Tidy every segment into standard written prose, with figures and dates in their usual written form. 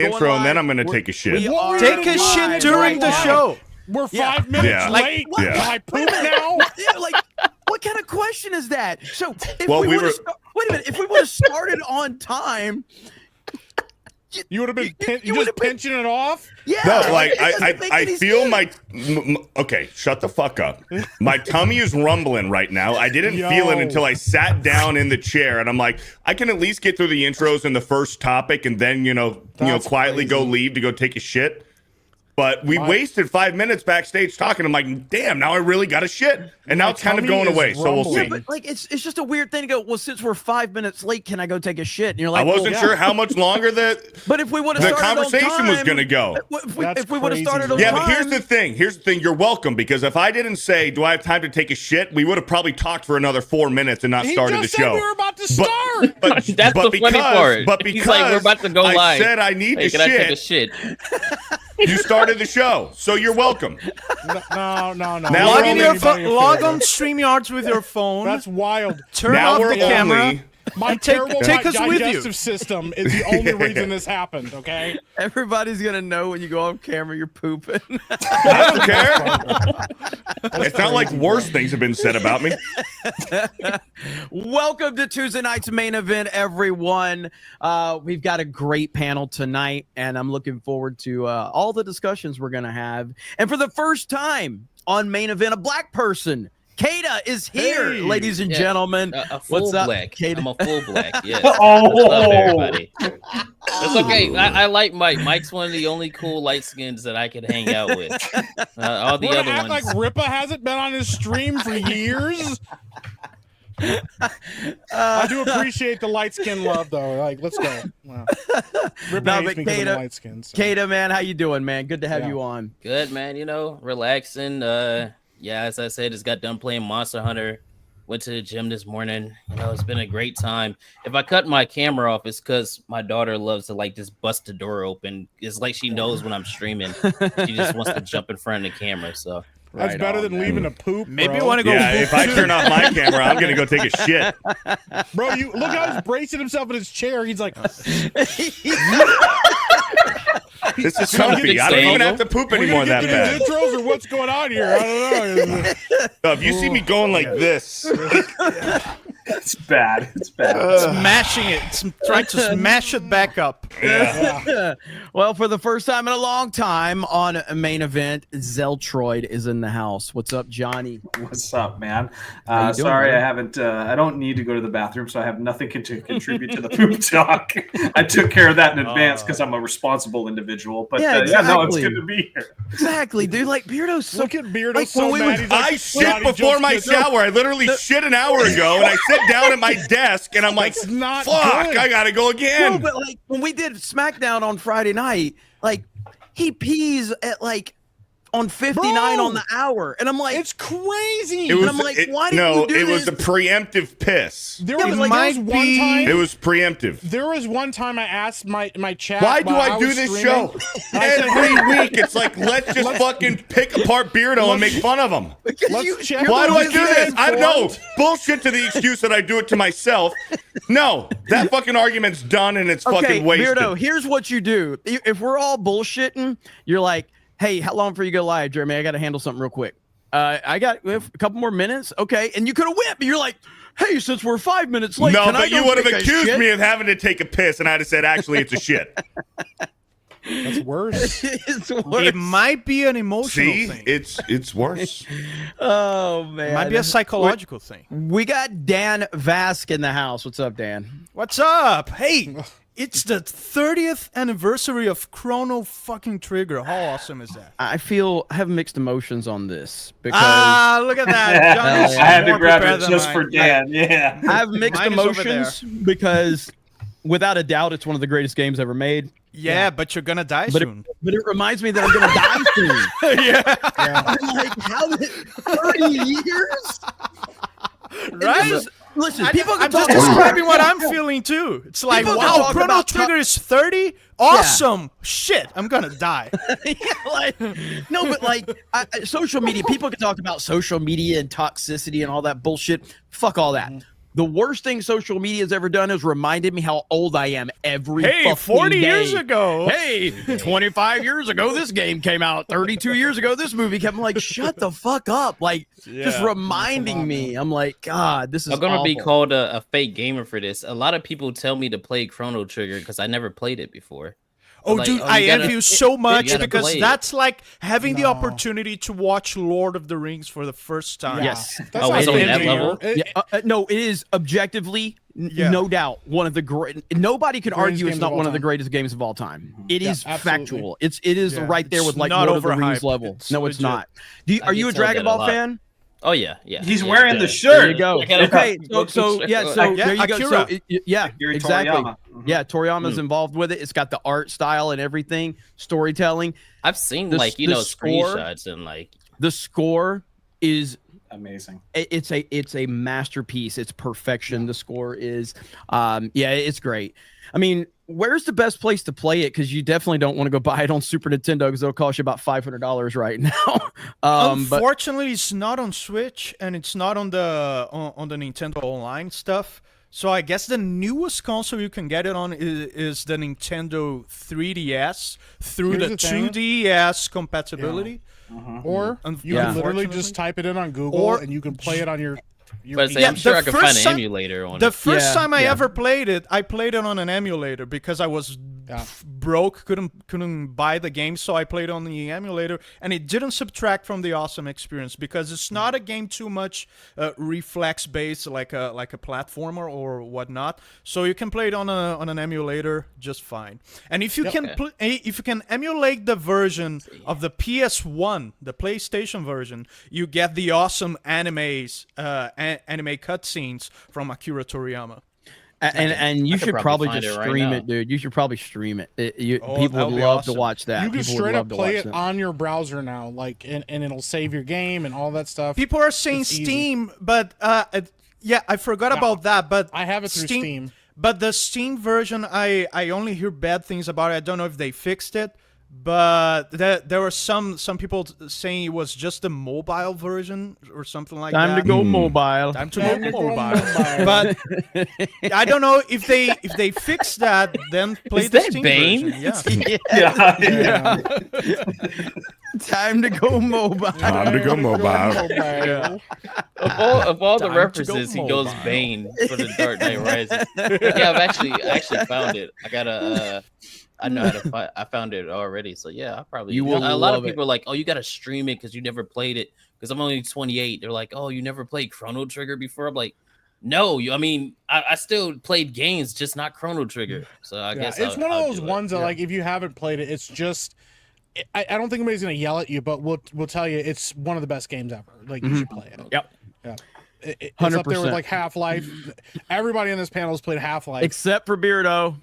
intro, and then I'm going to take a shit. Take a shit during the show. We're 5 minutes late. Yeah. Can I poop now? What kind of question is that? So, if Well, we we would have were- wait a minute. If we would have started on time, You would have been just pinching it off? yeah. No, like it doesn't make I any feel sense. okay, shut the fuck up. My tummy is rumbling right now. I didn't feel it until I sat down in the chair, and I'm like, I can at least get through the intros and the first topic, and then quietly go leave to go take a shit. But we wasted 5 minutes backstage talking. I'm like, damn, now I really got a shit, and now it's kind of going away. So we'll see. Yeah, but like it's just a weird thing to go. Well, since we're 5 minutes late, can I go take a shit? And you're like, I wasn't sure how much longer But if we would have the started conversation on time, was going to go. If we would have started on Yeah, time, but here's the thing. You're welcome, because if I didn't say, do I have time to take a shit, we would have probably talked for another 4 minutes and not started the show. We were about to start. But That's the funny part. But because He's like, we're about to go I live. said I need to Can I take a shit, shit? you started the show, so you're welcome. No. Now Log we're in your phone. Log on StreamYards with your phone. That's wild. Turn Now off we're the camera. only- My take terrible us with you. digestive system is the only reason this happened, okay? everybody's gonna know when you go off camera, you're pooping. I don't care. It's not like worse things have been said about me. Welcome to Tuesday night's main event, everyone. We've got a great panel tonight, and I'm looking forward to all the discussions we're going to have. And for the first time on main event, a black person. Kata is here, ladies and gentlemen. A full What's up, black. Kata? I'm a full black. Yeah. What's up, everybody? It's okay. I like Mike. Mike's one of the only cool light skins that I could hang out with. All the other act ones. like Ripa hasn't been on his stream for years. I do appreciate the light skin love, though. Like, let's go. Wow. Ripa hates me because of the light skin. So. Kata, man, how you doing, man? Good to have you on. Good, man. Relaxing. Yeah, as I said, just got done playing Monster Hunter. Went to the gym this morning. It's been a great time. If I cut my camera off, it's because my daughter loves to just bust the door open. It's like she knows when I'm streaming. She just wants to jump in front of the camera. So that's better than leaving a poop. Maybe you bro. want to go. Yeah, if I turn off my camera, I'm gonna go take a shit. Bro, you look how he's bracing himself in his chair. He's like, This is comfy. I don't even have to poop anymore that bad. Intros or what's going on here? I don't know. If you see me going like this, It's bad. It's bad. Smashing it. Trying to smash it back up. Well, for the first time in a long time on a main event, Zeltroid is in the house. What's up, Johnny? What's up, man? How you doing, Sorry, man? I haven't. I don't need to go to the bathroom, so I have nothing to contribute to the poop talk. I took care of that in advance because I'm a responsible individual. But Yeah, no, it's exactly. good to be here. Exactly, dude. Like Beardo's so. Look at Beardo Like, so when we mad. was- He's like, I shit Johnny before just my gets- shower. I literally shit an hour ago, and I sit down at my desk, and I'm like, That's not fuck, good. I gotta go No, again. but like when we did SmackDown on Friday night, like he pees at like on 59 Bro! on the hour, and I'm like, It's crazy. It was, I'm like, why didn't no, you do it was this? a preemptive piss. There Yeah, was, but, like, there was might one be- time. It was preemptive. There was one time I asked my chat. Why do while I do was this streaming, show and I said, every week? It's like, let's just fucking pick apart Beardo and make fun of him. because Let's check you're Why the do I one do that this? I know informed. bullshit to the excuse that I do it to myself. No, that fucking argument's done and it's Okay, fucking wasted. Beardo, here's what you do. If we're all bullshitting, you're like, hey, how long before you go live, Jeremy? I got to handle something real quick. I got a couple more minutes. Okay. And you could have went, but you're like, hey, since we're 5 minutes late, No, can I but you go would have take a accused shit? me of having to take a piss, and I'd have said, actually, it's a shit. That's worse. It's worse. It might be an emotional See, thing. it's worse. Oh, man. It might be a psychological thing. We got Dan Vask in the house. What's up, Dan? What's up? Hey, it's the 30th anniversary of Chrono fucking Trigger. How awesome is that? I have mixed emotions on this because Look at that. Johnny's I had to more grab prepared it than just mine. for Dan. Yeah. I have mixed Mine is over emotions because without a doubt, it's one of the greatest games ever made. Yeah, but you're gonna die But soon. But it reminds me that I'm going to die soon. yeah. I'm like, how did 30 years? And Right? this is- Listen, people can I'm just talk describing what I'm feeling too. It's like, People can wow, talk Chrono about Trigger is 30? Awesome. Shit, I'm gonna die. yeah, like, no, but like social media, people can talk about social media and toxicity and all that bullshit. Fuck all that. The worst thing social media has ever done is reminded me how old I am every fucking 40 day. years ago. Hey, 25 years ago, this game came out. 32 years ago, this movie came. I'm like, shut the fuck up. Like, just reminding me. I'm like, God, this is I'm going to be awful. called a fake gamer for this. A lot of people tell me to play Chrono Trigger because I never played it before. Oh, Like, dude, oh, I you gotta- envy you so much gotta because play it. that's like having the No. opportunity to watch Lord of the Rings for the first time. Yes. That's Oh, not it's only that fair. level? No, it is objectively, no doubt, one of the great. Nobody can Greatest argue it's games not of all one of the time. greast games of all time. It is absolutely. factual. It is Yeah. right there It's with like not Lord of the Rings overhyped. level. It's No, it's legit. not. I Are you get a told Dragon that a Ball lot. fan? Oh, yeah. He's wearing the There shirt. you go. I gotta- Okay, so Yeah, there you go. So Akira. yeah, Akira exactly. Toriyama. Yeah, Toriyama's involved with it. It's got the art style and everything, storytelling. I've seen The- like, the score- screenshots and like, The score is Amazing. it's a masterpiece. It's perfection. The score is it's great. I mean, where's the best place to play it? Because you definitely don't want to go buy it on Super Nintendo because they'll cost you about $500 right now. But Unfortunately, it's not on Switch and it's not on the Nintendo Online stuff. So I guess the newest console you can get it on is the Nintendo 3DS through Here's the the thing. 2DS compatibility. Or you Yeah. can literally Unfortunately. just type it in on Google Or- and you can play it on your but PC. I'm sure the I could find first an time- emulator on The it. first Yeah, time I yeah. ever played it, I played it on an emulator because I was broke, couldn't buy the game, so I played on the emulator, and it didn't subtract from the awesome experience because it's not a game too much reflex based like a platformer or whatnot. So you can play it on an emulator just fine. And if you if you can emulate the version of the PS1, the PlayStation version, you get the awesome animes, anime cutscenes from Akira Toriyama. and you could should probably probably find just it right stream now. it, dude. You should probably stream it. Oh, People that would would be love awesome. to watch that. You can People would straight love up to play watch it that. on your browser now, like, and it'll save your game and all that stuff. People are saying It's easy. Steam, but yeah, I forgot about that. But I have it through Steam. But the Steam version, I only hear bad things about it. I don't know if they fixed it, but there were some people saying it was just the mobile version or something like Time that. to go mobile. Time to go mobile. But I don't know if they fix that. Then play Is the that Steam Bane? version. Yeah. Yeah. Time to go mobile. Time to go mobile. Of all the Time to go references, he goes mobile. Bane for the Dark Knight Rises. Yeah, I actually found it. I gotta. I know how to find. I found it already. So yeah, I probably. You will a lot love of people are like, oh, you gotta stream it because you never played it. Because I'm only 28. They're like, oh, you never played Chrono Trigger before. I'm like, no. I mean, I still played games, just not Chrono Trigger. So I guess it's one of I'll those do it. ones that, like, if you haven't played it, it's just. I don't think anybody's gonna yell at you, but we'll tell you it's one of the best games ever. Like, you should play it. Yep. Yeah. It's up there with 100%. like Half-Life. Everybody on this panel has played Half-Life. Except for Beardo.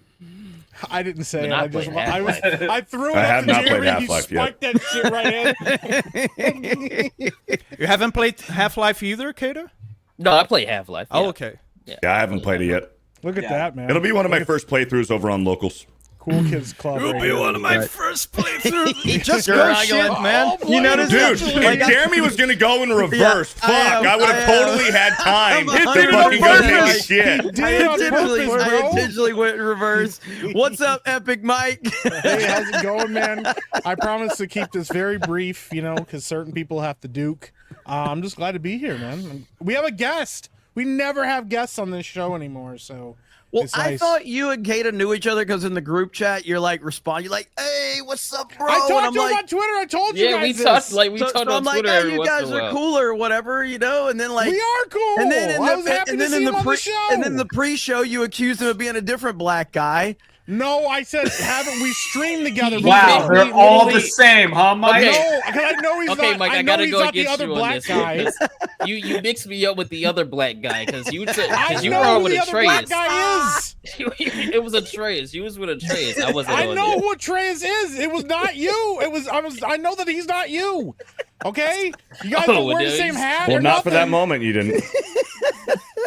I didn't say it. But not I just played I threw it I up have to not played Jeremy. He Half-Life yet. spiked that shit right in. You haven't played Half-Life either, Kato? No, I play Half-Life. Oh, yeah. okay. Yeah, I haven't played it yet. Look at that, man. It'll be one of my first playthroughs over on Locals. Cool Kids Club. right here. my first playthroughs. Just Sure, go I shit, go, man. You notice Dude, that? if Jeremy was gonna go in reverse, fuck, I would have I am. totally had time I'm to fucking go take a 100% shit. Did I it on intentionally, purpose, I bro. intentionally went in reverse. What's up, Epic Mike? Hey, how's it going, man? I promise to keep this very brief, because certain people have to duke. I'm just glad to be here, man. We have a guest. We never have guests on this show anymore, so Well, it's I nice. thought you and Kata knew each other because in the group chat, you're like, you're like, hey, what's up, bro? I And talked I'm to him like, on Twitter. I told you Yeah, guys we this. talked we so talked I'm on like, Twitter hey, every you once guys in a are while. cool or whatever, and then like, We are cool. and then in I was the, happy and to then see in him the on pre, the show. and then the pre-show, you accused him of being a different black guy. No, I said, haven't we streamed together? Wow, We they're all the literally- same, huh, Mike? Okay. No, because I know he's Okay, not. Mike, I I know gotta he's go not the against other you on black this. guy. because You mixed me up with the other black guy because you said I because you were know on who with the other black Atreus. guy is. It was Atreus. You was with Atreus. I wasn't. I on know there. who Atreus is. It was not you. I know that he's not you. Okay, you guys don't wear the dude. same hat. Well, or not for that nothing. moment, you didn't.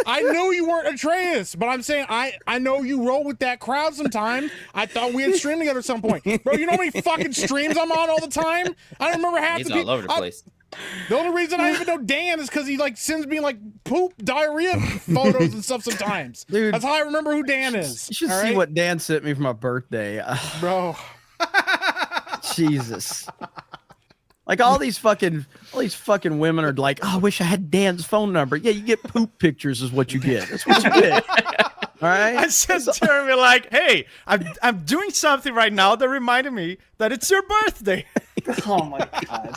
I knew you weren't Atreus, but I'm saying I know you roll with that crowd sometime. I thought we had streamed together at some point, bro. You know how many fucking streams I'm on all the time? I don't remember half He's the all people. over the place. The only reason I even know Dan is because he like sends me like poop diarrhea photos and stuff sometimes. Dude. That's how I remember who Dan is. You should all see right? what Dan sent me for my birthday. Bro. Jesus. Like all these fucking women are like, oh, I wish I had Dan's phone number. Yeah, you get poop pictures is what you get. That's what you get. All right. I said to her, like, hey, I'm doing something right now that reminded me that it's your birthday. Oh my god.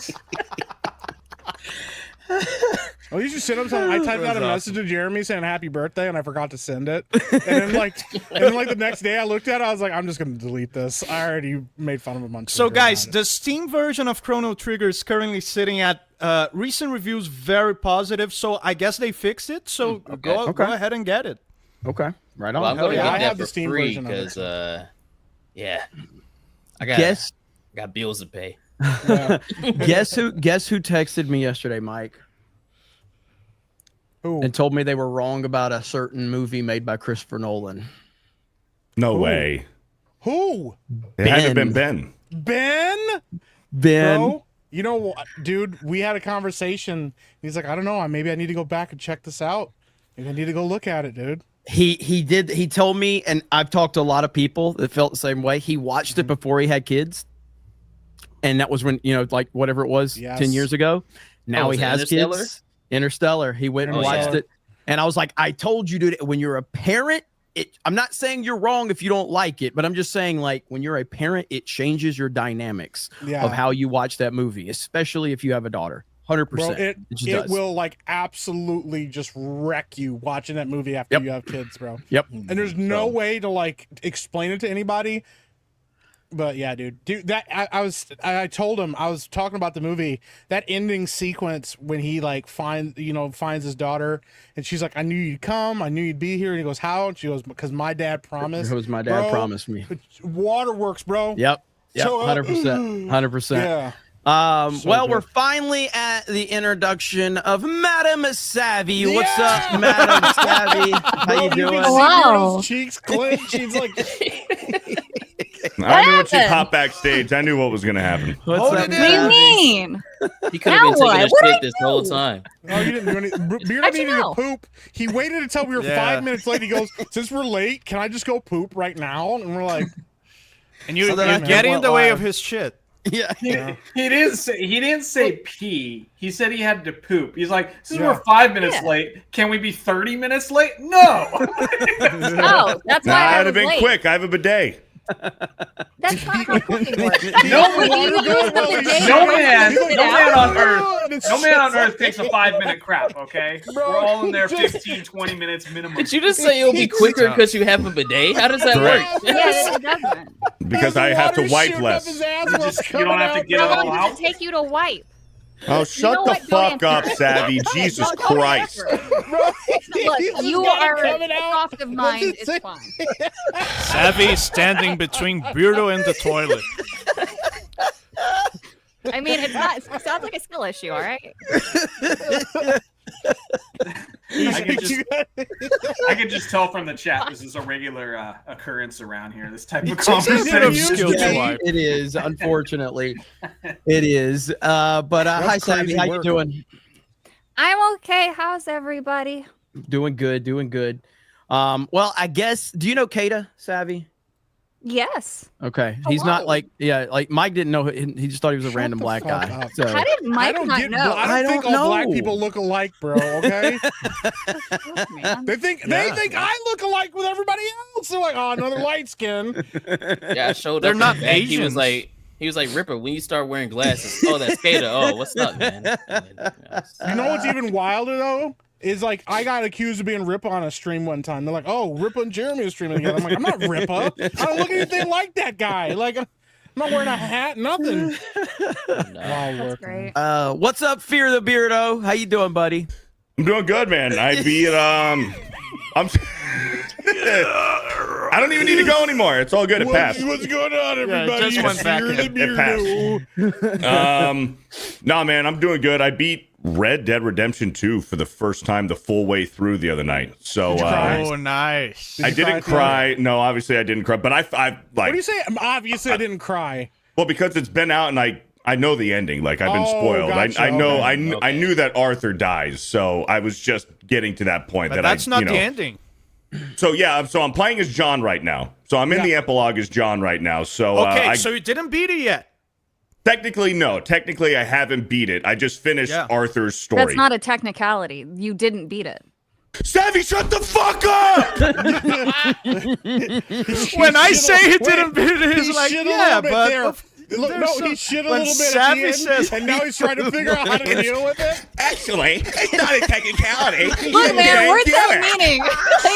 Oh, you should send him something. I typed out a message to Jeremy saying happy birthday and I forgot to send it. And then like the next day I looked at it, I was like, I'm just gonna delete this. I already made fun of him on So Twitter guys, about it. the Steam version of Chrono Trigger is currently sitting at recent reviews very positive. So I guess they fixed it. So go ahead and get it. Okay. Right on. Well, I'm gonna yeah, I get have that the for Steam free version of it. because, yeah, I got bills to pay. Yeah. Guess who texted me yesterday, Mike, Who? and told me they were wrong about a certain movie made by Christopher Nolan. No Ooh. way. Who? It had to have been Ben. Ben? Ben. Bro, you know what, dude? We had a conversation. He's like, I don't know. Maybe I need to go back and check this out. Maybe I need to go look at it, dude. He told me, and I've talked to a lot of people that felt the same way. He watched it before he had kids, and that was when, like whatever it was, Yes. 10 years ago. Now was he it has Interstellar? kids. Interstellar. He went and Interstellar. watched it, and I was like, I told you, dude. When you're a parent, I'm not saying you're wrong if you don't like it, but I'm just saying, like, when you're a parent, it changes your dynamics Yeah. of how you watch that movie, especially if you have a daughter. 100%. Bro, it just does. will like absolutely just wreck you watching that movie after Yep. you have kids, bro. Yep. And there's no way to like explain it to anybody. But yeah, dude, that I told him, I was talking about the movie, that ending sequence when he like finds his daughter and she's like, I knew you'd come, I knew you'd be here, and he goes, how? And she goes, because my dad promised. It was my dad Bro, promised me. Waterworks, bro. Yep. So, 100%. 100%. Yeah. Well, good. we're finally at the introduction of Madam Savvy. What's Yeah! up, Madam Savvy? How you Bro, doing? can see Wow. Beardo's cheeks clench. She's like, I knew when she happened? popped backstage. I knew what was going to happen. What's Hold up, it What do you down. mean? He could have been Now taking what? a What'd shit I this whole do? time. oh, you didn't do anything. Beardo How'd you needed know? to poop. He waited until we were Yeah. 5 minutes late. He goes, since we're late, can I just go poop right now? And we're like, And you, So then you're I getting in went the way live. of his shit. Yeah. He didn't say pee. He said he had to poop. He's like, since Yeah. we're 5 minutes Yeah. late, can we be 30 minutes late? No. Oh, that's Nah, why I I'd was have been late. quick. I have a bidet. That's not how cooking works. No, When you use the bidet, no you man, spit it no man out. on earth, no man on earth takes a 5 minute crap. Okay, Bro, we're all in there just- 15, 20 minutes minimum. Did you just say it'll be quicker because you have a bidet? How does that Correct. work? Yeah, it doesn't. Because I have to wipe less. You don't have to get it How all long out. does it take you to wipe? Oh, shut know the what? Don't fuck up, answer. Savvy. Jesus Don't- don't Christ. answer. Look, you are soft of mind. What's it It's fine. Savvy is standing between Beardo and the toilet. I mean, it's not. It sounds like a skill issue. All right. I could just tell from the chat this is a regular occurrence around here. This type of Bit of conversation. skill to Yeah, wipe. it is, unfortunately. It is. But hi, Savvy. crazy How you work. doing? I'm okay. How's everybody? Doing good. Doing good. Well, I guess, do you know Kata, Savvy? Yes. Okay. He's not like Mike didn't know. He just thought he was a Shut random the black fuck guy. up. So. How did Mike not know? I don't think don't all black know. people look alike, bro. Okay, Look, man. they think I look alike with everybody else. They're like, oh, another light skin. Yeah, I showed They're up. not in the back. Asians. He was like, Ripper, when you start wearing glasses, oh, that's Kata. Oh, what's up, man? You know what's even wilder though? Is like I got accused of being Rippa on a stream one time. They're like, "Oh, Rippa and Jeremy are streaming together." I'm like, "I'm not Rippa. I don't look anything like that guy. Like, I'm not wearing a hat, nothing." Wild That's work, great. man. What's up, Fear the Beardo? How you doing, buddy? I'm doing good, man. I beat, I'm. I don't even need to go anymore. It's all good. It passed. What's going on, everybody? just went back Fear in. the It Beardo. No, man, I'm doing good. I beat Red Dead Redemption 2 for the first time the full way through the other night. So Oh, nice. I Did you didn't cry? cry. No, obviously I didn't cry. But I What do you like, say? Obviously, I didn't cry. well, because it's been out and I I know the ending. Like I've been spoiled. Gotcha. I know. Okay. I knew that Arthur dies. So I was just getting to that point. But that's not the ending. So yeah. So I'm playing as John right now. So I'm in the epilogue as John right now. So Okay, so you didn't beat it yet. technically no. Technically I haven't beat it. I just finished Arthur's story. That's not a technicality. You didn't beat it. Savvy, shut the fuck up! When I say he didn't beat it, he's like, yeah, but he shit a when little bit Savvy at the end, says- and now he's trying to figure out how to deal with it. Actually, it's not a technicality. Look, man, words have meaning.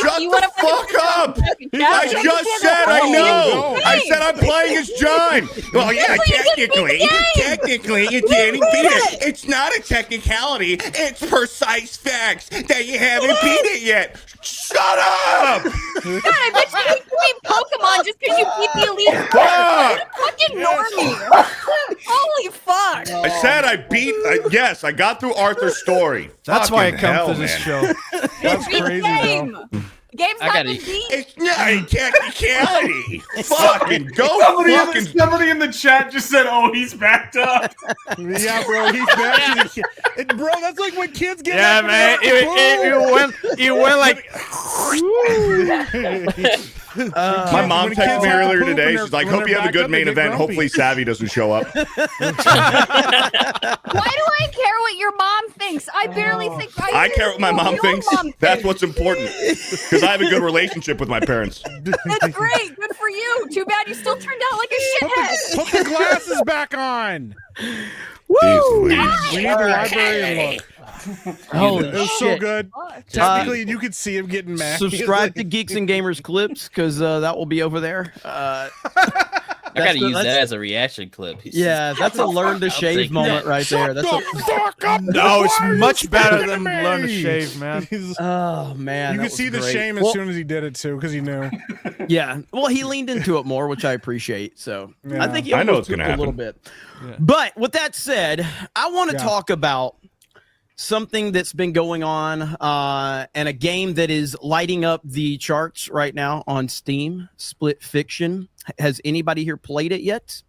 Shut You the wanna fuck up! I Shut just said I know. no. I said I'm playing as John. Well, yeah, technically you didn't beat it. It's not a technicality. It's precise facts that you haven't beat it yet. Shut up! God, I bet you beat Pokemon just because you beat the Elite Four. Fuck! Fucking normie. Holy fuck. I said I beat. Yes, I got through Arthur's story. That's why I Fucking come hell, to this man. show. That's Beat crazy, game. though. Game's I not gotta- been beat. It's not a technicality. Fucking go fucking. Somebody in the chat just said, "Oh, he's backed up." Yeah, bro, he's back. Bro, that's like when kids get Yeah, back man. It went like. My mom when texted kids me have to earlier poop today. and She's like, when "Hope you they're have a backed good up, they main get event. grumpy. Hopefully, Savvy doesn't show up." Why do I care what your mom thinks? I barely think I care what my mom your thinks. mom That's what's important. Because I have a good relationship with my parents. That's great. Good for you. Too bad you still turned out like a shithead. Put the glasses back on. Woo! We need the library look. Holy It was so shit. good. Technically, you could see him getting mad. Subscribe to Geeks and Gamers clips because that will be over there. I gotta use that as a reaction clip. Yeah, that's a learn to I'll shave take moment right there. That's a, Fuck up. No, it's Why are you much better than speaking to learn to me? shave, man. oh man, You that could see was the great. shame as soon as he did it too, because he knew. Yeah, well, he leaned into it more, which I appreciate. So I Yeah. think he I know almost it's gonna took a little happen. bit. But with that said, I want to Yeah. talk about something that's been going on and a game that is lighting up the charts right now on Steam. Split Fiction. Has anybody here played it yet?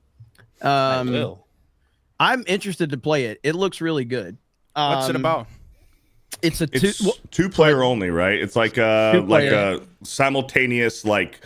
I will. I'm interested to play it. It looks really good. What's it about? It's a It's two-player only, right? It's like a Two-player. simultaneous, like,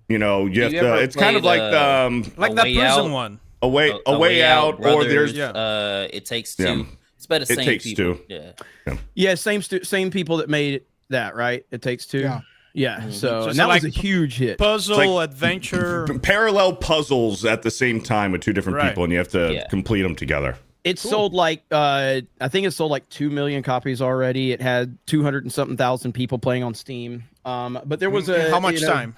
you know, you have you to. ever It's kind of like played, Like A that Way prison Out. one. a way out, or Brothers, there's It Takes Two. Yeah. It's about the It same Takes people. Two. Yeah. Yeah, same people that made that, right? It Takes Two. Yeah. Yeah. So Just and that like was a huge hit. Puzzle, like- adventure. parallel puzzles at the same time with two different Right. people, and you have to Yeah. complete them together. It sold like I think it sold like 2 million copies already. It had 200 and something thousand people playing on Steam. But there was a How much you know- time?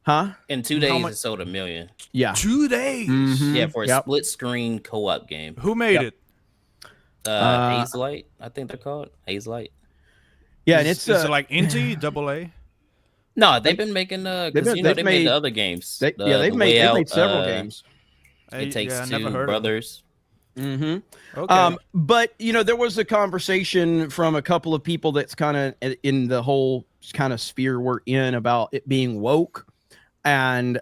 Huh? In 2 days, much- it sold 1 million. Yeah. 2 days. Mhm. Yeah, for a Yep. split screen co-op game. Who made Yep. it? Hazelight, I think they're called Hazelight. Yeah, and Is it like indie, double A? No, they've been making because been- you know they've they made made- the other games. they've The made Way several Out, games. It Takes yeah, I Two, never heard of it. Brothers. Mm-hmm. Okay. But you know, there was a conversation from a couple of people that's kind of in the whole kind of sphere we're in about it being woke, and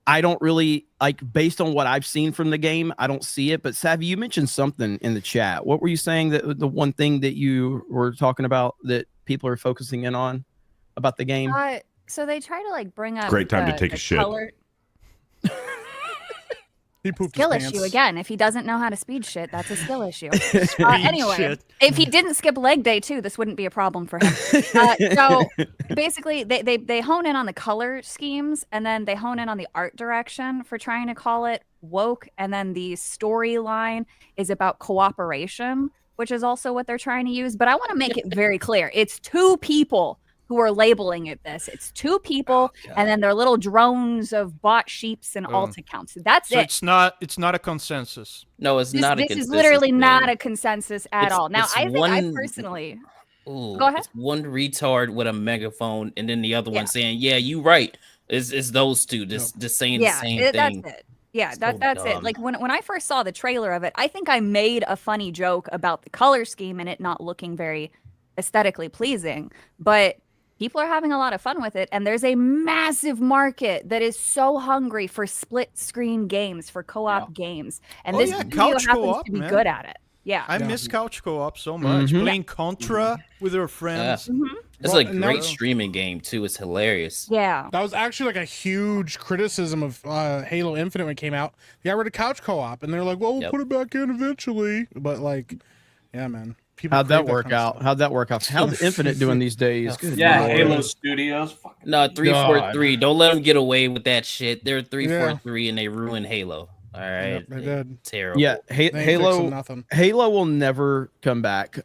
I don't really like based on what I've seen from the game. I don't see it. But Savvy, you mentioned something in the chat. What were you saying that the one thing that you were talking about that people are focusing in on about the game? So they try to like bring up Great time to take the a shit. color- He pooped skill his issue pants. again. If he doesn't know how to speed shit, that's a skill issue. Anyway, shit. if he didn't skip leg day too, this wouldn't be a problem for him. So basically, they hone in on the color schemes, and then they hone in on the art direction for trying to call it woke, and then the storyline is about cooperation, which is also what they're trying to use. But I want to make it very clear: it's two people who are labeling it this. It's two people, and then their little drones of bot sheeps and alt accounts. That's So it. it's not a consensus. No, it's not a This is consensus literally thing. not a consensus at It's- all. Now, it's I think I one- personally, Ooh, Go ahead. It's one retard with a megaphone, and then the other Yeah. one saying, "Yeah, you right." It's those two just saying yeah, the same that's thing. it. Yeah, So that's it. dumb. Like when I first saw the trailer of it, I think I made a funny joke about the color scheme and it not looking very aesthetically pleasing. But people are having a lot of fun with it, and there's a massive market that is so hungry for split screen games, for co-op games, and this studio couch happens co-op, to be man. good at it. Yeah, I miss couch co-op so much. Playing Contra with your friends. It's Well, a and great that's- streaming game too. It's hilarious. yeah. That was actually like a huge criticism of Halo Infinite when it came out. They got rid of couch co-op, and they're like, "Well, we'll put it back in eventually." But like, yeah, man. People How'd crave that work kind of out? stuff. How'd that work out? How's Infinite doing these days? Good Yeah, Lord. Halo Studios. Fucking No, 343. Don't let them get away with that shit. They're 343 and they ruined Halo. All right, Yep, they did. terrible. Yeah, They ain't fixing Halo. nothing. Halo will never come back.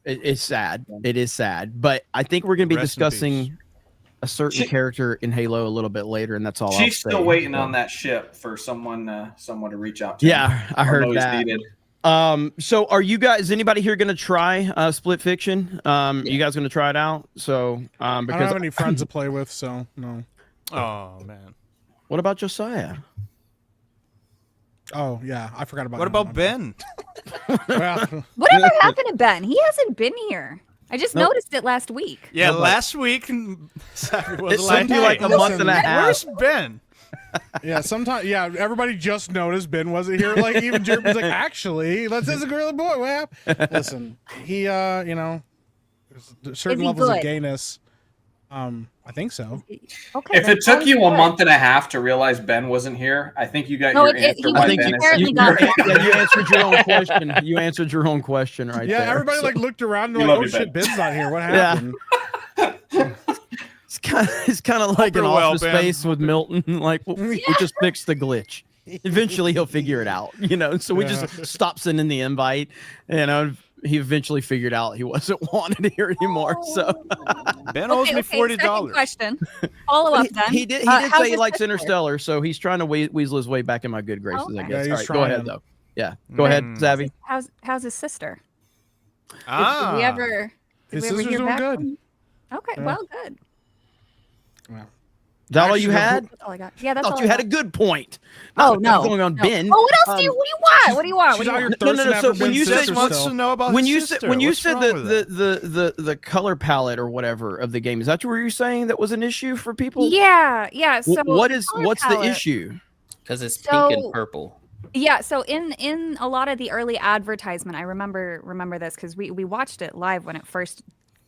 It's sad. It is sad. But I think we're going to be Rest in peace. discussing a certain character in Halo a little bit later, and that's all. Chief's I'll say. still waiting on that ship for someone to reach out to. Yeah, him. I heard know he's that. needed. So are you guys? Is anybody here going to try Split Fiction? You guys going to try it out? So I don't because have any friends to play with, so no. Oh man. what about Josiah? Oh yeah, I forgot about. What him. about Ben? Well, Whatever happened to Ben? He hasn't been here. I just noticed it last week. Yeah, No, but- last week Savvy was It seemed like a Listen, month and a half. Where's Ben? yeah, sometimes everybody just noticed Ben wasn't here. Like even Jeremy was like, actually, this is a gorilla boy. What happened? Listen, he there's certain he levels of good? gayness. I think so. Okay. If it took you a month and a half to realize Ben wasn't here, I think you got No, your he answer. was Why I think Ben you, is apparently here. got you answered your own question. You answered your own question right Yeah, there. everybody So like looked around and We like, love oh you, shit, Ben. Ben's not here. What Yeah. happened? it's kind of like an you're well, Office Ben. Space with Milton. Like we just fixed the glitch. Eventually he'll figure it out, So we just stopped sending the invite, he eventually figured out he wasn't wanted here anymore. So Ben owes me $40. Second question. Follow up then. he did How's say he his likes sister? Interstellar, so he's trying to weasel his way back in my good graces, I Okay. guess. Yeah, he's All right, go trying. ahead though. Yeah, go ahead, Savvy. How's his sister? Ah, Did we ever? Did His we ever sister's hear doing back good. from- Okay, Yeah. well, good. Is that all you had? That's all I got. Yeah, I that's all thought I you had got. a good point. Oh Not no. going on no. Ben. Oh, what else do you? What do you want? What do you want? What She's do you out here want? No, no, thirsting no, after so when Ben's you say- sister wants still. to know about When his you sister. said when you What's said wrong the, with that? the color palette or whatever of the game, is that what you were saying that was an issue for people? Yeah, yeah. So what's color the palette- issue? Because it's So- pink and purple. Yeah, so in a lot of the early advertisement, I remember this because we watched it live when it first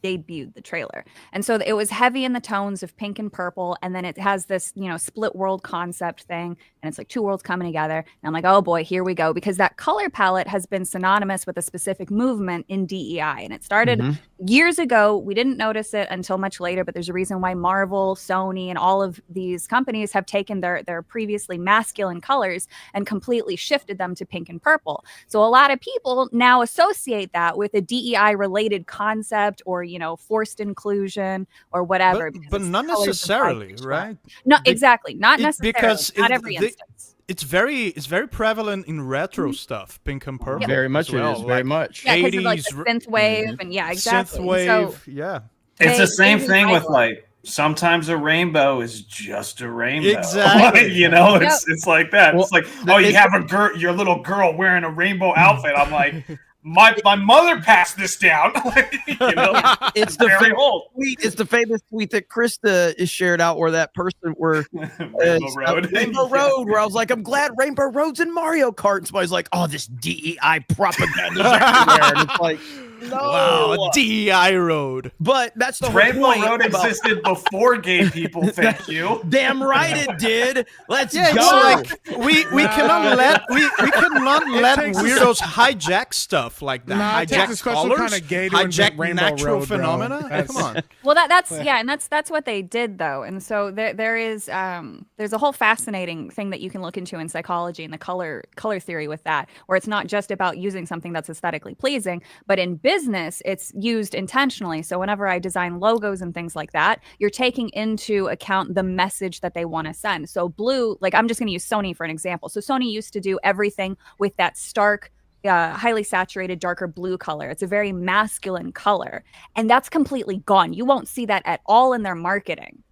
debuted, the trailer. And so it was heavy in the tones of pink and purple, and then it has this, split world concept thing, and it's like two worlds coming together. And I'm like, oh boy, here we go, because that color palette has been synonymous with a specific movement in DEI, and it started years ago. We didn't notice it until much later, but there's a reason why Marvel, Sony, and all of these companies have taken their previously masculine colors and completely shifted them to pink and purple. So a lot of people now associate that with a DEI related concept or forced inclusion or whatever. because But it's not colors of necessarily, light. right? No, Be- exactly. Not necessarily. because not it- every they- instance. It's very prevalent in retro stuff, pink and purple. Very much as well. it is. Very like much. Yeah, because of like the 80s synth wave and yeah, exactly. synthwave. So Yeah, It's the they same thing with revival it. like sometimes a rainbow is just a rainbow. Exactly. It's like that. Well, it's like, oh, you it's- have a girl, your little girl wearing a rainbow outfit. I'm like, my mother passed this down. It's the very famous old. tweet. It's the famous tweet that Krista is shared out where that person were Rainbow Road. Rainbow Road, where I was like, I'm glad Rainbow Road's in Mario Kart. And somebody's like, oh, this DEI propaganda everywhere. And it's like, no. wow, DEI road. But that's the whole Rainbow point Road about- existed before gay people. Thank you. Damn right it did. Let's Yeah, go. it's like we cannot let we cannot let takes a- weirdos hijack stuff like that. Nah, it takes a hijack special colors, kind of gay to hijack invent Rainbow natural Road, bro. phenomena. That's- Come on. Well, that's what they did though, and so there's a whole fascinating thing that you can look into in psychology and the color theory with that, where it's not just about using something that's aesthetically pleasing, but in business it's used intentionally. So whenever I design logos and things like that, you're taking into account the message that they want to send. So blue, like I'm just going to use Sony for an example. So Sony used to do everything with that stark highly saturated, darker blue color. It's a very masculine color. And that's completely gone. You won't see that at all in their marketing.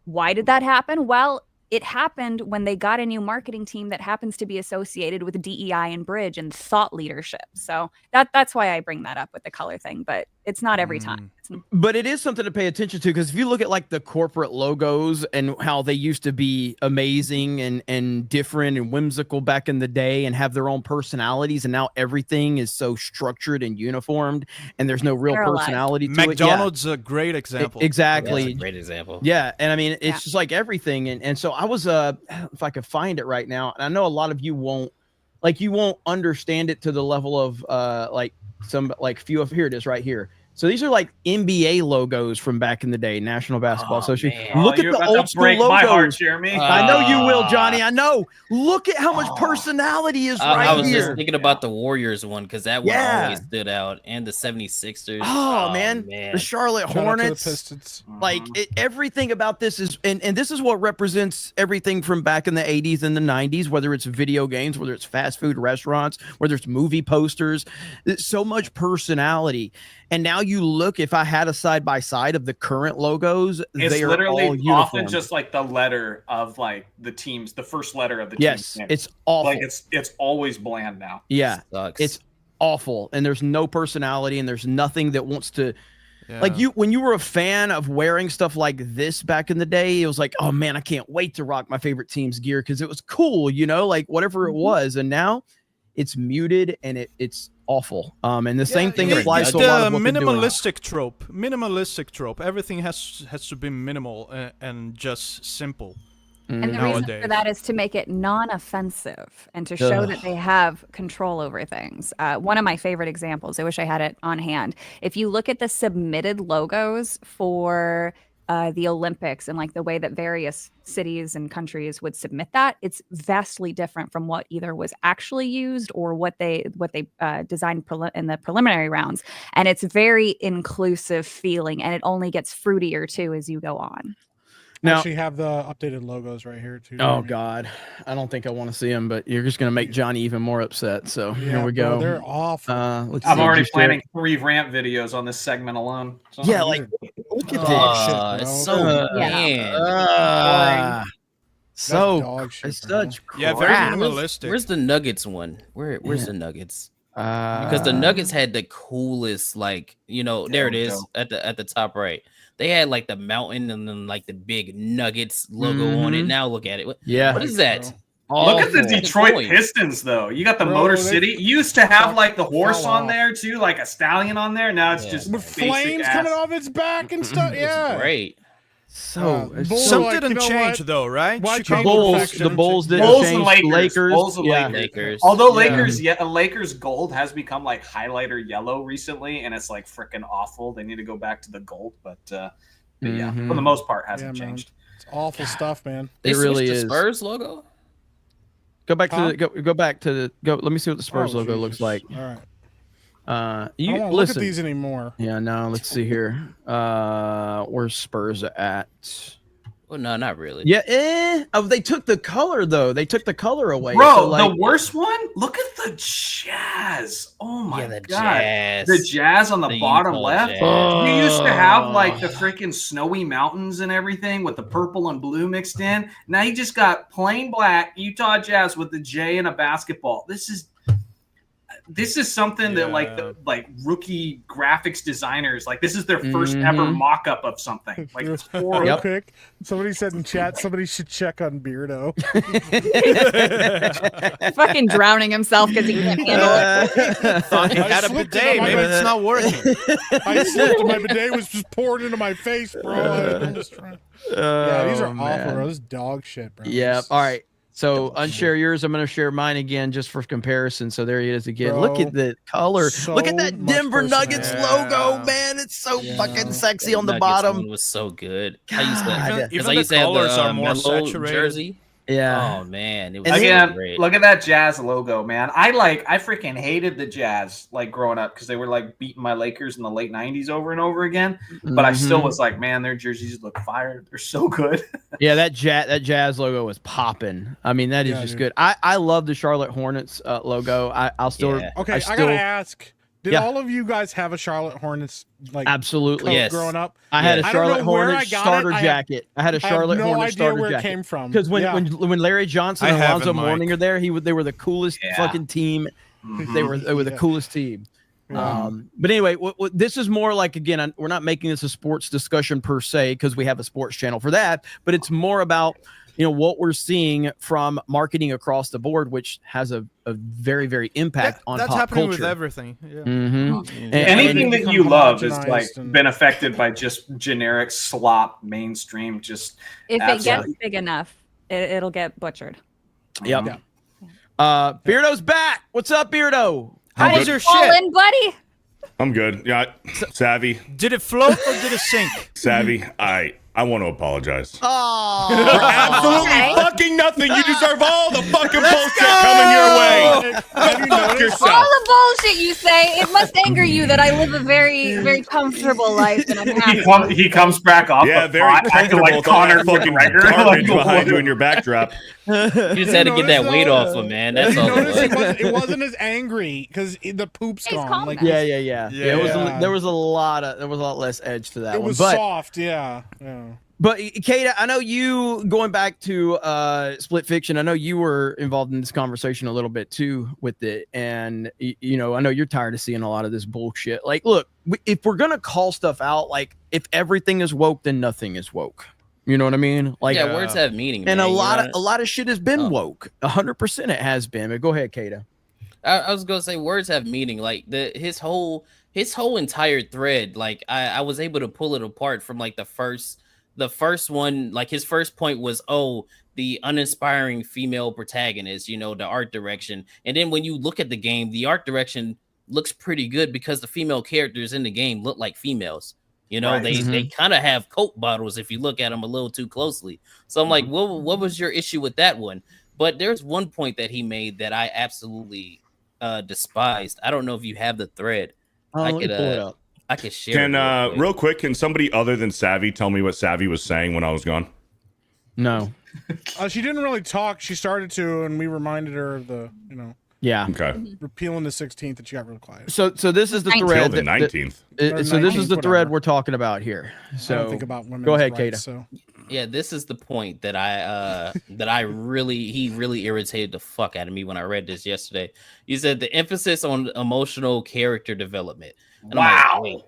Why did that happen? Well, it happened when they got a new marketing team that happens to be associated with DEI and Bridge and thought leadership. So that's why I bring that up with the color thing, but it's not every time. But it is something to pay attention to, because if you look at like the corporate logos and how they used to be amazing and different and whimsical back in the day and have their own personalities, and now everything is so structured and uniformed and there's no real personality to McDonald's a great example. Exactly. That's a great example. Yeah, and I mean it's just like everything, and so I was if I could find it right now, and I know a lot of you won't understand it to the level of here it is right here. So these are like NBA logos from back in the day, National Basketball Association. Look at the old school logos. My heart, Jeremy. I know you will, Johnny. I know. Look at how much personality is right here. I was just thinking about the Warriors one, because that one always stood out, and the 76ers. Oh man, the Charlotte Hornets. The Pistons. Like everything about this is, and this is what represents everything from back in the 80s and the 90s, whether it's video games, whether it's fast food restaurants, whether it's movie posters. There's so much personality. And now you look, if I had a side by side of the current logos, it's they are literally all uniform. often just like the letter of like the teams, the first letter of the team. Yes, it's awful. Like it's always bland now. Yeah, Sucks. it's awful, and there's no personality, and there's nothing that wants to. Like when you were a fan of wearing stuff like this back in the day, it was like, oh man, I can't wait to rock my favorite team's gear because it was cool, like whatever it was. And now it's muted and it's awful. And the same thing applies to a lot of what minimalistic trope. Everything has to be minimal and just simple. And the reason for that is to make it non-offensive and to show that they have control over things. One of my favorite examples, I wish I had it on hand. If you look at the submitted logos for the Olympics and like the way that various cities and countries would submit that, it's vastly different from what either was actually used or what they designed in the preliminary rounds. And it's very inclusive feeling, and it only gets fruitier too as you go on. Now, actually have the updated logos right here too. Oh God, I don't think I want to see them, but you're just gonna make Johnny even more upset. So here we go. Bro, they're awful. I'm already planning 3 rant videos on this segment alone. So look at this. It's so it's such crap. Yeah, very minimalistic. Where's the Nuggets one? Where's the Nuggets? Because the Nuggets had the coolest, there it is at the top right. They had like the mountain and then like the big Nuggets logo on it. Now look at it. What is that? Look at the Detroit Pistons, though. You got the Motor City. You used to have like the horse on there too, like a stallion on there. Now it's just with flames coming off its back and stuff. Yeah, great. So some didn't change though, right? The Bulls didn't change. Lakers. Although Lakers gold has become like highlighter yellow recently, and it's like freaking awful. They need to go back to the gold, but yeah, for the most part, hasn't changed. It's awful stuff, man. They really is. Spurs logo. Go back to go. Let me see what the Spurs logo looks like. All right. You I don't look at these anymore. Yeah, no. Let's see here. Where's Spurs at? Well, no, not really. Yeah, they took the color though. They took the color away. Bro, the worst one. Look at the Jazz. Oh my god, Jazz. The Jazz on the bottom left. You used to have like the freaking snowy mountains and everything with the purple and blue mixed in. Now you just got plain black Utah Jazz with the J and a basketball. This is something that like rookie graphics designers, like this is their first ever mock-up of something. Like it's horrible. Real quick, somebody said in chat somebody should check on Beardo. Fucking drowning himself because he can't handle it. He had a bidet, maybe it's not working. I slipped and my bidet was just poured into my face, bro. These are awful, bro. This is dog shit, bro. Yeah. All right. So unshare yours. I'm going to share mine again just for comparison. So there he is again. Bro, look at the color. so look at that Denver Nuggets logo, man. It's so fucking sexy on the bottom. One was so good. Even the colors are more saturated. Jersey. Yeah. Oh man. It was again, great. Look at that Jazz logo, man. I freaking hated the Jazz like growing up because they were like beating my Lakers in the late 90s over and over again. But I still was like, man, their jerseys look fire. They're so good. Yeah, that Jazz logo was popping. I mean, that is just good. I love the Charlotte Hornets logo. I'll still Okay, I gotta ask, Did all of you guys have a Charlotte Hornets absolutely coat Yes. growing up? I had a I don't know Charlotte where Hornets I got starter it. jacket. I had a Charlotte no Hornets idea starter where it jacket. came from. Because when Larry Johnson and I have Alonzo it, Mike. Mourning are there, they were the coolest Yeah. fucking team. Mhm. They were the coolest team. Yeah. But anyway, this is more like, again, we're not making this a sports discussion per se because we have a sports channel for that, but it's more about what we're seeing from marketing across the board, which has a very, very impact on that's pop happening culture. with everything. Yeah. Mhm. Anything that become you love is homogenized like and- been affected by just generic slop mainstream. Just If it gets Absolutely. big enough, it'll get butchered. Yep. Yeah. Beardo's back. What's up, Beardo? How I'm was good. your Fall shit? in, buddy. I'm good. Yeah, Savvy, Did it float or did it sink? Savvy. I want to apologize. Oh, For absolutely Okay. fucking nothing. You deserve all the fucking bullshit coming your way. Have you Fuck noticed? yourself. All the bullshit you say, it must anger you that I live a very, very comfortable life and I'm happy. he comes back off. Yeah, the very pot, acting comfortable like with all Conor that fucking McGregor. garbage Like, behind you in your backdrop. You just had to get that weight off him, man. That's all it Notice was. it wasn't as angry because the poop's He's gone. calm Like now. yeah. There was Yeah. there was a lot less edge to that it one. was But soft. Yeah. But Kata, I know you going back to Split Fiction. I know you were involved in this conversation a little bit too with it, and I know you're tired of seeing a lot of this bullshit. Like, look, if we're gonna call stuff out, like if everything is woke, then nothing is woke. You know what I mean? Like, Yeah, words have meaning, and man. a lot You know? of shit has been Oh. woke. 100% it has been. But go ahead, Kata. I was gonna say words have meaning. Like his whole entire thread. Like I was able to pull it apart from like the first one. Like his first point was, the uninspiring female protagonist. The art direction, and then when you look at the game, the art direction looks pretty good because the female characters in the game look like females. Right. They kind of have Coke bottles if you look at them a little too closely. So I'm like, what was your issue with that one? But there's one point that he made that I absolutely despised. I don't know if you have the thread. I Let me could pull it up. I could share. Can it quick. real quick, can somebody other than Savvy tell me what Savvy was saying when I was gone? No. She didn't really talk. She started to, and we reminded her of the, Yeah. Okay. repealing the 16th, and she got real quiet. So this is the Until thread. Till the that- 19th. so this is the 19th, thread whatever. we're talking about here. I So don't think about women's go ahead, rights, Kata. So. Yeah, this is the point that he really irritated the fuck out of me when I read this yesterday. He said the emphasis on emotional character development. And I'm like, Wow. wait.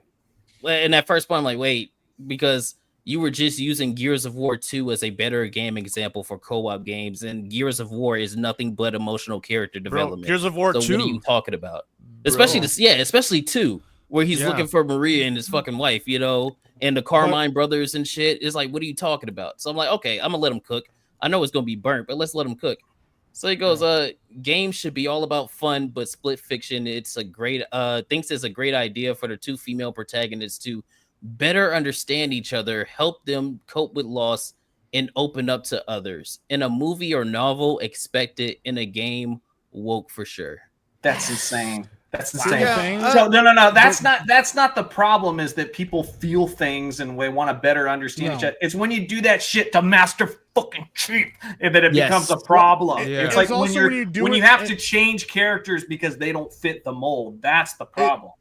Well, in that first point, I'm like, wait, because you were just using Gears of War 2 as a better game example for co-op games, and Gears of War is nothing but emotional character development. Gears of War So 2. what are you talking about? Especially especially 2, where he's Yeah. looking for Maria and his fucking wife, and the Carmine brothers and shit. It's like, what are you talking about? So I'm like, okay, I'm gonna let him cook. I know it's gonna be burnt, but let's let him cook. So he goes, games should be all about fun, but Split Fiction, it's a great thinks it's a great idea for the two female protagonists to better understand each other, help them cope with loss, and open up to others. In a movie or novel, expect it. In a game, woke for sure. That's insane. That's Wow. insane. Yeah, So no. That's not the problem. Is that people feel things and they want to better understand each No. other. It's when you do that shit to master fucking cheap, and then it Yes. becomes a problem. Yeah. It's like It's when also you're when you do when it you have and- to change characters because they don't fit the mold. That's the problem.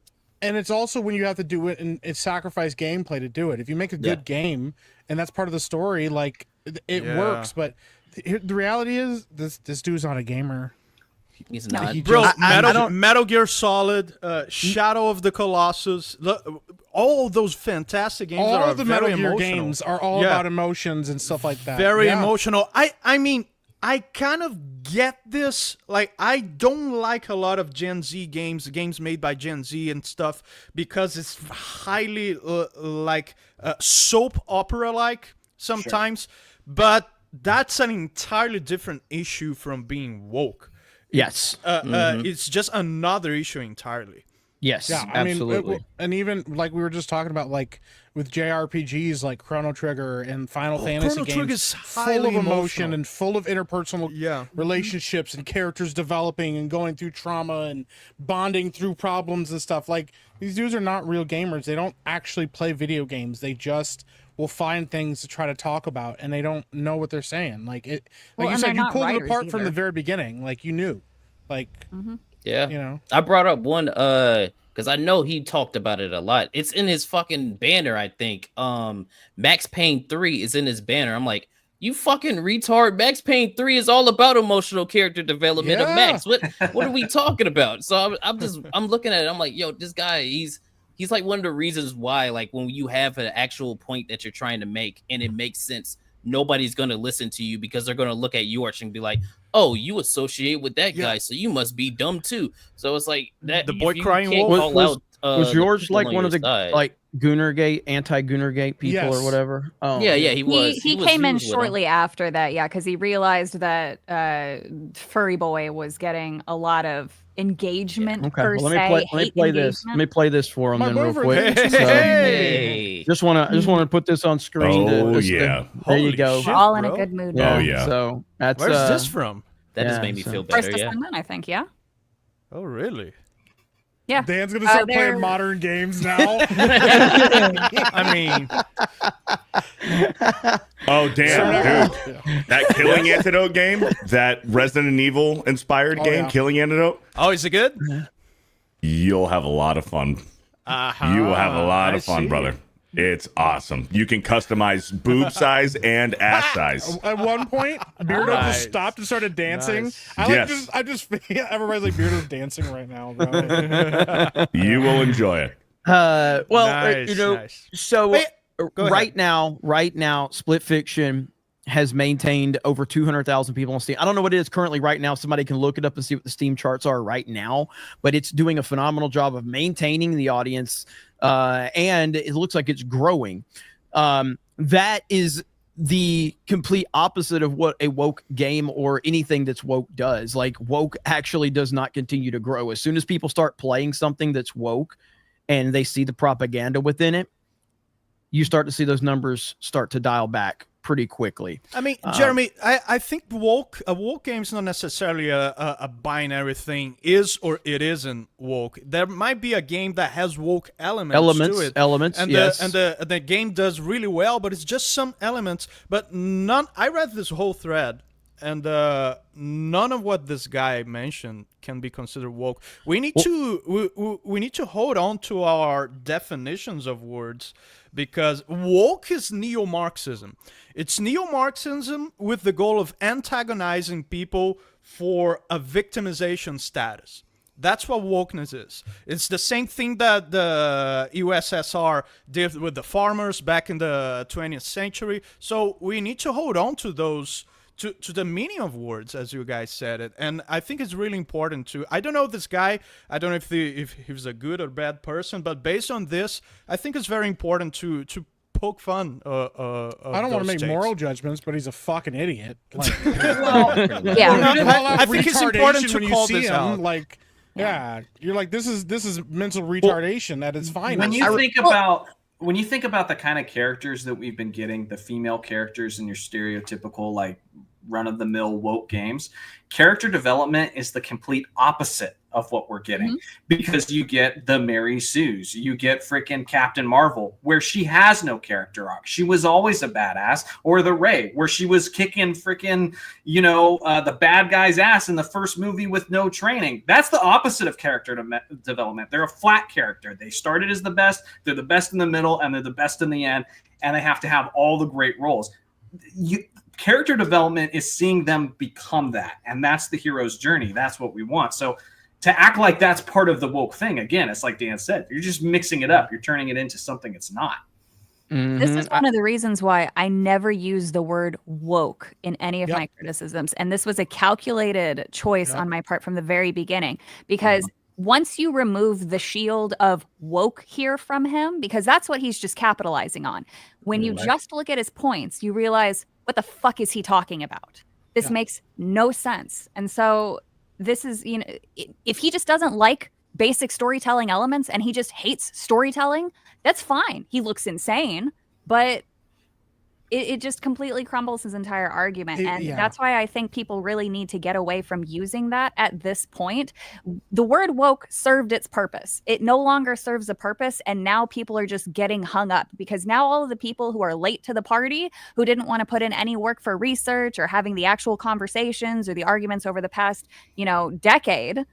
And it's also when you have to do it and it's sacrifice gameplay to do it. If you make a good game and that's part of the story, like it Yeah. works. But the reality is this dude's not a gamer. He's No. not. He Bro, just- Metal Gear Solid, Shadow of the Colossus, all those fantastic games that All are of the very Metal Gear emotional. games are all Yeah. about emotions and stuff like that. Very Yeah. emotional. I mean, I kind of get this. Like, I don't like a lot of Gen Z games made by Gen Z and stuff, because it's highly soap opera like sometimes. But that's an entirely different issue from being woke. Yes. It's just another issue entirely. Yes. Yeah, I mean, Absolutely. and even like we were just talking about, like with JRPGs like Chrono Trigger and Final Fantasy Chrono games, Trigger's full highly of emotion emotional. and full of interpersonal Yeah. relationships and characters developing and going through trauma and bonding through problems and stuff. Like, these dudes are not real gamers. They don't actually play video games. They just will find things to try to talk about, and they don't know what they're saying. Like it, like Well, you and said, they're you not pulled it writers apart from either. the very beginning. Like you knew, like Yeah. you know. I brought up one because I know he talked about it a lot. It's in his fucking banner, I think. Max Payne 3 is in his banner. I'm like, you fucking retard. Max Payne 3 is all about emotional character development of Max. What are we talking about? So I'm looking at it. I'm like, yo, this guy, he's like one of the reasons why, like, when you have an actual point that you're trying to make and it makes sense, nobody's going to listen to you because they're going to look at yours and be like, oh, you associate with that guy, so you must be dumb too. So it's like that. The boy crying wolf was George like one of the side. like Goonergate, anti-Goonergate people or whatever? Oh, yeah, he was. He came in shortly after that, because he realized that Furry Boy was getting a lot of engagement per se. Let me play this. Let me play this for him then real quick. Just want to put this on screen. Oh there you go. We're all in a good mood. Oh yeah. So that's where's this from? That just made me feel better. First Ascendant, I think. Yeah. Oh really? Yeah. Dan's gonna start playing modern games now. I mean, oh damn, dude! That Killing Antidote game, that Resident Evil inspired game, Killing Antidote. Oh, is it good? You'll have a lot of fun. You will have a lot of fun, brother. It's awesome. You can customize boob size and ass size. At one point, Beardo just stopped and started dancing. Yes. I just everybody's like, Beardo's dancing right now, bro. You will enjoy it. So right now, Split Fiction has maintained over 200,000 people on Steam. I don't know what it is currently right now. Somebody can look it up and see what the Steam charts are right now, but it's doing a phenomenal job of maintaining the audience. And it looks like it's growing. That is the complete opposite of what a woke game or anything that's woke does. Like, woke actually does not continue to grow. As soon as people start playing something that's woke and they see the propaganda within it, you start to see those numbers start to dial back pretty quickly. I mean, Jeremy, I think a woke game is not necessarily a binary thing, is or it isn't woke. There might be a game that has woke elements to it. And yes. the game does really well, but it's just some elements. But none. I read this whole thread, and none of what this guy mentioned can be considered woke. We need to hold on to our definitions of words, because woke is neo-Marxism. It's neo-Marxism with the goal of antagonizing people for a victimization status. That's what wokeness is. It's the same thing that the USSR did with the farmers back in the 20th century. So we need to hold on to those, to the meaning of words, as you guys said it. And I think it's really important to, I don't know this guy, I don't know if he was a good or bad person, but based on this, I think it's very important to poke fun of I don't want to make takes. moral judgments, but he's a fucking idiot. Like, I think it's important to call this out. Like, you're like, this is mental retardation at its finest. When you think about the kind of characters that we've been getting, the female characters in your stereotypical, like, run-of-the-mill woke games, character development is the complete opposite of what we're getting, because you get the Mary Sues, you get freaking Captain Marvel, where she has no character arc. She was always a badass, or the Rey, where she was kicking freaking, the bad guy's ass in the first movie with no training. That's the opposite of character development. They're a flat character. They started as the best, they're the best in the middle, and they're the best in the end, and they have to have all the great roles. Character development is seeing them become that, and that's the hero's journey. That's what we want. So to act like that's part of the woke thing, again, it's like Dan said, you're just mixing it up. You're turning it into something it's not. This is one of the reasons why I never use the word woke in any of my criticisms. And this was a calculated choice on my part from the very beginning, because once you remove the shield of woke here from him, because that's what he's just capitalizing on, when you just look at his points, you realize, what the fuck is he talking about? This makes no sense. And so this is, if he just doesn't like basic storytelling elements and he just hates storytelling, that's fine. He looks insane, but it just completely crumbles his entire argument. And that's why I think people really need to get away from using that at this point. The word woke served its purpose. It no longer serves a purpose. And now people are just getting hung up, because now all of the people who are late to the party, who didn't want to put in any work for research or having the actual conversations or the arguments over the past, decade,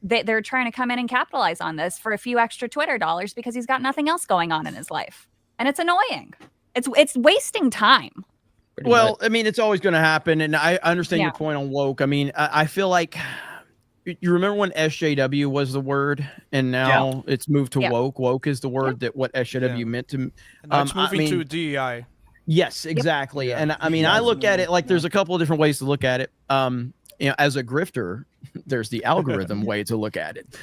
they're trying to come in and capitalize on this for a few extra Twitter dollars because he's got nothing else going on in his life, and it's annoying. It's wasting time. Well, I mean, it's always going to happen, and I understand your point on woke. I mean, I feel like you remember when SJW was the word, and now it's moved to woke. Woke is the word that what SJW meant to. It's moving to DEI. Yes, exactly. And I mean, I look at it like there's a couple of different ways to look at it. You know, as a grifter, there's the algorithm way to look at it.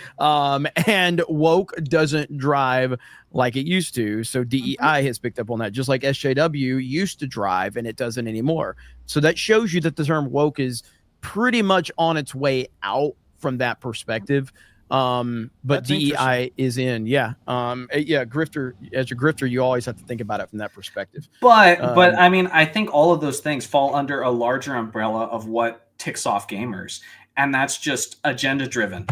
And woke doesn't drive like it used to. So DEI has picked up on that, just like SJW used to drive and it doesn't anymore. So that shows you that the term woke is pretty much on its way out from that perspective. But That's DEI is in. Grifter, as a grifter, you always have to think about it from that perspective. But I mean, I think all of those things fall under a larger umbrella of what ticks off gamers, and that's just agenda driven.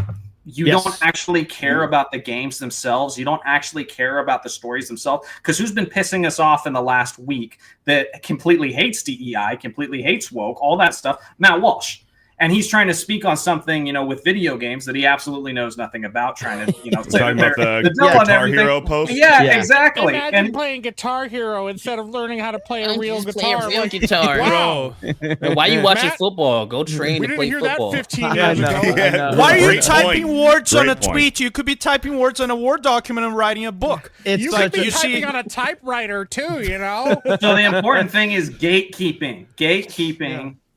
You don't actually care about the games themselves. You don't actually care about the stories themselves. Because who's been pissing us off in the last week that completely hates DEI, completely hates woke, all that stuff? Matt Walsh. And he's trying to speak on something, you know, with video games that he absolutely knows nothing about. Trying to, you know, talking about the Guitar Hero post. Yeah, exactly. Imagine playing Guitar Hero instead of learning how to play a real guitar. Play a real guitar, wow. bro. Why are you watching football? Go train to play football. We didn't hear that 15 years ago. Why are you Great typing point. words on Great a point. tweet? You could be typing words on a Word document and writing a book. You could be you typing see- on a typewriter too, you know. So the important thing is gatekeeping,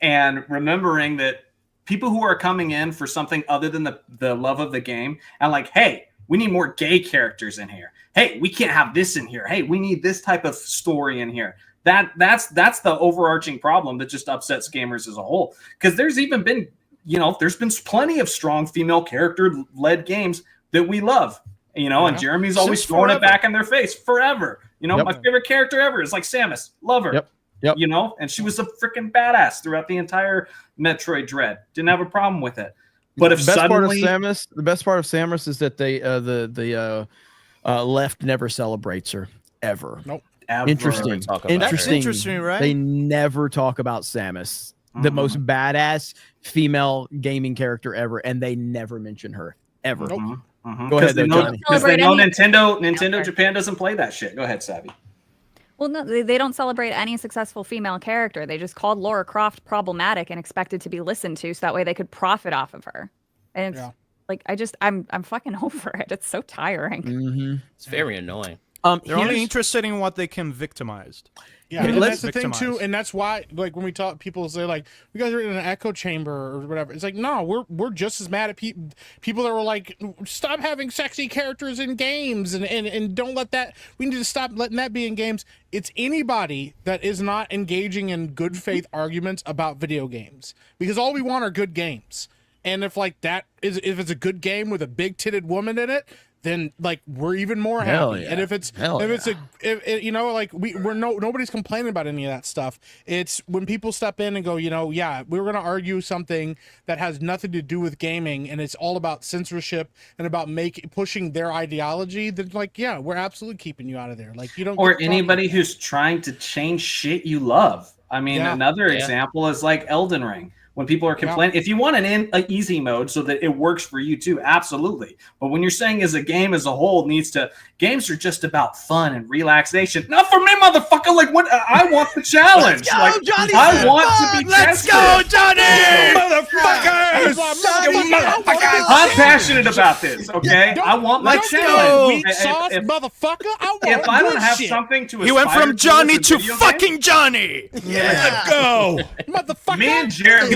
and remembering that people who are coming in for something other than the love of the game and like, hey, we need more gay characters in here. Hey, we can't have this in here. Hey, we need this type of story in here. That's the overarching problem that just upsets gamers as a whole. Because there's even been, you know, there's been plenty of strong female character-led games that we love. You know, and Jeremy's always throwing it back in their face forever. You know, my favorite character ever is like Samus. Love her. Yep. You know, and she was a freaking badass throughout the entire Metroid Dread. Didn't have a problem with it. But if the best suddenly the best part of Samus is that they the left never celebrates her ever. Nope. ever Interesting. talk about That's interesting, right? They never talk about Samus, the most badass female gaming character ever, and they never mention her ever. Nope. Go ahead, Because Johnny. they know Celebrate Nintendo Japan doesn't play that shit. Go ahead, Savvy. Well, no, they don't celebrate any successful female character. They just called Lara Croft problematic and expected to be listened to, so that way they could profit off of her. And it's like I'm fucking over it. It's so tiring. It's very annoying. They're only interested in what they can victimize. Yeah, and that's the thing too, and that's why, like, when we talk, people say like, "You guys are in an echo chamber" or whatever. It's like, no, we're just as mad at people that were like, "Stop having sexy characters in games," and don't let that. We need to stop letting that be in games. It's anybody that is not engaging in good faith arguments about video games, because all we want are good games. And if like that is, if it's a good game with a big titted woman in it, then like we're even more happy. Yeah. And if it's you know, like nobody's complaining about any of that stuff. It's when people step in and go, you know, yeah, we're gonna argue something that has nothing to do with gaming and it's all about censorship and about pushing their ideology, then like, yeah, we're absolutely keeping you out of there. Like you don't Or anybody who's trying to change shit you love. I mean, another example is like Elden Ring. When people are complaining, if you want an easy mode so that it works for you too, absolutely. But when you're saying as a game as a whole games are just about fun and relaxation. Not for me, motherfucker. Like what? I want the challenge. Let's go, like Johnny, I want to be Let's tested. go, Johnny! Motherfuckers! I'm passionate about this. Okay, I want my challenge. Weak sauce, motherfucker. If I don't have something to, He went aspire from Johnny as a to video game, fucking Johnny. Let's go. Motherfucker.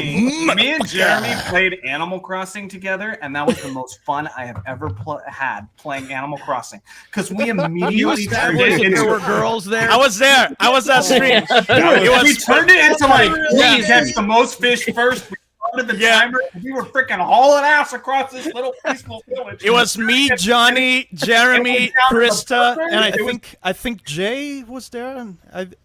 Me and Jeremy played Animal Crossing together, and that was the most fun I have ever had playing Animal Crossing. Because we immediately turned it There into were girls there. I was there. I was that stream. we turned it into like we catch the most fish first. We started the timer. And we were freaking hauling ass across this little peaceful village. It was me, Johnny, Jeremy, Krista, and I think Jay was there. And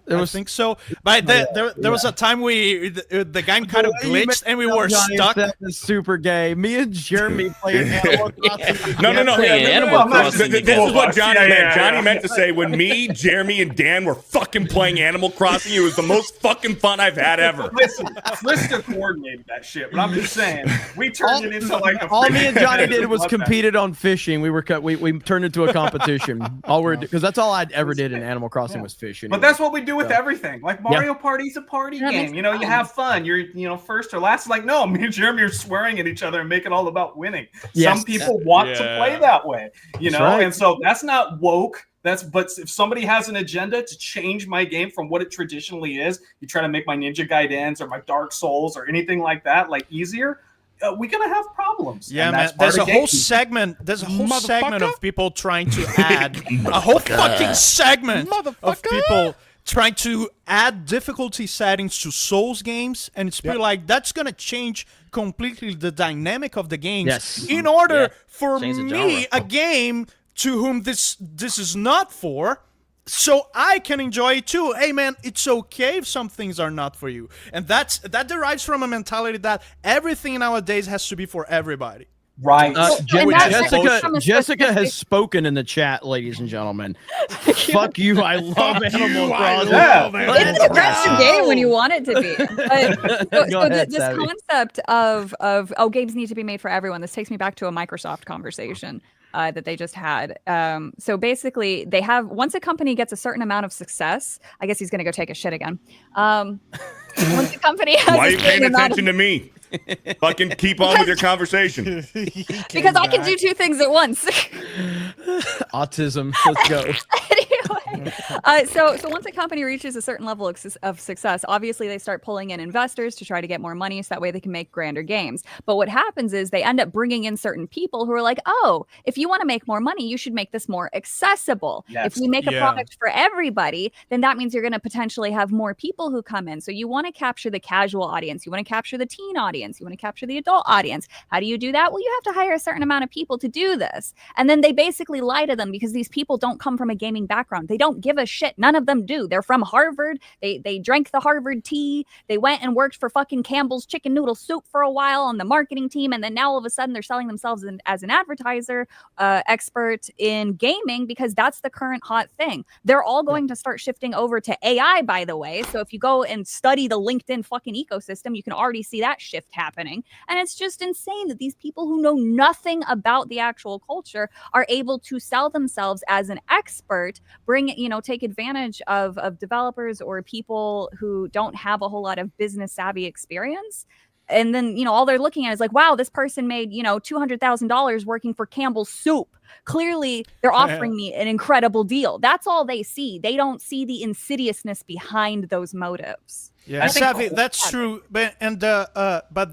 I think so. But there was a time the game kind of glitched and we were stuck. That was super gay. Me and Jeremy playing Animal Crossing. No. Animal Crossing This is what Johnny meant. Yeah. Johnny meant to say when me, Jeremy, and Dan were fucking playing Animal Crossing, it was the most fucking fun I've had ever. Listen, Krista coordinated that shit, but I'm just saying we turned it into like a. All me and Johnny did was bloodbath. competed on fishing. We turned into a competition. Because that's all I ever did in Animal Crossing was fishing. But that's what we do with everything. Like Mario Party's a party That game. makes You know, it you fun. have fun. You're first or last. Like, no, me and Jeremy are swearing at each other and make it all about winning. Yes. Some people want to play that way, you know, right. and so that's not woke. But if somebody has an agenda to change my game from what it traditionally is, you try to make my Ninja Gaidens or my Dark Souls or anything like that like easier. We're gonna have problems. Yeah, and man. that's part There's a of whole gatekeeping. segment. There's a whole segment Motherfucker. of people trying to add a whole fucking segment of Motherfucker. people trying to add difficulty settings to Souls games, and it's pretty like that's gonna change completely the dynamic of the games. Yes. In order Yeah. for Change the me, genre. a game to whom this is not for. So I can enjoy it too. Hey man, it's okay if some things are not for you. And that derives from a mentality that everything nowadays has to be for everybody. Right. From a Jessica specific- has spoken in the chat, ladies and gentlemen. Fuck you, I love Animal Crossing. Yeah. It's an aggressive game when you want it to be. But, Go ahead, this Savvy. concept of games need to be made for everyone. This takes me back to a Microsoft conversation that they just had. So basically, they have once a company gets a certain amount of success. I guess he's going to go take a shit again. Once a company has Why are a you certain paying amount attention to me? Fucking keep on with your conversation. because I can do two things at once. Autism. Let's go. Anyway, so once a company reaches a certain level of success, obviously they start pulling in investors to try to get more money, so that way they can make grander games. But what happens is they end up bringing in certain people who are like, oh, if you want to make more money, you should make this more accessible. Yes. If we make a Yeah. product for everybody, then that means you're going to potentially have more people who come in. So you want to capture the casual audience, you want to capture the teen audience, you want to capture the adult audience. How do you do that? Well, you have to hire a certain amount of people to do this. And then they basically lie to them because these people don't come from a gaming background. They don't give a shit. None of them do. They're from Harvard. They drank the Harvard tea. They went and worked for fucking Campbell's chicken noodle soup for a while on the marketing team. And then now all of a sudden they're selling themselves as an advertiser expert in gaming because that's the current hot thing. They're all going to start shifting over to AI, by the way. So if you go and study the LinkedIn fucking ecosystem, you can already see that shift happening. And it's just insane that these people who know nothing about the actual culture are able to sell themselves as an expert, take advantage of developers or people who don't have a whole lot of business savvy experience. And then, all they're looking at is like, wow, this person made, $200,000 working for Campbell's Soup. Clearly, they're offering me an incredible deal. That's all they see. They don't see the insidiousness behind those motives. Yeah, I think- Savvy, that's true. But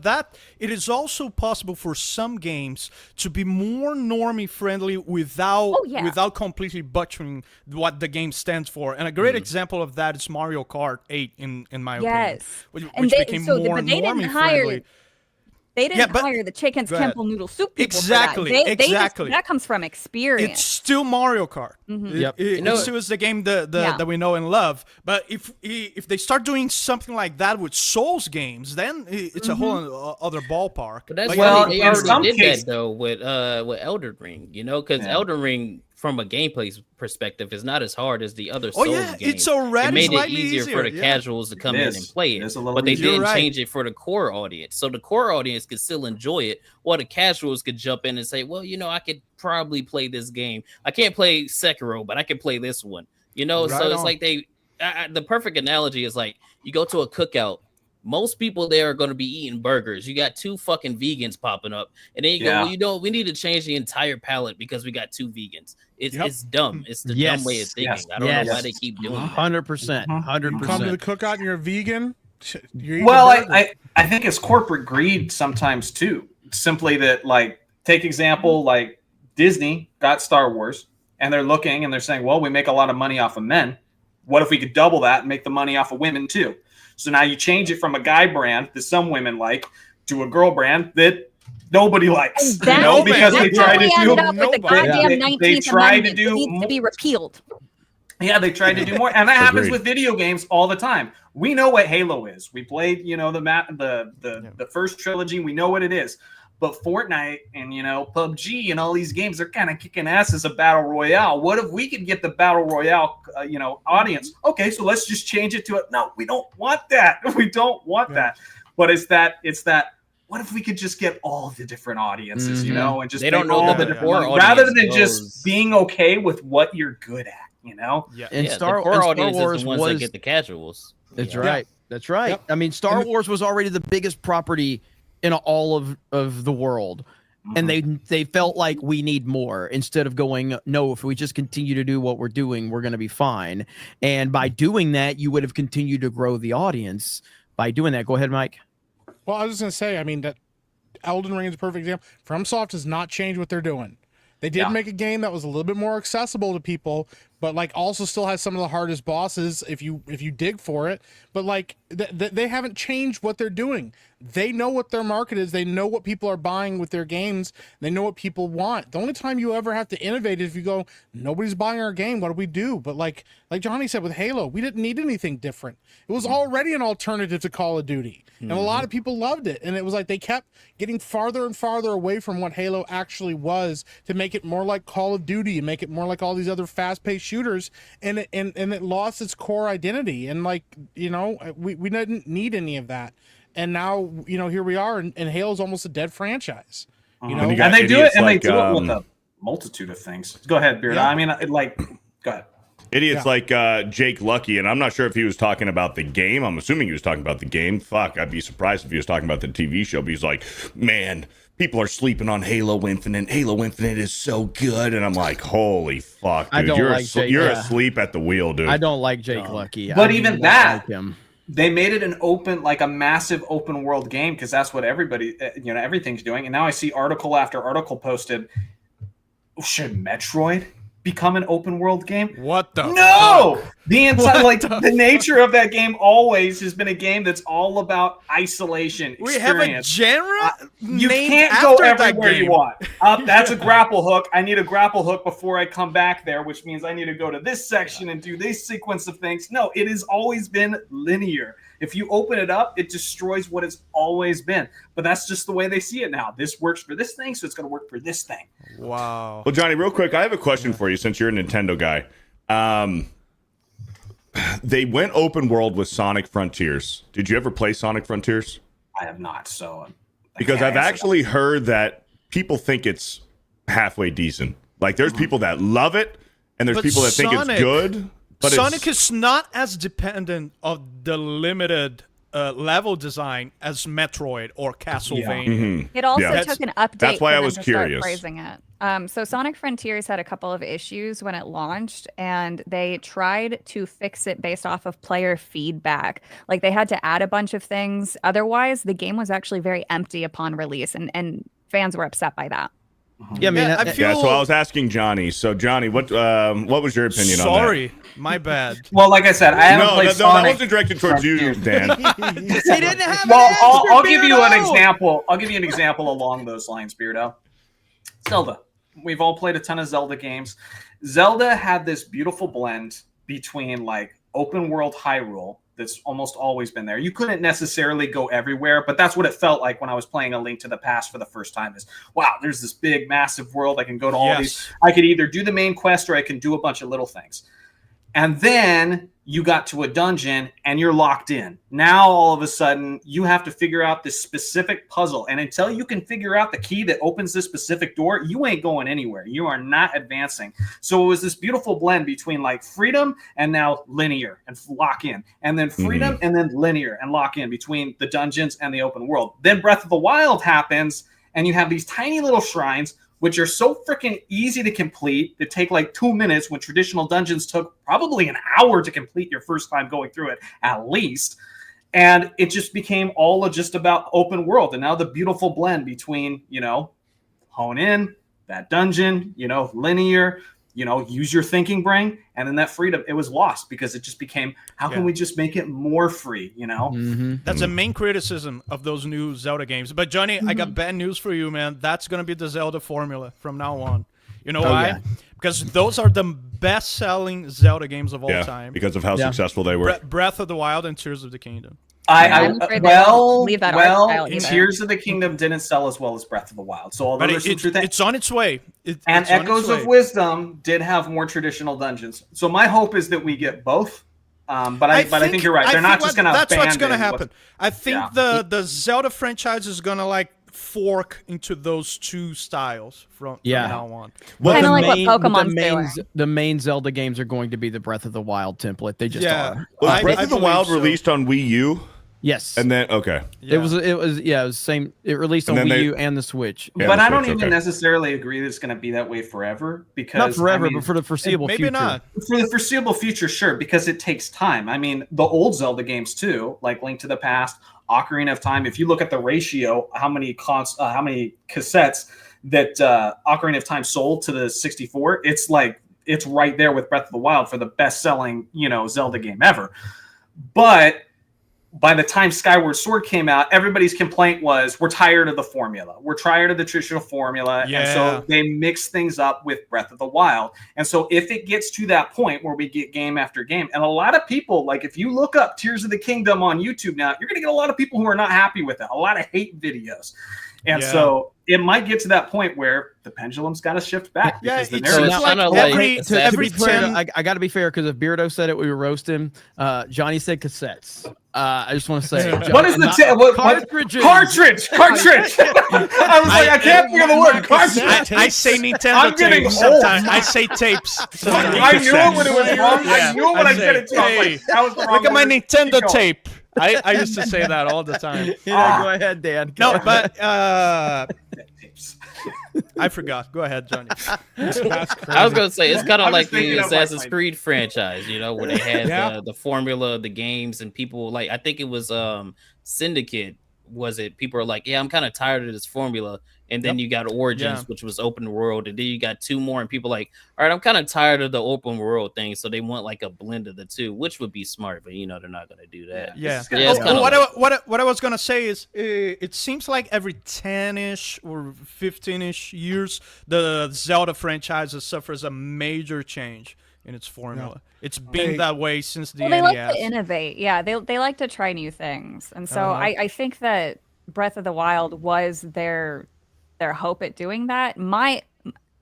that it is also possible for some games to be more normie friendly without without completely butchering what the game stands for. And a great example of that is Mario Kart 8 in my opinion, which became more normie friendly. They didn't but- hire the Chicken's go ahead. Campbell Noodle Soup people Exactly, for that. exactly. That comes from experience. It's still Mario Kart. Yep. It still is the game that we know and love. But if they start doing something like that with Souls games, then it's a whole other ballpark. But that's Like, Well, they in some already did cases- that though with Elden Ring, because Yeah. Elden Ring from a gameplay perspective is not as hard as the other Oh, Souls yeah, games. it's already it made it slightly easier for the easier, yeah. casuals to come It in is. and play It it, is a little but they easier. You're didn't right. change it for the core audience. So the core audience could still enjoy it, while the casuals could jump in and say, "Well, I could probably play this game. I can't play Sekiro, but I can play this one." Right So it's on. like the perfect analogy is like you go to a cookout. Most people there are going to be eating burgers. You got two fucking vegans popping up, and then you Yeah. go, well, we need to change the entire palette because we got two vegans. It's dumb. It's the Yes. dumb way of thinking. Yes. I don't Yes. know why they keep doing that. 100%. Mhm. 100%. Come to the cookout and you're a vegan. You're eating Well, a burger. I think it's corporate greed sometimes too. Simply that, like, take example, like Disney got Star Wars, and they're looking and they're saying, well, we make a lot of money off of men. What if we could double that and make the money off of women too? So now you change it from a guy brand that some women like to a girl brand that nobody likes. Because they That's try how to we do end up with the nobody. goddamn They 19th try to Amendment. do It needs to be repealed. Yeah, they tried to do more, and that happens Agreed. with video games all the time. We know what Halo is. We played, the first trilogy. We know what it is. But Fortnite and PUBG and all these games, they're kind of kicking ass as a battle royale. What if we could get the battle royale, audience? Okay, so let's just change it to it. No, we don't want that. We don't want that. But it's that. What if we could just get all the different audiences, and just They don't make know all that the the core rather audience than knows. just being okay with what you're good at, Yeah. And Yeah, Star the core and Star audience Wars is the ones was that get the casuals. That's Yeah. right. That's right. Yep. I mean, Star Wars was already the biggest property in all of the world. And they felt like we need more instead of going, no, if we just continue to do what we're doing, we're going to be fine. And by doing that, you would have continued to grow the audience by doing that. Go ahead, Mike. Well, I was just going to say, I mean, that Elden Ring is a perfect example. FromSoft has not changed what they're doing. They did make a game that was a little bit more accessible to people, but like also still has some of the hardest bosses if you dig for it. But like they haven't changed what they're doing. They know what their market is. They know what people are buying with their games. They know what people want. The only time you ever have to innovate is if you go, nobody's buying our game. What do we do? But like Johnny said with Halo, we didn't need anything different. It was already an alternative to Call of Duty, and a lot of people loved it. And it was like they kept getting farther and farther away from what Halo actually was to make it more like Call of Duty and make it more like all these other fast-paced shooters. And it lost its core identity. And like we didn't need any of that. And now, here we are, and Halo's almost a dead franchise. And you got And they do it, idiots and like, they do it with a multitude of things. Go ahead, Beard. Yeah. I mean, go ahead. idiots like Jake Lucky, and I'm not sure if he was talking about the game. I'm assuming he was talking about the game. Fuck, I'd be surprised if he was talking about the TV show. But he's like, man, people are sleeping on Halo Infinite. Halo Infinite is so good, and I'm like, holy fuck, dude, I don't you're like Jake, you're yeah. asleep at the wheel, dude. I don't like Jake Lucky. But I even do not that- like him. They made it a massive open world game because that's what everybody, everything's doing. And now I see article after article posted. Should Metroid become an open world game? What the? No, fuck? the entire the nature of that game always has been a game that's all about isolation. We have a experience. genre You named can't go after that everywhere you game. want. That's a grapple hook. I need a grapple hook before I come back there, which means I need to go to this section and do this sequence of things. No, it has always been linear. If you open it up, it destroys what it's always been. But that's just the way they see it now. This works for this thing, so it's going to work for this thing. Wow. Well, Johnny, real quick, I have a question for you since you're a Nintendo guy. They went open world with Sonic Frontiers. Did you ever play Sonic Frontiers? I have not, so Because can't I've answer actually heard that people think it's halfway decent. Like, there's people that love it, and there's But people that think Sonic- it's good. But Sonic is not as dependent of the limited level design as Metroid or Castlevania. It also Yeah. took an update. That's why for I them was to start curious. Praising it. So Sonic Frontiers had a couple of issues when it launched, and they tried to fix it based off of player feedback. Like they had to add a bunch of things. Otherwise, the game was actually very empty upon release, and fans were upset by that. Yeah, I mean, Yeah, I feel- Yeah, so I was asking Johnny. So, Johnny, what was your opinion on that? Sorry, my bad. Well, like I said, I haven't No, played that Sonic. wasn't directed towards you, Dan. he didn't have Well, an answer, I'll give you an Beardo! example. I'll give you an example along those lines, Beardo. Zelda. We've all played a ton of Zelda games. Zelda had this beautiful blend between like open world Hyrule that's almost always been there. You couldn't necessarily go everywhere, but that's what it felt like when I was playing A Link to the Past for the first time is, wow, there's this big, massive world. I can go to all these. I could either do the main quest or I can do a bunch of little things. And then you got to a dungeon and you're locked in. Now, all of a sudden, you have to figure out this specific puzzle. And until you can figure out the key that opens this specific door, you ain't going anywhere. You are not advancing. So it was this beautiful blend between like freedom and now linear and lock in. And then freedom and then linear and lock in between the dungeons and the open world. Then Breath of the Wild happens and you have these tiny little shrines which are so freaking easy to complete. They take like 2 minutes when traditional dungeons took probably an hour to complete your first time going through it, at least. And it just became all just about open world. And now the beautiful blend between, hone in, that dungeon, linear, use your thinking brain. And then that freedom, it was lost because it just became, how can we just make it more free, That's the main criticism of those new Zelda games. But Johnny, I got bad news for you, man. That's going to be the Zelda formula from now on. You know why? yeah. because those are the best-selling Zelda games of all time. because of how successful they were. Breath of the Wild and Tears of the Kingdom. I'm afraid they won't leave that art style either. Tears of the Kingdom didn't sell as well as Breath of the Wild. So although there's some truth, it's on its way. And Echoes of Wisdom did have more traditional dungeons. So my hope is that we get both. But I think you're right. They're not just going to. That's what's going to happen. I think the Zelda franchise is going to like fork into those two styles from now on. Kind of like what Pokemon's doing. The main Zelda games are going to be the Breath of the Wild template. They just are. Was Breath of the Wild released on Wii U? Yes. And then it was same. It released on Wii U and the Switch. But I don't even necessarily agree that it's going to be that way forever, because not forever, but for the foreseeable maybe future. Not for the foreseeable future, sure, because it takes time. I mean, the old Zelda games too, like Link to the Past, Ocarina of Time. If you look at the ratio, how many cassettes that Ocarina of Time sold to the 64, it's right there with Breath of the Wild for the best-selling Zelda game ever. But by the time Skyward Sword came out, everybody's complaint was, we're tired of the formula. We're tired of the traditional formula. Yeah. And so they mix things up with Breath of the Wild. And so if it gets to that point where we get game after game, and a lot of people, like if you look up Tears of the Kingdom on YouTube now, you're going to get a lot of people who are not happy with it, a lot of hate videos. And so it might get to that point where the pendulum's got to shift back. Yeah, because the it's narrative- like every 10. I got to be fair, because if Beardo said it, we were roasting. Johnny said cassettes. I just want to say, what is the cartridges? Cartridge. I was like, I can't think of the word cartridge. I say Nintendo I'm getting tapes old. sometimes. I say tapes. I knew it when it was wrong. I knew it when I said it too. I was like, that was the wrong Look at my word. Nintendo Keep going. tape. I used to say that all the time. Go ahead, Dan. No, but I forgot. Go ahead, Johnny. I was gonna say it's kind of I'm like just thinking the of, like, Assassin's Creed franchise, where they had Yeah. the formula of the games, and people I think it was Syndicate. Was it people are like, yeah, I'm kind of tired of this formula, and then you got Origins, which was open world, and then you got two more, and people like, all right, I'm kind of tired of the open world thing, so they want like a blend of the two, which would be smart, but they're not gonna do that. What I was gonna say is, it seems like every 10-ish or 15-ish years, the Zelda franchise suffers a major change in its formula. It's been that way since the NES. They like to innovate. Yeah, they like to try new things, and so I think that Breath of the Wild was their hope at doing that.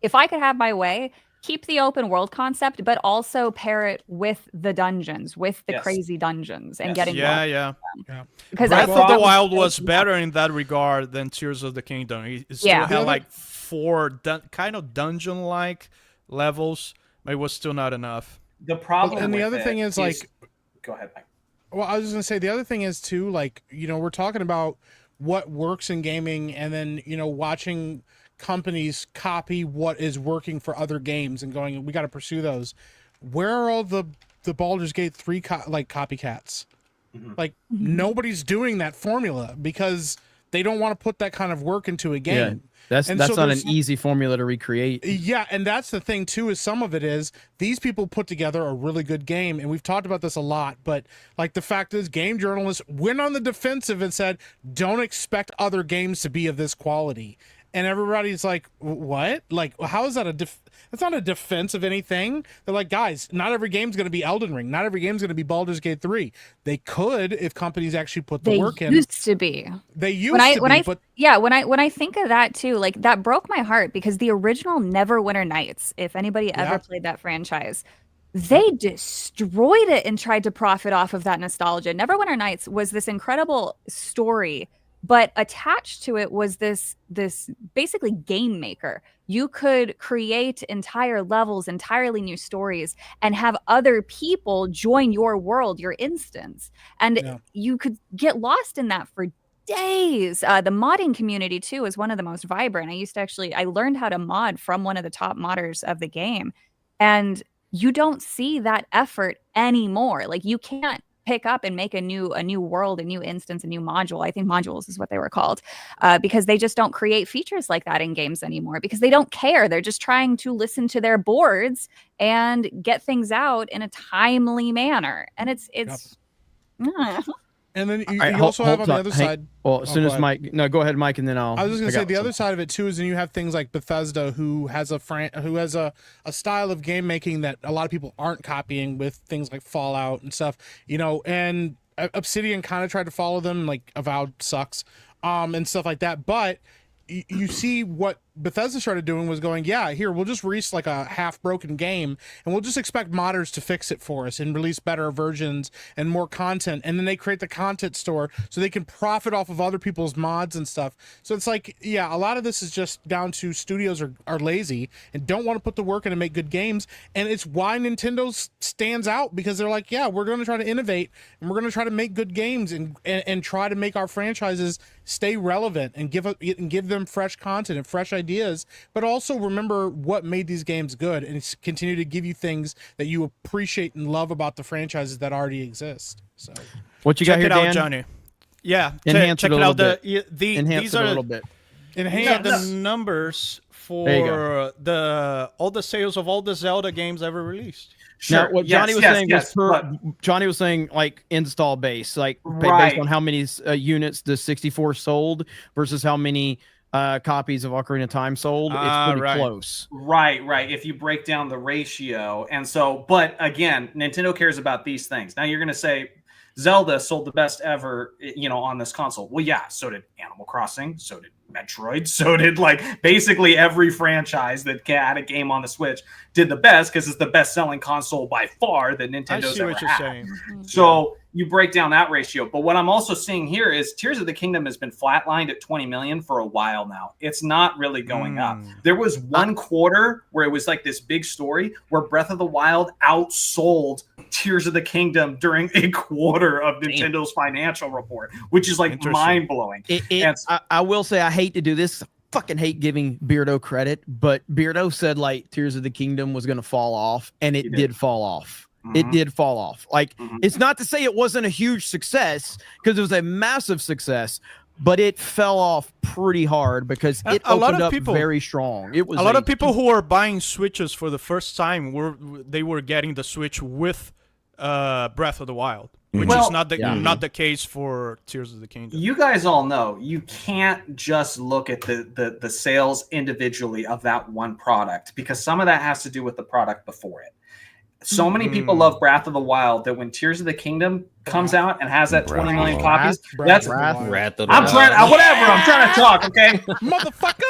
If I could have my way, keep the open world concept, but also pair it with the dungeons, with the crazy dungeons, and getting because Breath of the Wild was better in that regard than Tears of the Kingdom. It still had like 4 kind of dungeon-like levels, but it was still not enough. The problem, and the other thing is like, go ahead, Mike. Well, I was just gonna say the other thing is too, like, we're talking about what works in gaming, and then watching companies copy what is working for other games and going, we got to pursue those. Where are all the Baldur's Gate 3 copycats? Like nobody's doing that formula because they don't want to put that kind of work into a game. That's not an easy formula to recreate. Yeah, and that's the thing too, is some of it is these people put together a really good game, and we've talked about this a lot, but like the fact is game journalists went on the defensive and said, don't expect other games to be of this quality. And everybody's like, what? Like, how is that that's not a defense of anything. They're like, guys, not every game's going to be Elden Ring. Not every game's going to be Baldur's Gate 3. They could if companies actually put the work in. They used to be. They used to be, but... Yeah, when I think of that too, like that broke my heart because the original Neverwinter Nights, if anybody ever played that franchise, they destroyed it and tried to profit off of that nostalgia. Neverwinter Nights was this incredible story, but attached to it was this basically game maker. You could create entire levels, entirely new stories, and have other people join your world, your instance. And you could get lost in that for days. The modding community too is one of the most vibrant. I learned how to mod from one of the top modders of the game. And you don't see that effort anymore. Like you can't pick up and make a new world, a new instance, a new module. I think modules is what they were called, because they just don't create features like that in games anymore because they don't care. They're just trying to listen to their boards and get things out in a timely manner. And it's And then you, All right, you also have on the hold other Hank, side. Well, as soon go as ahead. Mike, no, go ahead, Mike, and then I was just gonna say the other some. side of it too is then you have things like Bethesda, who has a style of game making that a lot of people aren't copying with things like Fallout and stuff, and Obsidian kind of tried to follow them, like Avowed sucks, and stuff like that. But you see what Bethesda started doing was going, yeah, here, we'll just release like a half-broken game, and we'll just expect modders to fix it for us and release better versions and more content. And then they create the content store so they can profit off of other people's mods and stuff. So it's like, yeah, a lot of this is just down to studios are lazy and don't want to put the work in to make good games. And it's why Nintendo stands out, because they're like, yeah, we're going to try to innovate and we're going to try to make good games and try to make our franchises stay relevant and give them fresh content and fresh ideas, but also remember what made these games good and continue to give you things that you appreciate and love about the franchises that already exist. So What you got Check here, it out, Dan? Johnny. Yeah, Enhance check it a it out. little These Enhance it a are little bit. these are enhance. the numbers There you for all the sales of all the Zelda games ever released. Sure. Now, what Johnny was saying was but- Johnny was saying like install base, like Right. based on how many units the 64 sold versus how many copies of Ocarina of Time sold. It's pretty right. close. Right. If you break down the ratio. And so, but again, Nintendo cares about these things. Now you're going to say Zelda sold the best ever, on this console. Well, yeah, so did Animal Crossing, so did Metroid, so did like basically every franchise that had a game on the Switch did the best because it's the best selling console by far that Nintendo's I see ever what you're had. saying. So you break down that ratio. But what I'm also seeing here is Tears of the Kingdom has been flatlined at 20 million for a while now. It's not really going up. There was one quarter where it was like this big story where Breath of the Wild outsold Tears of the Kingdom during a quarter of Nintendo's financial report, which is like mind-blowing. I will say I hate to do this. Fucking hate giving Beardo credit, but Beardo said like Tears of the Kingdom was going to fall off, and it did fall off. It did fall off. Like, it's not to say it wasn't a huge success, because it was a massive success, but it fell off pretty hard because it opened up very strong. It was a lot of people who are buying Switches for the first time were getting the Switch with Breath of the Wild, which is not the case for Tears of the Kingdom. You guys all know you can't just look at the sales individually of that one product, because some of that has to do with the product before it. So many people love Breath of the Wild that when Tears of the Kingdom comes out and has that 20 million copies, that's Breath of the Wild. I'm trying to talk, okay? Motherfucker.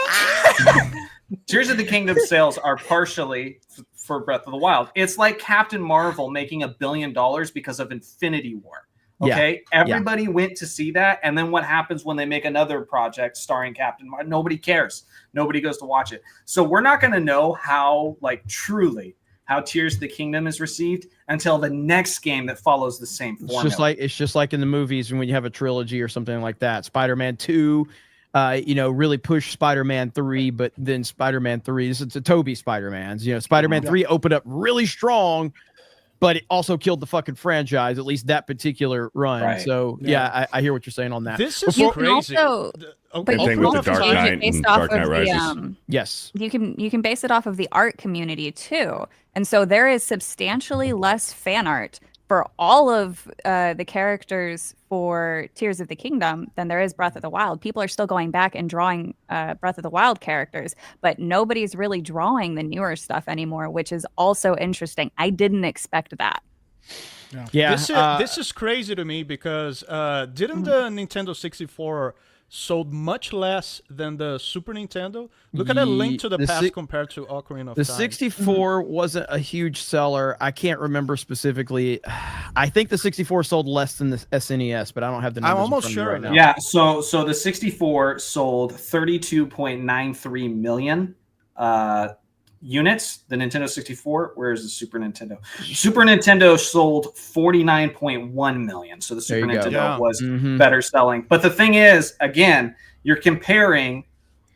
Tears of the Kingdom sales are partially for Breath of the Wild. It's like Captain Marvel making $1 billion because of Infinity War. Okay, everybody went to see that, and then what happens when they make another project starring Captain Marvel? Nobody cares. Nobody goes to watch it. So we're not going to know how, truly, how Tears of the Kingdom is received until the next game that follows the same formula. It's just like in the movies when you have a trilogy or something like that. Spider-Man 2, really pushed Spider-Man 3, but then Spider-Man 3, it's a Toby Spider-Man's. Spider-Man 3 opened up really strong, but it also killed the fucking franchise, at least that particular run. Right. So I hear what you're saying on that. This is You crazy. can also, but you Same can with the also Dark change Knight it based and off Dark Knight of Rises. Yes. you can base it off of the art community too, and so there is substantially less fan art for all of the characters for Tears of the Kingdom than there is Breath of the Wild. People are still going back and drawing Breath of the Wild characters, but nobody's really drawing the newer stuff anymore, which is also interesting. I didn't expect that. Yeah. This is crazy to me because didn't the Nintendo 64 sold much less than the Super Nintendo? Look at that Link to the Past compared to Ocarina of The Time. 64 wasn't a huge seller. I can't remember specifically. I think the 64 sold less than the SNES, but I don't have the numbers. I'm almost in front of me sure. right now. Yeah, so the 64 sold 32.93 million units, the Nintendo 64. Where's the Super Nintendo? Super Nintendo sold 49.1 million. So the Super Nintendo was better selling. But the thing is, again, you're comparing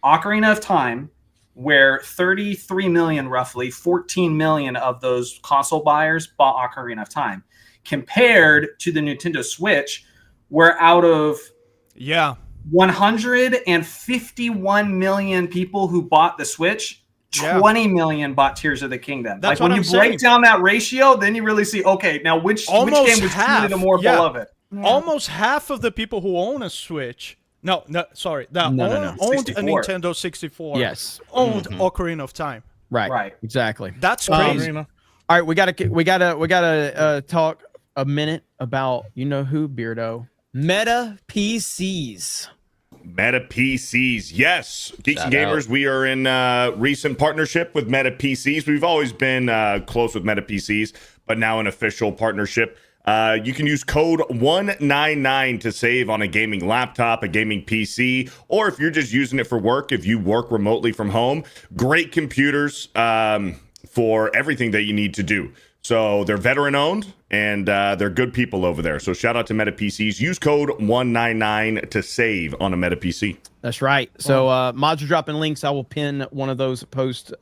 Ocarina of Time, where 33 million, roughly 14 million of those console buyers bought Ocarina of Time, compared to the Nintendo Switch, where out of 151 million people who bought the Switch, 20 million bought Tears of the Kingdom. That's when what you I'm break saying. down that ratio, then you really see, okay, now which game was truly the more beloved? almost half of the people who own a Switch, owned a 64. Nintendo 64, Yes. owned Ocarina of Time. Right. Exactly. That's crazy. Ocarina. All right, we gotta talk a minute about who, Beardo. Meta PCs. Meta PCs, yes. Geeks and Shout Gamers, we are in recent partnership with Meta PCs. We've always been close with Meta PCs, but now an official partnership. You can use code 199 to save on a gaming laptop, a gaming PC, or if you're just using it for work, if you work remotely from home, great computers for everything that you need to do. So they're veteran owned and they're good people over there. So shout out to Meta PCs. Use code 199 to save on a Meta PC. That's right. So mods are dropping links. I will pin one of those posts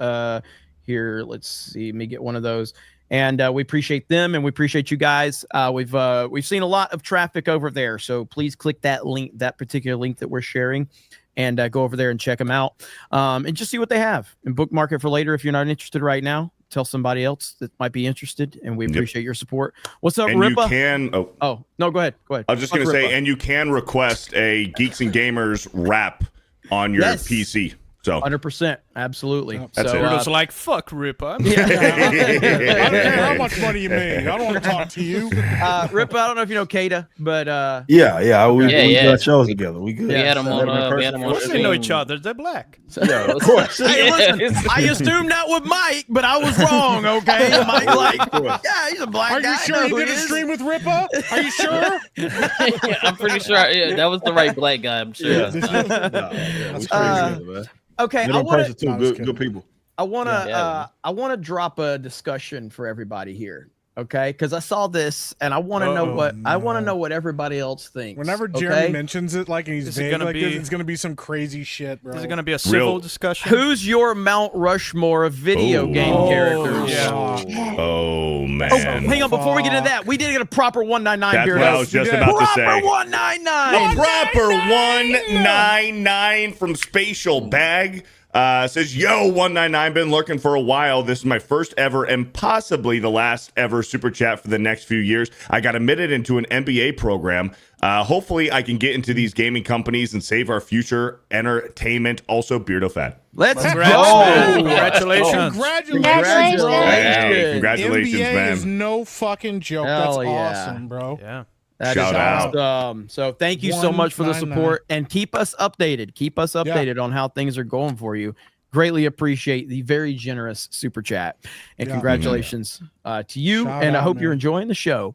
here. Let's see. Let me get one of those. And we appreciate them and we appreciate you guys. We've seen a lot of traffic over there. So please click that link, that particular link that we're sharing, and go over there and check them out and just see what they have and bookmark it for later. If you're not interested right now, tell somebody else that might be interested, and we appreciate your support. What's up, and Ripa? You can. Oh no, go ahead. I was just going to say, and you can request a Geeks and Gamers wrap on your PC. So 100%, absolutely. That's so, it. It was like, fuck Ripa. I don't care how much money you made. I don't want to talk to you. Ripa, I don't know if you know Kada, but Yeah, we Yeah. got shows together. We good. We had them on. We had them on. They know each other. They're black. Yeah, of course. Hey, listen, I assumed that with Mike, but I was wrong. Okay, Mike, yeah, he's a black Are guy. you sure you did a stream with Ripa? Are you sure? Yeah, I'm pretty sure. Yeah, that was the right black guy. I'm sure. That's crazy, man. Okay, Good I in want person to. too. Good people. I want to. Yeah. I want to drop a discussion for everybody here. Okay, because I saw this and I want to know what I want to know what everybody else thinks. Whenever Jeremy mentions it, like, and he's Is it vague gonna like be- this, it's gonna be some crazy shit, bro. Is it going to be a civil discussion? Who's your Mount Rushmore of video game characters? yeah. Oh Oh, man. hang on, before we get into that, we didn't get a proper 199 That's beer. what I was just about to say. Proper 199. A proper 199 from Spatial Bag. Says, yo, 199, been lurking for a while. This is my first ever and possibly the last ever super chat for the next few years. I got admitted into an MBA program. Hopefully I can get into these gaming companies and save our future entertainment. Also, Beardo Fat. Let's Congrats, go. man. Congratulations. Congratulations. Hey, congratulations, NBA man. is no fucking joke. Hell That's yeah. awesome, bro. Yeah. That Shout is out. awesome. So thank you so much for the 199. support and keep us updated. Keep us updated on how things are going for you. Greatly appreciate the very generous super chat and Yeah. congratulations to you. Shout and I out, hope you're man. enjoying the show.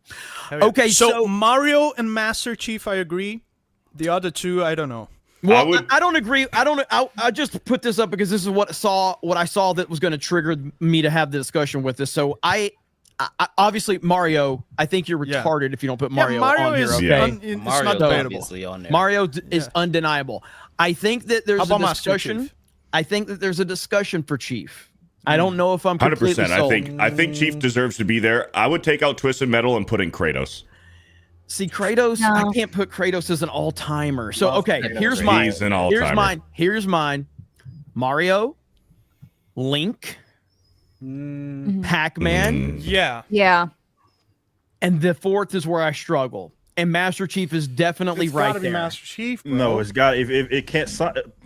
Hell yeah. Okay, so Mario and Master Chief, I agree. The other two, I don't know. well, I don't agree. I just put this up because this is what I saw that was going to trigger me to have the discussion with this. So I obviously Mario, I think you're Yeah. retarded if you don't put Mario, Mario on here. is Okay, it's Mario's not debatable. obviously on there. Mario is undeniable. I think that there's How a about Master discussion. Chief? I think that there's a discussion for Chief. I don't know if I'm completely 100%. sold. I think Chief deserves to be there. I would take out Twisted Metal and put in Kratos. See, Kratos, No. I can't put Kratos as an all-timer. So, Well, okay, Kratos here's is- mine. He's an all-timer. Here's mine. Mario, Link, Pac-Man, Yeah. Yeah. and the fourth is where I struggle. And Master Chief is definitely It's right gotta be there. Master Chief, bro. No, it's got if it can't.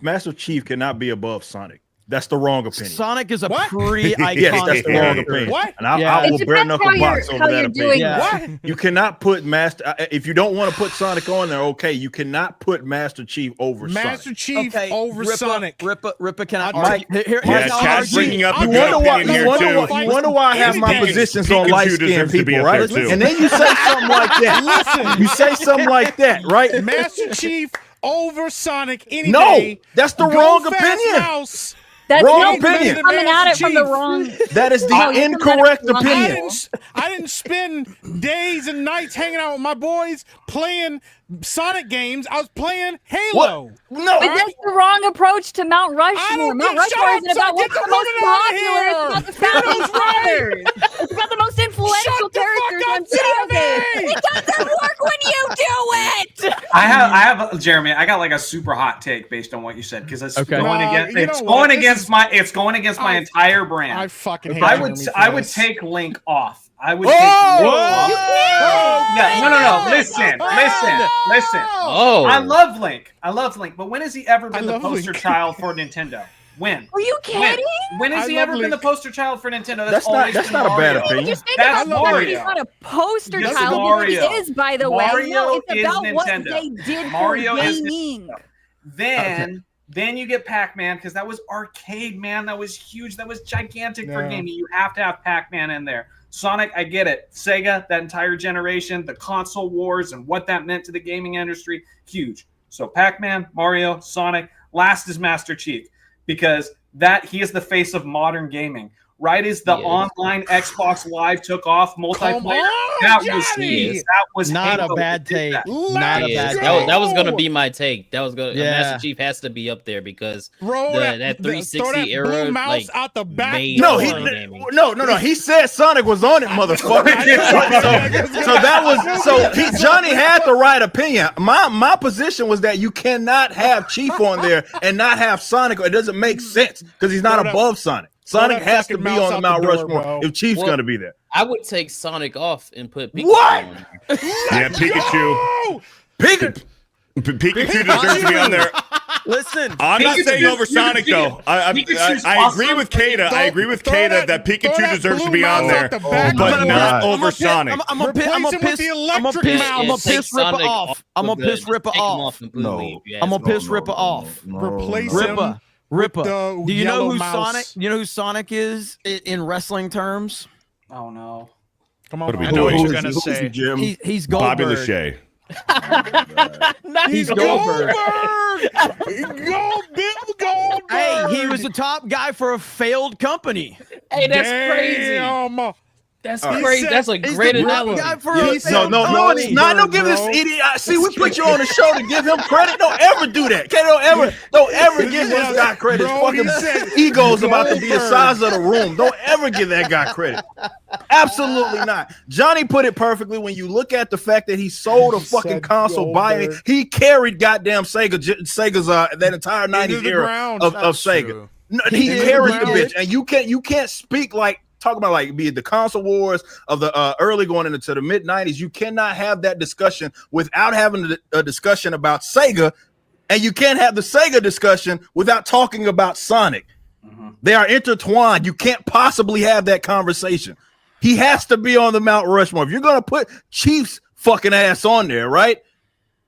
Master Chief cannot be above Sonic. That's the wrong opinion. Sonic is a What? pretty iconic Yes, that's the wrong character. opinion. What? And I, Yeah. I It will bare depends knuckle how box you're, over how that you're opinion. doing Yeah. it. You cannot put Master. If you don't want to put Sonic on there, okay. You cannot put Master Chief over Master Sonic. Chief Okay, over Sonic. Rippa, can I Mike, argue? Here's Yeah, how I Chad's argue. bringing up a You good wonder why? opinion You here, wonder too. why? You wonder why I have my Pikachu- positions on Pikachu light deserves skinned to be people, up right? there, too. And then you say something like that. Listen. You say something like that, right? Master Chief over Sonic any No, day. that's the Go wrong Fast opinion. Mouse. That's Wrong no, opinion. you're coming at it from the Chief. wrong. That is the Oh, you're coming incorrect at it from the wrong opinion. angle. I didn't spend days and nights hanging out with my boys playing Sonic games. I was playing Halo. What? No, But that's the wrong approach to Mount Rushmore. don't Mount get- Rushmore shut isn't up, about son. what's Get the the most woman out of popular. It's about the founding Beardo's right. fathers. It's about the most influential Shut the fuck characters up, on video games. Sammy! It doesn't work when you do it. I have Jeremy. I got like a super hot take based on what you said because it's going against. It's going against my entire brand. I fucking hate I would take Link off. I would take Link off. No. Listen. Oh, I love Link, but when has he ever been the poster child for Nintendo? When? Are you kidding? When has he ever been the poster child for Nintendo? That's not a bad opinion. Just think That's about Mario. He's not a poster Yes, child. Mario. He is, by the way. No, it's is about what Nintendo. they did Mario for is gaming. Then you get Pac-Man because that was arcade, man. That was huge. That was gigantic for gaming. You have to have Pac-Man in there. Sonic, I get it. Sega, that entire generation, the console wars and what that meant to the gaming industry, huge. So Pac-Man, Mario, Sonic. Last is Master Chief because he is the face of modern gaming. Right as the online Xbox Live took off, multiplayer, that was not Halo a bad take. that. Not a bad take. that was gonna be my take. That was gonna. Master Chief has to be up there because that 360 era, blue mouse like, out the back. No, he said Sonic was on it, motherfucker. Johnny had the right opinion. My position was that you cannot have Chief on there and not have Sonic. It doesn't make sense because he's not above Sonic. Sonic has to be on the Mount Rushmore if Chief's gonna be there. I would take Sonic off and put Pikachu on. Yeah, Pikachu. Pikachu deserves to be on there. Listen, I'm not saying over Sonic though. I agree with Kata. I agree with Kata that Pikachu deserves to be on there, but not over Sonic. I'm gonna piss Ripper off. I'm gonna piss Ripper off. No, I'm gonna piss Ripper off. Replace him. Ripper. Do you know who Sonic? You know who Sonic is in wrestling terms? Oh no! Come on, what are we I know what doing? you're gonna say. He's Goldberg. Bobby Lashley. He's Goldberg. Goldberg. Hey, he was the top guy for a failed company. Hey, that's crazy. That's crazy. That's a great analogy. No, it's not. Don't give this idiot. See, we put you on the show to give him credit. Don't ever do that. Okay, don't ever give this guy credit. His fucking ego's about to be the size of the room. Don't ever give that guy credit. Absolutely not. Johnny put it perfectly. When you look at the fact that he sold a fucking console by he carried goddamn Sega's that entire 90s era of Sega. No, he carried the bitch, and you can't speak like. Talk about like be it the console wars of the early going into the mid 90s. You cannot have that discussion without having a discussion about Sega, and you can't have the Sega discussion without talking about Sonic. They are intertwined. You can't possibly have that conversation. He has to be on the Mount Rushmore. If you're gonna put Chief's fucking ass on there, right?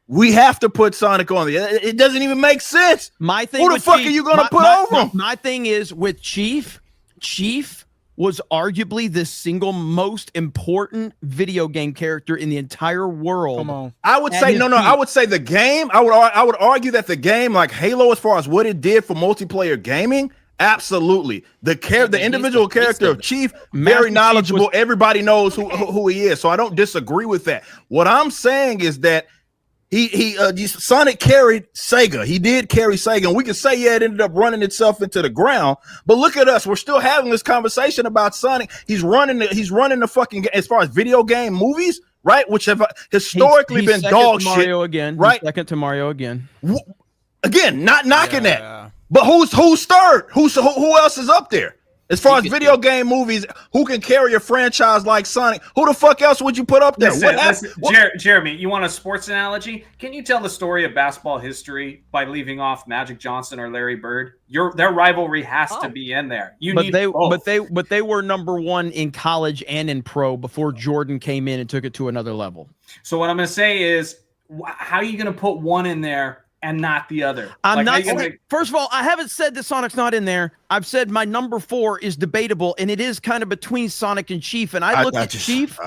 We have to put Sonic on there. It doesn't even make sense. My thing. Who the fuck are you gonna put over him? My thing is with Chief was arguably the single most important video game character in the entire world. Come on. I would say I would say the game. I would argue that the game, like Halo, as far as what it did for multiplayer gaming, absolutely. The individual character of Chief, very knowledgeable. Everybody knows who he is. So I don't disagree with that. What I'm saying is that Sonic carried Sega. He did carry Sega, and we can say it ended up running itself into the ground. But look at us; we're still having this conversation about Sonic. He's running the fucking as far as video game movies, right? Which have historically been dog shit. Mario again, right? Second to Mario again. Again, not knocking that, but who's third? Who else is up there? As far as video game movies, who can carry a franchise like Sonic? Who the fuck else would you put up there? Listen, Jeremy, you want a sports analogy? Can you tell the story of basketball history by leaving off Magic Johnson or Larry Bird? Their rivalry has to be in there. But they were number one in college and in pro before Jordan came in and took it to another level. So what I'm going to say is, how are you going to put one in there and not the other? First of all, I haven't said that Sonic's not in there. I've said my number 4 is debatable, and it is kind of between Sonic and Chief. And I look at Chief.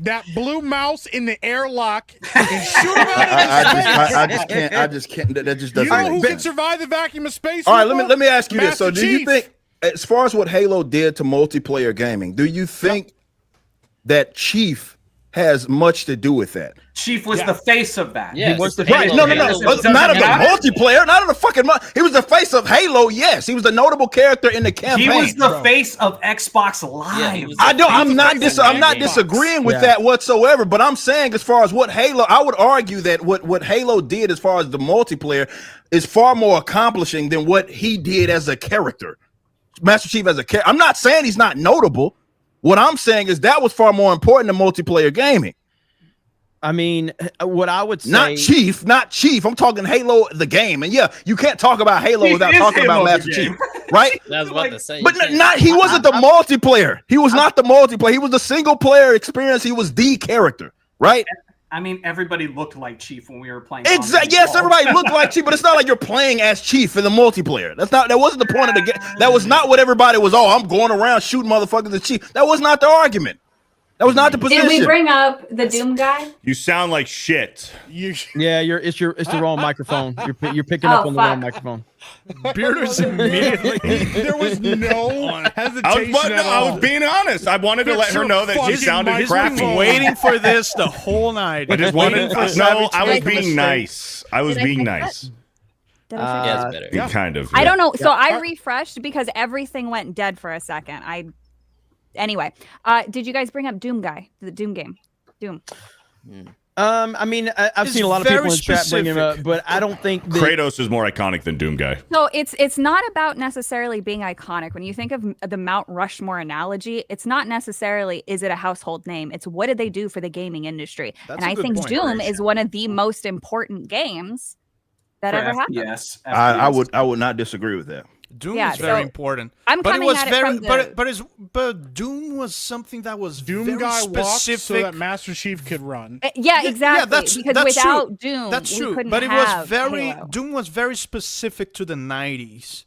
That blue mouse in the airlock and shoot him out of space. I just can't. That just doesn't. You know who can survive the vacuum of space? All right, let me ask you this. So, do you Chief. think, as far as what Halo did to multiplayer gaming, do you think that Chief has much to do with that. Chief was the face of that. Yeah, He was the Right? No. Not of the multiplayer. Not of the fucking. He was the face of Halo. Yes, he was a notable character in the campaign. He was the face of Xbox Live. I'm not disagreeing with that whatsoever. But I'm saying, as far as what Halo, I would argue that what Halo did, as far as the multiplayer, is far more accomplishing than what he did as a character. Master Chief as a character. I'm not saying he's not notable. What I'm saying is that was far more important than multiplayer gaming. I mean, what I would say, not Chief. I'm talking Halo the game, and yeah, you can't talk about Halo without talking about Master Chief, right? I was about to say, but he wasn't the multiplayer. He was not the multiplayer. He was the single player experience. He was the character, right? I mean, everybody looked like Chief when we were playing. Exactly. Yes, everybody looked like Chief, but it's not like you're playing as Chief in the multiplayer. That wasn't the point of the game. That was not what everybody was. Oh, I'm going around shooting motherfuckers as Chief. That was not the argument. That was not the position. Did we bring up the Doom guy? You sound like shit. It's the wrong microphone. You're picking up on the wrong microphone. Bearders immediately. There was no hesitation. I was being honest. I wanted to let her know that she sounded crappy. He's been waiting for this the whole night. I just wanted. No, I was being nice. I was being nice. Yeah, it's better. Yeah. Kind of. I don't know. So I refreshed because everything went dead for a second. Anyway, did you guys bring up Doom guy? The Doom game? Doom. I mean, I've seen a lot of people in the chat bring him up, but I don't think Kratos is more iconic than Doom guy. So it's not about necessarily being iconic. When you think of the Mount Rushmore analogy, it's not necessarily is it a household name. It's what did they do for the gaming industry? And I think Doom is one of the most important games that ever happened. Yes, I would not disagree with that. Doom is very important. I'm coming at it from the... but Doom was something that was Doom very guy specific, walked so that Master Chief could run. Yeah, exactly. Yeah, that's without true. Doom, that's we true. couldn't But it have was very Halo. Doom was very specific to the 90s.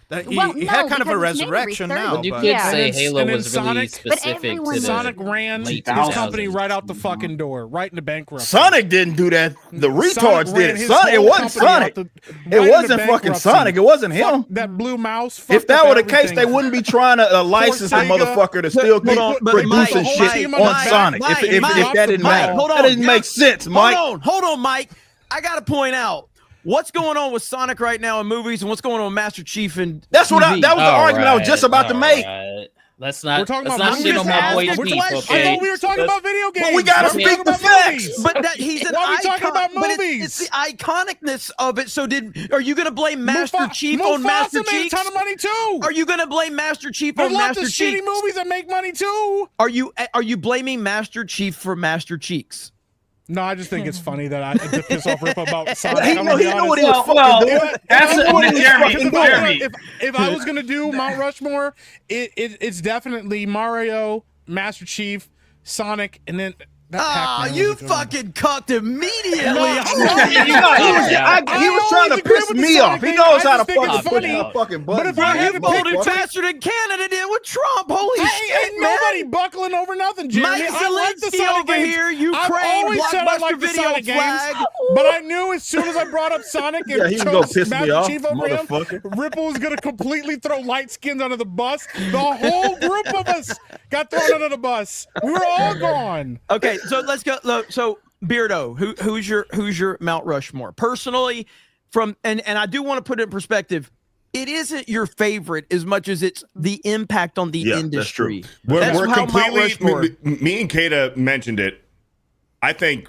That he No, had kind of a because it's mainly resurrection now. Well, you but could say Halo and then was really Sonic- specific to the Sonic ran his late company 2000s. right out the fucking door, right into bankruptcy. Sonic didn't do that. The retards Sonic did ran it. his Sonic, it whole wasn't company Sonic. out the- right It into wasn't fucking bankruptcy. Sonic. It wasn't him. Fuck that blue mouse. If fucked that up were the case, everything. they wouldn't be trying to license a Sega. motherfucker to still keep Hold on, but producing Mike, shit Mike, on Mike, Sonic. Mike, If that didn't Mike, matter, hold that on. didn't make sense, Mike. Hold on, Mike. I gotta point out what's going on with Sonic right now in movies, and what's going on with Master Chief and That's what that was the All argument I was right, just about to all make. right. Let's not. We're talking let's about not shit movies. on my boy We're Chief. talking- I Okay. thought we were talking about video games. we gotta We're speak talking the about facts. movies. But that he's an Why are we icon. talking about but movies? it's the iconicness of it. So are you going to blame Master Chief on Master Mufasa made a Chief? ton of money too. Are you going to blame Master Chief There's on lots Master of shitty Chief? movies that make money too. Are you blaming Master Chief for Master Cheeks? No, I just think it's funny that I did piss off Rip about Sonic. He I'm knew gonna be what he honest. was Well, fucking doing. Jeremy. If I was gonna do Mount Rushmore, it's definitely Mario, Master Chief, Sonic, and then that Pac-Man You was a good one. fucking cucked immediately. He was trying to piss me off. He knows how to fucking put a fucking But button. if I had You to pick voted one- faster than Canada did with Trump. Holy Hey, shit, ain't man. nobody buckling over nothing, Jeremy. Mike I like the Zelensky Sonic over games. here, I've Ukraine, always said I Blockbuster like the video Sonic flag. games, but I knew as soon as I brought up Sonic and Yeah, he was gonna chose piss me Master off, Chief over him, motherfucker. Ripple was gonna completely throw light skins under the bus. The whole group of us got thrown under the bus. We were all gone. Okay, so let's go. So Beardo, who's your Mount Rushmore? Personally, and I do want to put it in perspective. It isn't your favorite as much as it's the impact on the industry. We're how Mount completely. Rushmore- Me and Kata mentioned it. I think,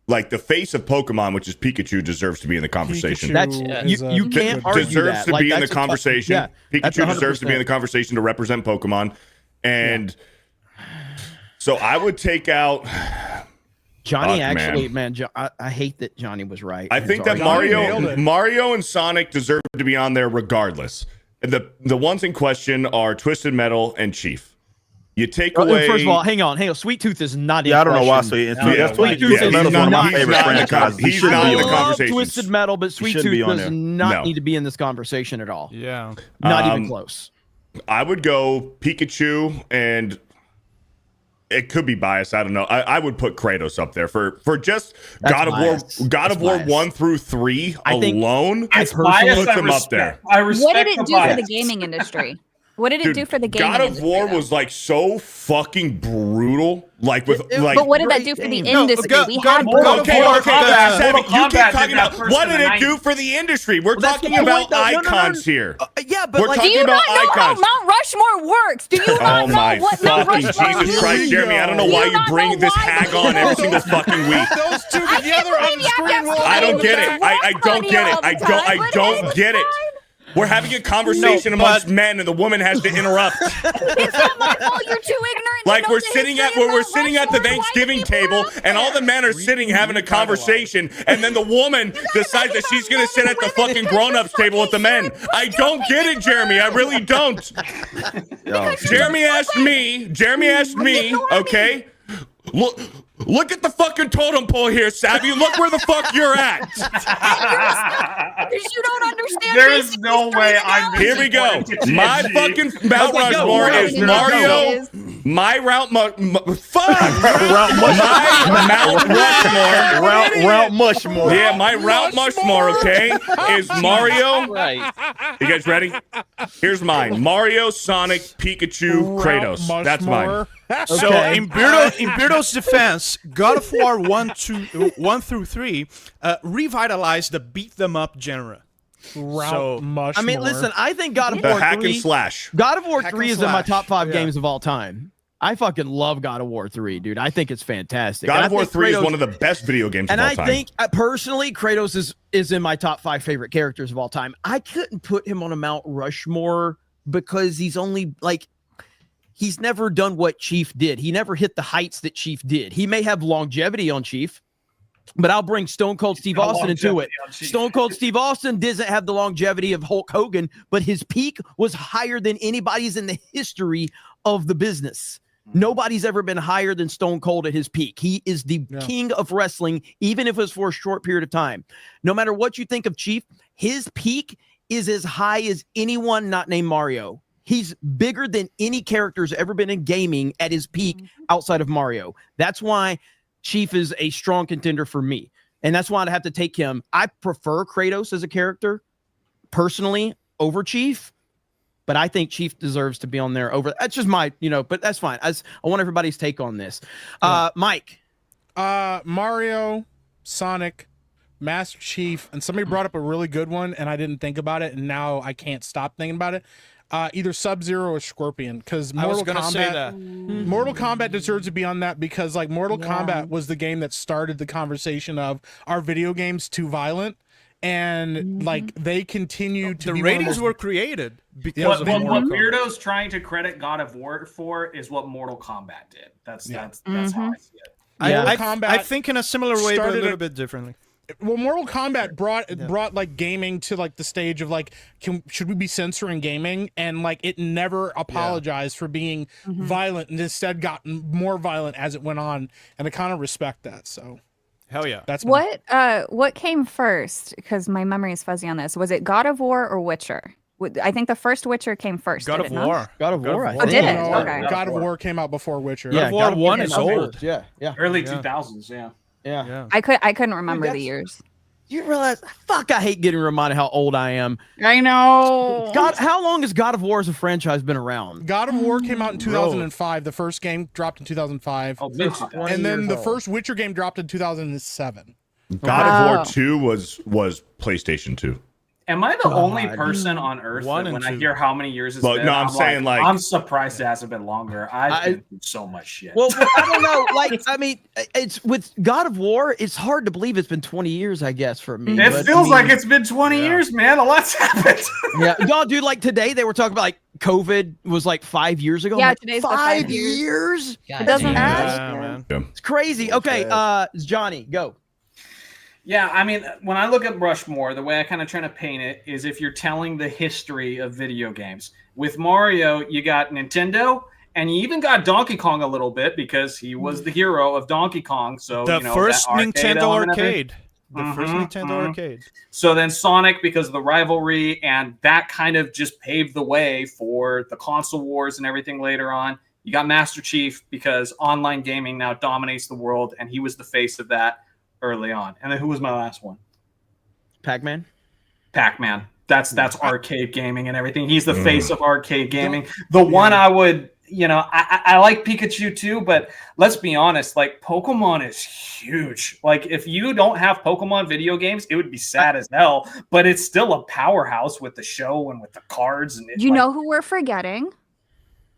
like, the face of Pokemon, which is Pikachu, deserves to be in the conversation. Pikachu is you can't argue deserves that. to be in the that's a conversation. that's Pikachu deserves to be in 100%. the conversation to represent Pokemon, and so I would take out. Johnny Fuck, actually, man, I hate that Johnny was right. I think that Johnny nailed it. Mario and Sonic deserve to be on there regardless. And the ones in question are Twisted Metal and Chief. You take away. First of all, hang on. Sweet Tooth is not. Yeah, I don't know why. question. Sweet Tooth Tooth is is one of my he's favorite not in the franchises. he's He shouldn't not be in the on I there. love conversation. Twisted Metal, but Sweet shouldn't be Tooth on does there. not No. need to be in this conversation at all. Yeah. Not even close. I would go Pikachu, and it could be biased. I don't know. I would put Kratos up there for just That's God of biased. War. God That's of War biased. 1 through 3 I think- alone. It's personally biased. put I them up respect. there. I respect What did it the do for bias. the gaming industry? What did it Dude, do for the game? God of War was like so fucking brutal. Like with like. But what did that do for the industry? We had Savvy, you keep talking about what did it do for the industry? We're talking about icons here. Yeah, but we're like, do talking you about not know icons. how Mount Rushmore works? Do you not know what Mount fucking Rushmore Jesus means? Christ, Jeremy! I don't know why you bring this hag on every single fucking week. Those two together on the screen. I don't get it. I don't get it. I don't get it. We're having a conversation amongst men, and the woman has to interrupt. It's not my fault. You're too ignorant. Like we're sitting at the Thanksgiving table, and all the men are sitting having a conversation, and then the woman decides that she's gonna sit at the fucking grown-ups table with the men. I don't get it, Jeremy. I really don't. Jeremy asked me. Okay, Look at the fucking totem pole here, Savvy. Look where the fuck you're at. Because you don't understand. There is no way I'm. Here we go. My fucking Mount Rushmore is Mario. My Mount Rushmore. Mount Rushmore. Yeah, my Mount Rushmore. Okay, is Mario. Right. You guys ready? Here's mine: Mario, Sonic, Pikachu, Kratos. That's mine. So in Beardo's defense, God of War 1 through 3 revitalized the beat 'em up genre. Mushmore. I mean, listen, I think God of The War hack 3, and slash. God of War Hack 3 and is in my slash. top 5 Yeah. games of all time. I fucking love God of War 3, dude. I think it's fantastic. God And of I War think 3 is Kratos- one of the best video games And of all I time. think personally, Kratos is in my top 5 favorite characters of all time. I couldn't put him on a Mount Rushmore because he's only like he's never done what Chief did. He never hit the heights that Chief did. He may have longevity on Chief, but I'll bring Stone Cold Steve Austin into it. Stone Cold Steve Austin doesn't have the longevity of Hulk Hogan, but his peak was higher than anybody's in the history of the business. Nobody's ever been higher than Stone Cold at his peak. He is the king of wrestling, even if it was for a short period of time. No matter what you think of Chief, his peak is as high as anyone not named Mario. He's bigger than any character's ever been in gaming at his peak outside of Mario. That's why Chief is a strong contender for me. And that's why I'd have to take him. I prefer Kratos as a character personally over Chief, but I think Chief deserves to be on there over. That's just my, but that's fine. I want everybody's take on this. Mike. Mario, Sonic, Master Chief, and somebody brought up a really good one, and I didn't think about it, and now I can't stop thinking about it. Either Sub-Zero or Scorpion, because Mortal Kombat deserves to be on that because like Mortal Kombat was the game that started the conversation of are video games too violent, and like they continue to the be ratings were created because of what Mortal Kombat. Weirdo's trying to credit God of War for is what Mortal Kombat did. That's how I see it. I think in a similar way, but a little bit differently. Well, Mortal Kombat brought like gaming to like the stage of like, should we be censoring gaming? And like it never apologized for being violent, and instead got more violent as it went on. And I kind of respect that. So, hell yeah. That's what came first? Because my memory is fuzzy on this. Was it God of War or Witcher? I think the first Witcher came first. God of War. God of War. Oh, did it? Okay. God of War came out before Witcher. Yeah, God of War 1 is old. Yeah. Early 2000s, Yeah. I couldn't remember the years. You realize, fuck, I hate getting reminded how old I am. I know. God, how long has God of War as a franchise been around? God of War came out in 2005. The first game dropped in 2005. And then the first Witcher game dropped in 2007. God of War 2 was PlayStation 2. Am I the only person on Earth that when I hear how many years it's been? No, I'm saying like I'm surprised it hasn't been longer. I've been through so much shit. Well, I don't know. Like, I mean, it's with God of War. It's hard to believe it's been 20 years. I guess for me, it feels like it's been 20 years, man. A lot's happened. Yeah, y'all, dude. Like today, they were talking about like COVID was like 5 years ago. Yeah, like, today's 5 years. It doesn't Yeah, man. It's crazy. Okay, Johnny, go. Yeah, I mean, when I look at Rushmore, the way I kind of try to paint it is if you're telling the history of video games. With Mario, you got Nintendo, and you even got Donkey Kong a little bit because he was the hero of Donkey Kong. So The first Nintendo arcade. The first Mhm, Nintendo arcade. So then Sonic, because of the rivalry, and that kind of just paved the way for the console wars and everything later on. You got Master Chief because online gaming now dominates the world, and he was the face of that early on. And then who was my last one? Pac-Man. Pac-Man. That's arcade gaming and everything. He's the face of arcade gaming. The one I would, I like Pikachu too, but let's be honest, like Pokemon is huge. Like if you don't have Pokemon video games, it would be sad as hell, but it's still a powerhouse with the show and with the cards. And you know who we're forgetting?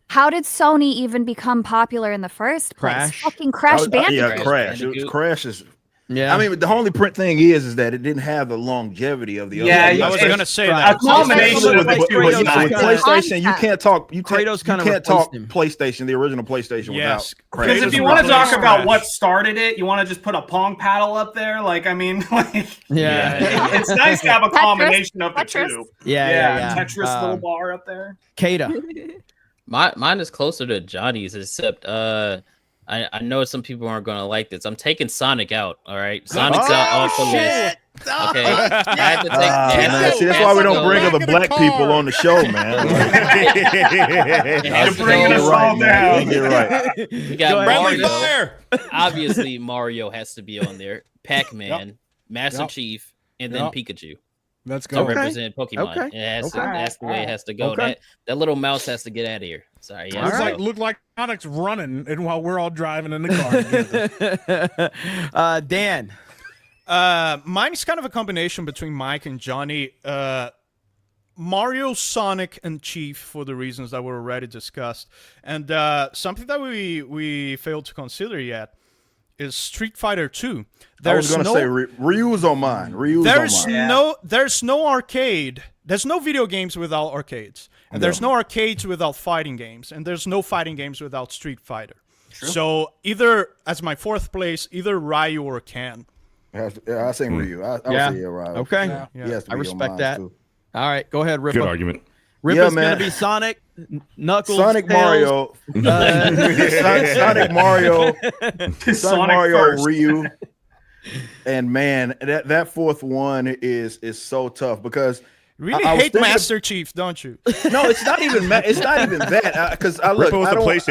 How did Sony even become popular in the first place? Crash? Fucking Crash Bandicoot. Yeah, Crash. Crash is. Yeah. I mean, the only thing is that it didn't have the longevity of the other. I was going to say that. A combination with PlayStation, you can't talk. Kratos kind of can't talk him. PlayStation, the original PlayStation, without Crash. Because if you want to talk about what started it, you want to just put a Pong paddle up there. Like, I mean, it's nice to have a combination of the two. Yeah. Tetris little bar up there. Kata. Mine is closer to Johnny's, except I know some people aren't going to like this. I'm taking Sonic out. All right, Sonic's out off the list. Okay, I had to take. See, that's why we don't bring other black people on the show, man. You're bringing us all down. You're right. We got Friendly Mario. fire. Obviously, Mario has to be on there. Pac-Man, Master Chief, and then Pikachu. Let's To go. represent Pokemon. Okay. It has to, that's the way it has to go. Okay. That little mouse has to get out of here. Sorry. Yeah. Look like Sonic's running, and while we're all driving in the car. Dan. Mine is kind of a combination between Mike and Johnny. Mario, Sonic, and Chief for the reasons that were already discussed. And something that we failed to consider yet is Street Fighter 2. I was going to say Ryu's on mine. There's no arcade. There's no video games without arcades. And there's no arcades without fighting games. And there's no fighting games without Street Fighter. True. So either, as my fourth place, either Ryu or Ken. I say Ryu. I would say Ryu. Okay. I respect that. Too. All right, go ahead, Ripper. Good argument. Ripper's going to be Sonic, Knuckles, Sonic, Tails. Mario, Sonic, Mario, Sonic, Mario, Ryu, and man, that fourth one is so tough because really hate Master Chief, don't you? No, it's not even that because I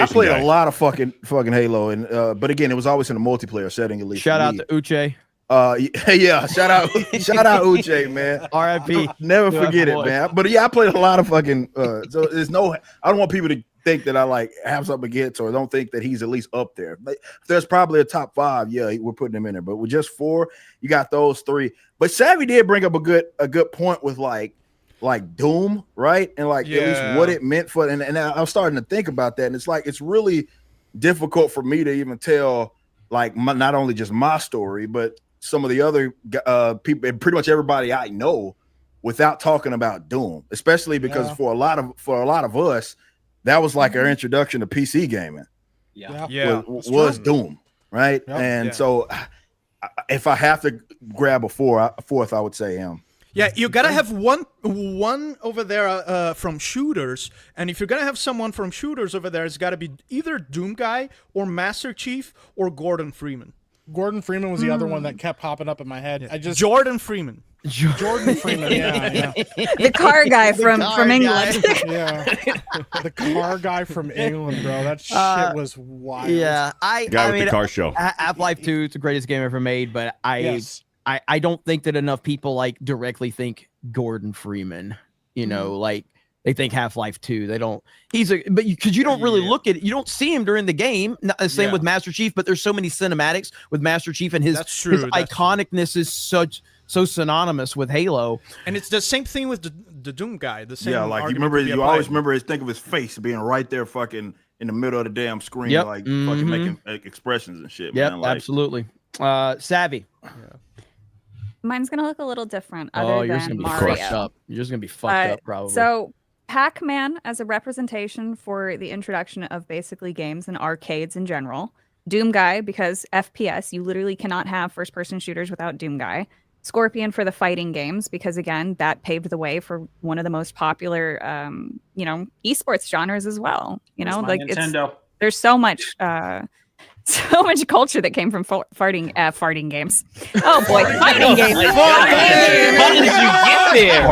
played a lot of fucking Halo, and but again, it was always in a multiplayer setting at least. Shout out to Uche. Yeah, shout out Uche, man. R.I.P. Never forget it, man. But yeah, I played a lot of fucking. So there's no. I don't want people to think that I like have something against or don't think that he's at least up there. But there's probably a top 5. Yeah, we're putting him in there. But with just 4, you got those 3. But Savvy did bring up a good point with like Doom, right? And like at least what it meant for. And I was starting to think about that, and it's like it's really difficult for me to even tell like not only just my story, but some of the other people and pretty much everybody I know without talking about Doom, especially because for a lot of us, that was like our introduction to PC gaming. Was Doom, right? So if I have to grab a fourth, I would say him. Yeah, you gotta have one over there from shooters, and if you're gonna have someone from shooters over there, it's gotta be either Doom Guy or Master Chief or Gordon Freeman. Gordon Freeman was the other one that kept popping up in my head. Jordan Freeman. Jordan Freeman, yeah. The car guy from England. The car guy from England, bro. That shit was wild. Yeah, Guy with the car show. Half-Life 2, it's the greatest game ever made, but I don't think that enough people like directly think Gordon Freeman. You know, like they think Half-Life 2. They don't. Because you don't really look at it. You don't see him during the game. Not the same with Master Chief, but there's so many cinematics with Master Chief, and his iconicness is so synonymous with Halo. And it's the same thing with the Doom Guy. The same. Yeah, like you always remember think of his face being right there, fucking in the middle of the damn screen, fucking making expressions and shit. Yep, man. Like, absolutely. Savvy. Yeah. Mine's gonna look a little different. Other than Mario. Up. You're just gonna be fucked up, probably. So Pac-Man as a representation for the introduction of basically games and arcades in general. Doom Guy because FPS, you literally cannot have first-person shooters without Doom Guy. Scorpion for the fighting games because again that paved the way for one of the most popular, esports genres as well. Like Nintendo. There's so much. So much culture that came from farting games. Oh boy, fighting games. How did you get there?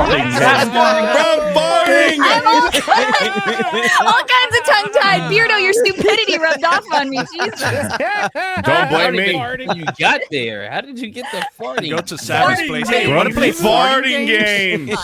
Farting. kinds of tongue-tied. Beardo, your stupidity rubbed off on me. Jesus. Don't blame me. How did you get there? How did you get the farting? Go to Savage place. You want to play farting games?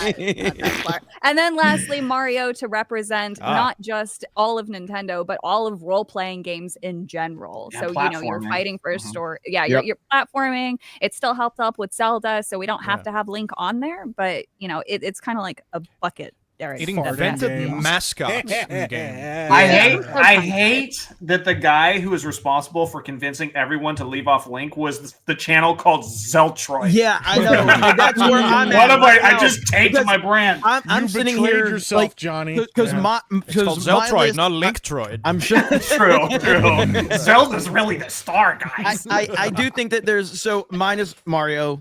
And then lastly, Mario to represent not just all of Nintendo, but all of role-playing games in general. Yeah, So, you're fighting for a story. Yeah, Yep. you're platforming. It still helped up with Zelda, so we don't have to have Link on there, but, it's kind of like a bucket. Derek. It invented mascots in the game. I hate that the guy who was responsible for convincing everyone to leave off Link was the channel called Zeltroid. Yeah, I know. And that's where I'm What at. have I just taped my brand. I'm You sitting betrayed here yourself, like Johnny. because Yeah. my It's called Zeltroid, not Linktroid. I'm sure. True. Zelda's really the star, guys. I do think that there's minus Mario,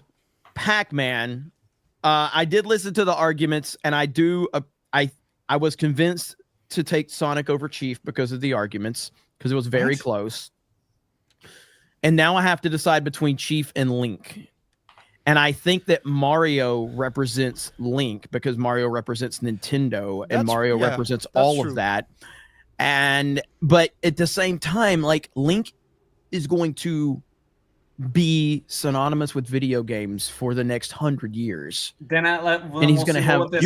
Pac-Man. I did listen to the arguments, and I was convinced to take Sonic over Chief because of the arguments, because it was very close. And now I have to decide between Chief and Link. And I think that Mario represents Link because Mario represents Nintendo and Mario represents all of that. But at the same time, like, Link is going to be synonymous with video games for the next 100 years. Then and he's going to have. There's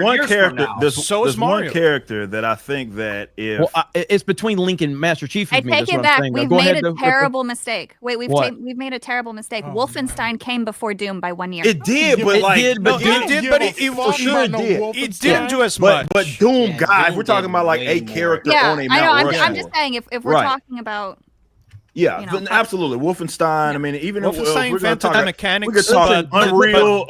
one character. There's one character that I think that if it's between Link and Master Chief. I take it back. We've made a terrible mistake. Wait, we've made a terrible mistake. Wolfenstein came before Doom by 1 year. It did, but it didn't do as much. But Doom, guys, we're talking about like a character on a Mount Rushmore. I'm just saying if we're talking about. Yeah, absolutely. Wolfenstein. I mean, even if we're going to talk mechanics, we could talk Unreal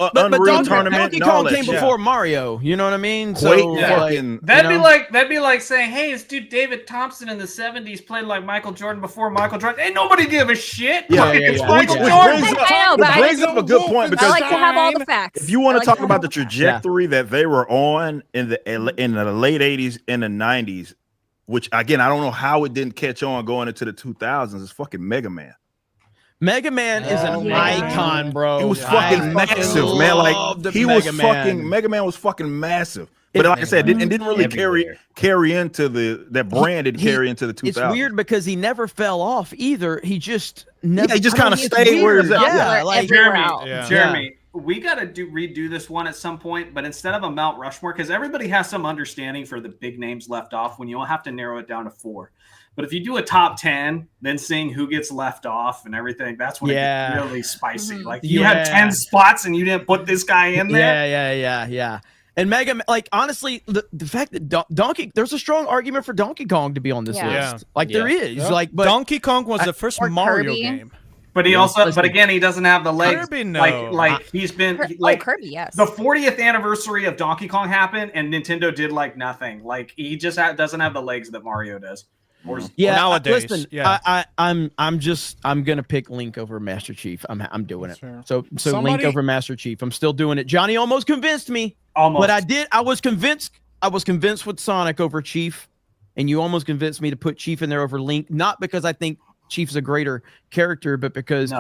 Tournament. Donkey Kong came before Mario. You know what I mean? So that'd be like saying, "Hey, this dude David Thompson in the '70s played like Michael Jordan before Michael Jordan." Ain't nobody give a shit. It's Michael Jordan. Which brings up a good point because I like to have all the facts. If you want to talk about the trajectory that they were on in the late '80s and the '90s. Which, again, I don't know how it didn't catch on going into the 2000s. It's fucking Mega Man. Mega Man is an icon, bro. It was fucking massive, man. Like, he was fucking, Mega Man was fucking massive. But like I said, it didn't really carry into that brand didn't carry into the 2000s. It's weird because he never fell off either. He just never. Yeah, he just kind of stayed where he's at. Yeah, like Jeremy. We got to redo this one at some point, but instead of a Mount Rushmore, because everybody has some understanding for the big names left off when you'll have to narrow it down to 4. But if you do a top 10, then seeing who gets left off and everything, that's when it gets really spicy. Like you had 10 spots and you didn't put this guy in there. Yeah. And Mega, like, honestly, the fact that Donkey, there's a strong argument for Donkey Kong to be on this list. Like there is. Like, but Donkey Kong was the first Mario game. But he also, but again, he doesn't have the legs. Kirby, no. Like he's been Kirby, yes. The 40th anniversary of Donkey Kong happened, and Nintendo did like nothing. Like he just doesn't have the legs that Mario does. Nowadays. Listen, I'm gonna pick Link over Master Chief. I'm doing it. So Link over Master Chief. I'm still doing it. Johnny almost convinced me. But I was convinced with Sonic over Chief, and you almost convinced me to put Chief in there over Link. Not because I think Chief's a greater character, but because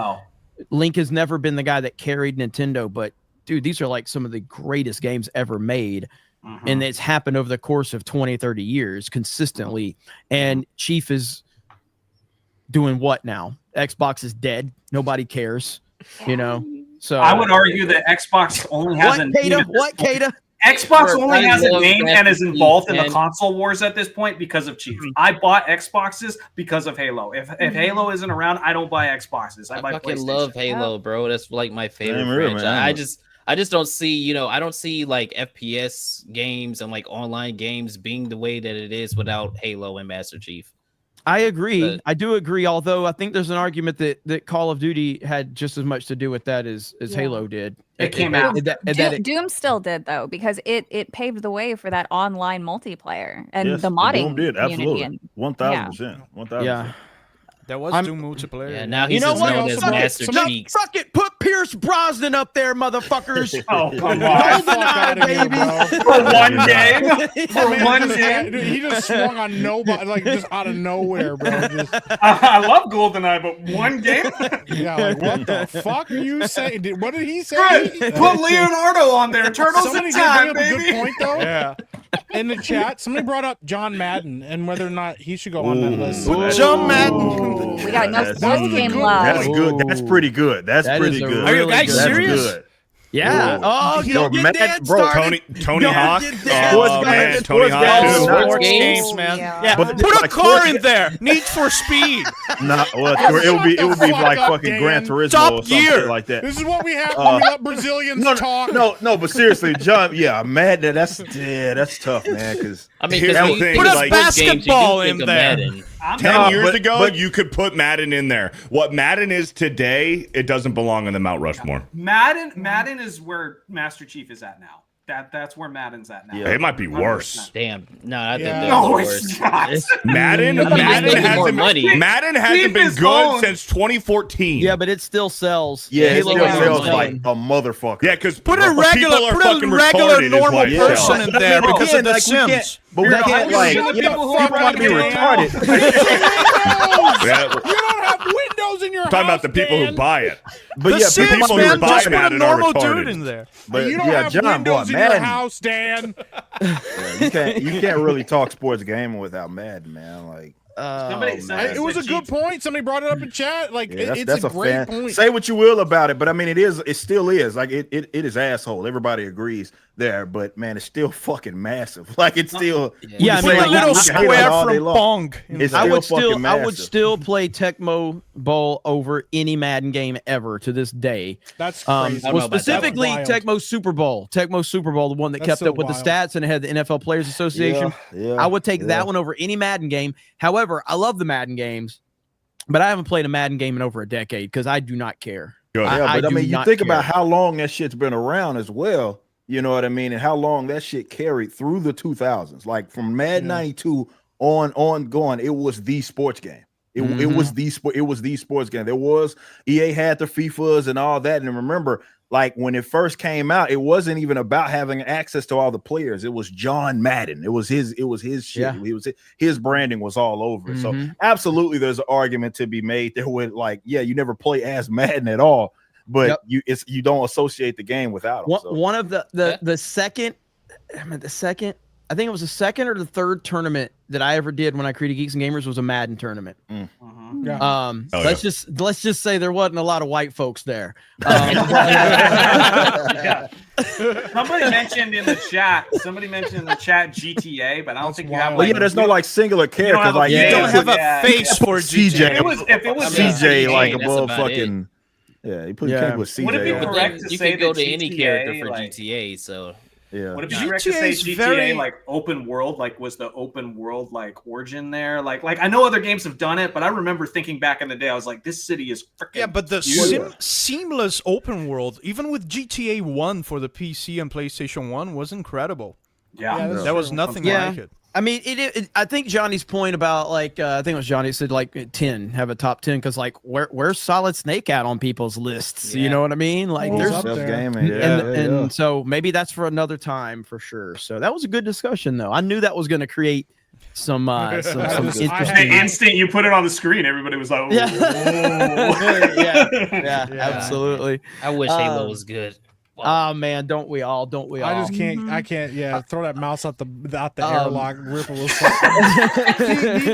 Link has never been the guy that carried Nintendo. But dude, these are like some of the greatest games ever made. And it's happened over the course of 20, 30 years consistently. And Chief is doing what now? Xbox is dead. Nobody cares, you know? So I would argue that Xbox only has Kata? Xbox only has a name and is involved in the console wars at this point because of Chief. I bought Xboxes because of Halo. If Halo isn't around, I don't buy Xboxes. I buy fucking PlayStation. Love Halo, bro. That's like my favorite franchise. I just don't see, I don't see like FPS games and like online games being the way that it is without Halo and Master Chief. I agree. I do agree. Although I think there's an argument that Call of Duty had just as much to do with that as Halo did. It came out. Doom still did though, because it paved the way for that online multiplayer and the modding. Doom did absolutely 1,000%. 1,000%. Yeah. There was Doom multiplayer. Yeah, now he's known as Master Cheeks. Fuck it, put Pierce Brosnan up there, motherfuckers. Oh, come on. GoldenEye, baby. For one game. For one game. Dude, he just swung on nobody, like just out of nowhere, bro. I love GoldenEye, but one game? Yeah, like what the fuck are you saying? What did he say? Put Leonardo on there. Turtles in time, baby. A good point, though. Yeah. in the chat, somebody brought up John Madden and whether or not he should go on that list. John Madden. We got no That's- sports that's game good. love. That's good. That's pretty good. That's That pretty is a good. Are you really guys good- That's serious? good. Yeah. Oh, Yo, don't get Matt, Dan bro, started. Tony Don't Hawk. get Dan Sports Oh, games, man, sports Tony Hawk. games. too. Sports Sports games. games, man. Yeah. Yeah, But put a like car sports- in there. Need for Speed. Nah, well, it would be fuck like up, fucking Dan. Gran Turismo Top or something Gear. like that. This is what we have when we let Brazilians talk. No, but seriously, John, yeah, Madden, that's tough, man, because I mean, Here's 'cause the when you thing, think of like- sports games, you do basketball think in of there. Madden. 10 Nah, years but- ago, but- you could put Madden in there. What Madden is today, it doesn't belong on the Mount Rushmore. Madden is where Master Chief is at now. That's where Madden's at now. Yeah. It might be worse. Damn. No, I think Yeah. they're No, the it's worst. not. Madden He's making more hasn't money. Madden hasn't Keep been his good own. since 2014. Yeah, but it still sells. yeah, it Halo still is sells selling. like a motherfucker. Yeah, because Put a regular normal person in there But because again, of The like, we can't- Sims. But we You're can't not- like you're the people who people are might be running retarded. Yeah, You don't have windows in your house. talking about the people who Dan. buy it. But The yeah, Sims, people who might be man, buy just put a Madden are normal retarded. dude in there. But You don't yeah, have John, boy, windows in your Madden. house, Dan. You can't really talk sports gaming without Madden, man. Like, Somebody It was a good point. Somebody brought it up in chat. Like, yeah, it's a great point. Say what you will about it, but I mean, it still is like it is asshole. Everybody agrees there, but man, it's still fucking massive. Like, it's still Yeah, I we mean, say Put a like, we little can hate on it square all day from long. Pong. in It's there. I still would fucking still massive. play Tecmo Bowl over any Madden game ever to this day. That's Well, crazy. I don't know about that specifically one. Tecmo Super Bowl, the one that That's kept so up with wild. the stats and it had the NFL Players Association. Yeah, I would take yeah. that one over any Madden game. However, I love the Madden games, but I haven't played a Madden game in over a decade because I do not care. Good. Yeah, but I do mean, you not think care. about how long that shit's been around as well. You know what I mean? And how long that shit carried through the 2000s. Like from Madden 92 on going, it was the sports game. It was the sport. It was the sports game. There was EA had the FIFAs and all that. And remember, like when it first came out, it wasn't even about having access to all the players. It was John Madden. It was his shit. Yeah. His branding was all over it. So absolutely, there's an argument to be made there with like, yeah, you never play as Madden at all, but you don't associate the game without him. So. One of the second, I think it was the second or the third tournament that I ever did when I created Geeks and Gamers was a Madden tournament. Yeah. Let's just say there wasn't a lot of white folks there. Somebody mentioned in the chat GTA, but I don't That's think you wild. have Well, like yeah, there's no like singular don't character have a like face. You don't have Yeah. a face for CJ. GTA. If it was CJ GTA, like that's above about it. fucking he put Yeah. can't put CJ Would it be on. correct Then to you say could go that to any GTA, character for like- GTA, so Yeah. Would it be GTA correct to say is GTA very- like open world? Like was the open world like origin there? Like I know other games have done it, but I remember thinking back in the day, I was like, this city is freaking Yeah, but the beautiful. seamless open world, even with GTA 1 for the PC and PlayStation 1, was incredible. Yeah, that's There was true. nothing Yeah. like it. I mean, I think Johnny's point about like I think it was Johnny said like 10 have a top 10 because like where's Solid Snake at on people's lists? You Yeah. know what I mean? Like Oh, there's up there. Gaming, and so maybe that's for another time for sure. So that was a good discussion though. I knew that was going to create some Some interesting. The instant you put it on the screen, everybody was like, Yeah. "Whoa." yeah, absolutely. I wish Halo was good. Oh man, don't we all? Don't we all? I just can't. I can't. Yeah, throw that mouse out the airlock. Ripple was.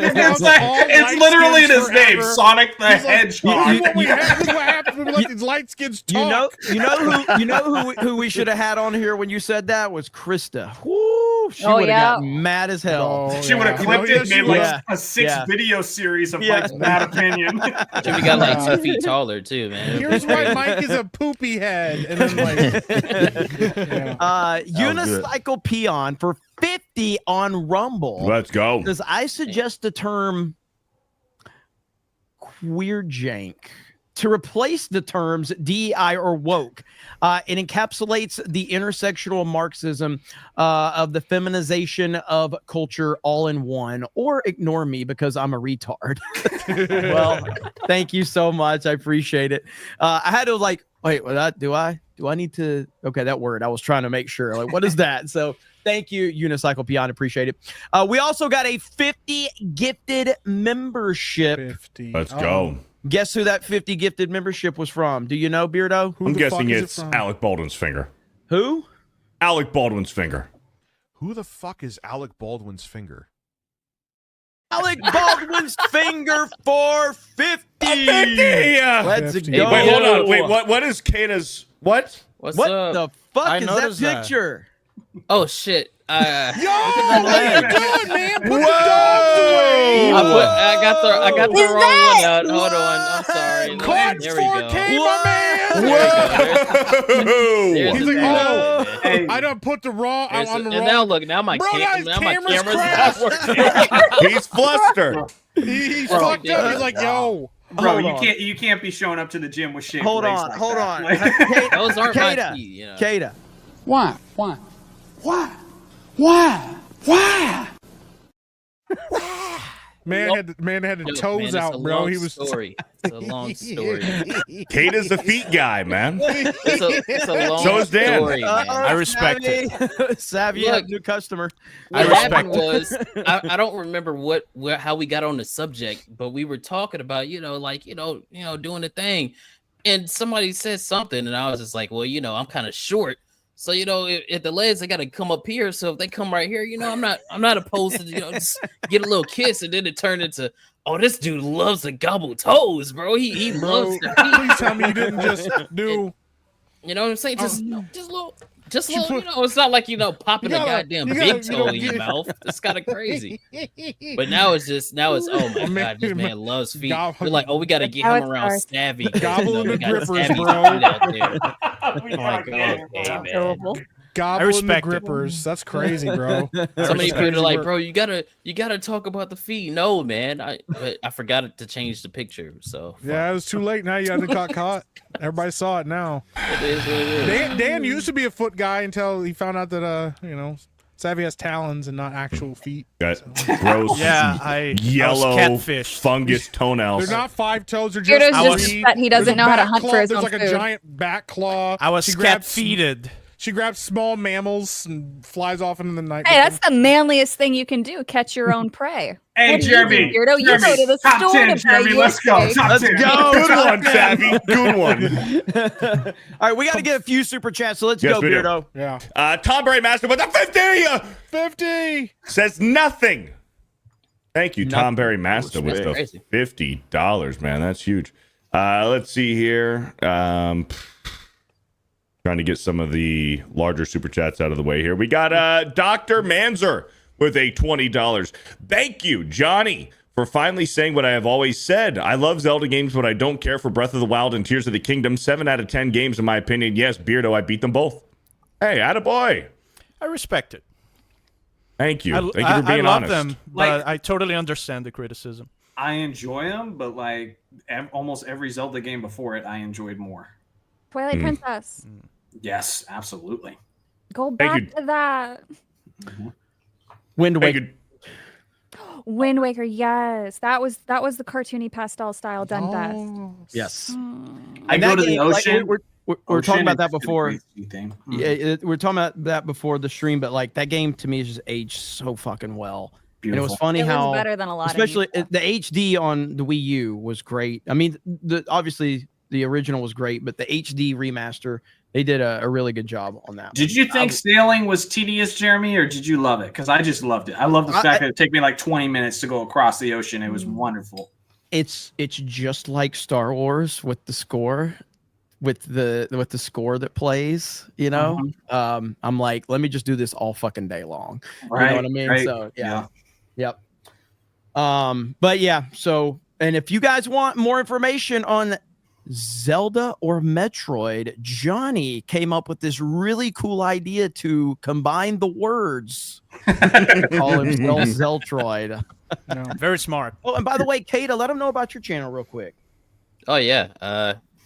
It's literally in his name, Sonic the Hedgehog. This is what happens when we let these light skins talk. You know who we should have had on here when you said that was Krista. Woo, she Oh, would have yeah. gotten mad as hell. Oh, She would have yeah. clipped You know, it, made like Yeah. a 6-video series of Yeah. Mike's bad opinion. Jimmy got like 2 feet taller too, man. Here's why Mike is a poopy head, and then like, yeah. Unicyclepeon for 50 on Rumble. Let's go. Because I suggest the term queer jank to replace the terms DEI or woke. It encapsulates the intersectional Marxism of the feminization of culture all in one, or ignore me because I'm a retard. Well, thank you so much. I appreciate it. I had to like, wait, do I need to? Okay, that word. I was trying to make sure. Like, what is that? So thank you, Unicyclepeon. Appreciate it. We also got a 50 gifted membership. 50. Let's go. Guess who that 50 gifted membership was from? Do you know, Beardo? Who I'm the guessing fuck is it it's from? Alec Baldwin's finger. Who? Alec Baldwin's finger. Who the fuck is Alec Baldwin's finger? Alec Baldwin's finger for 50. 50! Let's 50. go. Wait, hold on. Wait, what is Kata's? What? What's What up? the fuck I is that noticed that. picture? Oh shit! Yo, what are you doing, man? Put the dogs away. I got the Is wrong that- one out. Hold on. I'm sorry. Caught There we go. 4K, my man. Whoa! There's He's the like, bad oh, one, man. Hey, I done put the raw There's on the and raw. now look, now my Bro, guys, camera's camera's not working. He's flustered. He's Bro, fucked up. He's like, yo. bro, Hold you on. can't be showing up to the gym with shit. Hold legs on, like hold that. on. Like- Those aren't my Kata, teeth, you know. Kata. Why? Why? Why? Why? Why? Man had the Yo, toes man, it's out, a bro. long He was story. It's a long story. Kata's a feet guy, man. It's a long So is Dan. story, man. I respect it. Savvy, Look, new customer. What I respect happened it. was I don't remember how we got on the subject, but we were talking about doing the thing, and somebody said something, and I was just like, well, I'm kind of short, so if the legs they got to come up here, so if they come right here, I'm not opposed to just get a little kiss, and then it turned into, oh, this dude loves to gobble toes, bro. He loves to. Please tell me you didn't just do. You know what I'm saying? Just a little, put- it's not like, popping You gotta- a goddamn you big gotta- toe in your mouth. It's kind of crazy. But now it's, oh my God, this man loves feet. We're like, oh, we got to get Now him it's around dark. Savvy. Gobbling the We got grippers, Savvy's bro. feet out there. We I'm like, gotta get him, okay, bro. man. Terrible. Gobbling the respect it. grippers. That's crazy, bro. So many people are like, bro, you gotta talk about the feet. No, man, but I forgot to change the picture. So Yeah, it was too late. Now you haven't got caught. Everybody saw it now. it is what it is. Dan used to be a foot guy until he found out that Savvy has talons and not actual feet. Got gross, Yeah, I yellow was catfished. fungus toenails. They're not 5 toes. They're Weirdo's just just three. that he doesn't There's a know how to back hunt claw. for his There's own like a food. giant back claw. I was She grabs- cat-feeded. She grabs small mammals and flies off into the night. Hey, with that's the manliest thing you can do. Catch your own prey. Hey, What do you Jeremy. do, Weirdo? You Jeremy, go to the top store 10, to buy Jeremy. you a Let's go. steak. Top Let's 10. go. Good one, Savvy. Good one. All right, we got to get a few super chats, so let's Yes, go, we do. Beardo. Yeah. Tom Brady Master with the 50 50. says nothing. Thank you, Tom Barry Master, with the crazy. $50, man. That's huge. Let's see here. Trying to get some of the larger super chats out of the way here. We got Dr. Manzer with a $20. Thank you, Johnny, for finally saying what I have always said. I love Zelda games, but I don't care for Breath of the Wild and Tears of the Kingdom. 7 out of 10 games, in my opinion. Yes, Beardo, I beat them both. Hey, attaboy. I respect it. Thank you. Thank you I for being love honest. them, but Like- I totally understand the criticism. I enjoy them, but like almost every Zelda game before it, I enjoyed more. Twilight Princess. Yes, absolutely. Go Thank back you. to that. Wind Thank Waker. you. Wind Waker, yes. That was the cartoony pastel style done best. Yes. I And go that to the game, like, ocean. we're talking about that Ocean is before. the crazy thing. Yeah, we're talking about that before the stream, but like that game to me is just aged so fucking well. And it was Beautiful. funny It was how, better than a lot especially of the HD on the Wii U was great. I mean, obviously the original was great, but the HD remaster, they did a really good job on that. Did you think sailing was tedious, Jeremy, or did you love it? Because I just loved it. I love the fact that it took me like 20 minutes to go across the ocean. It was wonderful. It's just like Star Wars with the score, with the score that plays. You know, I'm like, let me just do this all fucking day long. Right, You know what I mean? right, So yeah. Yep. But yeah, so and if you guys want more information on Zelda or Metroid, Johnny came up with this really cool idea to combine the words. Call himself Zeltroid. Very smart. Oh, and by the way, Kata, let him know about your channel real quick. Oh yeah,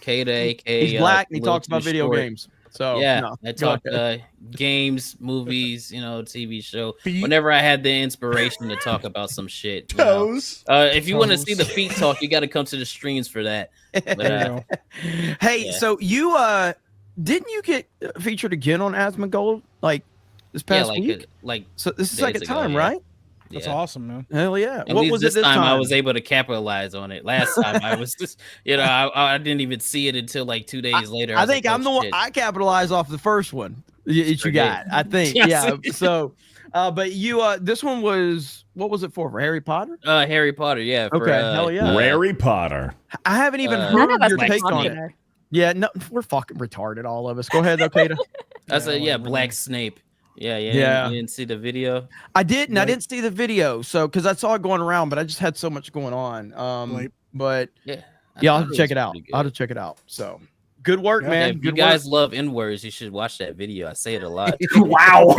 Kata, aka He's black and he Little talks about Too video Short. games. So yeah, no, I go talk ahead. games, movies, TV show. Whenever I had the inspiration to talk about some shit. Toes. If you want to see the feet talk, you got to come to the streams for that. But, Hey, yeah. so you didn't you get featured again on Asmongold like this past week? So this is the days second ago, time, yeah. right? That's Yeah. awesome, man. Hell yeah! At What least was it this time? I time? was able to capitalize on it. Last time I was just, I didn't even see it until like 2 days later. I was think like, I'm oh, the one. shit. I capitalized off the first one that you Sure got. did. I think, Yes. yeah. So, But you, this one was, what was it for Harry Potter? Harry Potter, yeah. For, Okay, hell yeah. Harry Potter. I haven't even None heard of us your like take on it. Potter. Yeah, no, we're fucking retarded, all of us. Go ahead, though, Kata. I said, yeah, Black Snape. Yeah. You didn't see the video? I didn't. I didn't see the video, so because I saw it going around, but I just had so much going on. But yeah, I'll have to check it out. I'll have to check it out. So good work, man. If you guys love N-words, you should watch that video. I say it a lot. Wow.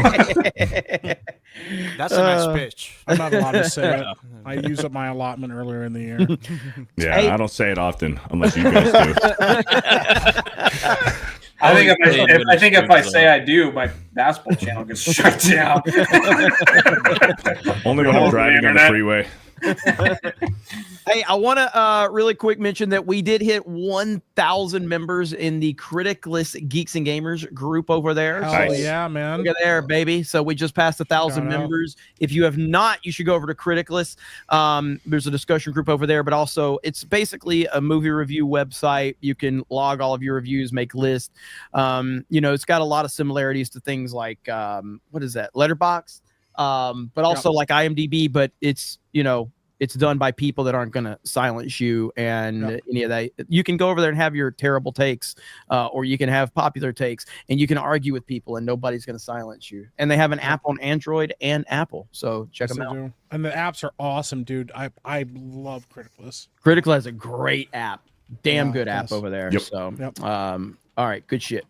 That's a nice pitch. I'm not allowed to say it. I used up my allotment earlier in the year. Yeah, I don't say it often unless you guys do. I think if I say I do, my basketball channel gets shut down. Only when I'm driving on the freeway. Hey, I want to really quick mention that we did hit 1,000 members in the Criticless Geeks and Gamers group over there. Hell yeah, man. Look at there, baby. So we just passed 1,000 members. If you have not, you should go over to Criticless. There's a discussion group over there, but also it's basically a movie review website. You can log all of your reviews, make lists. It's got a lot of similarities to things like, what is that? Letterboxd. But also like IMDb, but it's done by people that aren't going to silence you and any of that. You can go over there and have your terrible takes, or you can have popular takes, and you can argue with people, and nobody's going to silence you. And they have an app on Android and Apple, so check them out. And the apps are awesome, dude. I love Criticless. Criticless has a great app, damn good app over there. Yep. So, all right, good shit.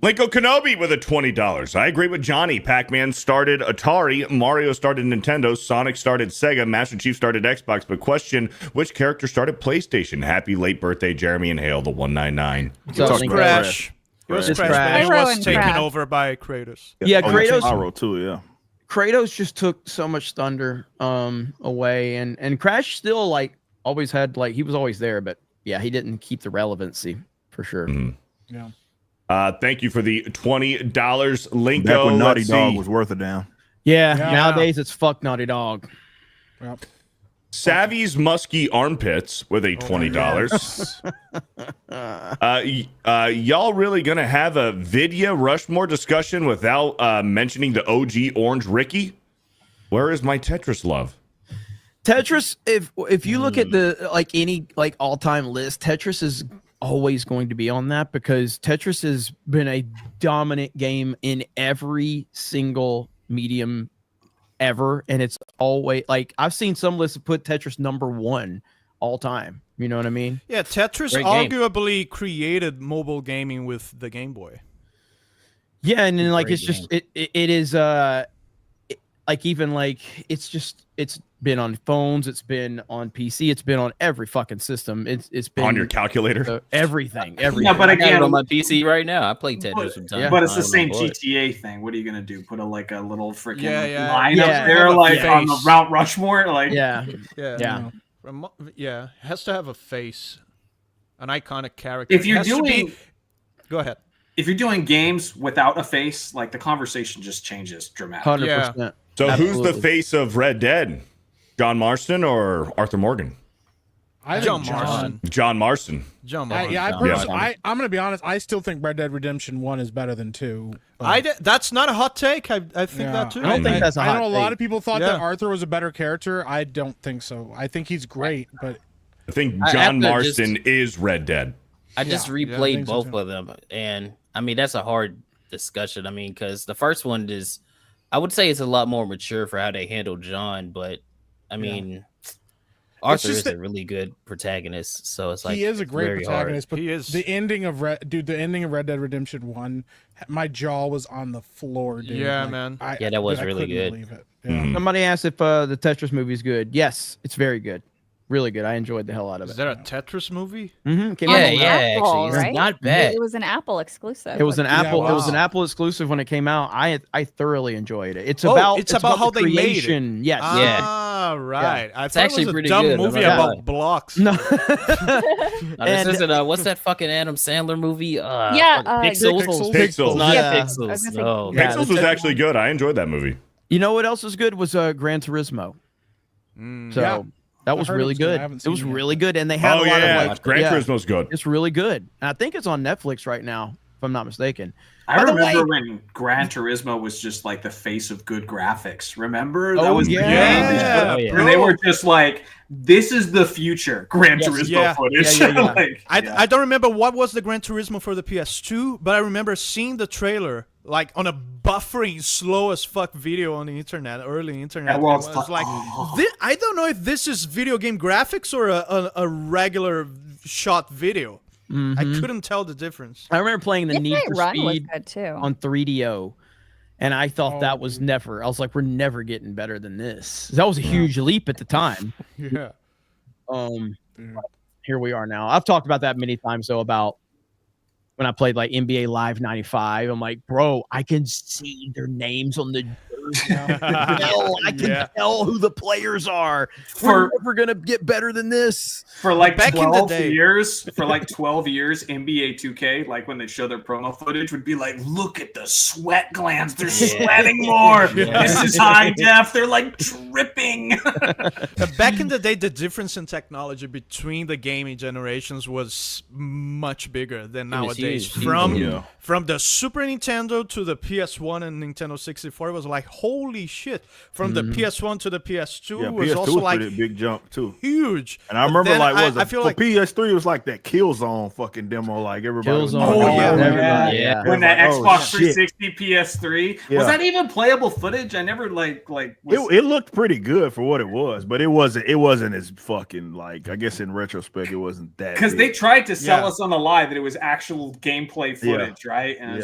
Linko Kenobi with a $20. I agree with Johnny. Pac-Man started Atari, Mario started Nintendo, Sonic started Sega, Master Chief started Xbox. But question, which character started PlayStation? Happy late birthday, Jeremy and Hale, the 199. It was Crash. It was Crash, but it was taken over by Kratos. Yeah, Kratos. Pyro too, yeah. Kratos just took so much thunder away, and Crash still like always had he was always there, but yeah, he didn't keep the relevancy for sure. Mm-hmm. Yeah. Thank you for the $20, Linko. Back when Naughty Dog was worth a damn. Yeah, nowadays it's fuck Naughty Dog. Yep. Savvy's Musky Armpits with a $20. Y'all really gonna have a video Rushmore discussion without mentioning the OG Orange Ricky? Where is my Tetris love? Tetris, if you look at the any all-time list, Tetris is always going to be on that because Tetris has been a dominant game in every single medium ever, and it's always I've seen some lists put Tetris #1 all time. You know what I mean? Yeah, Tetris arguably created mobile gaming with the Game Boy. Yeah, and then it's just it is it's been on phones, it's been on PC, it's been on every fucking system. It's been on your calculator, everything. Yeah, but again, on my PC right now, I play Tetris sometimes. But it's the same GTA thing. What are you gonna do? Put a little freaking line up there, on the Mount Rushmore, yeah. It has to have a face, an iconic character. If you're doing, go ahead. If you're doing games without a face, the conversation just changes dramatically. 100%. So who's the face of Red Dead? John Marston or Arthur Morgan? John Marston. John Marston. John Marston. I'm going to be honest. I still think Red Dead Redemption 1 is better than 2. That's not a hot take. I think that too. I don't think that's a hot take. I know a lot of people thought that Arthur was a better character. I don't think so. I think he's great, but I think John Marston is Red Dead. I just replayed both of them, and I mean that's a hard discussion. I mean, because the first one is, I would say it's a lot more mature for how they handle John, but I mean, Arthur is a really good protagonist. So it's he is a great protagonist. But he is. The ending of Red Dead Redemption 1, my jaw was on the floor, dude. Yeah, man. That was really good. Believe it. Yeah. Somebody asked if the Tetris movie is good. Yes, it's very good. Really good. I enjoyed the hell out of it. Is there a Tetris movie? Mm-hmm. Apple, actually, it's not bad. It was an Apple exclusive. It was an Apple. It was an Apple exclusive when it came out. I thoroughly enjoyed it. It's about how they made it. Yes. Ah, right. Yeah. I it's thought actually it was a pretty dumb good. movie about blocks. No. This isn't what's that fucking Adam Sandler movie? Pixels. Pixels. Not Pixels. Pixels. No. Pixels was actually good. I enjoyed that movie. You know what else was good was Gran Turismo. That was really good. It was really good, and they had a lot of Gran Turismo's good. It's really good. And I think it's on Netflix right now. if I'm not mistaken. I remember when Gran Turismo was just like the face of good graphics. Remember? That was and they were just like, this is the future Gran Turismo footage. Like, I don't remember what was the Gran Turismo for the PS2, but I remember seeing the trailer like on a buffering slow as fuck video on the internet, early internet. Yeah, well, it was like, I don't know if this is video game graphics or a regular shot video. I couldn't tell the difference. I remember playing the Need for Speed was good too. on 3DO, and I thought that was never. I was like, we're never getting better than this. That was a huge leap at the time. Yeah. Here we are now. I've talked about that many times though, about when I played like NBA Live 95. I'm like, bro, I can see their names on the I can tell who the players are. We're never gonna get better than this. For like 12 years, NBA 2K, like when they show their promo footage, would be like, look at the sweat glands. They're sweating more. This is high def. They're like dripping. Back in the day, the difference in technology between the gaming generations was much bigger than nowadays. From the Super Nintendo to the PS1 and Nintendo 64, it was like, holy shit. From the PS1 to the PS2 was PS2 also was like a big jump too. Huge. And I remember I feel like PS3 was like that Killzone fucking demo, like everybody was when that Xbox 360 PS3 was that even playable footage? I never it looked pretty good for what it was, but it wasn't as fucking, like, I guess in retrospect it wasn't that, because they tried to sell us on the lie that it was actual gameplay footage, right? And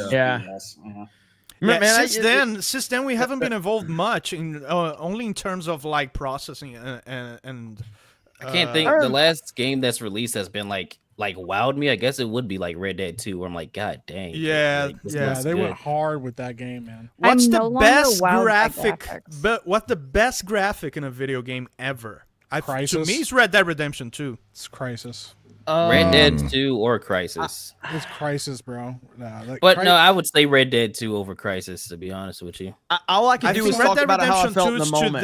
since then we haven't been involved much in only in terms of like processing and I can't think the last game that's released has been like wowed me. I guess it would be like Red Dead 2, where I'm like, God dang. They went hard with that game, man. What's the best graphic? But what the best graphic in a video game ever? To me, it's Red Dead Redemption 2. It's Crisis. Red Dead 2 or Crisis. It's Crisis, bro. I would say Red Dead 2 over Crisis, to be honest with you. All I can do is talk about how I felt in the moment.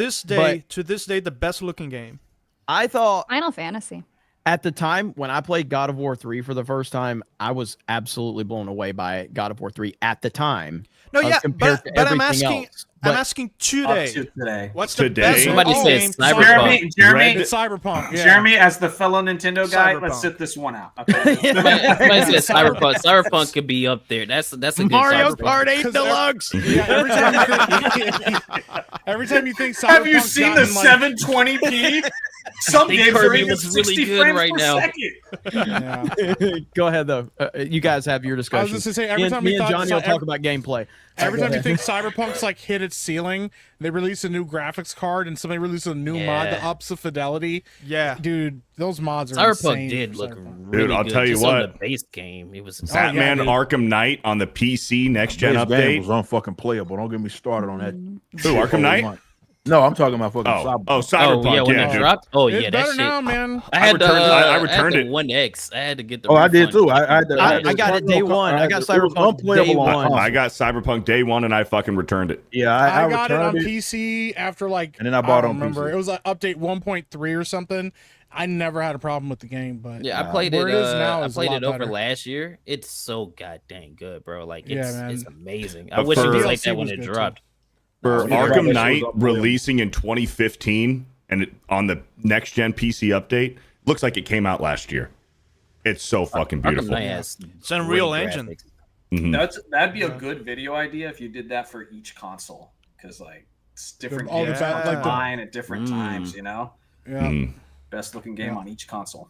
To this day, the best looking game. I thought Final Fantasy. At the time when I played God of War 3 for the first time, I was absolutely blown away by God of War 3 at the time. No, but I'm asking today. What's the best? Somebody says Cyberpunk. Jeremy, Cyberpunk. Yeah. Jeremy, as the fellow Nintendo guy, let's sit this one out. Okay. Somebody says Cyberpunk. Cyberpunk could be up there. That's a good Mario Cyberpunk. Kart 8 Deluxe. Every time you think Cyberpunk, have you seen the 720p? Some games are even looks 60 really good frames right per now. second. Go ahead though. You guys have your discussion. I was just gonna say, every time me and Johnny will talk about gameplay. Every time you think Cyberpunk's like hit its ceiling, they release a new graphics card and somebody releases a new mod that ups the fidelity. Yeah, dude, those mods are Cyberpunk insane. did look really Dude, I'll good. tell you Just what. on the base game, it was Batman Arkham Knight on the PC next gen Game update was unfucking playable. Don't get me started on that. Who, Arkham Knight? No, I'm talking about fucking Cyberpunk. Cyberpunk. When it dropped. Oh It's yeah, that better shit. now, man. I returned it. 1X. I had to get the. Oh, I did refund. too. I got it day one. I got Cyberpunk day one. I got Cyberpunk day one and I fucking returned it. Yeah, I got it on PC after and then I bought it on remember. PC. It was like update 1.3 or something. I never had a problem with the game, but Yeah, I played where it. it is now I is a played lot it over better. last year. It's so goddamn good, bro. Like it's amazing. I But wish it was for- like that when DLC it was good, dropped. For Yeah, Arkham that Knight was unplayable. releasing in 2015 and on the next gen PC update, looks like it came out last year. It's so fucking beautiful. Arkham Knight has It's Unreal Engine. graphics. Mhm. That'd be a good video idea if you did that for each console, because like it's different all the games ba- like the- line at different times. You know, Yeah. Mhm. best looking game on each console.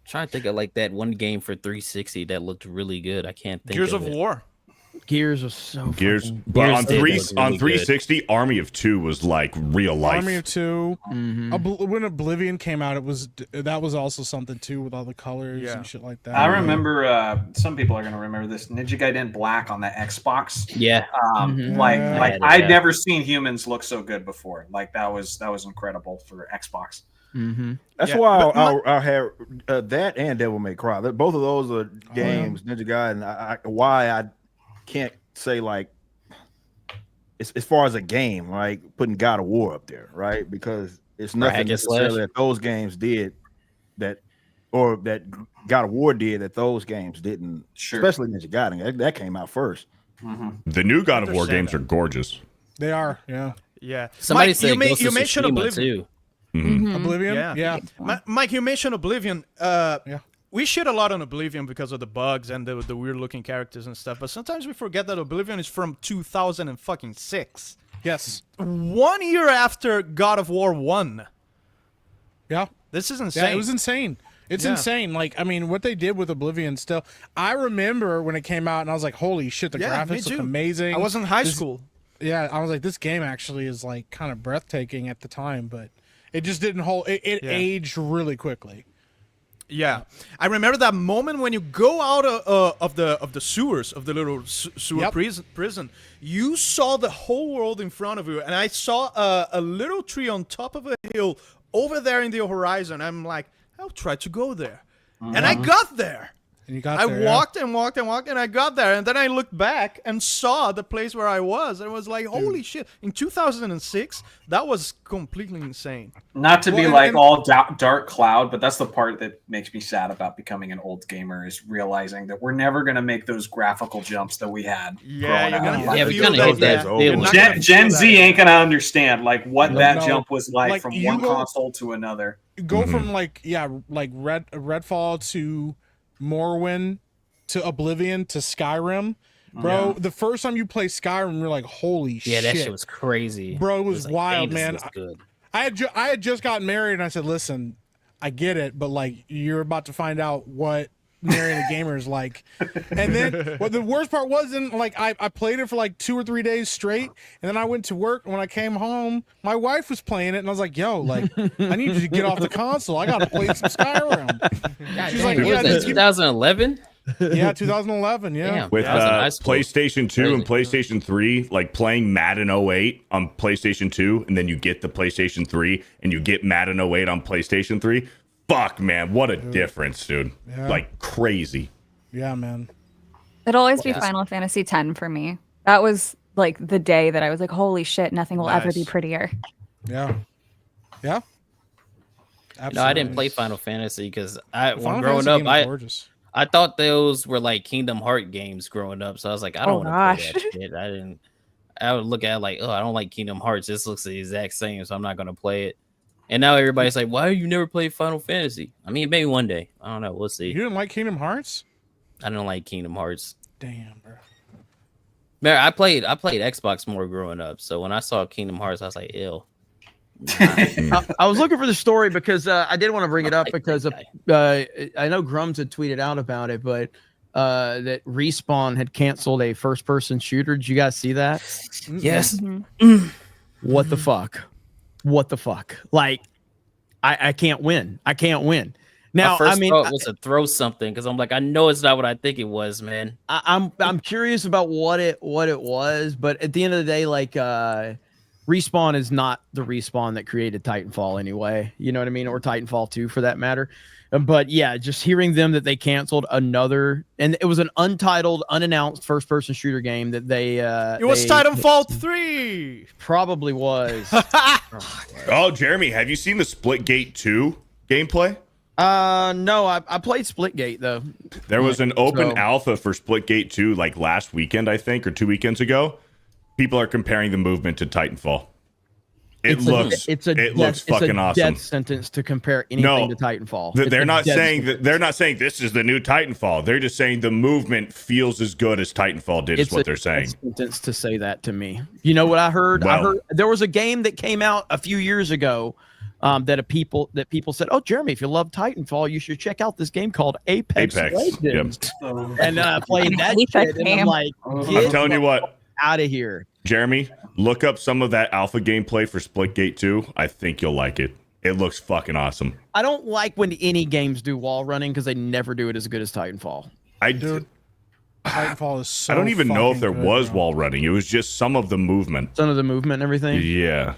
Trying to think of like that one game for 360 that looked really good. I can't think. Gears of of it. War. Gears was so Gears, fucking- but Gears on did three look on really 360, Army of Two was like real life. Army of Two. Mhm. When Oblivion came out, that was also something too, with all the colors and shit like that. I remember. Some people are gonna remember this Ninja Gaiden Black on the Xbox. Yeah. Like Yeah. I'd never seen humans look so good before. Like that was incredible for Xbox. That's Yeah, why but I had that and Devil May Cry. Both of those are games, Ninja Gaiden. Why I can't say like as far as a game, like putting God of War up there, right? Because it's nothing Hack and necessarily slash. that those games did that or that God of War did that those games didn't. Sure. Especially Ninja Gaiden. That came out first. The new God of War games are gorgeous. They are, yeah. Yeah. Somebody Mike, said you mentioned Oblivion. too. Oblivion? Yeah. Mike, you mentioned Oblivion. Yeah. We shit a lot on Oblivion because of the bugs and the weird looking characters and stuff, but sometimes we forget that Oblivion is from 2006. Yes. 1 year after God of War 1. Yeah. This is insane. Yeah, it was insane. It's insane. Like, I mean, what they did with Oblivion still. I remember when it came out and I was like, holy shit, the graphics look amazing. I was in high school. Yeah, I was like, this game actually is like kind of breathtaking at the time, but it just didn't hold. It aged really quickly. Yeah, I remember that moment when you go out of the sewers of the little sewer prison. You saw the whole world in front of you, and I saw a little tree on top of a hill over there in the horizon. I'm like, I'll try to go there, and I got there. And you got I there, walked and walked and walked, and I got there, and then I looked back and saw the place where I was, and it was like, holy shit! In 2006, that was completely insane. Not to be like all dark cloud, but that's the part that makes me sad about becoming an old gamer is realizing that we're never going to make those graphical jumps that we had. Yeah, you're growing up. gonna we're gonna hit that. Gen Z ain't gonna understand like what that No. jump was like from one go- console to another. Go from like Redfall to Morrowind to Oblivion to Skyrim. Bro, the first time you play Skyrim, you're like, holy shit. Yeah, that shit was crazy. Bro, it was like, wild, dang, man. this looks good. I had just gotten married, and I said, listen, I get it, but like, you're about to find out what marrying a gamer is like. And then the worst part wasn't like I played it for like 2 or 3 days straight, and then I went to work, and when I came home, my wife was playing it, and I was like, yo, like, I need you to get off the console. I gotta play some Skyrim. She's like, What was that, 2011? Yeah, 2011, yeah. Damn, With that was in high school. PlayStation 2 and PlayStation 3, like playing Madden 08 on PlayStation 2, and then you get the PlayStation 3, and you get Madden 08 on PlayStation 3. Fuck, man, what a difference, dude. Yeah. Like, crazy. Yeah, man. It'll always be Final Fantasy X for me. That was like the day that I was like, holy shit, nothing will ever be prettier. Yeah. Yeah. Absolutely. No, I didn't play Final Fantasy because when Final growing Fantasy up, game was gorgeous. I thought those were like Kingdom Heart games growing up. So I was like, I don't want to play that shit. I would look at it like, oh, I don't like Kingdom Hearts. This looks the exact same, so I'm not gonna play it. And now everybody's like, why you never played Final Fantasy? I mean, maybe one day. I don't know. We'll see. You didn't like Kingdom Hearts? I don't like Kingdom Hearts. Damn, bro. Man, I played Xbox more growing up. So when I saw Kingdom Hearts, I was like, ew. I was looking for the story because I did want to bring it up because I know Grums had tweeted out about it, but that Respawn had canceled a first-person shooter. Did you guys see that? Yes. What the fuck? What the fuck? Like, I can't win. I can't win. Now, my first I mean, thought was to throw something because I'm like, I know it's not what I think it was, man. I'm curious about what it was, but at the end of the day, like, Respawn is not the Respawn that created Titanfall anyway. You know what I mean? Or Titanfall 2 for that matter. But yeah, just hearing them that they canceled another, and it was an untitled, unannounced first-person shooter game that they. It was Titanfall 3. Probably was. Oh, Jeremy, have you seen the Splitgate 2 gameplay? No, I played Splitgate though. There was an open alpha for Splitgate 2 like last weekend, I think, or 2 weekends ago. People are comparing the movement to Titanfall. It looks fucking awesome. Death sentence to compare anything to Titanfall. They're not saying this is the new Titanfall. They're just saying the movement feels as good as Titanfall did. Is what they're saying. Sentence to say that to me. You know what I heard? I heard there was a game that came out a few years ago that people said, "Oh, Jeremy, if you love Titanfall, you should check out this game called Apex Legends." Yep. And I played that shit, and I'm like, I'm telling you what. Out of here, Jeremy, look up some of that alpha gameplay for Splitgate 2. I think you'll like it. It looks fucking awesome. I don't like when any games do wall running because they never do it as good as Titanfall. Titanfall is so I don't even know if there good, was bro. wall running. It was just some of the movement. Some of the movement and everything. Yeah.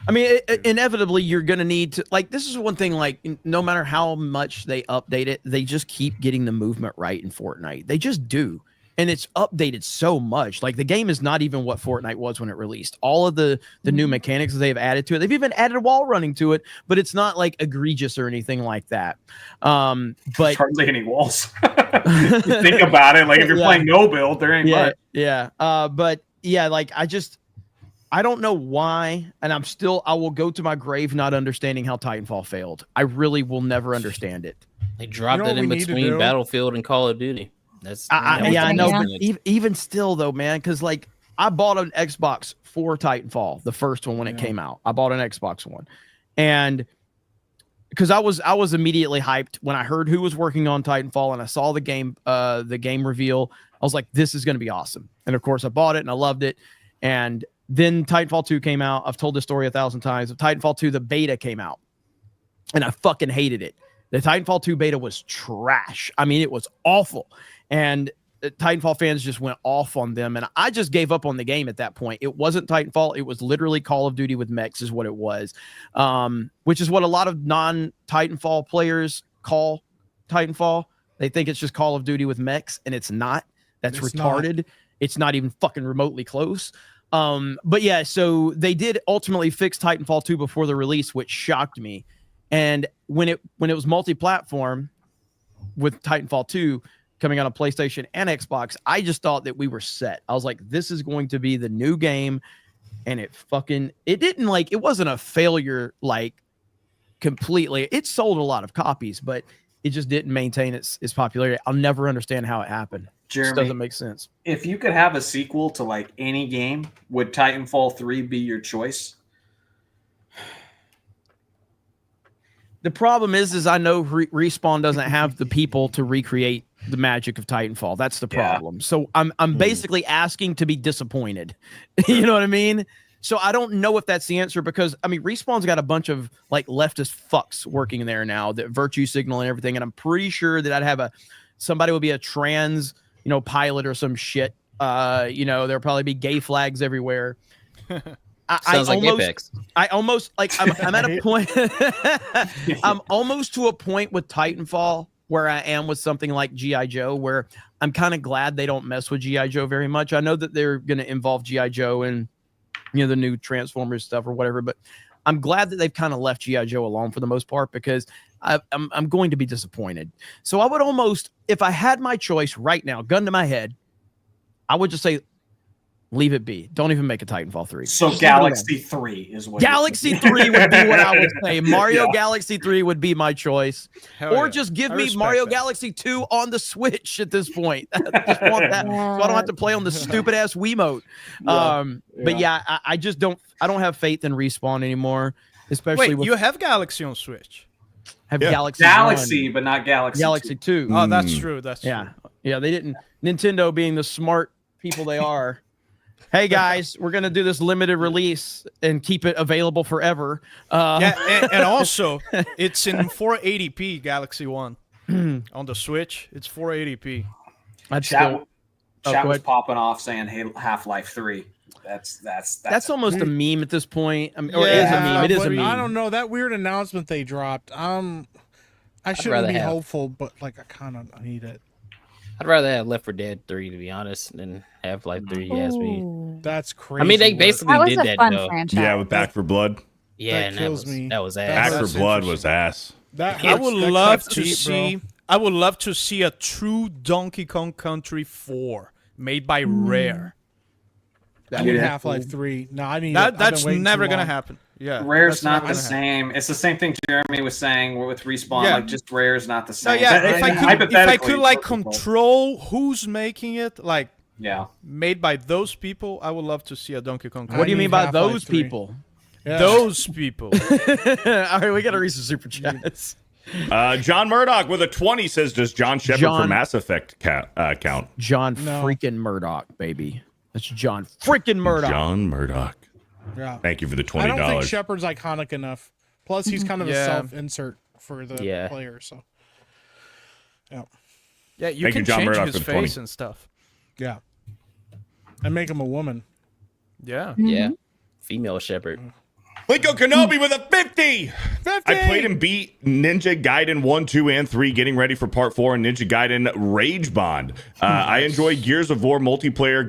I mean, inevitably, you're going to need to, like, this is one thing, like, no matter how much they update it, they just keep getting the movement right in Fortnite. They just do. and it's updated so much. Like the game is not even what Fortnite was when it released. All of the new mechanics that they've added to it, they've even added wall running to it, but it's not like egregious or anything like that. But There's hardly any walls. You think about it, like if you're playing no build, there ain't much. But yeah, like I don't know why, and I will go to my grave not understanding how Titanfall failed. I really will never understand it. They dropped it in between Battlefield and Call of Duty. I know, but even still though, man, because like I bought an Xbox for Titanfall, the first one when it came out. I bought an Xbox One, and because I was immediately hyped when I heard who was working on Titanfall and I saw the game reveal. I was like, this is going to be awesome. And of course, I bought it and I loved it. And then Titanfall 2 came out. I've told this story 1,000 times. Titanfall 2, the beta came out, and I fucking hated it. The Titanfall 2 beta was trash. I mean, it was awful. And Titanfall fans just went off on them, and I just gave up on the game at that point. It wasn't Titanfall. It was literally Call of Duty with mechs is what it was, which is what a lot of non-Titanfall players call Titanfall. They think it's just Call of Duty with mechs, and it's not. That's retarded. It's not even fucking remotely close. But yeah, so they did ultimately fix Titanfall 2 before the release, which shocked me. And when it was multi-platform with Titanfall 2 coming out on PlayStation and Xbox, I just thought that we were set. I was like, this is going to be the new game. And it wasn't a failure, like completely. It sold a lot of copies, but it just didn't maintain its popularity. I'll never understand how it happened. Jeremy, it just doesn't make sense. If you could have a sequel to like any game, would Titanfall 3 be your choice? The problem is I know Respawn doesn't have the people to recreate the magic of Titanfall. That's the problem. So I'm basically asking to be disappointed. You know what I mean? So I don't know if that's the answer, because I mean, Respawn's got a bunch of like leftist fucks working there now, that virtue signal and everything. And I'm pretty sure that I'd have somebody would be a trans, pilot or some shit. There'll probably be gay flags everywhere. Sounds like Apex. I almost like I'm at a point. I'm almost to a point with Titanfall where I am with something like G.I. Joe, where I'm kind of glad they don't mess with G.I. Joe very much. I know that they're going to involve G.I. Joe and the new Transformers stuff or whatever, but I'm glad that they've kind of left G.I. Joe alone for the most part, because I'm going to be disappointed. So I would almost, if I had my choice right now, gun to my head, I would just say, leave it be. Don't even make a Titanfall 3. So just Galaxy 3 is what Galaxy 3 would be what I would say. Mario Galaxy 3 would be my choice. Or just give me Mario Galaxy 2 on the Switch at this point. I just want that, so I don't have to play on the stupid ass Wiimote. But yeah, I just don't have faith in Respawn anymore. Especially you have Galaxy on Switch. Have Galaxy, but not Galaxy 2. Oh, that's true. That's true. Yeah, they didn't. Nintendo, being the smart people they are. Hey guys, we're gonna do this limited release and keep it available forever. And also it's in 480p Galaxy One on the Switch. It's 480p. Chat was popping off saying, "Hey, Half-Life 3." That's almost a meme at this point. I mean, or it is a meme. It is a meme. I don't know, that weird announcement they dropped. I shouldn't be hopeful, but like I kind of need it. I'd rather have Left 4 Dead 3, to be honest, than Half-Life 3. You ask me. That's crazy. I mean, they basically did that though. Franchise. Yeah, with Back 4 Blood. Yeah, that kills me. That was ass. Back 4 Blood was ass. I would love to see. I would love to see a true Donkey Kong Country 4 made by Rare. That would Half-Life 3. No, I mean that's never gonna happen. Yeah, Rare's not the same. It's the same thing Jeremy was saying with Respawn. Yeah. Like, just Rare's not the So same. if I could like control who's making it, like made by those people, I would love to see a Donkey Kong Country. What do you mean by those people? Yeah. Those people. All right, we got to read some super chats. John Murdoch with a 20 says, "Does John Shepard for Mass Effect count?" John freaking Murdoch, baby. That's John freaking Murdoch. John Murdoch. Yeah. Thank you for the $20. I don't think Shepard's iconic enough. Plus, he's kind of a self-insert for the player. So, yeah, you can change his face and stuff. Yeah, and make him a woman. Yeah, yeah, female Shepard. Linko Kenobi with a 50. I played and beat Ninja Gaiden 1, 2, and 3, getting ready for part 4 and Ninja Gaiden Rage Bond. I enjoy Gears of War multiplayer.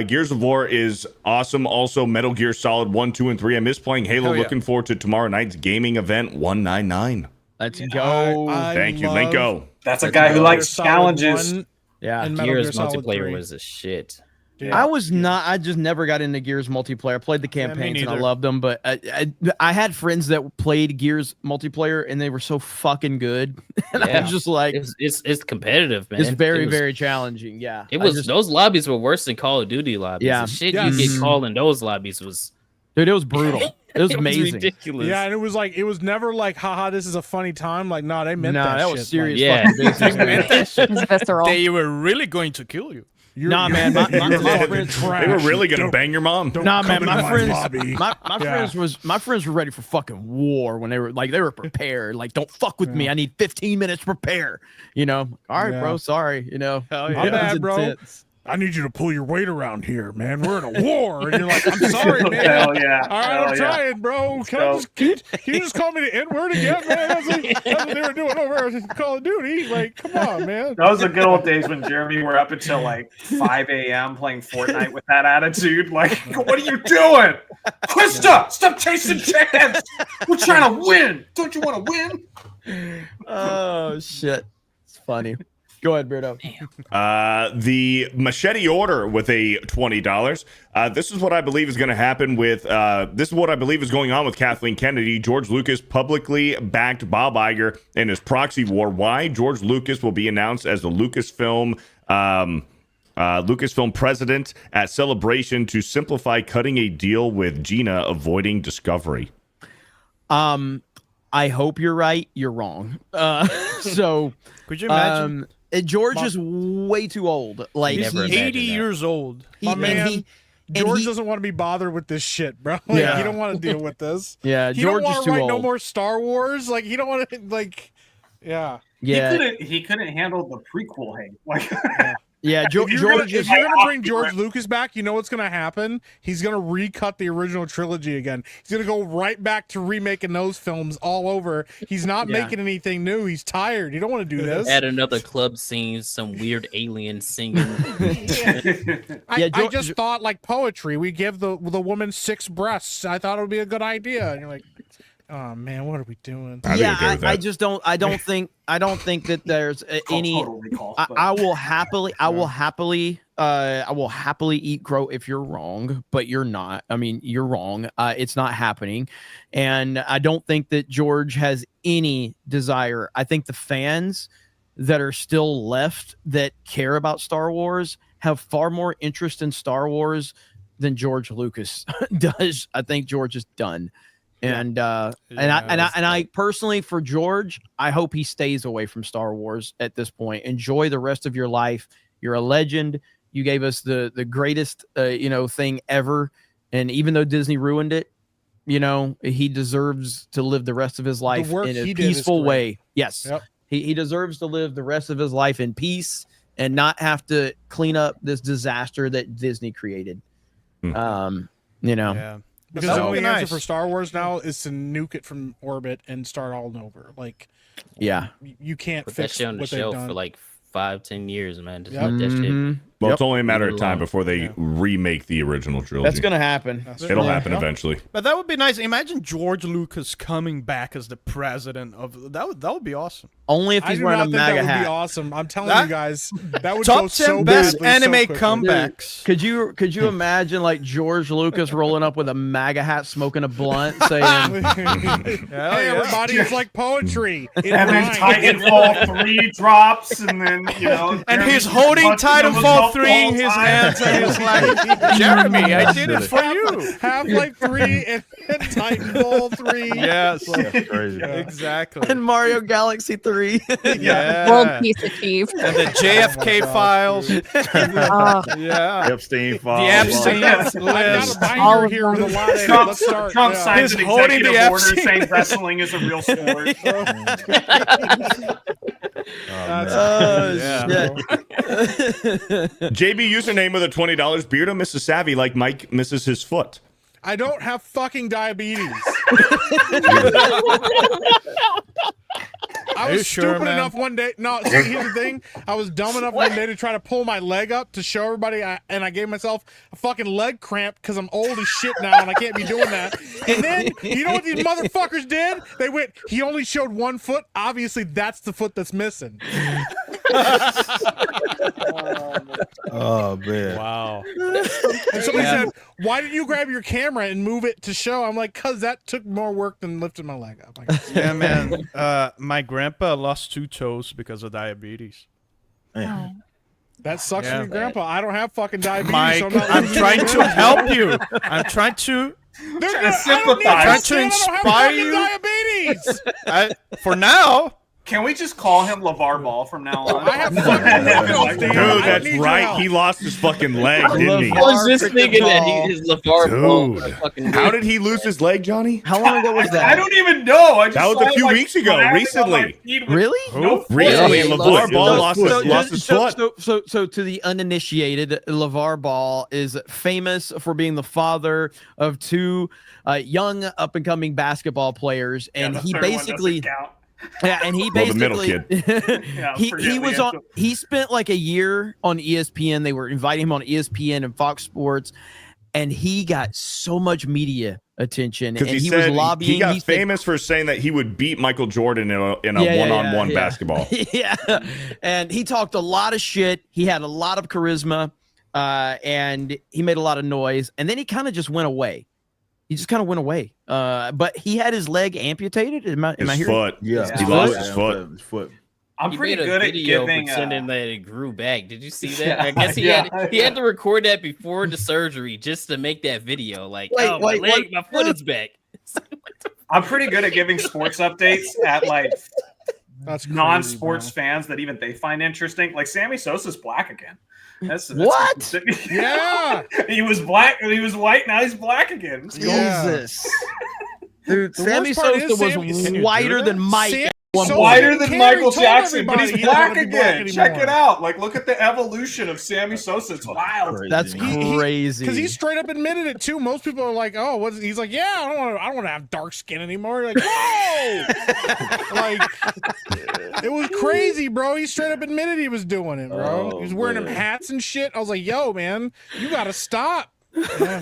Gears of War is awesome. Also, Metal Gear Solid 1, 2, and 3. I miss playing Halo. Looking forward to tomorrow night's gaming event 199. Let's go. Thank you, Linko. That's a guy who likes challenges. Yeah, Gears multiplayer was a shit. Yeah. I just never got into Gears multiplayer. I played the campaigns and I loved them, but I had friends that played Gears multiplayer and they were so fucking good. And I was just like, it's competitive, man. It's very challenging. Yeah, it was. Those lobbies were worse than Call of Duty lobbies. Yeah, the shit you get called in those lobbies was, dude, it was brutal. It was amazing. Ridiculous. Yeah, and it was never like, haha, this is a funny time. Like, no, they meant that shit. Was serious. Yeah, fucking business. It was visceral. They were really going to kill you. Man, my friends, they were really gonna bang your mom. My friends were ready for fucking war when they were prepared. Like, don't fuck with me. I need 15 minutes to prepare. You know, all right, bro. Sorry. You know, I'm bad, bro. Intense. I need you to pull your weight around here, man. We're in a war. And you're like, I'm sorry, man. Hell yeah. All right, I'm trying, bro. Can you just call me the N-word again, man? That's what they were doing over in Call of Duty. Like, come on, man. That was the good old days when Jeremy were up until like 5 a.m. playing Fortnite with that attitude. Like, what are you doing? Krista, stop chasing chickens. We're trying to win. Don't you want to win? Oh, shit. It's funny. Go ahead, Beardo. The machete order with a $20. This is what I believe is going to happen with. This is what I believe is going on with Kathleen Kennedy. George Lucas publicly backed Bob Iger in his proxy war. Why? George Lucas will be announced as the Lucasfilm president at Celebration to simplify cutting a deal with Gina, avoiding Discovery. I hope you're right. You're wrong. So could you imagine? George is way too old. Like, he's 80 years old. George doesn't want to be bothered with this shit, bro. Like, he don't want to deal with this. Yeah, George is too old. No more Star Wars. Like, he don't want to. Like, yeah. He couldn't handle the prequel hate. Like, yeah. If you're gonna bring George Lucas back, you know what's gonna happen? He's gonna recut the original trilogy again. He's gonna go right back to remaking those films all over. He's not making anything new. He's tired. You don't want to do this. Add another club scene, some weird alien singing. I just thought like poetry. We give the woman 6 breasts. I thought it would be a good idea. And you're like, oh man, what are we doing? I just don't. I don't think that there's any. I will happily eat crow if you're wrong, but you're not. I mean, you're wrong. It's not happening, and I don't think that George has any desire. I think the fans that are still left that care about Star Wars have far more interest in Star Wars than George Lucas does. I think George is done. And I personally, for George, I hope he stays away from Star Wars at this point. Enjoy the rest of your life. You're a legend. You gave us the greatest thing ever. And even though Disney ruined it, he deserves to live the rest of his life in a peaceful way. Yes. Yep. He deserves to live the rest of his life in peace and not have to clean up this disaster that Disney created. Yeah. Because the only answer for Star Wars now is to nuke it from orbit and start all over. Like, you can't put fix that shit on the what they've shelf done for like 5-10 years, man. Just let that shit. Well, it's only a matter of time before they remake the original trilogy. That's gonna happen. It'll happen eventually. But that would be nice. Imagine George Lucas coming back as the president of that. That would be awesome. Only if he's wearing a MAGA hat. That would be awesome. I'm telling you guys, that would top go 10 so best anime so comebacks. Dude, could you imagine like George Lucas rolling up with a MAGA hat, smoking a blunt, saying, "Hey everybody, it's like poetry." And then Titanfall 3 drops, and then and he's holding Titanfall 3 in his hands, and he's like, "Jeremy, I did it for you." Half-Life 3 and Titanfall 3. Yes, that's crazy. Exactly. And Mario Galaxy 3. Yeah. World peace achieved. And the JFK files. The Epstein files. The Epstein list. I've got a binder here with a lot of Trump, Let's start. Trump signs an holding executive the order Epstein. saying wrestling is a real sport. JB username with a $20. Beardo misses savvy like Mike misses his foot. I don't have fucking diabetes. I was stupid enough one day. No, see, here's the thing. I was dumb enough one day to try to pull my leg up to show everybody, and I gave myself a fucking leg cramp because I'm old as shit now and I can't be doing that. And then, you know what these motherfuckers did? They went, he only showed one foot. Obviously, that's the foot that's missing. Oh, man. Wow. And somebody said, why did you grab your camera and move it to show? I'm like, because that took more work than lifting my leg up. Yeah, man. My grandpa lost 2 toes because of diabetes. That sucks for your grandpa. I don't have fucking diabetes. Mike, so I'm trying to help you. I'm trying to sympathize. to inspire you. Diabetes. For now. Can we just call him LeVar Ball from now on? I have fucking Dude, that's right. He lost his fucking leg, didn't he? I was just thinking that he is LeVar Ball. Dude, how did he lose his leg, Johnny? How long ago was that? I don't even know. That was a few weeks ago, recently. Really? No, Recently, Yeah, LeVar Ball lost his foot. So to the uninitiated, LeVar Ball is famous for being the father of 2 young up-and-coming basketball players, and he basically. Yeah, and he basically he spent like a year on ESPN. They were inviting him on ESPN and Fox Sports, and he got so much media attention. And he was lobbying. He got famous for saying that he would beat Michael Jordan in a one-on-one basketball. Yeah, and he talked a lot of shit. He had a lot of charisma, and he made a lot of noise. And then he kind of just went away. He just kind of went away. But he had his leg amputated. Am I his hearing? foot. Yeah, he lost his foot. I'm pretty made a good at video giving. pretending that it grew back. Did you see that? Yeah, I guess he had to record that before the surgery just to make that video. Like, my foot is back. I'm pretty good at giving sports updates at like That's non-sports fans that even they find interesting. Like Sammy Sosa's black again. That's What? Yeah. He was black. He was white. Now he's black again. Jesus. Dude, Sammy worst part Sosa is was whiter than Mike. Whiter than Michael Jackson, but everybody he's he black doesn't wanna be black again. Check anymore. it out. Like, look at the evolution of Sammy Sosa. It's wild. That's crazy. Because he straight up admitted it too. Most people are like, "Oh, what's?" He's like, "Yeah, I don't want to have dark skin anymore." You're like, whoa! Like, it was crazy, bro. He straight up admitted he was doing it, bro. He was wearing them hats and shit. I was like, "Yo, man, you gotta stop." Yeah.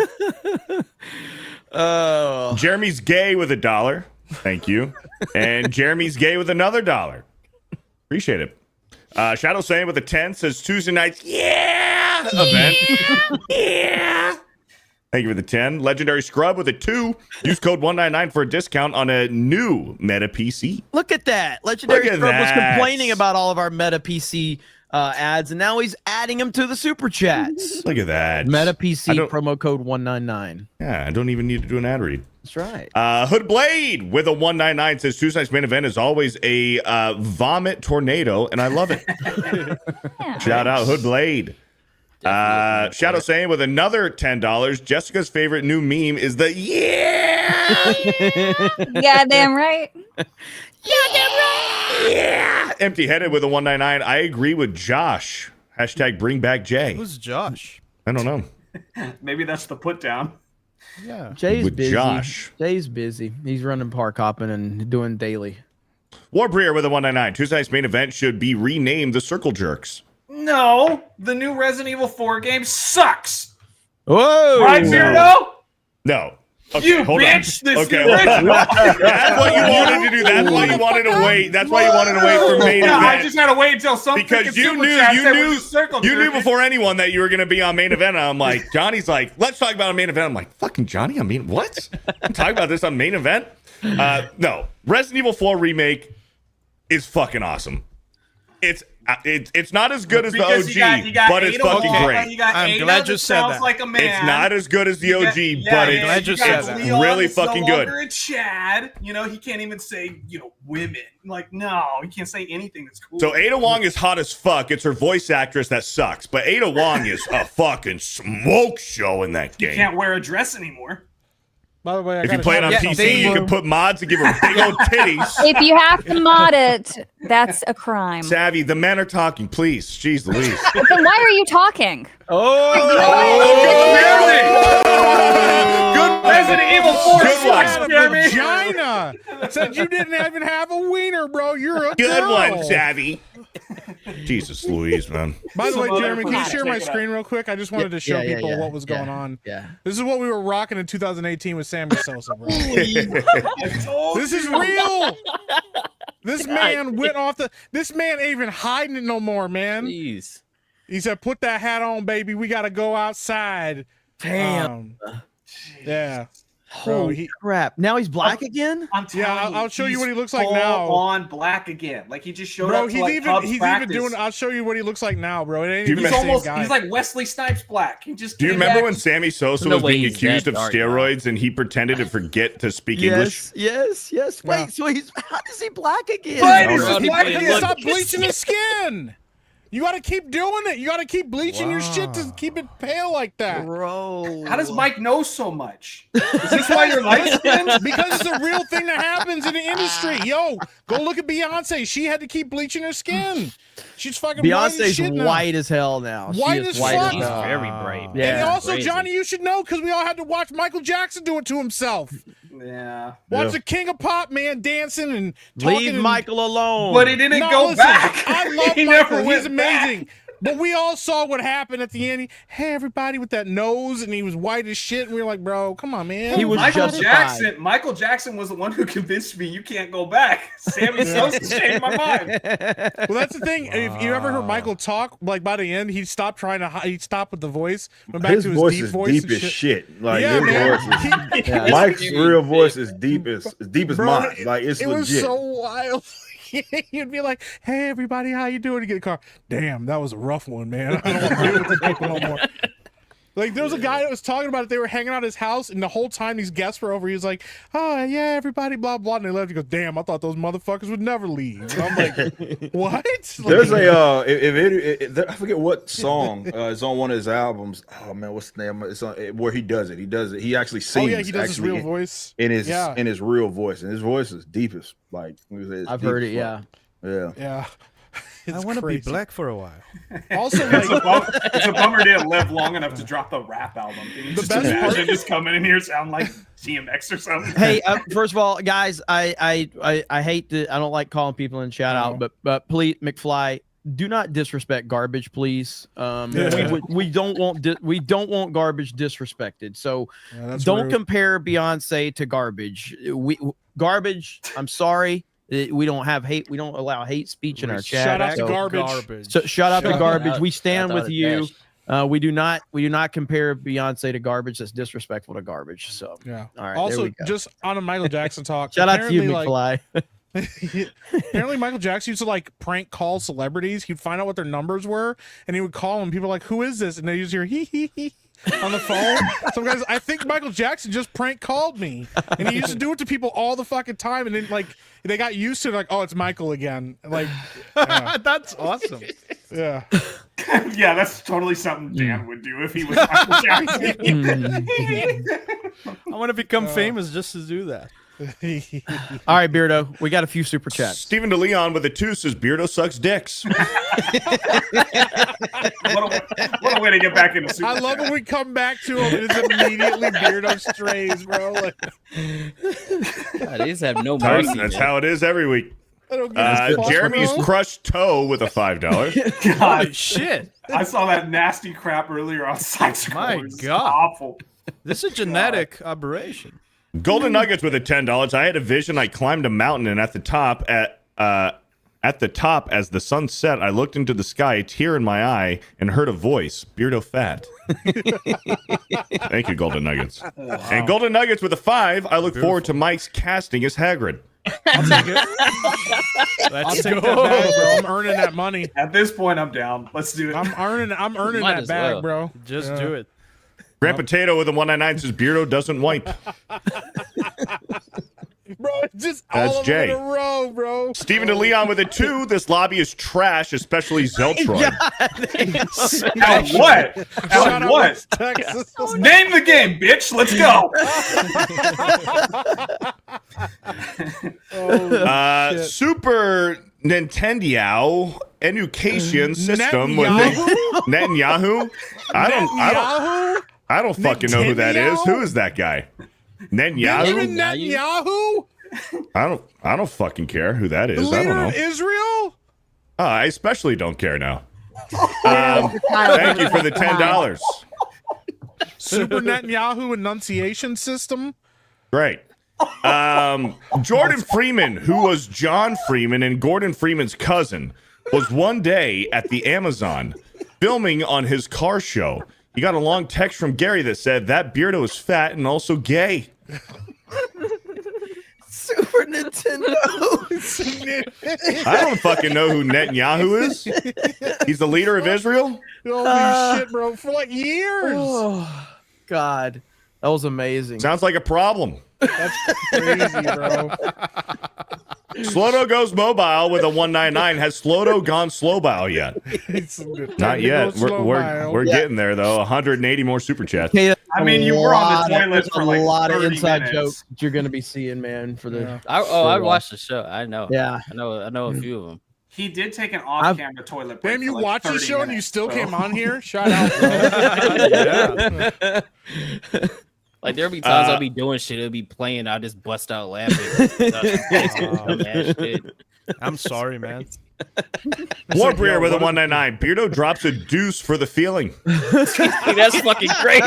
Jeremy's gay with $1. Thank you. And Jeremy's gay with another $1. Appreciate it. Shadow Saiyan with a 10 says Tuesday nights, event. Yeah. Thank you for the 10. Legendary Scrub with a 2. Use code 199 for a discount on a new Meta PC. Look at that. Legendary Look at Scrub was that. complaining about all of our Meta PC ads, and now he's adding them to the super chats. Look at that. Meta PC promo code 199. Yeah, I don't even need to do an ad read. That's right. Hood Blade with a 199 says Tuesday night's main event is always a vomit tornado, and I love it. Shout out Hood Blade. Shadow Saiyan with another $10. Jessica's favorite new meme is the Goddamn right. Empty headed with a 199. I agree with Josh. Hashtag bring back Jay. Who's Josh? I don't know. Maybe that's the put down. Yeah. Jay's With busy. Josh. Jay's busy. He's running park hopping and doing daily. Warbrier with a 199. Tuesday night's main event should be renamed the Circle Jerks. No, the new Resident Evil 4 game sucks. Whoa! Right, Beardo? No. Okay, You hold bitch! On. This Okay, new hold on. Resident- That's what you wanted to do. That's why you wanted to wait. That's why you wanted to wait for main Yeah, event. I just gotta wait until some Because you knew before anyone that you were going to be on main event. And I'm like, Johnny's like, let's talk about a main event. I'm like, fucking Johnny, I mean, what? I'm talking about this on main event? No. Resident Evil 4 remake is fucking awesome. It's not as good as the OG, but it's fucking great. I'm glad you said that. Like a man. It's not as good as the OG, but it's really fucking good. No longer a Chad. You know, he can't even say, women. Like, no, he can't say anything that's cool. So Ada Wong is hot as fuck. It's her voice actress that sucks. But Ada Wong is a fucking smoke show in that game. You can't wear a dress anymore. By the way, if you play it on PC, you can put mods and give her big old titties. If you have to mod it, that's a crime. Savvy, the men are talking, please. Jeez Louise. Then why are you talking? Good Resident Evil 4 sucks, Jeremy. Yeah. Said you didn't even have a wiener, bro. You're a Good girl. one, Savvy. Jesus Louise, man. By the way, Some Jeremy, other can you person share my take it screen real quick? I just wanted to show people what was going on. Yeah. This is what we were rocking in 2018 with Sammy Sosa, bro. I told This is you. real. This man went off the. This man ain't even hiding it no more, man. Jeez. He said, "Put that hat on, baby. We gotta go outside." Damn. Yeah. Bro, Holy crap. Now he's black again? I'm telling I'll show you he's what he looks like full now. On black again. Like he just showed Bro, up to he's like even Cubs practice. doing. I'll show you what he looks like now, bro. It ain't Do you even the He's same almost. guy. He's like Wesley Snipes black. He just. Do you came remember back. when Sammy Sosa No was way being he's accused that of dark now. steroids and he pretended to forget to speak English? Yes. Wait, Yeah. so he's how is he black again? But he's No, just no, black he again. look- Stop bleaching his skin. You got to keep doing it. You got to keep bleaching your shit to keep it pale like that. Bro. How does Mike know so much? Is this why you're light skinned? Because it's a real thing that happens in the industry. Yo, go look at Beyonce. She had to keep bleaching her skin. She's fucking white as Beyonce's shit now. white as hell now. She White is as white fuck. He's hell. very bright. Yeah. And also, Crazy. Johnny, you should know because we all had to watch Michael Jackson do it to himself. Yeah. Watch the King of Pop, man, dancing and talking. Leave and- Michael alone. But he didn't No, go listen, back. I love He Michael. never He's went back. amazing. But we all saw what happened at the end. Hey, everybody with that nose, and he was white as shit. And we were like, bro, come on, man. He was Michael justified. Michael Jackson was the one who convinced me you can't go back. Sammy Sosa changed my mind. Well, that's the thing. If you ever heard Michael talk, like by the end, he stopped trying to. He stopped with the voice. Went back His to his voice deep is voice. deep and as shit. Like Yeah, his man. voice is, Mike's real voice is deep as Bro, mine. Like it's it legit. was so wild. You'd be like, "Hey, everybody, how you doing?" To get a car. Damn, that was a rough one, man. I don't want to deal with these people no more. Like there was a guy that was talking about it. They were hanging out at his house, and the whole time these guests were over, he was like, "Oh yeah, everybody, blah blah." And they left. He goes, "Damn, I thought those motherfuckers would never leave." And I'm like, "What?" There's a I forget what song is on one of his albums. Oh man, what's the name? It's on where he does it. He does it. He actually sings. Oh yeah, he does his actually real voice. in his real voice, and his voice is deepest. Like I've heard it. Yeah. Yeah. Yeah. I want to be black for a while. Also, It's a bummer didn't live long enough to drop the rap album. Can you just best imagine part- just coming in here sound like DMX or something? Hey, first of all, guys, I hate to. I don't like calling people in shout out, but please, McFly, do not disrespect garbage, please. We don't want garbage disrespected. So don't rude. compare Beyonce to garbage. Garbage. I'm sorry. We don't have hate. We don't allow hate speech in our chat. Shout out to so- garbage. So shout out to garbage. out. We stand Shout out with to you. Dash. We do not compare Beyonce to garbage. That's disrespectful to garbage. So Yeah. all right. there Also, we go. just on a Michael Jackson talk. Shout out to you, apparently, like, McFly. apparently, Michael Jackson used to like prank call celebrities. He'd find out what their numbers were, and he would call them. People were like, "Who is this?" And they just hear hee hee hee on the phone. Some guys, I think Michael Jackson just prank called me, and he used to do it to people all the fucking time. And then like they got used to it, like, "Oh, it's Michael again." Like, yeah. That's awesome. Yeah. Yeah, that's totally something Dan would do if he was Michael Jackson. I want to become famous just to do that. All right, Beardo, we got a few super chats. Stephen DeLeon with a 2 says Beardo sucks dicks. What a way to get back into Super I love Chat. when we come back to him and it's immediately Beardo strays, bro. Like, God, these have no That's mercy. how it is every week. I don't get his plus, Jeremy's bro. crushed toe with a $5. God, Shit. I saw that nasty crap earlier on side My scrollers. It's God. awful. This is a genetic aberration. Golden Nuggets with a $10. I had a vision. I climbed a mountain, and at the top, as the sun set, I looked into the sky, a tear in my eye, and heard a voice. Beardo fat. Thank you, Golden Nuggets. And Golden Nuggets with a 5. I look forward to Mike's casting as Hagrid. I'll Let's take that go. bag, bro. I'm earning that money. At this point, I'm down. Let's do it. I'm earning Might that as bag, well. bro. Just do it. Grant Potato with a 199 says Beardo doesn't wipe. Bro, it's just That's all of Jay. them in a row, bro. Stephen DeLeon with a 2. This lobby is trash, especially Zeltron. At what? Shout At out what? West Texas. Name the game, bitch. Let's go. Oh, shit. Super Nintendo education system with Netanyahu. I don't fucking know who that is. Netanyahu? Who is that guy? Benjamin Netanyahu. Netanyahu? I don't fucking care who that is. The I leader don't know. of Israel? I especially don't care now. Thank you for the $10. Super Netanyahu enunciation system? Great. Jordan Freeman, who was John Freeman and Gordon Freeman's cousin, was one day at the Amazon filming on his car show. He got a long text from Gary that said that Beardo is fat and also gay. Super Nintendo. I don't fucking know who Netanyahu is. He's the leader of Israel? Holy shit, bro. For like years. Oh, God. That was amazing. Sounds like a problem. That's crazy, bro. Slodo goes mobile with a 199. Has Slodo gone slowbile yet? Not yet. We're getting there though. 180 more super chats. Hey, I mean, you were on the toilet there's for a like lot of 30 inside minutes. jokes that you're gonna be seeing, man. For the I watched the show. I know. Yeah. I know a few of them. He did take an off-camera toilet break. Damn, you for like watched the 30 show and you minutes, still so. came on here? Shout out, bro. Like there'll be times I'll be doing shit, it'll be playing, I'll just bust out laughing. I'm sorry, man. Warbrier with a 199. Beardo drops a deuce for the feeling. That's fucking crazy.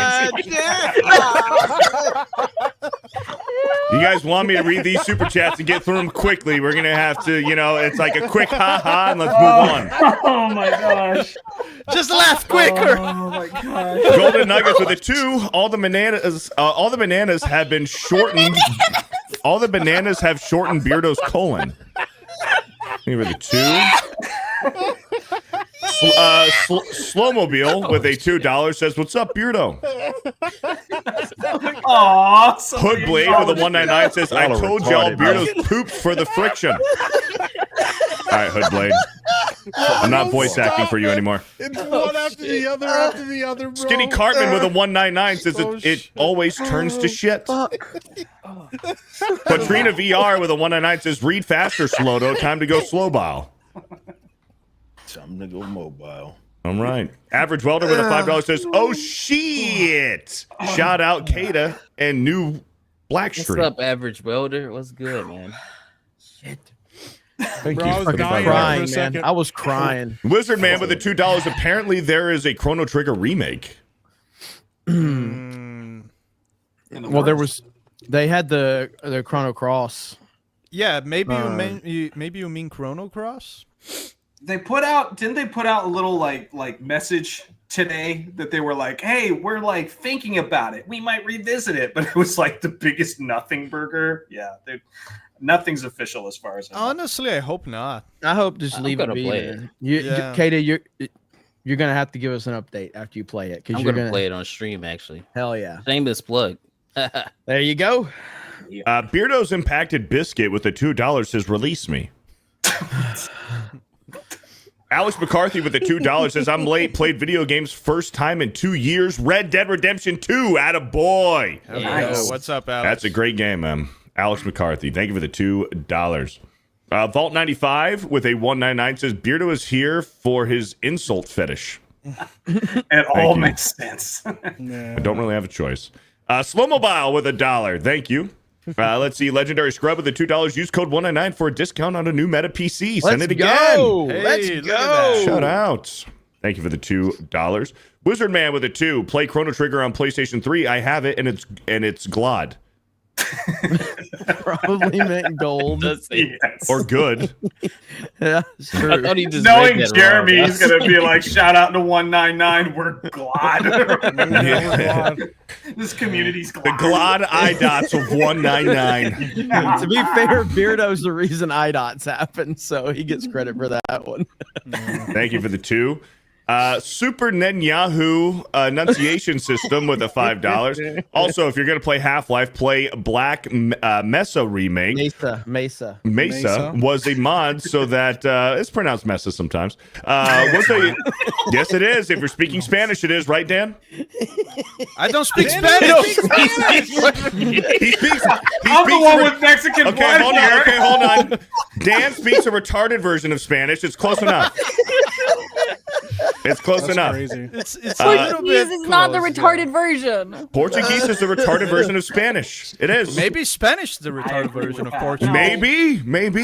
You guys want me to read these super chats and get through them quickly? We're gonna have to, it's like a quick ha-ha and let's move on. Oh my gosh. Just laugh quicker. Oh my gosh. Golden Nuggets with a 2. All the bananas have been shortened. All the bananas have shortened Beardo's colon. Give it a 2. Slowmobile with a $2 says, "What's up, Beardo?" Aw, Hoodblade with a 199 says, "I told y'all Beardo's poops for the friction." All right, Hoodblade. I'm not voice acting for you anymore. It's one after the other, bro. Skinny Cartman with a 199 says it always turns to shit. Katrina VR with a 199 says, "Read faster, Slodo. Time to go slowbile." Time to go mobile. All right. Average Welder with a $5 says, "Oh shit!" Shout out Kata and New Blackstreet. What's up, Average Welder? What's good, man? Shit. Thank Bro, you. I was for the dying $5. for a Crying, man. second. I was crying. Wizard Man with a $2. Apparently, there is a Chrono Trigger remake. Well, they had the Chrono Cross. Yeah, maybe you mean Chrono Cross? Didn't they put out a little like message today that they were like, "Hey, we're like thinking about it. We might revisit it," but it was like the biggest nothing burger. Yeah, nothing's official as far as I know. Honestly, I hope not. I hope just I'm leave it gonna be. play Man. Yeah. Katie, you're gonna have to give us an update after you play it because I'm you're gonna play it on stream actually. Hell yeah! Shameless plug. There you go. Beardo's Impacted Biscuit with a $2 says, "Release me." Alex McCarthy with the $2 says, "I'm late. Played video games first time in 2 years. Red Dead Redemption 2. Attaboy." Nice. What's up, Alex? That's a great game, man. Alex McCarthy, thank you for the $2. Vault 95 with a 199 says, "Beardo is here for his insult fetish." It all makes sense. I don't really have a choice. Slow Mobile with $1. Thank you. Let's see. Legendary Scrub with the $2. Use code 199 for a discount on a new Meta PC. Send it again. Hey, Let's look at go. that. Shout out. Thank you for the $2. Wizard Man with a 2. Play Chrono Trigger on PlayStation 3. I have it, and it's glad. Probably meant gold. Yes. Or good. Yeah, it's true. I thought he just Knowing read that Jeremy, wrong. he's gonna be like, "Shout out to 199. We're glad." This community's glad. The glad eye dots of 199. To be fair, Beardo's the reason IDOTs happen, so he gets credit for that one. Thank you for the 2. Super Netanyahu enunciation system with a $5. Also, if you're going to play Half-Life, play Black Mesa remake. Mesa. Mesa was a mod so that it's pronounced Mesa sometimes. Yes, it is. If you're speaking Spanish, it is, right, Dan? I don't speak Spanish. He speaks. I'm the one with Mexican blood here. Okay, hold on. Dan speaks a retarded version of Spanish. It's close enough. It's close enough. Crazy. It's a little bit Portuguese is not the close, retarded version. Portuguese is the retarded version of Spanish. It is. Maybe Spanish is the retarded version of Portuguese. Maybe Maybe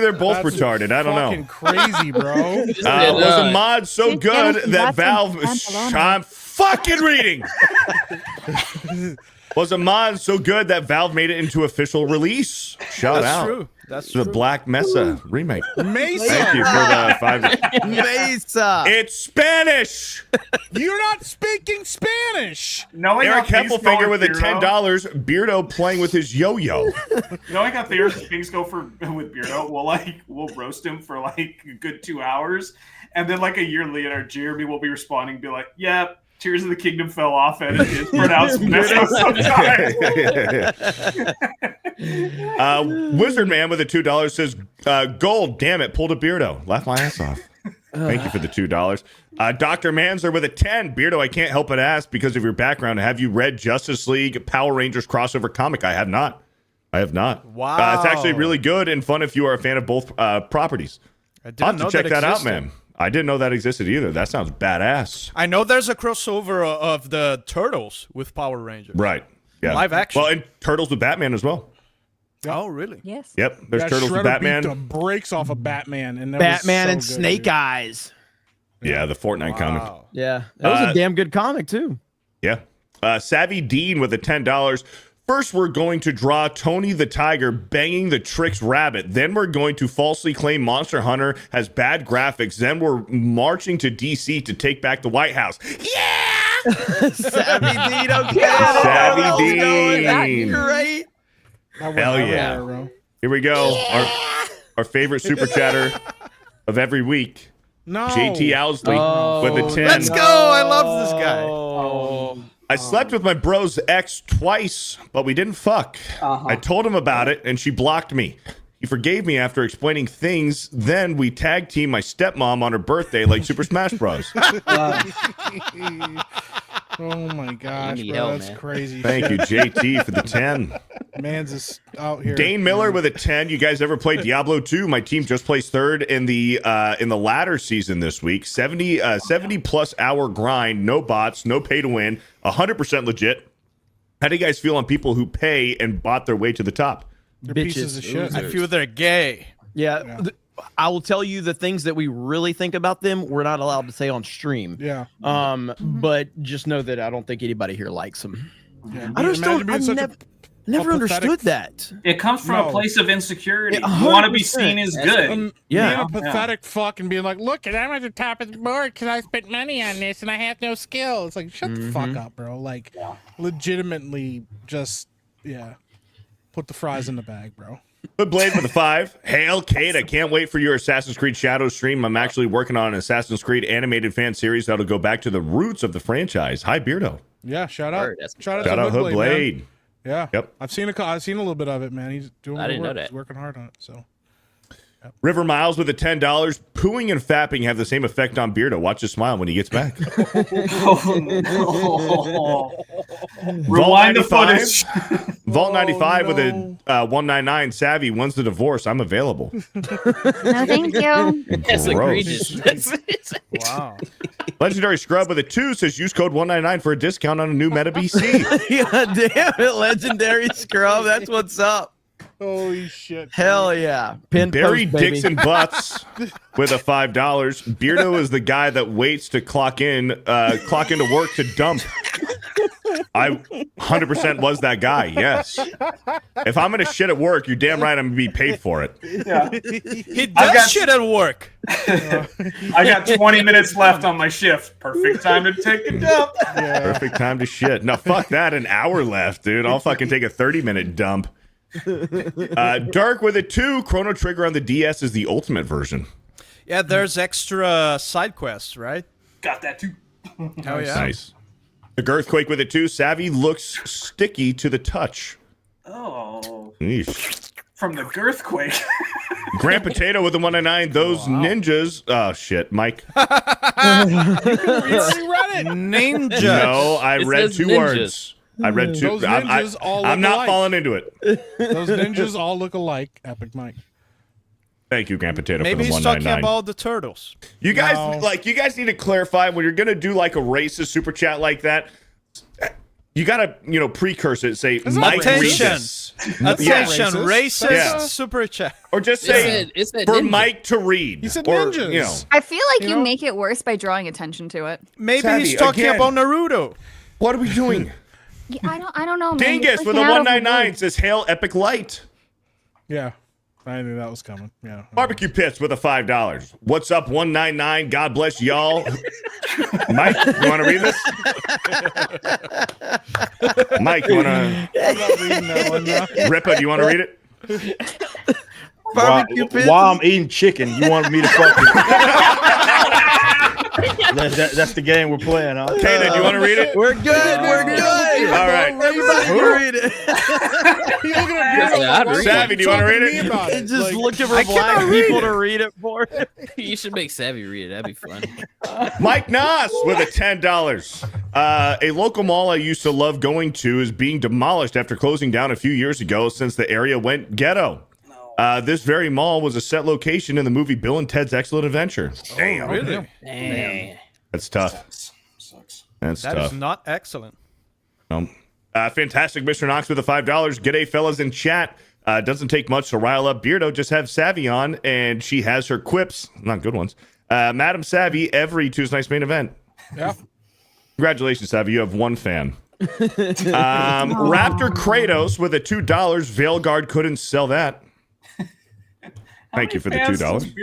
they're both That's retarded. I don't know. Fucking crazy, bro. Was a mod so good that Valve? I'm fucking reading. Was a mod so good that Valve made it into official release? Shout That's out. true. That's The true. Black Mesa remake. Mesa. Thank you for the 5. Mesa. It's Spanish. You're not speaking Spanish. Knowing Eric how things go Heffelfinger with a Beardo- $10. Beardo playing with his yo-yo. Knowing how things go with Beardo, we'll roast him for like a good 2 hours, and then like a year later, Jeremy will be responding, be like, "Yeah, Tears of the Kingdom fell off, and it's pronounced Mesa sometimes." Wizard Man with a $2 says, "Gold, damn it, pulled a Beardo. Laugh my ass off." Thank you for the $2. Dr. Manzer with a 10. Beardo, I can't help but ask because of your background. Have you read Justice League Power Rangers crossover comic? I have not. Wow. It's actually really good and fun if you are a fan of both properties. I I'll didn't have know to check that out, existed. man. I didn't know that existed either. That sounds badass. I know there's a crossover of the Turtles with Power Rangers. Right. Yeah. Live action. Well, and Turtles with Batman as well. Oh, really? Yes. Yep. There's Yeah, Turtles Shredder with Batman. beat the brakes off of Batman, and that Batman was so and good, Snake dude. Eyes. Yeah, the Fortnite comic. Wow. Yeah, that was a damn good comic too. Yeah. Savvy Dean with a $10. First, we're going to draw Tony the Tiger banging the Trix Rabbit. Then we're going to falsely claim Monster Hunter has bad graphics. Then we're marching to DC to take back the White House. Yeah! Savvy Dean, okay. Savvy That's Dean. great. Hell yeah. Here we go. Our favorite super chatter of every week. No. JT Owsley with a 10. Let's go. I love this guy. I slept with my bro's ex twice, but we didn't fuck. I told him about it, and she blocked me. He forgave me after explaining things. Then we tag team my stepmom on her birthday like Super Smash Bros. Oh my gosh, Any bro, hell, that's man. crazy. Thank you, JT, for the 10. Man's is out here. Dane Miller with a 10. You guys ever played Diablo 2? My team just placed third in the ladder season this week. 70 plus hour grind, no bots, no pay to win, 100% legit. How do you guys feel on people who pay and bought their way to the top? They're pieces of shit. I feel they're gay. Yeah. I will tell you the things that we really think about them. We're not allowed to say on stream. Yeah. But just know that I don't think anybody here likes them. Yeah. I just Imagine don't. being I've such never a understood pathetic- that. It comes from No. a place of insecurity. Yeah, You want to be 100%. seen as good. Being a pathetic fuck and being like, look, and I'm at the top of the board because I spent money on this and I have no skill. It's like, shut the fuck up, bro. Like, legitimately, just put the fries in the bag, bro. Good Blade with a 5. Hail, Kate. I can't wait for your Assassin's Creed Shadows stream. I'm actually working on an Assassin's Creed animated fan series that'll go back to the roots of the franchise. Hi, Beardo. Yeah, shout out. Word, that's Shout out Shout to out Hood Blade. man. Yeah. Yep. I've seen a little bit of it, man. He's doing I good didn't know work. that. He's working hard on it. So River Miles with a $10. Pooing and fapping have the same effect on Beardo. Watch his smile when he gets back. Rewind the footage. Vault 95 with a 199. Savvy, when's the divorce? I'm available. No, thank you. That's Gross. egregious. Wow. Legendary Scrub with a 2 says use code 199 for a discount on a new Meta BC. Yeah, damn it, legendary scrub. That's what's up. holy shit. Hell yeah. Pin Barry post, baby. Dixon Butts with a $5. Beardo is the guy that waits to clock into work to dump. I 100% was that guy. Yes. If I'm gonna shit at work, you're damn right I'm gonna be paid for it. Yeah. He does shit at work. I got 20 minutes left on my shift. Perfect time to take a dump. Perfect time to shit. No, fuck that. An hour left, dude. I'll fucking take a 30-minute dump. Dark with a 2. Chrono Trigger on the DS is the ultimate version. Yeah, there's extra side quests, right? Got that too. Hell yeah. Nice. The Girthquake with a 2. Savvy looks sticky to the touch. Oh. Yeesh. From the Girthquake. Grand Potato with a 199. Those ninjas. Oh, shit. Mike. Ninja. No, I It read says 2 ninjas. words. I read 2. Those ninjas all I'm look not alike. falling into it. Those ninjas all look alike. Epic Mike. Thank you, Grand Potato, Maybe for the he's talking 199. about the turtles. You guys, you guys need to clarify when you're gonna do like a racist super chat like that. You gotta, precursor it. Say, Mike Attention, read this. attention, racist super chat, or just say It said for ninja. Mike to read. He said or, ninjas. I feel like you make it worse by drawing attention to it. Maybe Savvy, he's talking again. about Naruto. What are we doing? Yeah, I don't know, man. Dingus You're with a freaking out over 199 words. says, "Hail Epic Light." Yeah, I knew that was coming. Yeah. Barbecue Pits with a $5. What's up, 199? God bless y'all. Mike, you want to read this? Mike, you want to? I'm not reading that one now. Rippa, do you want to read it? Barbecue pits. While I'm eating chicken, you want me to fucking... that's the game we're playing, huh? Kana, do you want to read it? We're good. We're good. All right. Everybody can read it. He's looking at Yeah, I'd read it. Savvy, do you want to read it? Just looking for black people to read it for. You should make Savvy read it. That'd be fun. Mike Noss with a $10. A local mall I used to love going to is being demolished after closing down a few years ago since the area went ghetto. This very mall was a set location in the movie Bill and Ted's Excellent Adventure. Damn. Really? Dang. That's tough. That's That tough. is not excellent. Fantastic Mr. Knox with a $5. G'day, fellas in chat. Doesn't take much to rile up Beardo. Just have Savvy on, and she has her quips. Not good ones. Madam Savvy every Tuesday night's main event. Yeah. Congratulations, Savvy. You have one fan. Raptor Kratos with a $2. Veilguard couldn't sell that. Thank you for the $2.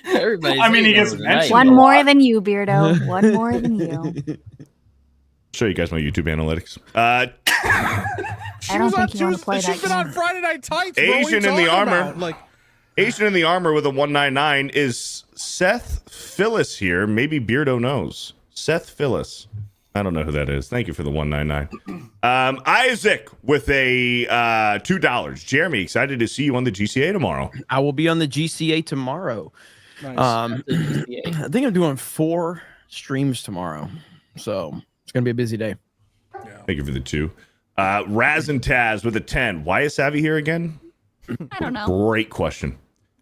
Everybody's. I mean, he hating gets over mentioned. tonight. One more than you, Beardo. One more than you. Show you guys my YouTube analytics. I don't think you want to play She's that been game. on Friday Night Tights. Bro. What are you Asian in the talking armor. about? Like, Asian in the armor with a 199 is Seth Phyllis here. Maybe Beardo knows. Seth Phyllis. I don't know who that is. Thank you for the 199. Isaac with a $2. Jeremy, excited to see you on the GCA tomorrow. I will be on the GCA tomorrow. nice. I think I'm doing 4 streams tomorrow, so it's gonna be a busy day. Thank you for the 2. Raz and Taz with a 10. Why is Savvy here again? I don't know. Great question.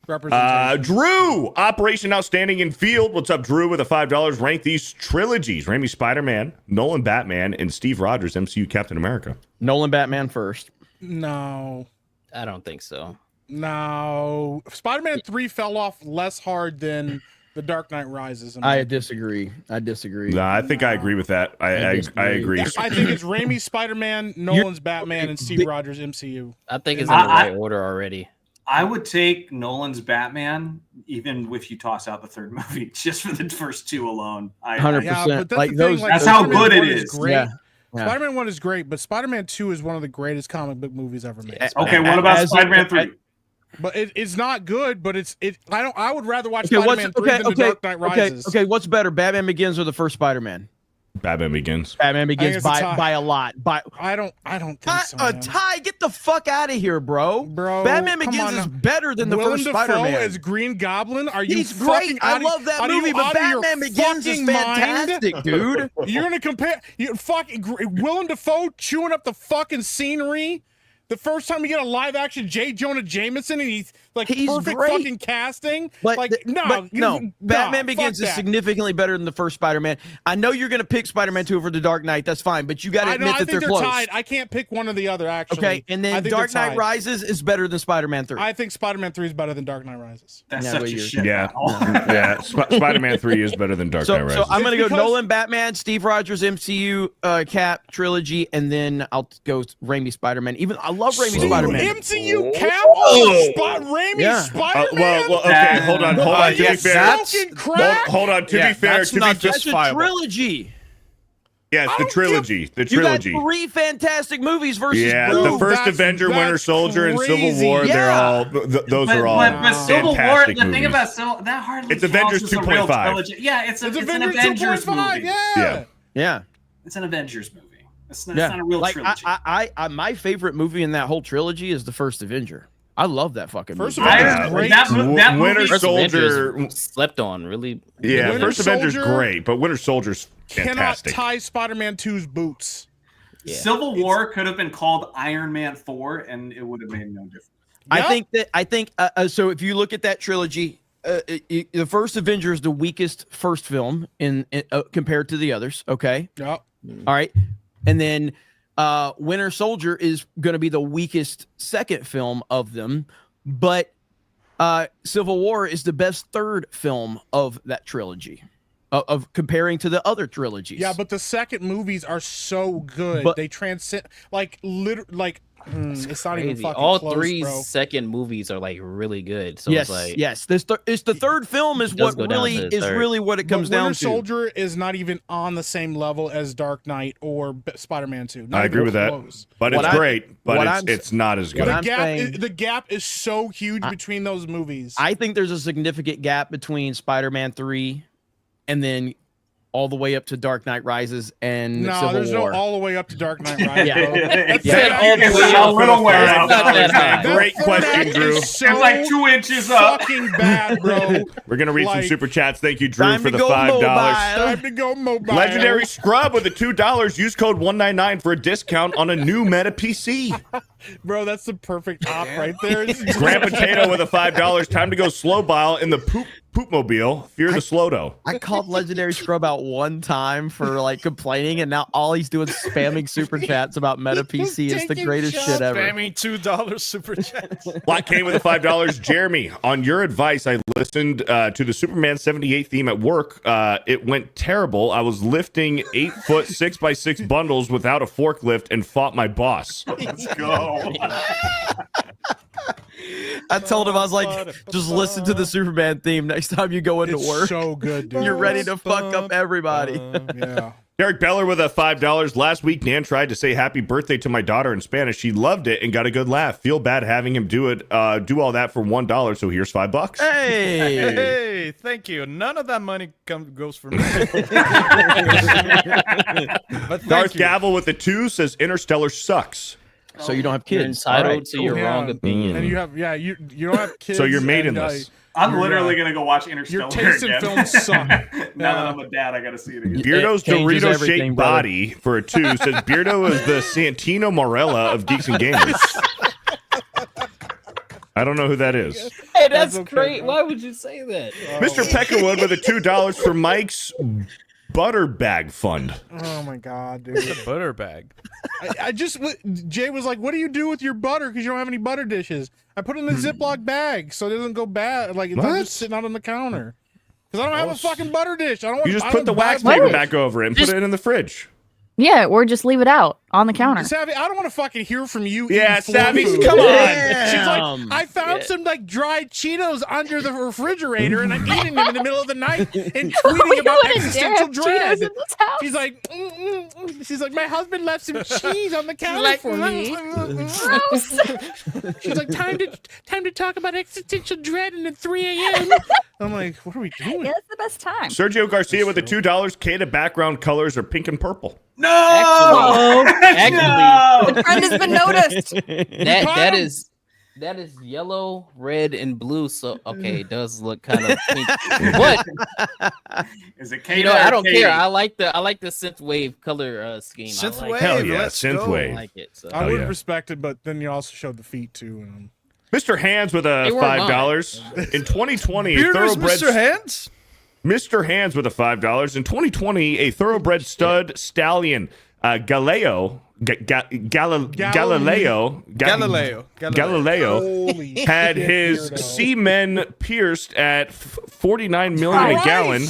Representation. Drew, Operation Outstanding in Field. What's up, Drew? With a $5. Rank these trilogies: Raimi Spider-Man, Nolan Batman, and Steve Rogers MCU Captain America. Nolan Batman first. No. I don't think so. No. Spider-Man 3 fell off less hard than The Dark Knight Rises. in my I opinion. disagree. I disagree. Nah, I think I agree with that. I agree. I think it's Raimi's Spider-Man, Nolan's Batman, and Steve Rogers MCU. I think it's in the right order already. I would take Nolan's Batman, even if you toss out the third movie, just for the first 2 alone. 100%. Yeah, but that's like the thing, those. like, That's how Spider-Man good it 1 is. Great. Yeah. Yeah. Spider-Man 1 is great, but Spider-Man 2 is one of the greatest comic book movies ever made. Okay, what about Spider-Man 3? But it's not good, but it's I would rather watch Okay, Spider-Man 3 than The Dark Knight Rises. Okay, what's better, Batman Begins or the first Spider-Man? Batman Begins. Batman think Begins it's a tie. by a lot. I don't think so. A man. tie? Get the fuck out of here, bro. Batman come Begins on is now. better than the Willem first Dafoe Spider-Man. as Green Goblin? Are you He's fucking great. I out of- love that are you movie, but out of your Batman Begins is fucking mind? fantastic, dude. You're gonna compare Willem Dafoe chewing up the fucking scenery? The first time you get a live action J. Jonah Jameson and he's perfect great. fucking casting. But No, Batman Begins fuck is that. significantly better than the first Spider-Man. I know you're going to pick Spider-Man 2 over The Dark Knight. That's fine, but you got to admit I that think they're they're close. tied. I can't pick one or the other, actually. Okay, and I then think Dark they're Knight tied. Rises is better than Spider-Man 3. I think Spider-Man 3 is better than Dark Knight Rises. That's Yeah, such but a you're- shit. Yeah, battle. yeah. Spider-Man 3 is better than Dark Knight So Rises. I'm going to go because- Nolan Batman, Steve Rogers MCU Cap trilogy, and then I'll go Raimi Spider-Man. Even I love Raimi Spider-Man. MCU Cap? Oh, Raimi Yeah. Spider-Man? well, okay, hold on. To be yes, fair, that's- Fucking crap. hold on. To be fair, that's not That's a justifiable. trilogy. yeah, it's the trilogy. The You got trilogy. 3 fantastic movies versus Yeah, Blue. the first that's- Avenger, Winter that's Soldier, and Civil crazy. War. They're Yeah. all those are all But Civil War, fantastic the thing movies. about Civil, that hardly It's Avengers counts as a real 2.5. trilogy. Yeah, it's an Avengers 2.5, movie. Yeah. Yeah. It's an Avengers movie. It's not, Yeah. it's not a real Like trilogy. I my favorite movie in that whole trilogy is the first Avenger. I love that fucking First movie. Avenger Yeah. is great. that Winter movie, First Soldier. Avengers slept on, really. Yeah, Winter First Avenger's Soldier great, but Winter Soldier's fantastic. Cannot tie Spider-Man 2's boots. Yeah. Civil War could have been called Iron Man 4, and it would have made no difference. I think so. If you look at that trilogy, the first Avenger is the weakest first film in compared to the others. Okay. Yep. All right, and then Winter Soldier is going to be the weakest second film of them, but Civil War is the best third film of that trilogy. Of comparing to the other trilogies. Yeah, but the second movies are so good. They transcend it's not even fucking all close, three bro. second movies are like really good. So yes, it's like yes. It's the third film is what really what it comes down Winter to. Soldier is not even on the same level as Dark Knight or Spider-Man 2. I agree with that. But it's great, but it's not as good. The gap is so huge between those movies. I think there's a significant gap between Spider-Man 3 and then all the way up to Dark Knight Rises and Civil War. There's no all the way up to Dark Knight Rises. A little way up. Great question, Drew. It's like 2 inches up. Fucking bad, bro. We're gonna read some super chats. Thank you, Drew, for the $5. Time to go mobile. Legendary Scrub with the $2. Use code 199 for a discount on a new Meta PC. Bro, that's the perfect op right there. Grand Potato with a $5. Time to go slow bile in the poopmobile. Fear the slow-do. I called Legendary Scrub out one time for like complaining, and now all he's doing is spamming super chats about Meta PC. It's the greatest shit ever. Spamming $2 super chats. Black Kane with a $5. Jeremy, on your advice, I listened to the Superman 78 theme at work. It went terrible. I was lifting 8-foot 6x6 bundles without a forklift and fought my boss. Let's go. I told him, I was like, just listen to the Superman theme next time you go into work. So good, dude. You're ready to fuck up everybody. Yeah. Derek Beller with a $5. Last week, Nan tried to say happy birthday to my daughter in Spanish. She loved it and got a good laugh. Feel bad having him do it. Do all that for $1. So here's $5. Hey, thank you. None of that money goes for me. But Darth Gavel with the 2 says Interstellar sucks. So you don't have kids. You're entitled to your wrong opinion. And you have, you don't have kids. So you're maidenless. I'm literally gonna go watch Interstellar. Your taste in films suck. Now that I'm a dad, I gotta see it again. Beardo's Dorito-shaped body for a 2 says Beardo is the Santino Morella of Geeks and Gamers. I don't know who that is. Hey, that's great. Why would you say that? Mr. Peckerwood with a $2 for Mike's butter bag fund. Oh my god, dude. It's a butter bag. Jay was like, what do you do with your butter because you don't have any butter dishes? I put it in a Ziploc bag so it doesn't go bad, like it's not just sitting out on the counter because I don't have a fucking butter dish. I don't want. You just put the wax paper back over it and put it in the fridge. Yeah, or just leave it out on the counter. Savvy, I don't want to fucking hear from you. Yeah, Savvy, food. come on. She's like, I found some like dried Cheetos under the refrigerator, and I'm eating them in the middle of the night and tweeting about existential dread. She's like, she's like, my husband left some cheese on the counter for me. She's like, time to talk about existential dread in at 3 a.m. I'm like, what are we doing? Yeah, that's the best time. Sergio Garcia with the $2. Kata background colors are pink and purple. No, actually, the trend has been noticed. that is yellow, red, and blue. So okay, it does look kind of pink. But is it you know, I don't care. I like the synthwave color scheme. Synthwave, hell yeah, let's synthwave. I like it. So. I would respect it, but then you also showed the feet too. Mr. Hands with a $5 in 2020. Mr. Hands. Mr. Hands with a $5 in 2020. A thoroughbred stud stallion, Galileo had his semen pierced at 49 million a gallon.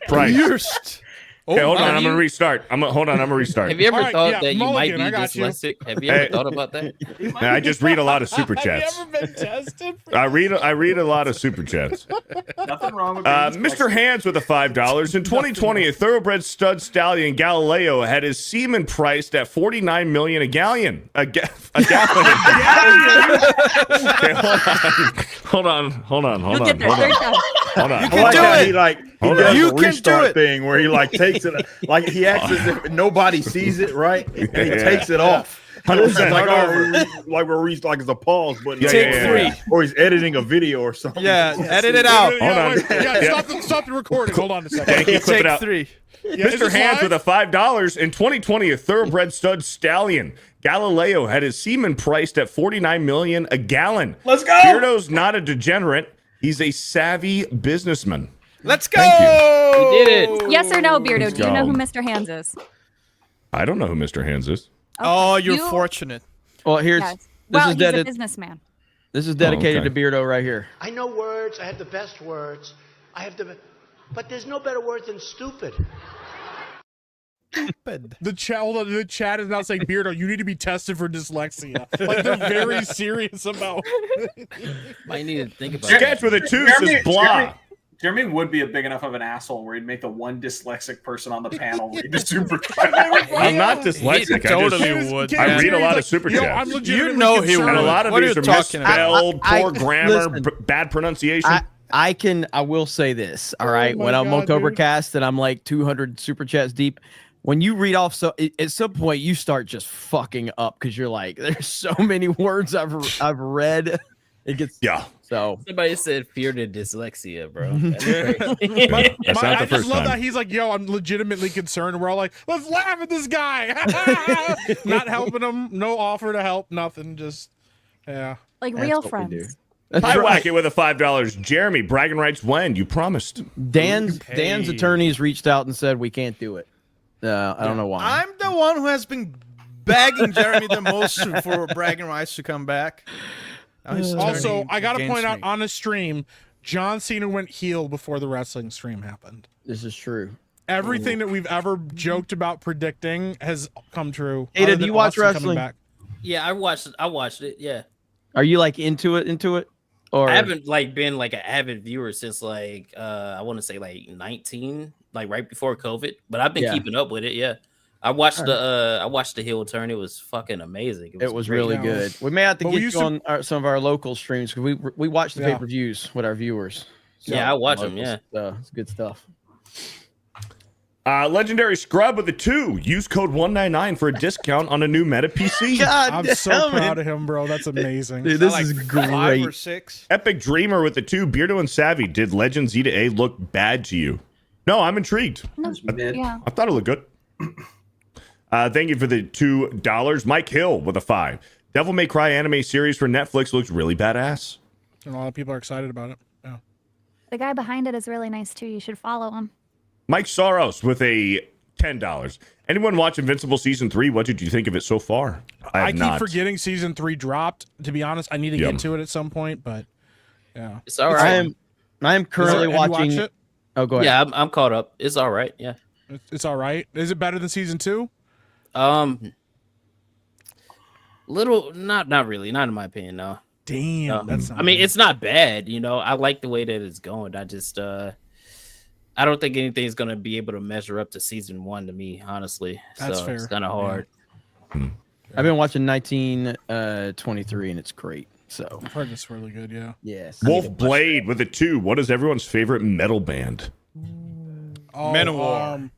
Priced. Okay, hold on. I'm gonna restart. I'm gonna restart. Have you ever thought that you might be dyslexic? Have you ever thought about that? I just read a lot of super chats. Have you ever been tested? I read a lot of super chats. Nothing wrong with Mr. Hands with a $5 in 2020. A thoroughbred stud stallion Galileo had his semen priced at 49 million a gallon. A gallon. Okay, hold on. You'll get there. Hold on. You can do it. He does You a can restart do it. thing where he like takes it, like he acts as if nobody sees it, right? And he takes it off. 100%. Like we're reached like it's a pause button. Take three. Or he's editing a video or something. Yeah, edit it out. Hold on. Stop the recording. Hold on a second. Thank you. Clip it Take out. 3. Yeah, is Mr. this Hands live? with a $5 in 2020, a thoroughbred stud stallion. Galileo had his semen priced at $49 million a gallon. Let's go. Beardo's not a degenerate. He's a savvy businessman. Let's go. We did it. Yes or no, Beardo? Let's Do you know go. who Mr. Hands is? I don't know who Mr. Hands is. Oh, you're You- fortunate. Well, here's Yes. this Well, is he's a dedicated. businessman. This is dedicated okay. to Beardo right here. I know words. I have the best words. But there's no better word than stupid. Stupid. The chat is now saying, Beardo, you need to be tested for dyslexia. Like they're very serious about. Might need to think about Sketch with a 2 says blah. Jeremy would be a big enough of an asshole where he'd make the one dyslexic person on the panel read the super chat. I'm not dyslexic. Totally would. I read a lot of Like, super yo, chats. I'm legitimately You know he concerned. And a would. lot of What are these you are talking about? misspelled, poor I- grammar, listen. bad pronunciation. I will say this. All right, my when I'm on God, dude. Cobracast and I'm like 200 super chats deep, when you read off, at some point you start just fucking up because you're like, there's so many words I've read. It gets Yeah. so. Somebody said fear to dyslexia, bro. That's crazy. That's not I the just first love time. that he's like, yo, I'm legitimately concerned. We're all like, let's laugh at this guy. Not helping him. No offer to help. Nothing. Just, yeah. Like That's real what we do. friends. That's Hi, right. Wacky with a $5. Jeremy, bragging rights when? You promised. Dan's attorneys reached out and said we can't do it. I don't know why. I'm the one who has been begging Jeremy the most for bragging rights to come back. Now he's Also, turning I got to point against out me. on a stream, John Cena went heel before the wrestling stream happened. This is true. Everything that we've ever joked about predicting has come true. Ada, other do than you watch Austin coming wrestling? back. Yeah, I watched it. Yeah. Are you like into it? Or I haven't like been like an avid viewer since like I want to say like 19, like right before COVID. But I've been Yeah. keeping up with it. Yeah, I watched the heel turn. It was fucking amazing. It was great. really Yeah. good. We may have to But we get used you to- on some of our local streams because we watch the Yeah. pay-per-views with our viewers. Yeah, I watch them. Locals. Yeah. It's good stuff. Legendary Scrub with a 2. Use code 199 for a discount on a new Meta PC. God I'm damn so it. proud of him, bro. That's amazing. Dude, this Like is 5 great. or 6. Epic Dreamer with the 2. Beardo and Savvy, did Legend Z to A look bad to you? No, I'm intrigued. No, Mid. yeah. I thought it looked good. Thank you for the $2. Mike Hill with a 5. Devil May Cry anime series for Netflix looks really badass. And a lot of people are excited about it. Yeah. The guy behind it is really nice too. You should follow him. Mike Soros with a $10. Anyone watch Invincible Season 3? What did you think of it so far? I have keep not. forgetting season 3 dropped. To be honest, I need to Yum. get to it at some point, but yeah. It's all right. I am currently Have you watching. watched it? Oh, go ahead. Yeah, I'm caught up. It's all right. Yeah. It's all right. Is it better than season 2? Little, not really, not in my opinion. No. Damn, No. that's not I mean, bad. it's not bad. You know, I like the way that it's going. I just, I don't think anything's gonna be able to measure up to season 1 to me, honestly. That's so fair. It's kind of hard. I've been watching 1923 and it's great. So I've heard it's really good, yeah. yes. Wolf Blade with a 2. What is everyone's favorite metal band? Oh, Manowar.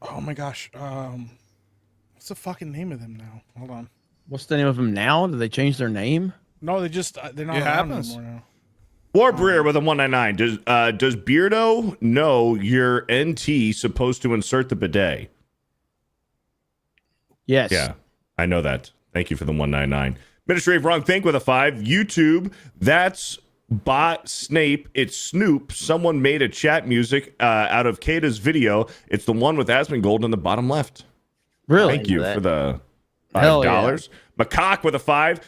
Oh my gosh. What's the fucking name of them now? Hold on. What's the name of them now? Did they change their name? No, they're not It around happens. anymore now. War Breer with a 199. Does Beardo know your NT supposed to insert the bidet? Yes. Yeah, I know that. Thank you for the 199. Ministry of Wrong Think with a 5. YouTube, that's bot Snape. It's Snoop. Someone made a chat music out of Kata's video. It's the one with Asmongold in the bottom left. Really? Thank you for the Hell $5. Macaque with a 5.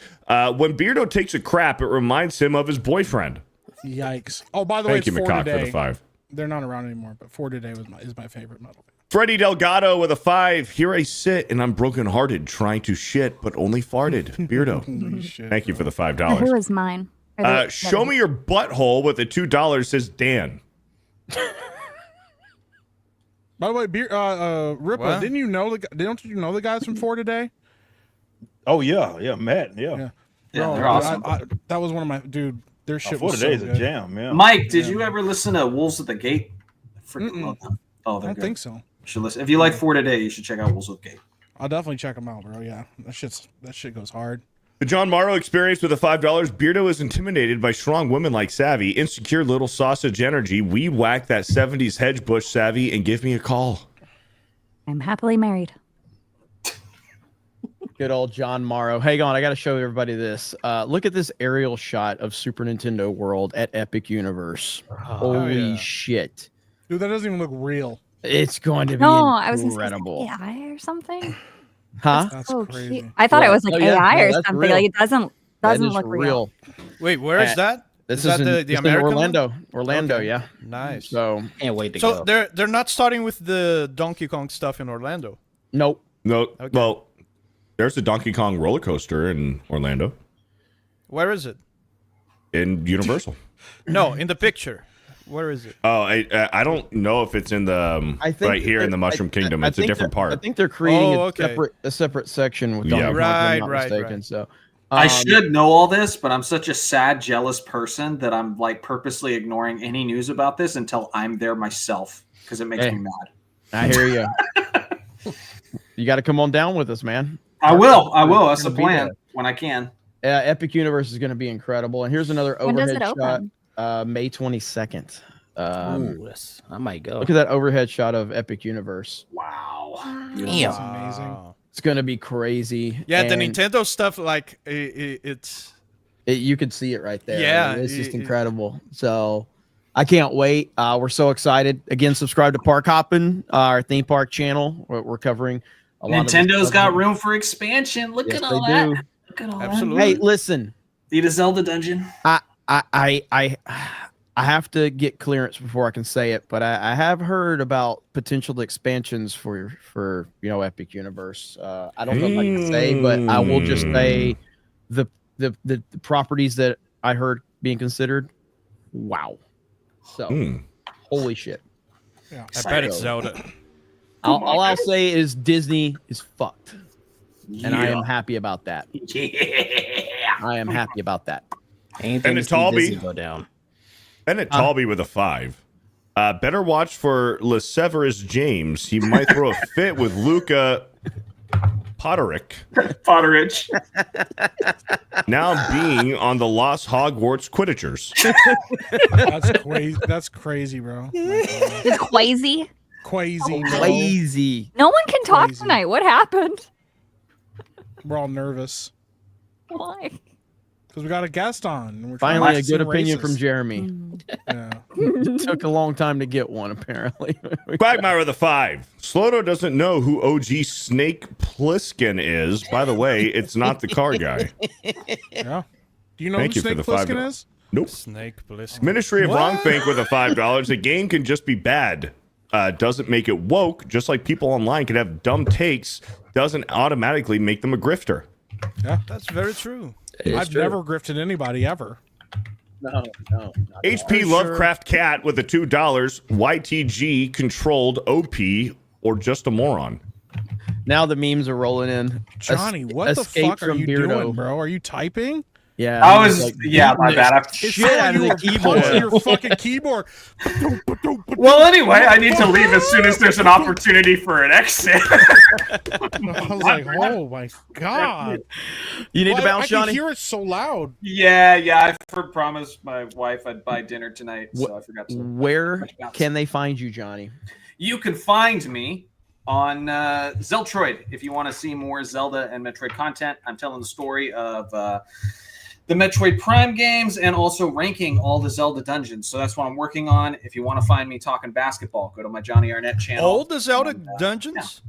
When Beardo takes a crap, it reminds him of his boyfriend. Yikes. Oh, by the way, Thank you, it's 4 Macaque, Today. for the 5. They're not around anymore, but 4 Today is my favorite metal band. Freddie Delgado with a 5. Here I sit and I'm brokenhearted, trying to shit, but only farted. Beardo. Holy shit, Thank you for the Who $5. is mine? Or the- Show me your butthole with a $2, says Dan. By the way, Ripa, What? don't you know the guys from 4 Today? Oh yeah, Matt, yeah. Yeah. Yeah, Bro, they're awesome. that was one of my their shit For was today's so a good. jam, yeah. Mike, did you ever listen to Wolves at the Gate? Freaking love them. Oh, I they're don't good. think so. You should listen. If you like 4 Today, you should check out Wolves at the Gate. I'll definitely check them out, bro. Yeah, that shit goes hard. The John Morrow experience with the $5. Beardo is intimidated by strong women like Savvy. Insecure little sausage energy. We whack that 70s hedge bush, Savvy, and give me a call. I'm happily married. Good old John Morrow. Hang on, I got to show everybody this. Look at this aerial shot of Super Nintendo World at Epic Universe. Holy shit. Dude, that doesn't even look real. It's going to be I was incredible. AI or something. Huh? That's Oh, crazy. cute. I thought it was like AI or that's something. real. Like it doesn't That is look real. Wait, where is that? This Is is that in, the it's in American one? Orlando. Orlando, Okay. yeah. Nice. So Can't wait to So go. they're not starting with the Donkey Kong stuff in Orlando. nope. No, Okay. well, there's a Donkey Kong roller coaster in Orlando, Where is it? in Universal. No, in the picture. Where is it? Oh, I don't know if it's in the I think right here in the Mushroom Kingdom. It's a different part. I think they're creating Oh, okay. a separate section with Yeah. Donkey Kong, if I'm not Right. mistaken. So I should know all this, but I'm such a sad, jealous person that I'm like purposely ignoring any news about this until I'm there myself because it makes me mad. I hear you. You got to come on down with us, man. I will. That's the Gonna be plan there. when I can. Epic Universe is going to be incredible. And here's another When does overhead it shot. open? May 22nd. I might go. Look at that overhead shot of Epic Universe. Wow. Damn. That's amazing. It's going to be crazy. Yeah, the And Nintendo stuff, like it's. you could see it right there. Yeah, I mean, it's just incredible. So I can't wait. We're so excited. Again, subscribe to Park Hoppin', our theme park channel. We're covering a lot Nintendo's of got room for expansion. Look Yes, at all they that. do. Look at all Absolutely. Hey, listen. Need a Zelda dungeon. I have to get clearance before I can say it, but I have heard about potential expansions for Epic Universe. I don't know if I can say, but I will just say the properties that I heard being considered. Wow. So holy shit. Yeah. I bet it's Zelda. All I'll say is Disney is fucked. And I am happy about that. Yeah. I am happy about that. Anything And to see Talby. Disney go down. Bennett Talby with a 5. Better watch for LeSeverus James. He might throw a fit with Luca Potterick. Potterich. Now being on the Lost Hogwarts Quidditchers. That's crazy. That's crazy, bro. It's crazy. Crazy. bro. Lazy. No one can talk Crazy. tonight. What happened? We're all nervous Why? because we got a guest on. And we're trying Finally, not a to good seem opinion racist. from Jeremy. Yeah. It took a long time to get one, apparently. Quagmire with a 5. Sloto doesn't know who OG Snake Plissken is. By the way, it's not the car guy. Yeah. Do you know Thank who you for Snake the Plissken $5. is? Nope. Snake Plissken. Ministry of What? Wrongthink with a $5. The game can just be bad. Doesn't make it woke. Just like people online can have dumb takes, doesn't automatically make them a grifter. Yeah. That's very true. I've never grifted anybody ever. No. HP Lovecraft Cat with a $2. YTG controlled OP or just a moron. Now the memes are rolling in. Johnny, what the Escape fuck are from you Beardo. doing, bro? Are you typing? Yeah, I he's was, yeah, my bad. shit out of the keyboard. Punching your fucking keyboard. Well, anyway, I need to leave as soon as there's an opportunity for an exit. I was like, oh my god. You need Well, to bounce, I Johnny? can hear it so loud. Yeah. I promised my wife I'd buy dinner tonight, so I forgot to. Where can they find you, Johnny? You can find me on Zeltroid if you want to see more Zelda and Metroid content. I'm telling the story of the Metroid Prime games and also ranking all the Zelda dungeons. So that's what I'm working on. If you want to find me talking basketball, go to my Johnny Arnett channel. All the Zelda And, dungeons?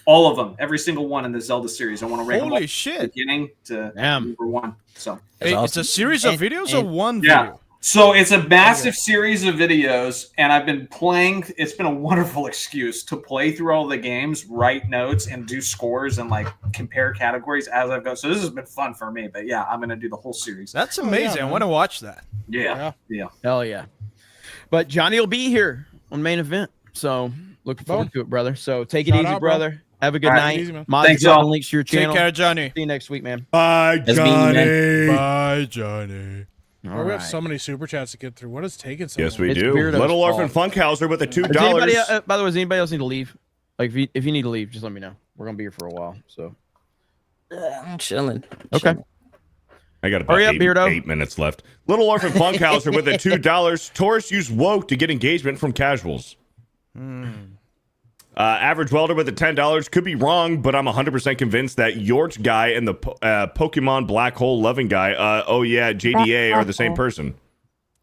all of them, every single one in the Zelda series. I want to rank them Holy all shit. from beginning to number one. So Hey, it's a series of videos or one yeah. video? So it's a massive series of videos, and I've been playing. It's been a wonderful excuse to play through all the games, write notes, and do scores and like compare categories as I've gone. So this has been fun for me. But yeah, I'm gonna do the whole series. That's amazing. I want to watch that. Yeah. Hell yeah. But Johnny will be here on main event. So looking forward to it, brother. So take it Shout easy, out, bro. brother. Have a good All right, night. easy, man. Mods, Thanks, drop y'all. links to your Take channel. care, Johnny. See you next week, man. Bye, That's me, Johnny. Bye, Johnny. Oh, we have so many super chats to get through. What is taking so Yes, long? we It's do. Beardo's Little Orphan fault. Funkhauser with a $2. Does anybody, by the way, does anybody else need to leave? Like if you need to leave, just let me know. We're gonna be here for a while. So I'm chilling. Okay. I got about Hurry up, Beardo. 8 minutes left. Little Orphan Funkhauser with a $2. Tourists use woke to get engagement from casuals. Average Welder with a $10. Could be wrong, but I'm 100% convinced that Yorch guy and the Pokemon Black Hole loving guy, JDA, are the same person.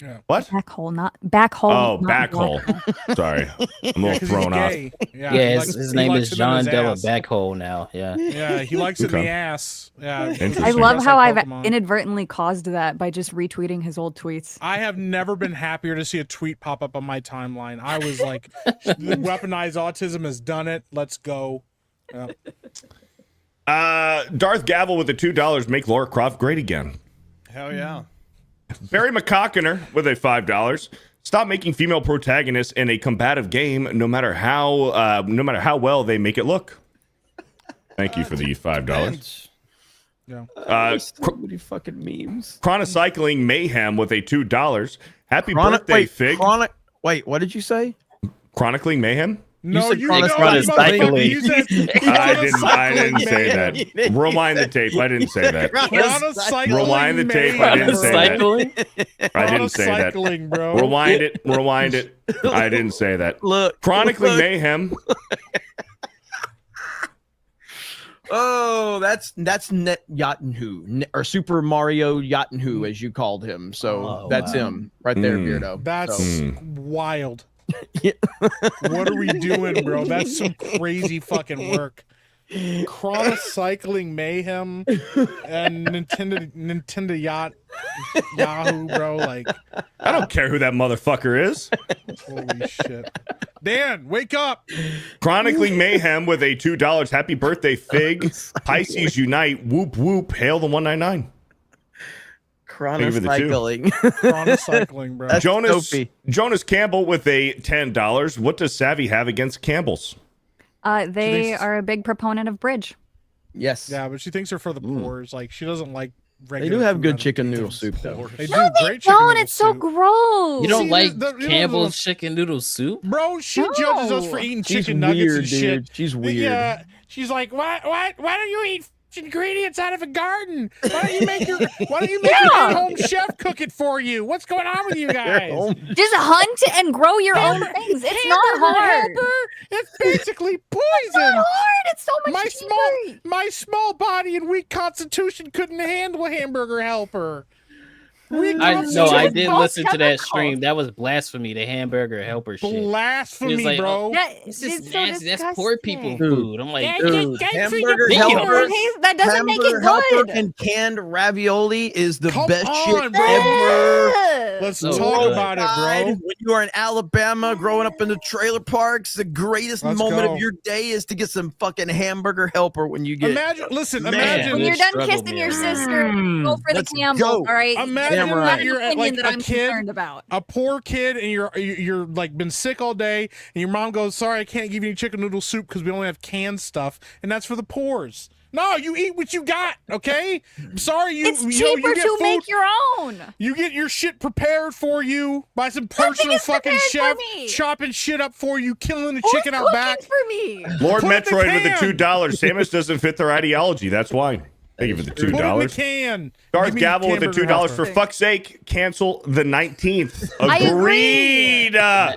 Yeah. What? Back hole, not back hole. Oh, not back black hole. Sorry. I'm a little thrown off. Yeah, his name is John Della Backhole now. Yeah. Yeah, he likes it in the ass. Yeah. I love how I've inadvertently caused that by just retweeting his old tweets. I have never been happier to see a tweet pop up on my timeline. I was like, the weaponized autism has done it. Let's go. Yeah. Darth Gavel with the $2. Make Lara Croft great again. Hell yeah. Barry McCockiner with a $5. Stop making female protagonists in a combative game, no matter how well they make it look. Thank you for the $5. Yeah. So many fucking memes. Chronocycling Mayhem with a $2. Happy birthday, Fig. Wait, what did you say? Chronicling Mayhem? No, you chronocycling. I didn't say that. Rewind the tape. I didn't say that. Rewind the tape. I didn't say that. I didn't say that. Bro. Rewind it. I didn't say that. Look, Chronicling Mayhem. Oh, that's Net Yachtenhu or Super Mario Yachtenhu, as you called him. So that's him right there, Beardo. That's wild. What are we doing, bro? That's some crazy fucking work. Chronocycling Mayhem and Nintendo Yahoo, bro. Like, I don't care who that motherfucker is. Holy shit. Dan, wake up. Chronicling Mayhem with a $2. Happy birthday, Fig. Pisces unite. Whoop whoop. Hail the 199. Chronocycling. Chronocycling, bro. Jonas Campbell with a $10. What does Savvy have against Campbell's? They are a big proponent of bridge. Yes. Yeah, but she thinks they're for the poors. Like, she doesn't like regular. They do have good chicken noodle soup, though. They do No, they great chicken don't. noodle It's so soup. gross. You don't like the Campbell's chicken noodle soup? Bro, she judges us for eating chicken nuggets weird, and shit. dude. She's weird. Yeah, she's like, why don't you eat ingredients out of a garden? Why don't you make your home chef cook it for you? What's going on with you guys? Just hunt and grow your own things. It's not hard. It's basically poison. It's not hard. It's so much My small body and weak constitution couldn't handle a hamburger helper. I did listen to that stream. That was blasphemy. The hamburger helper shit. Blasphemy, like, bro. It's just nasty. That's poor people food. I'm like, dude, hamburger helper. That doesn't make it good. And canned ravioli is the Come best on, shit bro. ever. Let's So talk good. about it, bro. When you are in Alabama, growing up in the trailer parks, the greatest Let's moment go. of your day is to get some fucking hamburger helper when you get. Imagine When you're done kissing your sister, go for the Campbell. All right. Imagine that you're at like that a I'm kid, concerned about. a poor kid, and you're like been sick all day, and your mom goes, "Sorry, I can't give you any chicken noodle soup because we only have canned stuff, and that's for the poors." No, you eat what you got, okay? I'm sorry, It's you cheaper get to food. make your own. You get your shit prepared for you by some personal is fucking prepared chef, for me. chopping shit up for you, killing the Who's chicken out cooking back. for me? Lord Put it in the Metroid with the can. $2. Samus doesn't fit their ideology. That's why. Thank you for the Put it in the $2. can. Darth Give me Gavel with the hamburger $2. helper. For fuck's sake, cancel the 19th. I agree. Agreed. I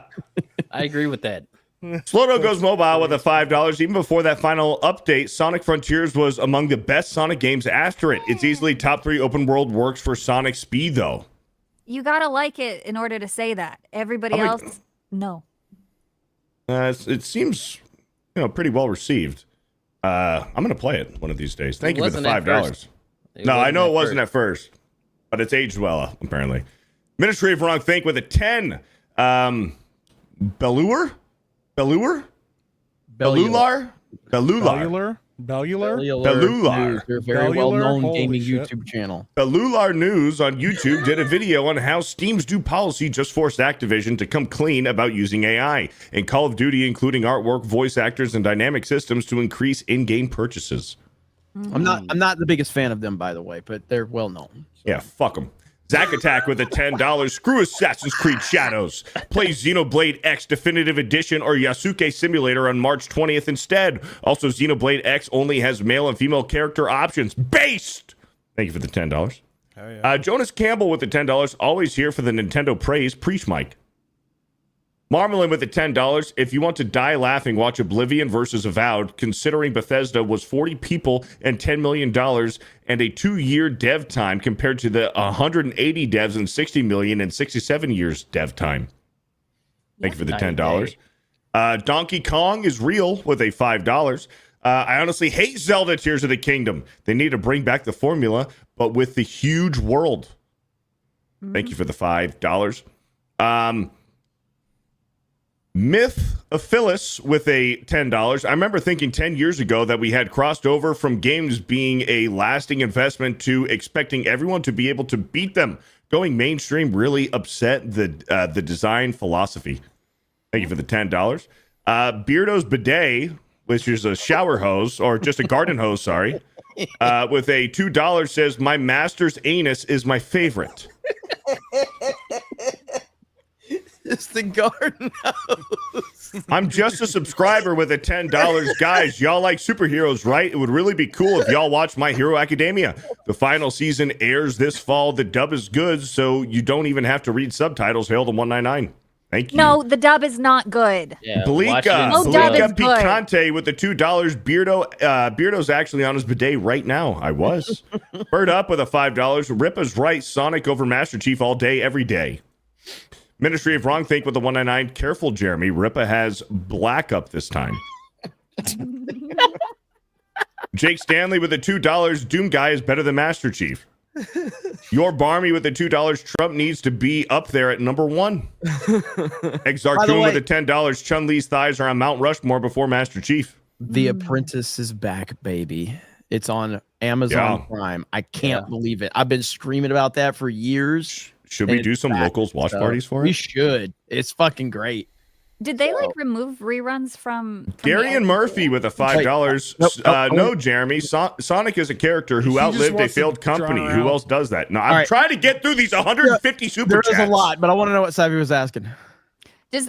agree with that. Slodo goes mobile with a $5. Even before that final update, Sonic Frontiers was among the best Sonic games after it. It's easily top 3 open world works for Sonic speed, though. You gotta like it in order to say that. Everybody else, no. It seems, pretty well received. I'm gonna play it one of these days. Thank you for the $5. No, I know it wasn't at first, but it's aged well apparently. Ministry of Wrong Think with a 10. Bellular. They're a very well-known Holy gaming shit. YouTube channel. Bellular News on YouTube did a video on how Steam's new policy just forced Activision to come clean about using AI in Call of Duty, including artwork, voice actors, and dynamic systems to increase in-game purchases. I'm not the biggest fan of them, by the way, but they're well known. Yeah, fuck them. Zack Attack with a $10. Screw Assassin's Creed Shadows. Play Xenoblade X Definitive Edition or Yasuke Simulator on March 20th instead. Also, Xenoblade X only has male and female character options. Based! Thank you for the $10. Oh, yeah. Jonas Campbell with the $10. Always here for the Nintendo praise. Preach, Mike. Marmalin with the $10. If you want to die laughing, watch Oblivion versus Avowed, considering Bethesda was 40 people and $10 million and a 2-year dev time compared to the 180 devs and 60 million and 67 years dev time. Thank you for the $10. Donkey Kong is real with a $5. I honestly hate Zelda Tears of the Kingdom. They need to bring back the formula, but with the huge world. Thank you for the $5. Myth of Phyllis with a $10. I remember thinking 10 years ago that we had crossed over from games being a lasting investment to expecting everyone to be able to beat them. Going mainstream really upset the design philosophy. Thank you for the $10. Beardo's Bidet, which is a shower hose or just a garden hose, sorry, with a $2 says, my master's anus is my favorite. It's the garden house. I'm just a subscriber with a $10. Guys, y'all like superheroes, right? It would really be cool if y'all watch My Hero Academia. The final season airs this fall. The dub is good, so you don't even have to read subtitles. Hail to 199. Thank you. No, the dub is not good. Yeah, Blika dub is good. Picante with the $2. Beardo's actually on his bidet right now. I was. Bird Up with a $5. Ripa's right. Sonic over Master Chief all day, every day. Ministry of Wrongthink with the 199. Careful, Jeremy. Ripa has black up this time. Jake Stanley with the $2. Doom Guy is better than Master Chief. Your Barmy with the $2. Trump needs to be up there at number 1. Exarcoon with the $10. Chun-Li's thighs are on Mount Rushmore before Master Chief. The Apprentice is back, baby. It's on Amazon Prime. I can't believe it. I've been screaming about that for years. Should we do some locals watch parties for it? We should. It's fucking great. Did they remove reruns from Gary and Murphy with a $5. No, Jeremy. Sonic is a character who outlived a failed company. Who else does that? No, I'm trying to get through these 150 super chats. There's a lot, but I want to know what Savvy was asking.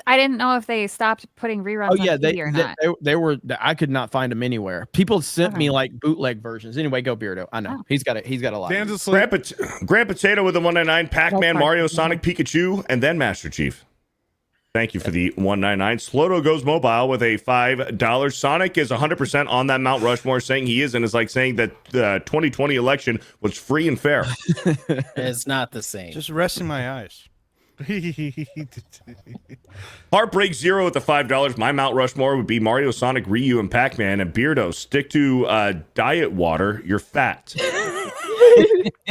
I didn't know if they stopped putting reruns on TV or not. They were. I could not find them anywhere. People sent me like bootleg versions. Anyway, go Beardo. I know he's got a lot. Grand Potato with the 199. Pac-Man, Mario, Sonic, Pikachu, and then Master Chief. Thank you for the 199. Sloto goes mobile with a $5. Sonic is 100% on that Mount Rushmore, saying he is, and is like saying that the 2020 election was free and fair. It's not the same. Just resting my eyes. Heartbreak Zero with the $5. My Mount Rushmore would be Mario, Sonic, Ryu, and Pac-Man. And Beardo, stick to diet water. You're fat.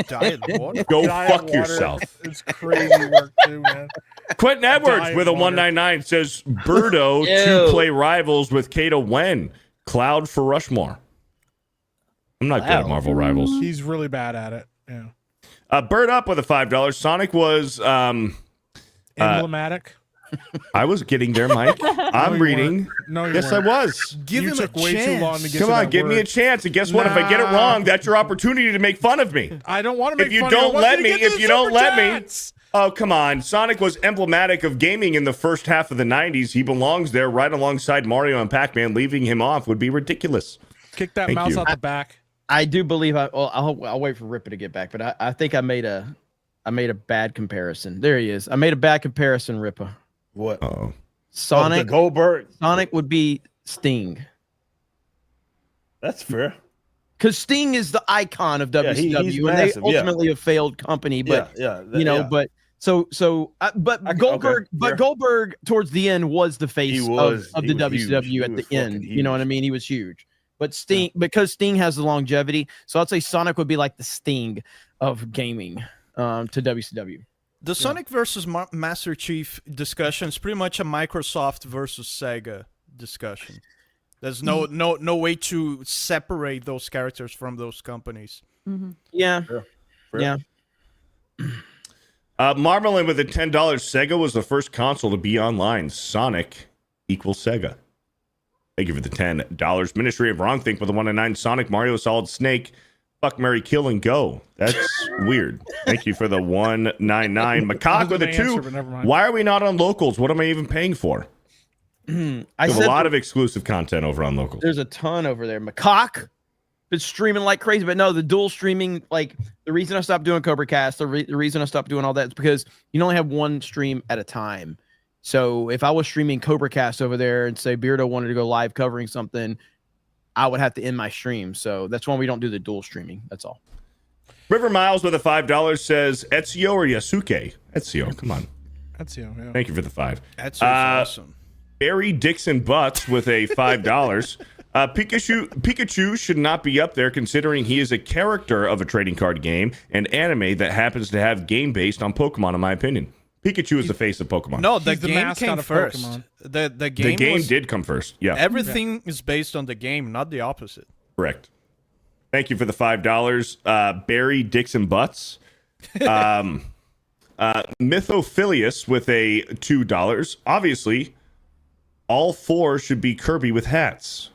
Diet water? Go fuck yourself. It's crazy work too, man. Quentin Edwards with a 199 says Birdo to play rivals with Kato Wen. Cloud for Rushmore. I'm not good at Marvel Rivals. He's really bad at it. Yeah. Bird Up with a $5. Sonic was emblematic. I was getting there, Mike. I'm reading. No, you yes, weren't. I was. Give him took a way chance. too long to get Come to on, that give me a word. chance. And guess what? If I get it wrong, that's your opportunity to make fun of me. I don't want to make If you fun don't of let me, you. if you don't let me. Oh, come on. Sonic was emblematic of gaming in the first half of the 90s. He belongs there right alongside Mario and Pac-Man. Leaving him off would be ridiculous. Kick that Thank mouse you. out the back. I do believe I'll wait for Ripper to get back, but I think I made a bad comparison. There he is. I made a bad comparison, Ripper. What? Uh-oh. Sonic Goldberg. Sonic would be Sting. That's fair. Because Sting is the icon of WCW, he's and massive, they ultimately a failed company. But but Goldberg, Goldberg towards the end was the face of the WCW at the end. You know what I mean? He was huge. But Sting, because Sting has the longevity, so I'd say Sonic would be like the Sting of gaming to WCW. The Sonic versus Master Chief discussion is pretty much a Microsoft versus Sega discussion. There's no way to separate those characters from those companies. Mm-hmm. Yeah. Yeah. Marmalin with a $10. Sega was the first console to be online. Sonic equals Sega. Thank you for the $10. Ministry of Wrongthink with a 199. Sonic, Mario, Solid Snake. Fuck, marry, kill, and go. That's weird. Thank you for the 199. Macaque with a 2. Why are we not on locals? What am I even paying for? I have a lot of exclusive content over on locals. There's a ton over there. Macaque been streaming like crazy, but no, the dual streaming, like the reason I stopped doing Cobra Cast, the reason I stopped doing all that is because you only have one stream at a time. So if I was streaming Cobra Cast over there and say Beardo wanted to go live covering something, I would have to end my stream. So that's why we don't do the dual streaming. That's all. River Miles with a $5 says Ezio or Yasuke? Ezio, come on. Ezio, yeah. Thank you for the 5. Ezio's awesome. Barry Dixon Butts with a $5. Pikachu should not be up there considering he is a character of a trading card game and anime that happens to have game based on Pokemon, in my opinion. Pikachu is the face of Pokemon. No, the game came first. The game did come first. Yeah. Everything is based on the game, not the opposite. Correct. Thank you for the $5. Barry Dixon Butts. Mythophilius with a $2. Obviously, all 4 should be Kirby with hats.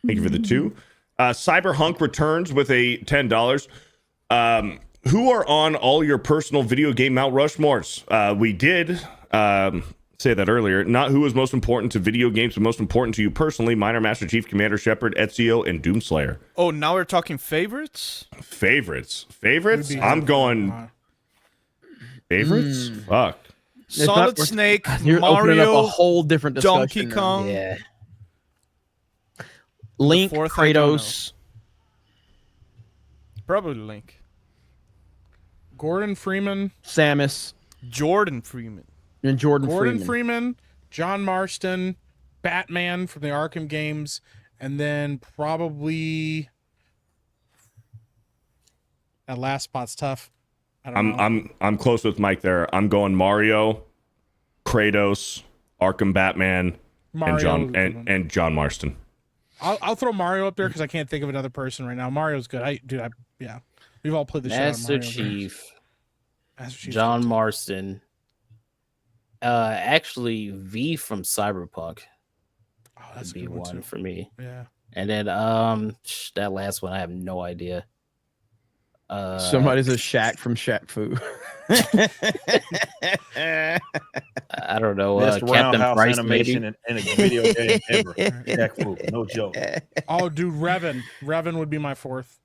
Thank you for the 2. Cyberhunk returns with a $10. Who are on all your personal video game Mount Rushmores? We did say that earlier. Not who is most important to video games, but most important to you personally. Minor Master Chief, Commander Shepard, Ezio, and Doomslayer. Oh, now we're talking favorites? Favorites? I'm going... Favorites? Fuck. Solid Snake, you're Mario, opening up a whole different discussion. Donkey Kong. Yeah. Link, Kratos. Probably Link. Gordon Freeman. Samus. Jordan Freeman. And Gordon Freeman. John Marston. Batman from the Arkham games. And then probably... That last spot's tough. I'm close with Mike there. I'm going Mario, Kratos, Arkham Batman, and John Marston. I'll throw Mario up there because I can't think of another person right now. Mario's good. Yeah. We've all played the Master Chief, John Marston. Actually, V from Cyberpunk. Oh, that's would be one for me. Yeah. And then that last one, I have no idea. Somebody's a Shaq from Shaq Fu. I don't know. Best Captain roundhouse Price animation maybe? in a video game ever. Shaq Fu, no joke. Oh, dude, Revan would be my 4th.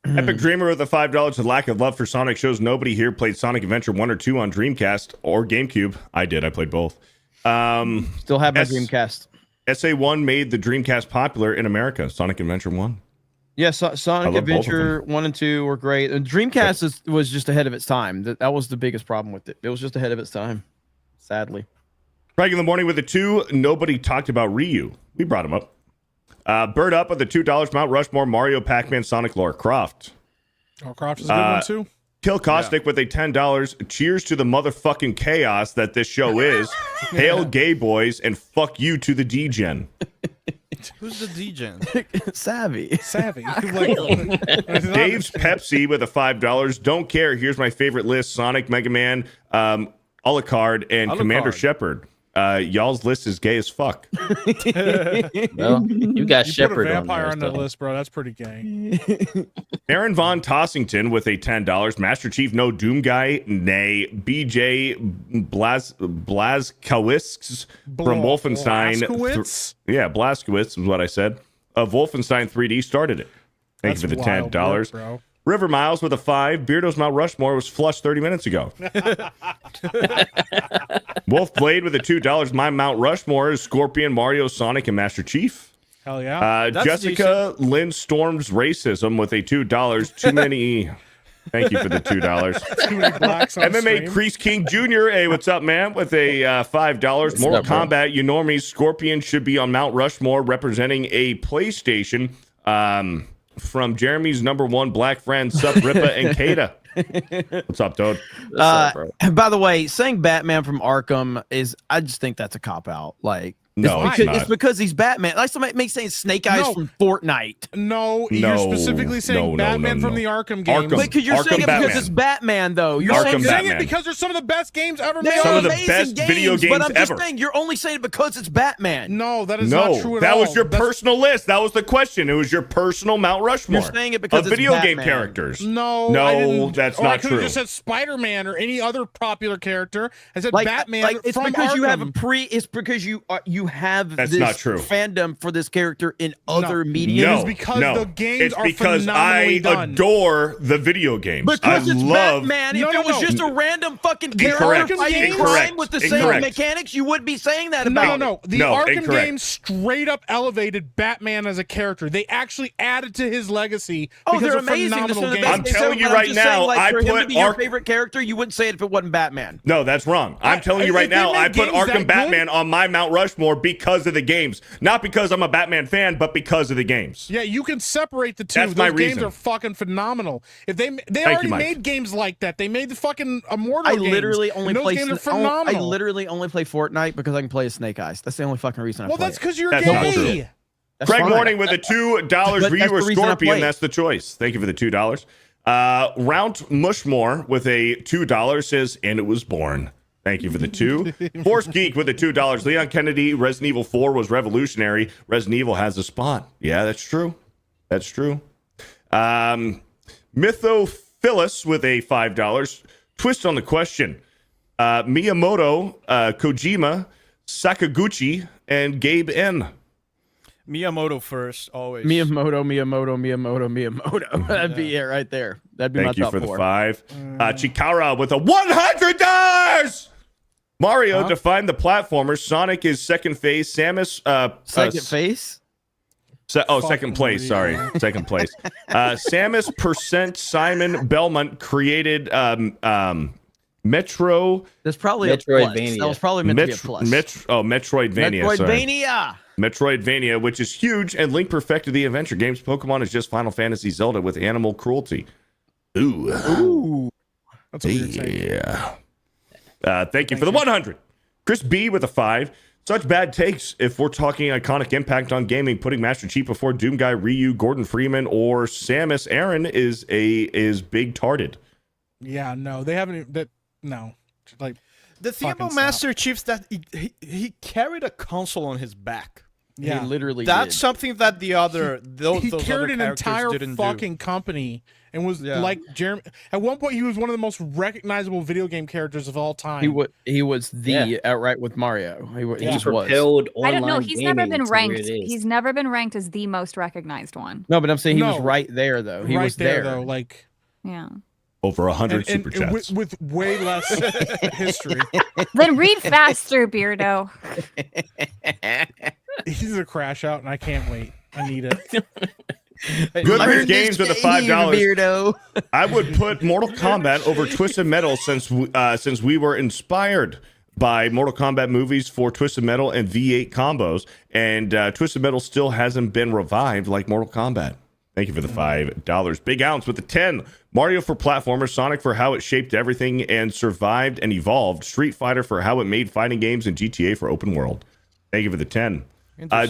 Epic Dreamer with a $5. The lack of love for Sonic shows nobody here played Sonic Adventure 1 or 2 on Dreamcast or GameCube. I did. I played both. Still have my Dreamcast. SA1 made the Dreamcast popular in America. Sonic Adventure 1. Yeah, Sonic Adventure 1 and 2 were great. And Dreamcast was just ahead of its time. That was the biggest problem with it. It was just ahead of its time, sadly. Craig in the morning with a 2. Nobody talked about Ryu. We brought him up. Bird up with the $2. Mount Rushmore, Mario, Pac-Man, Sonic, Lara Croft. Oh, Croft is a good one too. Kill Caustic with a $10. Cheers to the motherfucking chaos that this show is. Hail gay boys and fuck you to the D-Gen. Who's the D-Gen? Savvy. Dave's Pepsi with a $5. Don't care. Here's my favorite list: Sonic, Mega Man, Alucard, and Commander Shepard. Y'all's list is gay as fuck. Well, you got Shepard on there. On the so. list, bro. That's pretty gay. Aaron Von Tossington with a $10. Master Chief, no Doom Guy, nay. BJ Blazkowicz from Wolfenstein. Blazkowicz is what I said. Wolfenstein 3D started it. Thank you for the $10. Bro. River Miles with a 5. Beardo's Mount Rushmore was flushed 30 minutes ago. Wolf Blade with a $2. My Mount Rushmore is Scorpion, Mario, Sonic, and Master Chief. Hell yeah. Jessica Lynn Storm's Racism with a $2. Too many. Thank you for the $2. Too many blacks on MMA stream. Crease King Jr. Hey, what's up, man? With a $5. Mortal Kombat, you normies. Scorpion should be on Mount Rushmore representing a PlayStation. From Jeremy's #1 black friend, Sup Rippa and Kata. What's up, Toad? By the way, saying Batman from Arkham I just think that's a cop out. Like, No, it's because he's Batman. Like somebody makes saying Snake Eyes from Fortnite. No, you're specifically saying Batman from the Arkham games. Wait, because you're saying it because it's Batman, though. You're saying it because they're some of the best games ever made. Some of the best video games but I'm just ever. saying you're only saying it because it's Batman. No, that is not true at that all. was your personal list. That was the question. It was your personal Mount Rushmore. You're saying it because of video it's game Batman. characters. No, that's I not could true. have just said Spider-Man or any other popular character. I said Like, Batman it's from because Arkham. you have a It's because you have That's this not true. fandom for this character in other media. No, It's because the games it's are because I phenomenally done. adore the video games. Because I it's love. Batman. If it was just a random fucking character Incorrect. fighting crime with the same Incorrect. mechanics, you wouldn't be saying that about No. it. The No, Arkham incorrect. games straight up elevated Batman as a character. They actually added to his legacy. Oh, because they're of amazing. phenomenal They're games. I'm telling you right now, like, I for him put to be your favorite character, you wouldn't say it if it wasn't Batman. No, that's wrong. I'm telling you right if they now, made I put games that Arkham good- Batman on my Mount Rushmore because of the games. Not because I'm a Batman fan, but because of the games. Yeah, you can separate the two. That's Those my games reason. are fucking phenomenal. If they you, already Mike. made games like that. They made the fucking Immortal I games. literally only and those play. games are I phenomenal. literally only play Fortnite because I can play as Snake Eyes. That's the only fucking reason I Well, play. that's because you're That's not true. gay. That's Craig fine. Morning with a $2 But that's viewer the reason I Scorpion. play. That's the choice. Thank you for the $2. Mount Mushmore with a $2 says, and it was born. Thank you for the 2. Force Geek with the $2. Leon Kennedy, Resident Evil 4 was revolutionary. Resident Evil has a spot. Yeah, that's true. That's true. Mytho Phyllis with a $5. Twist on the question. Miyamoto, Kojima, Sakaguchi, and Gabe N. Miyamoto first, always. Miyamoto. That'd be it right there. That'd be Thank my you top for four. the 5. Chikara with a $100. Mario defined the platformer. Sonic is second phase. Samus Second face. Second place. Sorry, second place. Samus % Simon Belmont created Metro. That's probably a plus. Metroidvania. That was probably meant to be a plus. Metroidvania. Sorry. Metroidvania. Metroidvania, which is huge, and Link perfected the adventure games. Pokemon is just Final Fantasy Zelda with animal cruelty. Ooh. That's a weird take. Yeah. Thank you for the 100. Chris B with a 5. Such bad takes if we're talking iconic impact on gaming. Putting Master Chief before Doom Guy, Ryu, Gordon Freeman, or Samus Aran is big tarded. Yeah, no, they haven't. No, like The thing fucking about Master Chief is that he carried a console on his back. Yeah, He literally That's did. something that the other those he other carried an characters entire didn't fucking company and was Yeah. like Jeremy. At one point, he was one of the most recognizable video game characters of all time. He was the outright with Mario. He just was. propelled I don't know. online He's never gaming been to where ranked. it is. He's never been ranked as the most recognized one. No, but I'm saying he was No. right there though. He right was there, there. though, like Yeah. Over 100 super and chats. with way less history. Then read faster, Beardo. He's a crash out, and I can't wait. I need it. Good Learn Rich this Games with the game, $5. Weirdo. I would put Mortal Kombat over Twisted Metal since we were inspired by Mortal Kombat movies for Twisted Metal and V8 combos, and Twisted Metal still hasn't been revived like Mortal Kombat. Thank you for the $5. Big Ounce with the 10. Mario for platformers, Sonic for how it shaped everything and survived and evolved, Street Fighter for how it made fighting games, and GTA for open world. Thank you for the 10.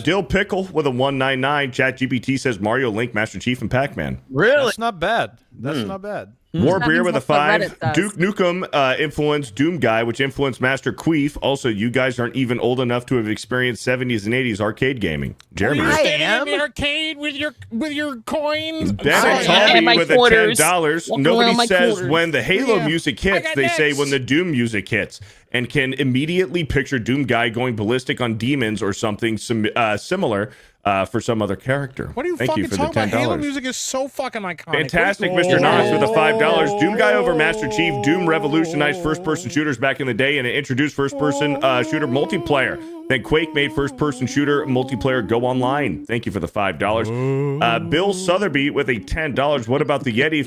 Dill Pickle with a 199. ChatGPT says Mario, Link, Master Chief, and Pac-Man. Really? That's not bad. That's not bad. War That Beer means with a that's what 5. Reddit says. Duke Nukem influenced Doom Guy, which influenced Master Queef. Also, you guys aren't even old enough to have experienced 70s and 80s arcade gaming. Jeremy. You're I standing am. in the arcade with your coins. Ben Sorry. and my with a quarters. $10. Walking Nobody around my says quarters. when the Halo Yeah. music I hits, got they say next. when the Doom music hits, and can immediately picture Doom Guy going ballistic on demons or something similar for some other character. What are you Thank fucking you for the talking $10. about? Halo music is so fucking iconic. Fantastic, What is- Mr. Knox with the $5. Doom Guy over Master Chief. Doom revolutionized first-person shooters back in the day, and it introduced first-person shooter multiplayer. Then Quake made first-person shooter multiplayer go online. Thank you for the $5. Bill Sotheby with a $10. What about the Yeti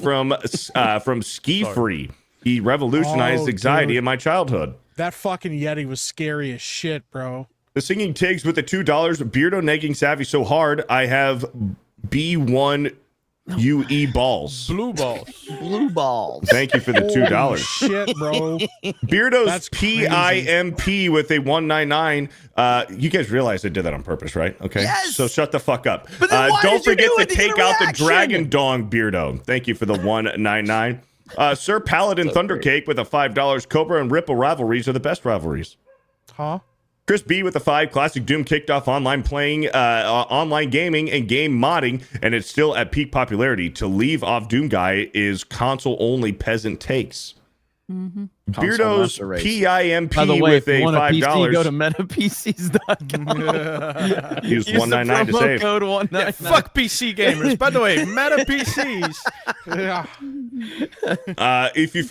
from Ski Free? He revolutionized anxiety in my childhood. That fucking Yeti was scary as shit, bro. The Singing Tigs with the $2. Beardo negging Savvy so hard, I have B1 UE balls. Blue balls. Blue balls. Thank you for the $2. Shit, bro. Beardo's That's crazy. PIMP with a 199. You guys realize I did that on purpose, right? Okay. Yes. So shut the fuck up. But then why Don't did you forget do to it? To get take a out the reaction. Dragon Dong Beardo. Thank you for the 199. Sir Paladin Thundercake with a $5. Cobra and Ripple rivalries are the best rivalries. Huh? Chris B with a 5. Classic Doom kicked off online online gaming and game modding, and it's still at peak popularity. To leave off Doom Guy is console only peasant takes. Mm-hmm. Beardo's PIMP By the way, with if a you want a PC, $5. go to metapcs.com. Use the 199 to promo save. code 199. Yeah, fuck PC gamers. By the way, meta PCs. Yeah. If you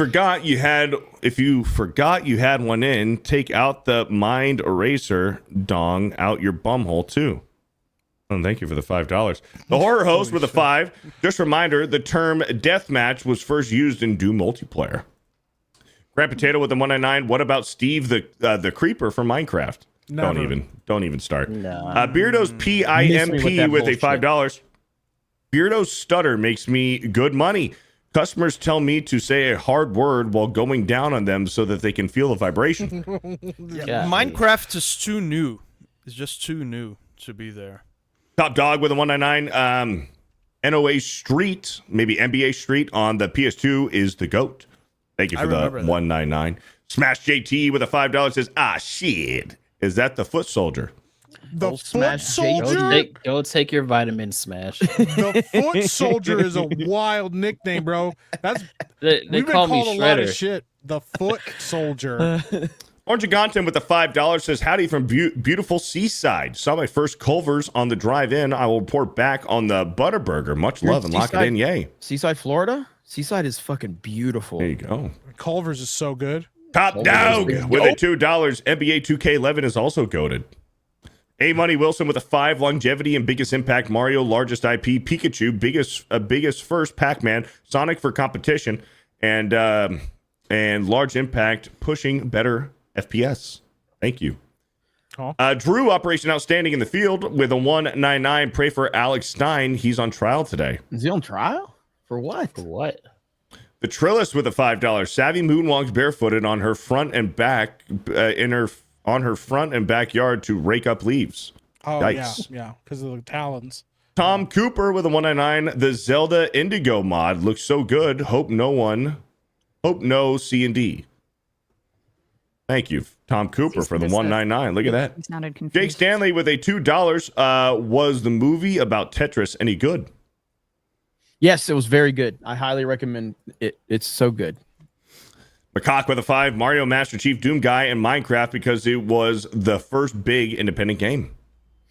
forgot you had one in, take out the mind eraser dong out your bumhole too. Oh, thank you for the $5. The horror host with a 5. Just a reminder, the term deathmatch was first used in Doom multiplayer. Grand Potato with the 199. What about Steve the creeper from Minecraft? Never. Don't even start. No. Beardo's PIMP with a bullshit. $5. Beardo's stutter makes me good money. Customers tell me to say a hard word while going down on them so that they can feel the vibration. Minecraft is too new. It's just too new to be there. Top Dog with a 199. NOA Street, maybe NBA Street on the PS2 is the GOAT. Thank you for the 199. Smash JT with a $5 says, shit. Is that the foot soldier? The foot Smash soldier? Go take your vitamin, Smash. The foot soldier is a wild nickname, bro. That's They we've been call me called a lot of Shredder. shit. The foot soldier. Orange Gonton with the $5 says, howdy from beautiful Seaside. Saw my first Culvers on the drive-in. I will report back on the Butterburger. Much love and lock it in. Yay. Seaside, Florida? Seaside is fucking beautiful. There you go. Culver's is so good. Top Dog with a $2. NBA 2K11 is also goated. A Money Wilson with a 5. Longevity and biggest impact. Mario, largest IP. Pikachu, biggest first. Pac-Man. Sonic for competition. And large impact, pushing better FPS. Thank you. Drew, Operation Outstanding in the field with a 199. Pray for Alex Stein. He's on trial today. Is he on trial? For what? For what? The Trillis with a $5. Savvy moonwalks barefooted on her front and back on her front and backyard to rake up leaves. Oh, Yikes. yeah, because of the talons. Tom Cooper with a 199. The Zelda Indigo mod looks so good. Hope no C&D. Thank you, Tom Cooper, for the 199. Look at that. He sounded confused. Jake Stanley with a $2. Was the movie about Tetris any good? Yes, it was very good. I highly recommend it. It's so good. McCock with a 5. Mario Master Chief, Doom Guy, and Minecraft because it was the first big independent game.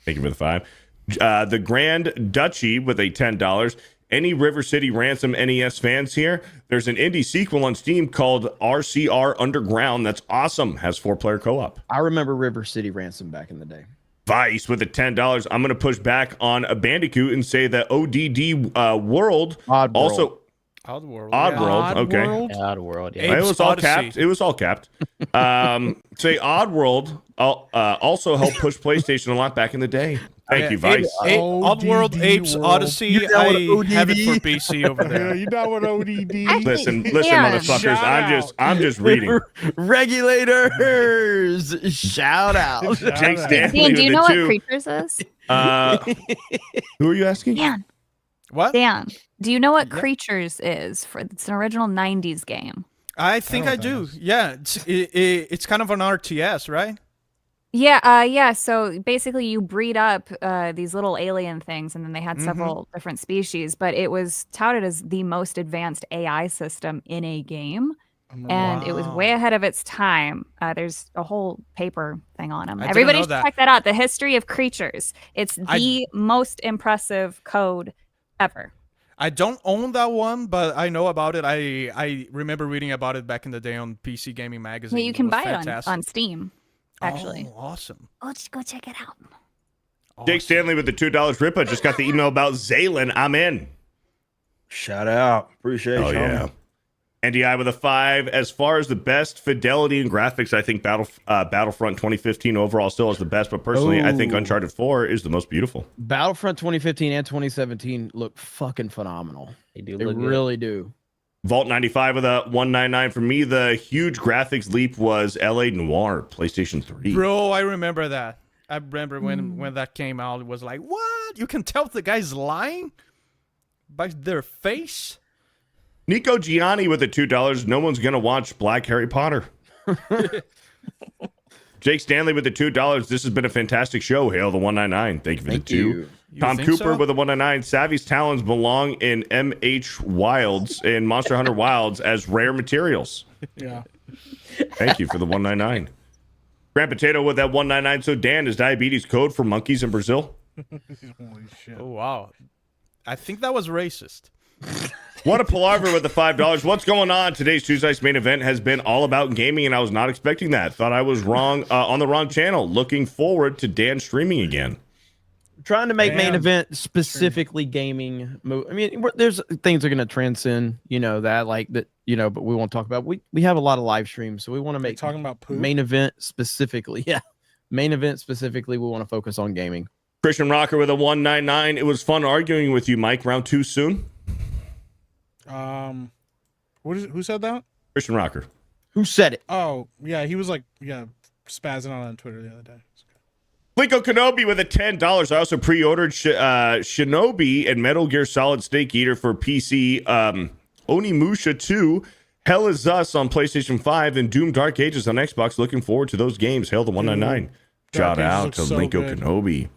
Thank you for the 5. The Grand Duchy with a $10. Any River City Ransom NES fans here? There's an indie sequel on Steam called RCR Underground. That's awesome. Has 4-player co-op. I remember River City Ransom back in the day. Vice with a $10. I'm going to push back on a Bandicoot and say that ODD World also... Oddworld. Oddworld, okay. Oddworld, It was all capped. It was all capped. Say Oddworld also helped push PlayStation a lot back in the day. Thank you, Vice. Oddworld, Apes, Odyssey. I have it for PC over there. You know what ODD? Listen, motherfuckers. I'm just reading. Regulators, shout out. Jake Stanley Dan, do you with know the what 2. Creatures is? Who are you asking? Dan. What? Dan, do you know what Creatures is? It's an original 90s game. I think I do. Yeah, it's kind of an RTS, right? Yeah, so basically you breed up these little alien things, and then they had several different species, but it was touted as the most advanced AI system in a game, and it was way ahead of its time. There's a whole paper thing on them. Everybody should check that out. The History of Creatures. It's the most impressive code ever. I don't own that one, but I know about it. I remember reading about it back in the day on PC Gaming Magazine. Yeah, you can buy fantastic. it on Steam. Actually. Oh, awesome. Oh, just go check it out. Awesome. Jake Stanley with the $2. Ripa just got the email about Zaylen. I'm in. Shout out. Appreciate it. Oh, yeah. Andy I with a 5. As far as the best fidelity and graphics, I think Battlefront 2015 overall still is the best, but personally, I think Uncharted 4 is the most beautiful. Battlefront 2015 and 2017 look fucking phenomenal. They do. They Look really do. Vault 95 with a 199. For me, the huge graphics leap was LA Noire, PlayStation 3. Bro, I remember that. I remember when that came out, it was like, what? You can tell the guy's lying by their face? Nico Gianni with the $2. No one's going to watch Black Harry Potter. Jake Stanley with the $2. This has been a fantastic show. Hail the 199. Thank you for the 2. Tom Cooper with a 199. Savvy's talons belong in MH Wilds in Monster Hunter Wilds as rare materials. Yeah. Thank you for the 199. Grand Potato with that 199. So Dan, is diabetes code for monkeys in Brazil? Holy shit. Oh, wow. I think that was racist. What a palaver with the $5. What's going on? Today's Tuesday's main event has been all about gaming, and I was not expecting that. Thought I was wrong on the wrong channel. Looking forward to Dan streaming again. Trying to make main event specifically gaming. I mean, there's things that are going to transcend, that like that, but we won't talk about. We have a lot of live streams, so we want to make talking about poop? Main event specifically. Yeah, main event specifically. We want to focus on gaming. Christian Rocker with a 199. It was fun arguing with you, Mike. Round 2 soon. Who said that? Christian Rocker. Who said it? Oh, yeah, he was like, spazzing out on Twitter the other day. Blinko Kenobi with a $10. I also pre-ordered Shinobi and Metal Gear Solid Snake Eater for PC. Onimusha 2, Hell Is Us on PlayStation 5, and Doom Dark Ages on Xbox. Looking forward to those games. Hail the 199. Shout out to Blinko Kenobi.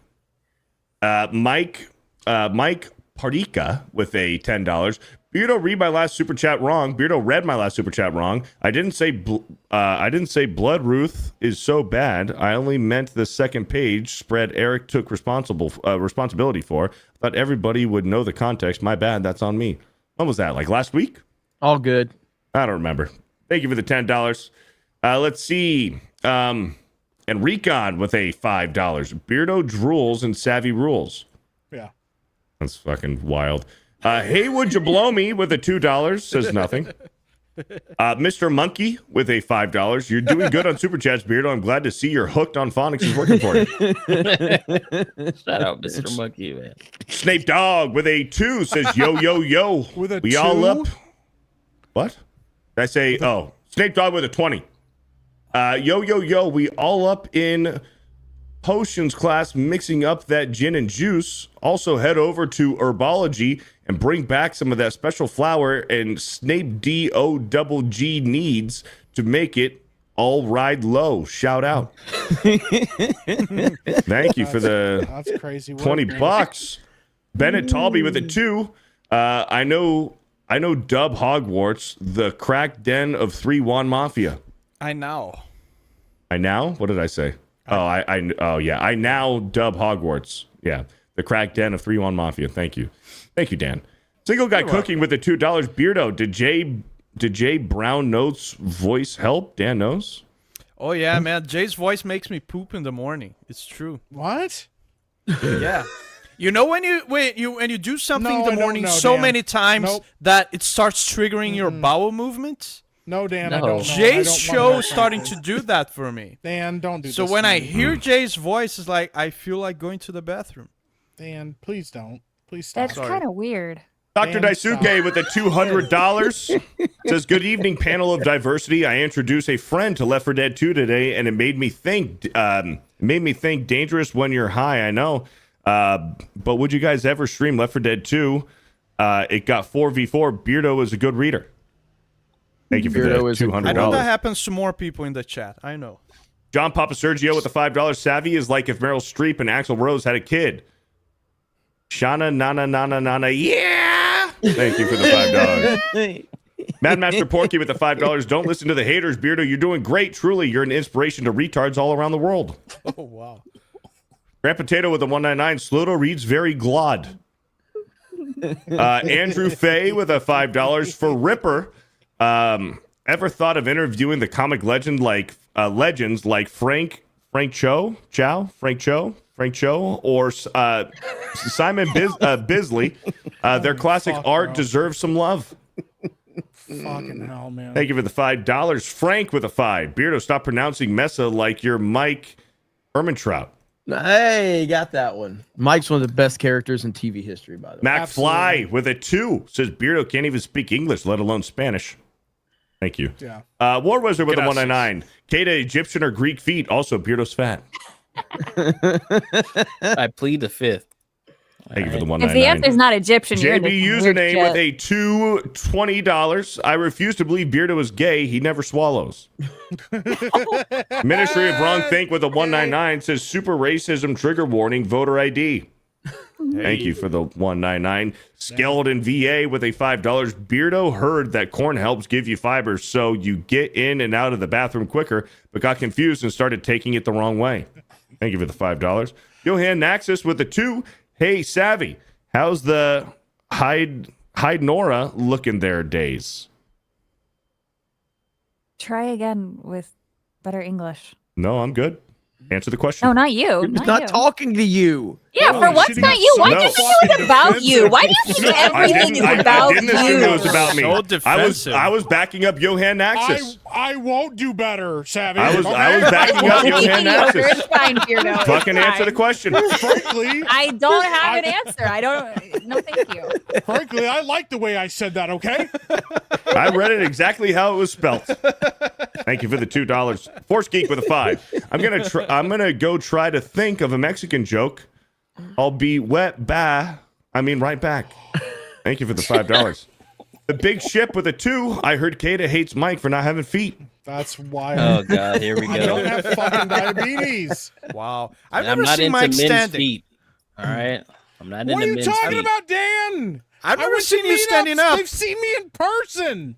Mike Pardica with a $10. Beardo read my last super chat wrong. Beardo read my last super chat wrong. I didn't say Blood Ruth is so bad. I only meant the second page spread Eric took responsibility for. Thought everybody would know the context. My bad. That's on me. When was that? Like last week? All good. I don't remember. Thank you for the $10. Let's see. And Recon with a $5. Beardo drools and Savvy rules. Yeah. That's fucking wild. Hey, would you blow me with a $2? Says nothing. Mr. Monkey with a $5. You're doing good on Super Chats, Beardo. I'm glad to see you're hooked on phonics is working for you. Shout out, Mr. Monkey, man. Snape Dog with a 2 says, yo. With a we 2? all up. What? Did I say, Snape Dog with a 20. Yo. We all up in potions class mixing up that gin and juice. Also head over to Herbology and bring back some of that special flour and Snape DOGG needs to make it all ride low. Shout out. Thank you for the that's crazy work, $20. Bennett Talby with a 2. I know Dub Hogwarts, the crack den of 3-1 Mafia. I know. What did I say? I now dub Hogwarts. Yeah, the crack den of 3-1 Mafia. Thank you, Dan. Single guy cooking with the $2. Beardo. Did Jay Brown Notes voice help? Dan knows. Oh yeah, man. Jay's voice makes me poop in the morning. It's true. What? Yeah. You know when you do something in the morning Dan. many times that it starts triggering your bowel movements? No, Dan, No. I don't know. Jay's show is starting to do that for me. Dan, don't do this. So when I hear Jay's voice, it's like I feel like going to the bathroom. Dan, please don't. Please stop. That's kind of weird. Dr. Daisuke with the $200 says, good evening, panel of diversity. I introduced a friend to Left 4 Dead 2 today, and it made me think dangerous when you're high. I know. But would you guys ever stream Left 4 Dead 2? It got 4v4. Beardo is a good reader. Thank you for the $200. I know that happens to more people in the chat. I know. John Papa Sergio with the $5. Savvy is like if Meryl Streep and Axl Rose had a kid. Shana Nana, yeah! Thank you for the $5. Madmaster Porky with the $5. Don't listen to the haters, Beardo. You're doing great. Truly, you're an inspiration to retards all around the world. Oh, wow. Grand Potato with the 199. Sloto reads very glad. Andrew Fay with a $5 for Ripper. Ever thought of interviewing the comic legends like Frank Cho, or Simon Bisley? Their classic art deserves some love. Fucking hell, man. Thank you for the $5. Frank with a 5. Beardo, stop pronouncing Mesa like you're Mike Ehrmantraut. Hey, got that one. Mike's one of the best characters in TV history, by the way. Mac Fly with a 2 says Beardo can't even speak English, let alone Spanish. Thank you. Yeah. War Wizard with a 199. Kata, Egyptian or Greek feet. Also, Beardo's fat. I plead the fifth. Thank you for the If 199. the answer's not Egyptian, you're in JB this weird username shit. with a $220. I refuse to believe Beardo is gay. He never swallows. Ministry of Wrong Think with a 199 says super racism trigger warning voter ID. Thank you for the 199. Skeleton VA with a $5. Beardo heard that corn helps give you fiber so you get in and out of the bathroom quicker, but got confused and started taking it the wrong way. Thank you for the $5. Johan Naxis with a 2. Hey, Savvy, how's the Hyde Nora looking there days? Try again with better English. No, I'm good. Answer the question. No, not you. He's Not not you. talking to you. Yeah, for once, not you. Why do you think it was about you? Why do you think everything is about I didn't assume it was you? about me. So defensive. I was backing up Johan Naxis. I won't do better, Savvy. I was okay? backing up Johan Mediocre. It's Naxis. fine, Beardo. Fucking It's answer fine. the question. Frankly, I don't have an answer. I don't. No, thank you. frankly, I like the way I said that. Okay. I read it exactly how it was spelt. Thank you for the $2. Force Geek with a 5. I'm gonna go try to think of a Mexican joke. I'll be right back. Thank you for the $5. The Big Ship with a 2. I heard Kata hates Mike for not having feet. That's wild. Oh God, here we I don't go. have fucking diabetes. Wow. I've I'm never not seen into Mike men's standing. feet. All right, I'm not What into are you men's talking feet. about, Dan? I've I never went to seen you standing meetups. up. They've seen me in person.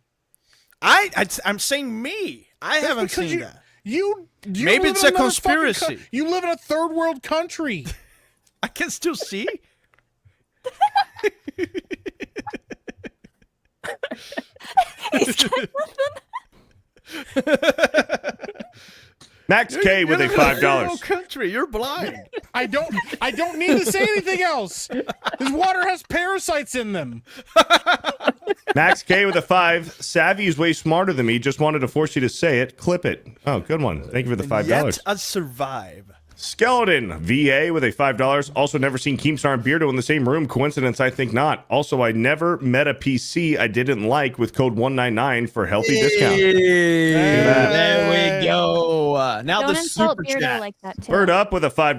I'm saying me. I That's haven't because seen you, that. You Maybe live it's in a another fucking conspiracy. you live in a third world country. I can still see. Max K with a $5. Country, you're blind. I don't need to say anything else. This water has parasites in them. Max K with a 5. Savvy is way smarter than me. Just wanted to force you to say it. Clip it. Oh, good one. Thank you for the $5. Yet I survive. Skeleton VA with a $5. Also never seen Keemstar and Beardo in the same room. Coincidence? I think not. Also, I never met a PC I didn't like with code 199 for healthy discount. There we go. Now Don't the insult super Beardo chat. like that too. Bird Up with a $5.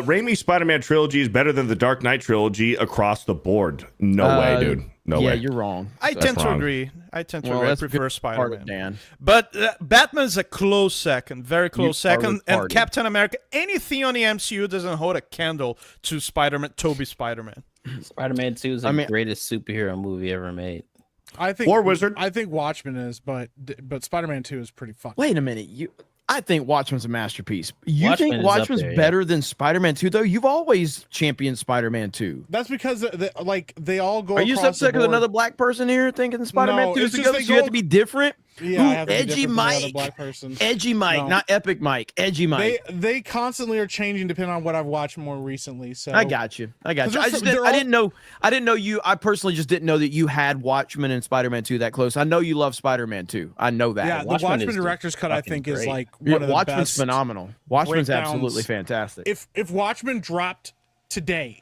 Raimi's Spider-Man trilogy is better than the Dark Knight trilogy across the board. No way, dude. No yeah, way. you're wrong. I That's tend to wrong. agree. I tend to Well, agree. I that's a prefer good part of Spider-Man. Dan. But Batman's a close second, very close You are second. And retarded. Captain America, anything on the MCU doesn't hold a candle to Spider-Man, Toby Spider-Man. Spider-Man 2 is the greatest superhero movie ever made. I think War Wizard. I think Watchmen is, but Spider-Man 2 is pretty fucking. Wait a minute. I think Watchmen's a masterpiece. You Watchmen think is up Watchmen's there, yeah. better than Spider-Man 2, though? You've always championed Spider-Man 2. That's because they all go. Are you across the upset with board. another black person here thinking Spider-Man No, 2 is it's the just go? they So you have go- to be different? Yeah, I Ooh, have to be Edgy different from the other Mike. black person. Edgy Mike, No. not Epic Mike. Edgy Mike. They constantly are changing depending on what I've watched more recently. So I got you. I got you. Because I didn't know you. I personally just didn't know that you had Watchmen and Spider-Man 2 that close. I know you love Spider-Man 2. I know that. Yeah, the Watchmen Watchmen is director's cut I fucking think is great. like Yeah, one of the Watchmen's best. phenomenal. Watchmen's breakdowns. absolutely fantastic. If Watchmen dropped today,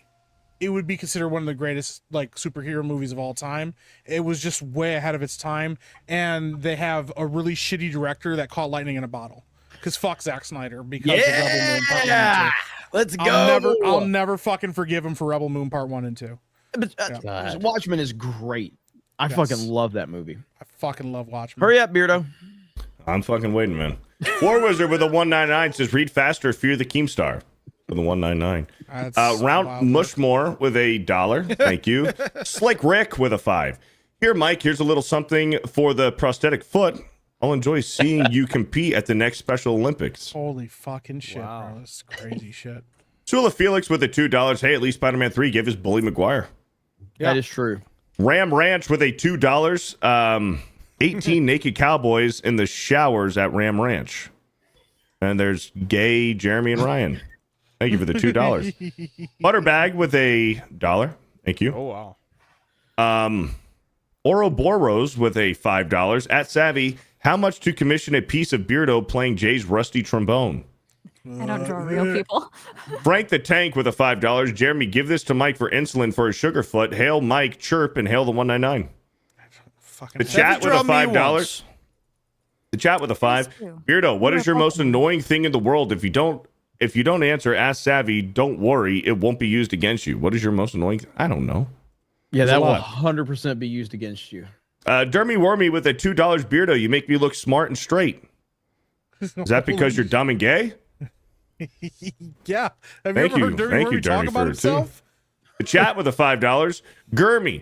it would be considered one of the greatest like superhero movies of all time. It was just way ahead of its time, and they have a really shitty director that caught lightning in a bottle. Because fuck Zack Snyder because of Rebel Moon Part 1 and 2. Yeah, let's go. I'll never fucking forgive him for Rebel Moon Part 1 and 2. But, God. Watchmen is great. I Yes. fucking love that movie. I fucking love Watchmen. Hurry up, Beardo. I'm fucking waiting, man. War Wizard with a 199 says read faster, fear the Keemstar. With a 199. That's Round wild. Mushmore with a $1. Thank you. Slick Rick with a 5. Here, Mike, here's a little something for the prosthetic foot. I'll enjoy seeing you compete at the next Special Olympics. Holy fucking shit, bro. This is crazy shit. Sula Felix with a $2. Hey, at least Spider-Man 3 gave us Bully McGuire. That is true. Ram Ranch with a $2. 18 naked cowboys in the showers at Ram Ranch. And there's gay Jeremy and Ryan. Thank you for the $2. Butterbag with a $1. Thank you. Oh, wow. Ouroboros with a $5. At Savvy, how much to commission a piece of Beardo playing Jay's rusty trombone? I don't draw real people. Frank the Tank with a $5. Jeremy, give this to Mike for insulin for his sugarfoot. Hail Mike, chirp, and hail the 199. The chat with a $5. The chat with a $5. Beardo, what is your most annoying thing in the world? If you don't answer, ask Savvy. Don't worry, it won't be used against you. What is your most annoying? I don't know. Yeah, that will 100% be used against you. Dermy Wormy with a $2 Beardo. You make me look smart and straight. Is that because you're dumb and gay? Yeah. Have you ever heard Dermy Wormy talk about himself? The chat with a $5. Gurmy,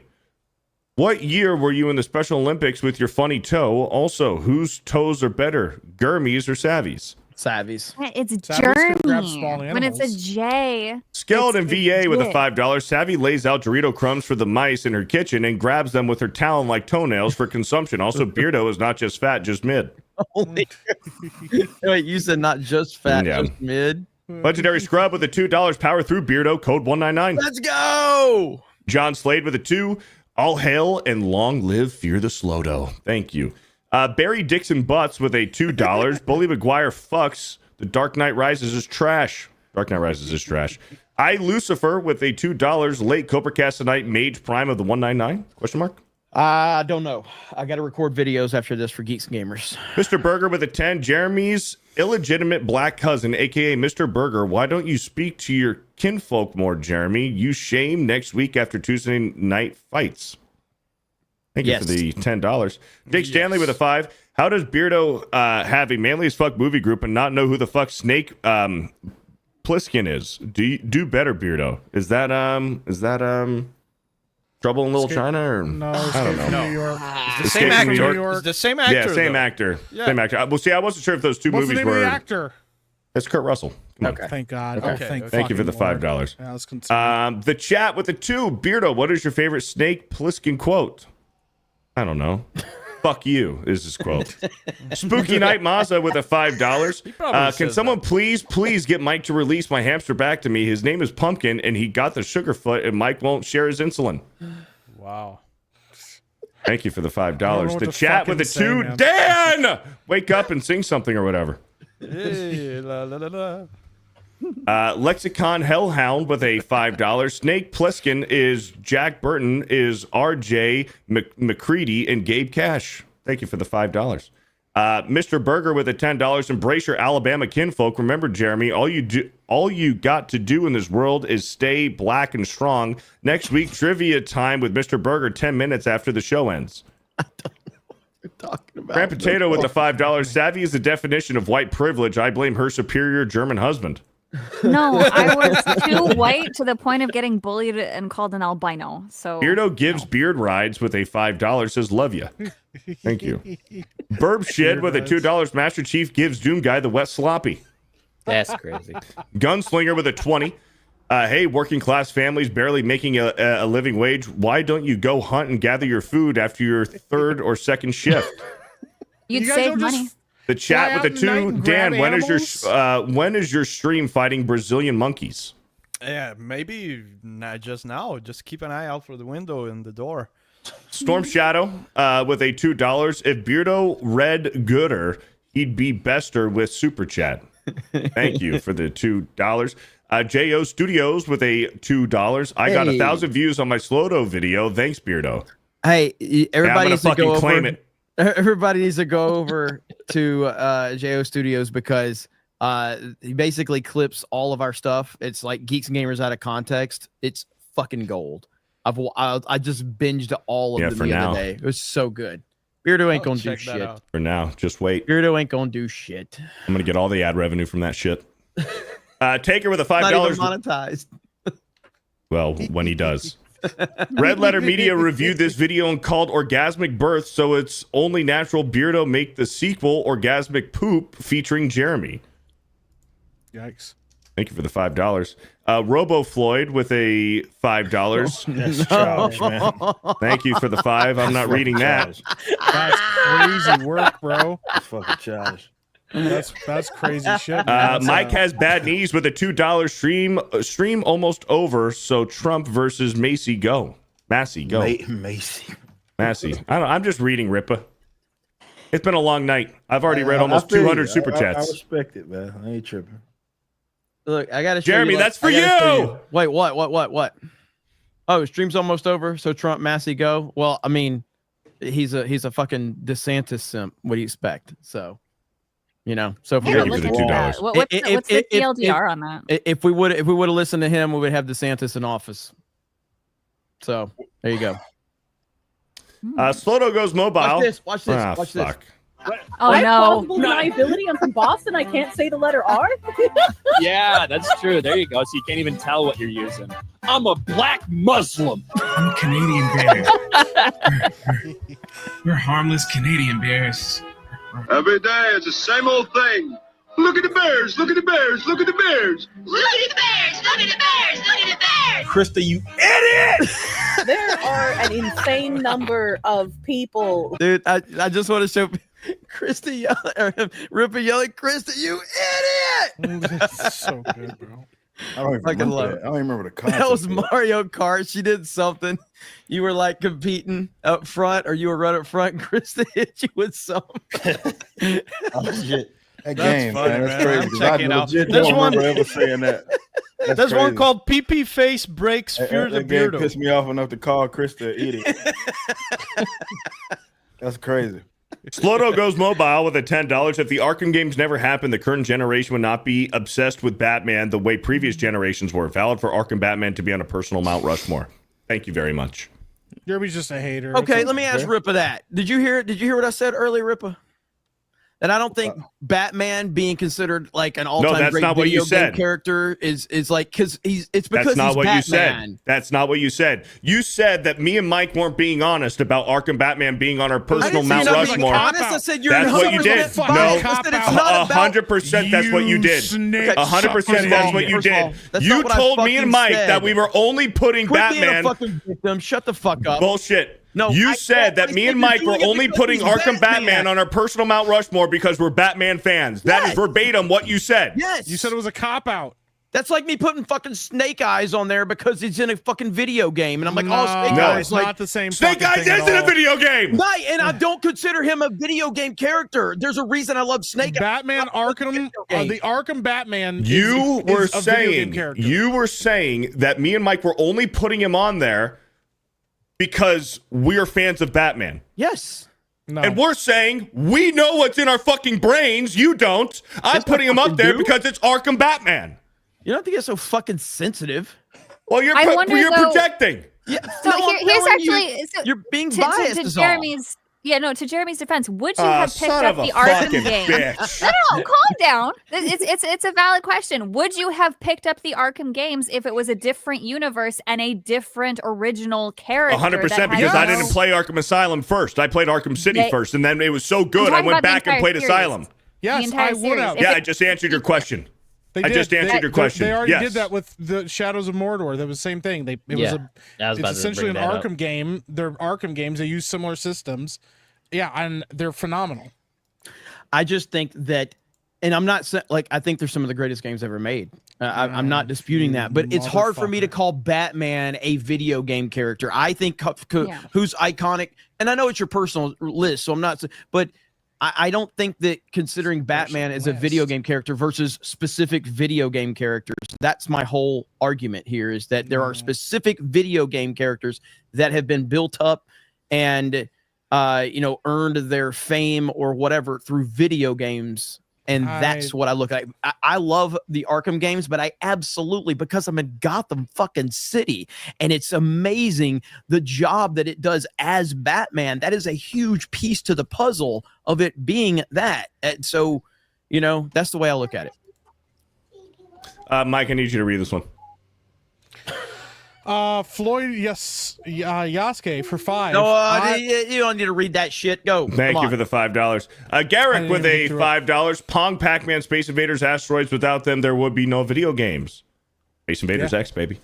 what year were you in the Special Olympics with your funny toe? Also, whose toes are better, Gurmy's or Savvy's? Savvy's. It's Savvy's Journey. When it's a J. Skeleton VA with a $5. Savvy lays out Dorito crumbs for the mice in her kitchen and grabs them with her talon like toenails for consumption. Also, Beardo is not just fat, just mid. Wait, you said not just fat, just mid? Legendary Scrub with a $2. Power through Beardo, code 199. Let's go! John Slade with a 2. All hail and long live Fear the Slowdo. Thank you. Barry Dixon Butts with a $2. Bully McGuire fucks. The Dark Knight Rises is trash. Dark Knight Rises is trash. I Lucifer with a $2. Late Copercast tonight. Mage Prime of the 199? Question mark? I don't know. I got to record videos after this for Geeks and Gamers. Mr. Burger with a 10. Jeremy's illegitimate black cousin, aka Mr. Burger. Why don't you speak to your kinfolk more, Jeremy? You shame next week after Tuesday night fights. Thank you for the $10. Jake Stanley with a 5. How does Beardo have a manly as fuck movie group and not know who the fuck Snake Plissken is? Do better, Beardo. Is that Trouble in Little China? Or? No, I don't know. New York. It's the same actor. It's the same actor. Yeah, same actor. Yeah. Same actor. Well, see, I wasn't sure if those two What's movies the name were. of the actor? It's Kurt Russell. Come on. Thank God. Okay. Oh, Thank you for the $5. Yeah, I was concerned. The chat with the 2. Beardo, what is your favorite Snake Plissken quote? I don't know. Fuck you is his quote. Spooky Night Mazda with a $5. Can someone please get Mike to release my hamster back to me? His name is Pumpkin, and he got the sugarfoot, and Mike won't share his insulin. Wow. Thank you for the $5. The chat with the 2. Man. Dan! Wake up and sing something or whatever. Hey, la, la, la, la. Lexicon Hellhound with a $5. Snake Plissken is Jack Burton, is RJ McCready, and Gabe Cash. Thank you for the $5. Mr. Burger with a $10. Embrace your Alabama kinfolk. Remember, Jeremy, all you got to do in this world is stay black and strong. Next week, trivia time with Mr. Burger 10 minutes after the show ends. I don't know what you're talking about. Grand Potato with the $5. Savvy is the definition of white privilege. I blame her superior German husband. No, I was too white to the point of getting bullied and called an albino. So Beardo gives beard rides with a $5. Says love you. Thank you. Burb Shit with a $2. Master Chief gives Doom Guy the wet sloppy. That's crazy. Gunslinger with a 20. Hey, working class families barely making a living wage. Why don't you go hunt and gather your food after your third or second shift? You'd save money. The chat with the 2. Dan, when is your stream fighting Brazilian monkeys? Yeah, maybe not just now. Just keep an eye out for the window and the door. Storm Shadow with a $2. If Beardo read gooder, he'd be bester with Super Chat. Thank you for the $2. JO Studios with a $2. I got 1,000 views on my Slowdo video. Thanks, Beardo. Hey, everybody needs to go claim over. it. Everybody needs to go over to JO Studios because he basically clips all of our stuff. It's like Geeks and Gamers out of context. It's fucking gold. I just binged all of them the other day. It was so good. Beardo ain't gonna do shit. For now, just wait. Beardo ain't gonna do shit. I'm gonna get all the ad revenue from that shit. Taker with a $5. Not even monetized. Well, when he does. Red Letter Media reviewed this video and called Orgasmic Birth, so it's only natural Beardo make the sequel Orgasmic Poop featuring Jeremy. Yikes. Thank you for the $5. Robo Floyd with a $5. That's trash, man. Thank you for the 5. I'm not reading that. That's crazy work, bro. That's fucking trash. That's crazy shit. Man. Mike has bad knees with a $2 stream almost over. So Trump versus Macy go. Massey go. Macy. Massey. I'm just reading Rippa. It's been a long night. I've already read almost 200 super chats. I respect it, man. I ain't tripping. Look, I gotta show Jeremy, you, that's for you. Wait, what? Oh, stream's almost over. So Trump, Massey, go. Well, I mean, he's a fucking DeSantis simp. What do you expect? So, So if Yeah, give look you the at $2. that. What's the TLDR on that? If we would have listened to him, we would have DeSantis in office. So there you go. Sloto goes mobile. Watch this. Watch this. Oh no! Plausible deniability. I'm from Boston. I can't say the letter R. Yeah, that's true. There you go. So you can't even tell what you're using. I'm a black Muslim. I'm a Canadian bear. We're harmless Canadian bears. Every day it's the same old thing. Look at the bears. Look at the bears. Look at the bears. Look at the bears. Look at the bears. Look at the bears. Krista, you idiot! There are an insane number of people. Dude, I just want to show Krista yelling, Ripper yelling, Krista, you idiot! That's so good, bro. I don't even remember the concept. That was Mario Kart. She did something. You were like competing up front, or you were right up front, and Krista hit you with something. Oh, shit. That That's game, funny, man. man. That's crazy. I'm checking I out. legit There's don't one- remember ever saying that. That's There's one crazy. called PP Face Breaks Fear the That game Beardo. pissed me off enough to call Krista an idiot. That's crazy. Sloto goes mobile with a $10. If the Arkham games never happened, the current generation would not be obsessed with Batman the way previous generations were. Valid for Arkham Batman to be on a personal Mount Rushmore. Thank you very much. Jeremy's just a hater. Okay, let me ask Rippa that. Did you hear what I said earlier, Rippa? That I don't think Batman being considered like an all-time that's great not what you video game said. character is like because it's because That's not he's what Batman. you said. That's not what you said. You said that me and Mike weren't being honest about Arkham Batman being on our personal Mount Rushmore. Rushmore. I said you're That's what you did. 100% No, biased. I said it's not about 100% that's what you did. 100% that's what you did. That's You not what I told me and fucking Mike said. that we were only putting Quit being a Batman. fucking victim. Shut the fuck up. Bullshit. No, you I said that said me and you're Mike were doing it only because putting he's Arkham Batman. Batman on our personal Mount Rushmore because we're Batman fans. That is Yes. verbatim what you said. Yes. You said it was a cop out. That's like me putting fucking Snake Eyes on there because he's in a fucking video game, and I'm like, No, Snake No. Eyes, it's like not the same. Snake fucking Eyes thing at isn't a all. video game. right, and I don't consider him a video game character. There's a reason I love Snake Eyes. Batman Arkham, the Arkham Batman. You were is a video game saying character. that me and Mike were only putting him on there because we're fans of Batman. Yes. No. And we're saying we know what's in our fucking brains. You don't. I'm Yes, I putting him up fucking there do. because it's Arkham Batman. You don't have to get so fucking sensitive. Well, you're I wonder, you're though- projecting. Yeah. So no, I'm here's telling actually you're being to biased. is all. Jeremy's. Yeah, no. To Jeremy's defense, would you have picked son up of a the Arkham fucking game? bitch. No, calm down. It's a valid question. Would you have picked up the Arkham games if it was a different universe and a different original character? 100% that because had I didn't play Arkham Asylum first. I played Arkham City first, and then it was so good I talking went about the back and entire played series. Asylum. Yes, entire I would series. have. If Yeah, it- I just answered your question. They I did. just answered your question. They already Yes. did that with the Shadows of Mordor. That was the same thing. It Yeah, was I was about it's to essentially an bring that up. Arkham game. They're Arkham games. They use similar systems. Yeah, and they're phenomenal. I just think that, and I'm not like I think they're some of the greatest games ever made. I'm not disputing that, but it's hard for me to call Batman a video game character. I think who's iconic, and I know it's your personal list, so I'm not. But I don't think that considering Batman as a video game character versus specific video game characters, that's my whole argument here. Is that there are specific video game characters that have been built up and earned their fame or whatever through video games. And that's what I look at. I love the Arkham games, but I absolutely, because I'm in Gotham fucking City, and it's amazing the job that it does as Batman. That is a huge piece to the puzzle of it being that. And so, that's the way I look at it. Mike, I need you to read this one. Floyd, yes, Yasuke for 5. No, you don't need to read that shit. Go. Thank you for the $5. Garrick with a even $5. Pong, Pac-Man, Space Invaders, Asteroids. Without them, there would be no video games. Space Invaders X, baby.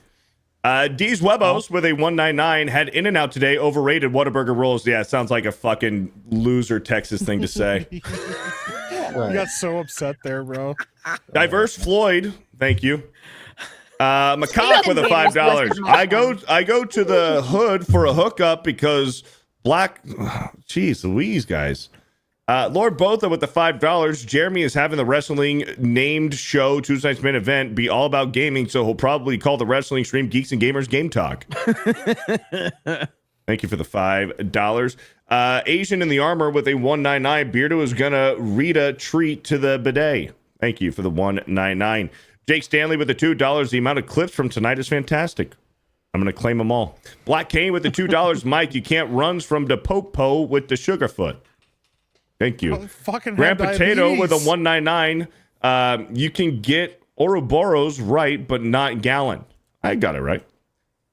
D's Webos with a $1.99. Had In-N-Out today. Overrated. Whataburger rolls. Yeah, it sounds like a fucking loser Texas thing to say. You got so upset there, bro. Diverse Floyd. Thank you. Macaque with a $5. I go to the hood for a hookup because Black, jeez Louise, guys. Lord Botha with the $5. Jeremy is having the wrestling named show Tuesday night's main event be all about gaming, so he'll probably call the wrestling stream Geeks and Gamers Game Talk. Thank you for the $5. Asian in the armor with a 199. Beardo is gonna read a treat to the bidet. Thank you for the 199. Jake Stanley with the $2. The amount of clips from tonight is fantastic. I'm gonna claim them all. Black Kane with the $2. Mike, you can't runs from the Popo with the Sugarfoot. Thank you. Grand Potato with a 199. You can get Ouroboros right, but not gallon. I got it right.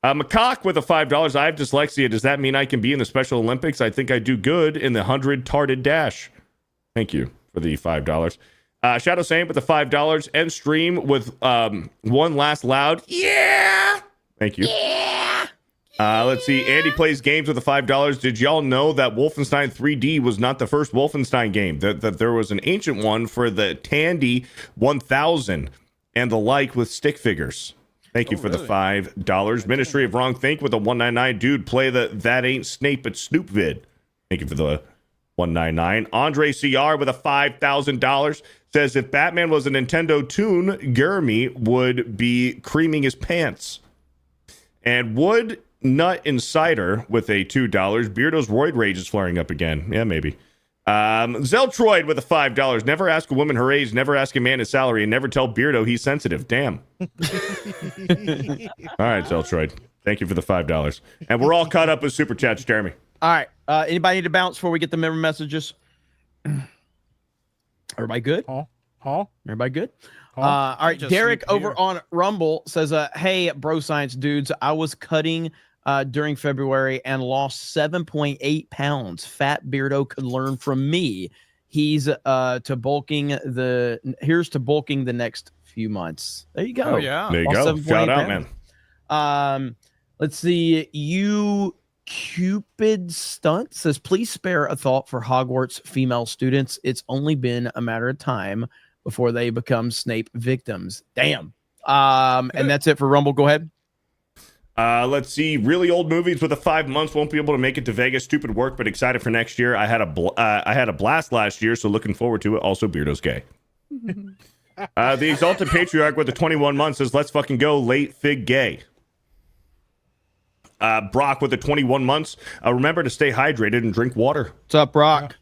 Macaque with a $5. I have dyslexia. Does that mean I can be in the Special Olympics? I think I do good in the 100 tarded dash. Thank you for the $5. Shadow Saint with the $5. End stream with one last loud. Yeah. Thank you. Yeah. Let's see. Andy plays games with the $5. Did y'all know that Wolfenstein 3D was not the first Wolfenstein game? That there was an ancient one for the Tandy 1000 and the like with stick figures. Thank you for the $5. Ministry of Wrong Think with a 199. Dude, play the That Ain't Snape It's Snoop vid. Thank you for the 199. Andre CR with a $5,000 says if Batman was a Nintendo tune, Gurmy would be creaming his pants. And Wood Nut Insider with a $2. Beardo's roid rage is flaring up again. Yeah, maybe. Zeltroid with a $5. Never ask a woman her age, never ask a man his salary, and never tell Beardo he's sensitive. Damn. All right, Zeltroid. Thank you for the $5. And we're all caught up with super chats, Jeremy. All right. Anybody need to bounce before we get the member messages? Everybody good? Everybody good? All right. Derek over on Rumble says, hey, bro science dudes, I was cutting during February and lost 7.8 pounds. Fat Beardo could learn from me. He's to bulking the next few months. There you go. Oh, yeah. There you go. Shout out, man. Let's see. You Cupid Stunt says, please spare a thought for Hogwarts female students. It's only been a matter of time before they become Snape victims. Damn. And that's it for Rumble. Go ahead. Let's see. Really old movies with the 5 months won't be able to make it to Vegas. Stupid work, but excited for next year. I had a blast last year, so looking forward to it. Also, Beardo's gay. The Exalted Patriarch with the 21 months says, let's fucking go. Late fig gay. Brock with the 21 months. Remember to stay hydrated and drink water. What's up, Brock?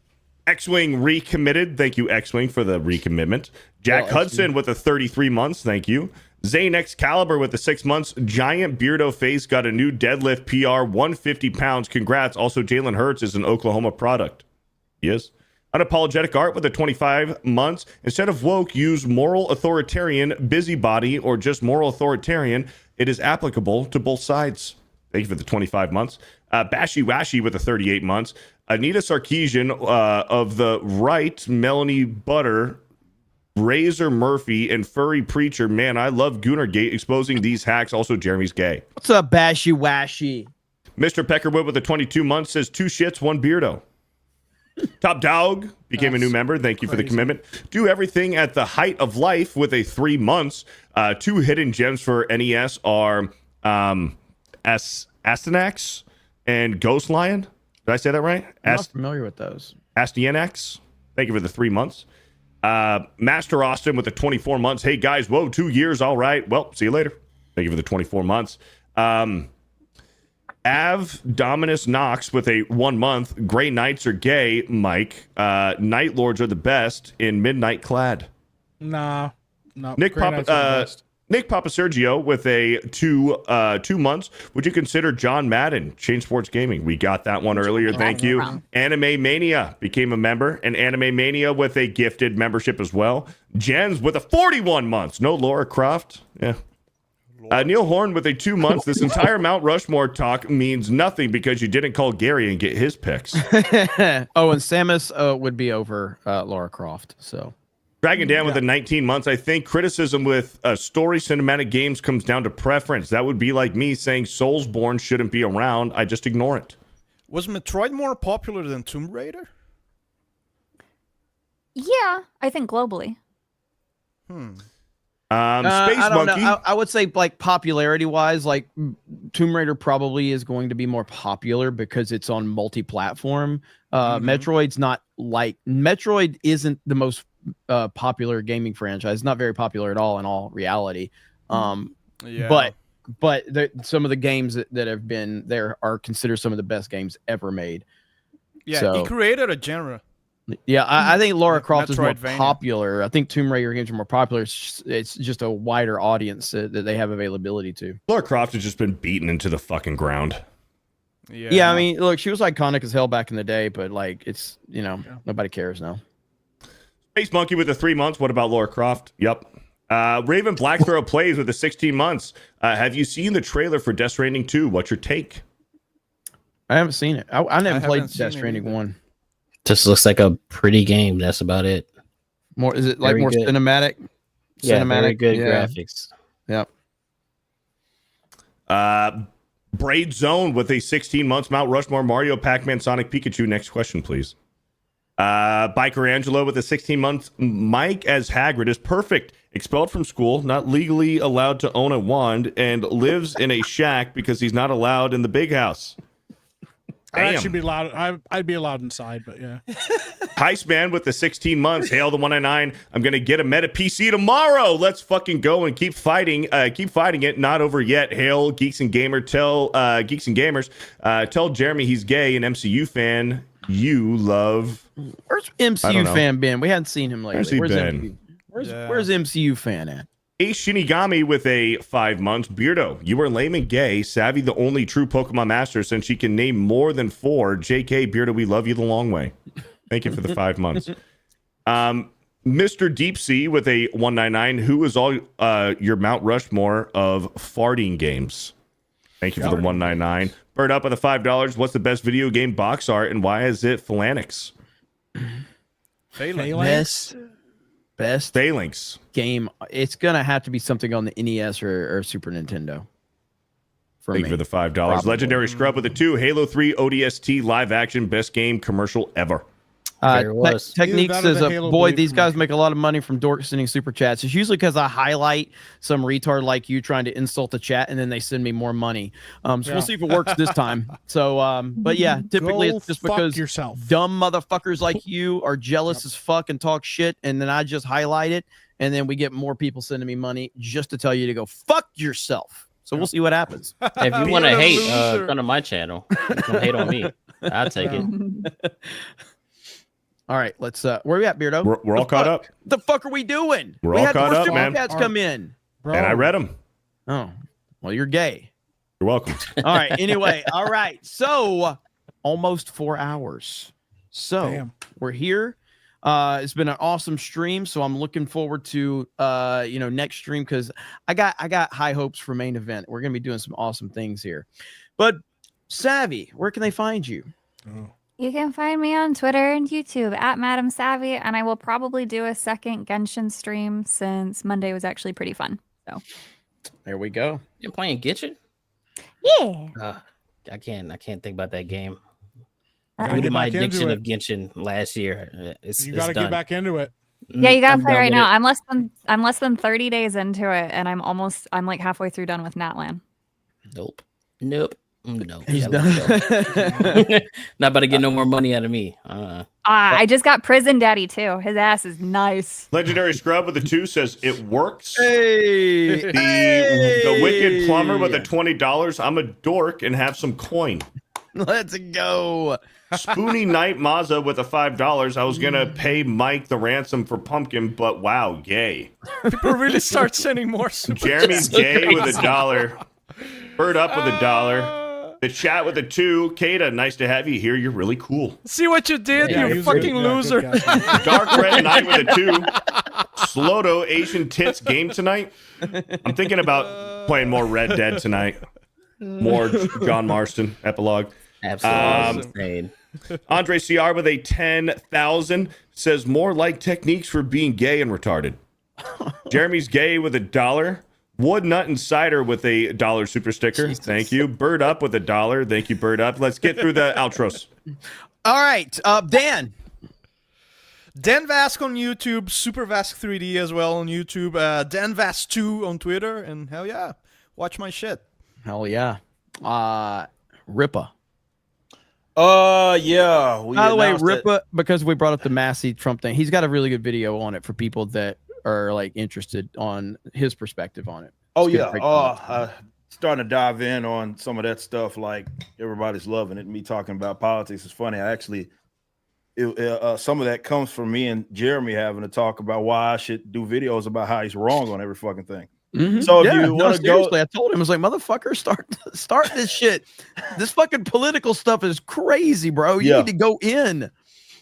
X-Wing recommitted. Thank you, X-Wing, for the recommitment. Jack Hudson with the 33 months. Thank you. Zane Excalibur with the 6 months. Giant Beardo Face got a new deadlift PR, 150 pounds. Congrats. Also, Jalen Hurts is an Oklahoma product. Yes. Unapologetic Art with the 25 months. Instead of woke, use moral authoritarian, busybody, or just moral authoritarian. It is applicable to both sides. Thank you for the 25 months. Bashy Washy with the 38 months. Anita Sarkeesian of the right, Melanie Butter, Razor Murphy, and Furry Preacher. Man, I love Goonergate exposing these hacks. Also, Jeremy's gay. What's up, Bashy Washy? Mr. Peckerwood with the 22 months says 2 shits, 1 Beardo. Top Dog became a new member. Thank you for the commitment. Do everything at the height of life with a 3 months. 2 hidden gems for NES are Astyanax and Ghost Lion. Did I say that right? I'm not familiar with those. Astyanax. Thank you for the 3 months. Master Austin with the 24 months. Hey guys, whoa, 2 years. All right. Well, see you later. Thank you for the 24 months. Av Dominus Knox with a 1 month. Gray Knights are gay, Mike. Night Lords are the best in Midnight Clad. No. Nick Papa Sergio with a 2 months. Would you consider John Madden, Chain Sports Gaming? We got that one earlier. Thank you. Anime Mania became a member, and Anime Mania with a gifted membership as well. Jens with a 41 months. No Laura Croft. Yeah. Neil Horn with a 2 months. This entire Mount Rushmore talk means nothing because you didn't call Gary and get his picks. Oh, and Samus would be over Laura Croft. So Dragon Dan with the 19 months. I think criticism with story cinematic games comes down to preference. That would be like me saying Soulsborne shouldn't be around. I just ignore it. Was Metroid more popular than Tomb Raider? Yeah, I think globally. Space I don't Monkey. know. I would say like popularity wise, like Tomb Raider probably is going to be more popular because it's on multi-platform. Metroid isn't the most popular gaming franchise. It's not very popular at all in all reality. But some of the games that have been there are considered some of the best games ever made. Yeah, So, he created a genre. Yeah, I think Lara Croft is more Metroidvania. popular. I think Tomb Raider games are more popular. It's just a wider audience that they have availability to. Lara Croft has just been beaten into the fucking ground. Yeah, I mean, look, she was iconic as hell back in the day, but like, it's nobody cares now. Space Monkey with the 3 months. What about Lara Croft? Yep. Raven Blackthrow plays with the 16 months. Have you seen the trailer for Death Stranding 2? What's your take? I haven't seen it. I never played Death Stranding 1. Just looks like a pretty game. That's about it. More is it like Very more good. cinematic? Yeah, very good graphics. Yep. Braid Zone with a 16 months. Mount Rushmore, Mario, Pac-Man, Sonic, Pikachu. Next question, please. Biker Angelo with a 16 months. Mike as Hagrid is perfect. Expelled from school, not legally allowed to own a wand, and lives in a shack because he's not allowed in the big house. I'd actually be allowed. I'd be allowed inside, but yeah. Heistman with the 16 months. Hail the 199. I'm gonna get a meta PC tomorrow. Let's fucking go and keep fighting. Keep fighting it. Not over yet. Hail Geeks and Gamers. Tell Jeremy he's gay, an MCU fan. You love. Where's MCU fan been? We hadn't seen him lately. Where's he been? Where's MCU fan at? A Shinigami with a 5 months. Beardo, you are lame and gay. Savvy, the only true Pokemon master, since she can name more than 4. JK, Beardo, we love you the long way. Thank you for the 5 months. Mr. Deep Sea with a 199. Who is all your Mount Rushmore of farting games? Thank you for the 199. Bird up with the $5. What's the best video game box art and why is it Phalanx? Best Phalanx game. It's gonna have to be something on the NES or Super Nintendo. Thank you for the $5. Probably. Legendary Scrub with a 2. Halo 3 ODST live action best game commercial ever. Technique says, boy, these guys make a lot of money from dorks sending super chats. It's usually because I highlight some retard like you trying to insult the chat, and then they send me more money. So we'll see if it works this time. So, but yeah, typically it's just because dumb motherfuckers like you are jealous as fuck and talk shit, and then I just highlight it, and then we get more people sending me money just to tell you to go fuck yourself. So we'll see what happens. If you want to hate, come to my channel. You can hate on me. I'll take it. All right, let's. Where are we at, Beardo? We're all caught up. The fuck are we doing? We're all caught up, man. Cats come in, and I read them. Oh, well, you're gay. You're welcome. All right. Anyway, all right. So, almost 4 hours. So we're here. It's been an awesome stream. So I'm looking forward to next stream because I got high hopes for main event. We're gonna be doing some awesome things here. But Savvy, where can they find you? You can find me on Twitter and YouTube at Madam Savvy, and I will probably do a second Genshin stream since Monday was actually pretty fun. So there we go. You're playing Genshin? Yeah. I can't think about that game. Gotta Due to get my back into addiction it. of Genshin last year, You got to get back into it. Yeah, you gotta I'm play done right with now. it. I'm less than 30 days into it, and I'm like halfway through done with Natlan. Nope. No. He's done. Not about to get no more money out of me. I just got Prison Daddy too. His ass is nice. Legendary Scrub with a 2 says it works. Hey, the Wicked Plumber with a $20. I'm a dork and have some coin. Let's go. Spoony Night Mazza with a $5. I was gonna pay Mike the ransom for Pumpkin, but wow, gay. People really start sending more. Jeremy's gay with $1. Bird up with $1. The chat with a 2. Kata, nice to have you here. You're really cool. See what you did, you fucking loser. Dark Red Knight with a 2. Sloto Asian Tits game tonight. I'm thinking about playing more Red Dead tonight. More John Marston epilogue. Absolutely. Andre CR with a 10,000 says more like techniques for being gay and retarded. Jeremy's gay with $1. Wood Nut and Cider with a $1 super sticker. Jesus. Thank you. Bird Up with $1. Thank you, Bird Up. Let's get through the outros. All right, Dan. Dan Vask on YouTube, Super Vask 3D as well on YouTube, Dan Vask 2 on Twitter, and hell yeah, watch my shit. Hell yeah. Rippa. Yeah. By the way, Rippa, because we brought up the Massey Trump thing, he's got a really good video on it for people that are like interested on his perspective on it. Oh yeah. Starting to dive in on some of that stuff. Like everybody's loving it. Me talking about politics is funny. I actually, some of that comes from me and Jeremy having to talk about why I should do videos about how he's wrong on every fucking thing. So if you want to go, I told him, I was like, motherfucker, start this shit. This fucking political stuff is crazy, bro. You need to go in.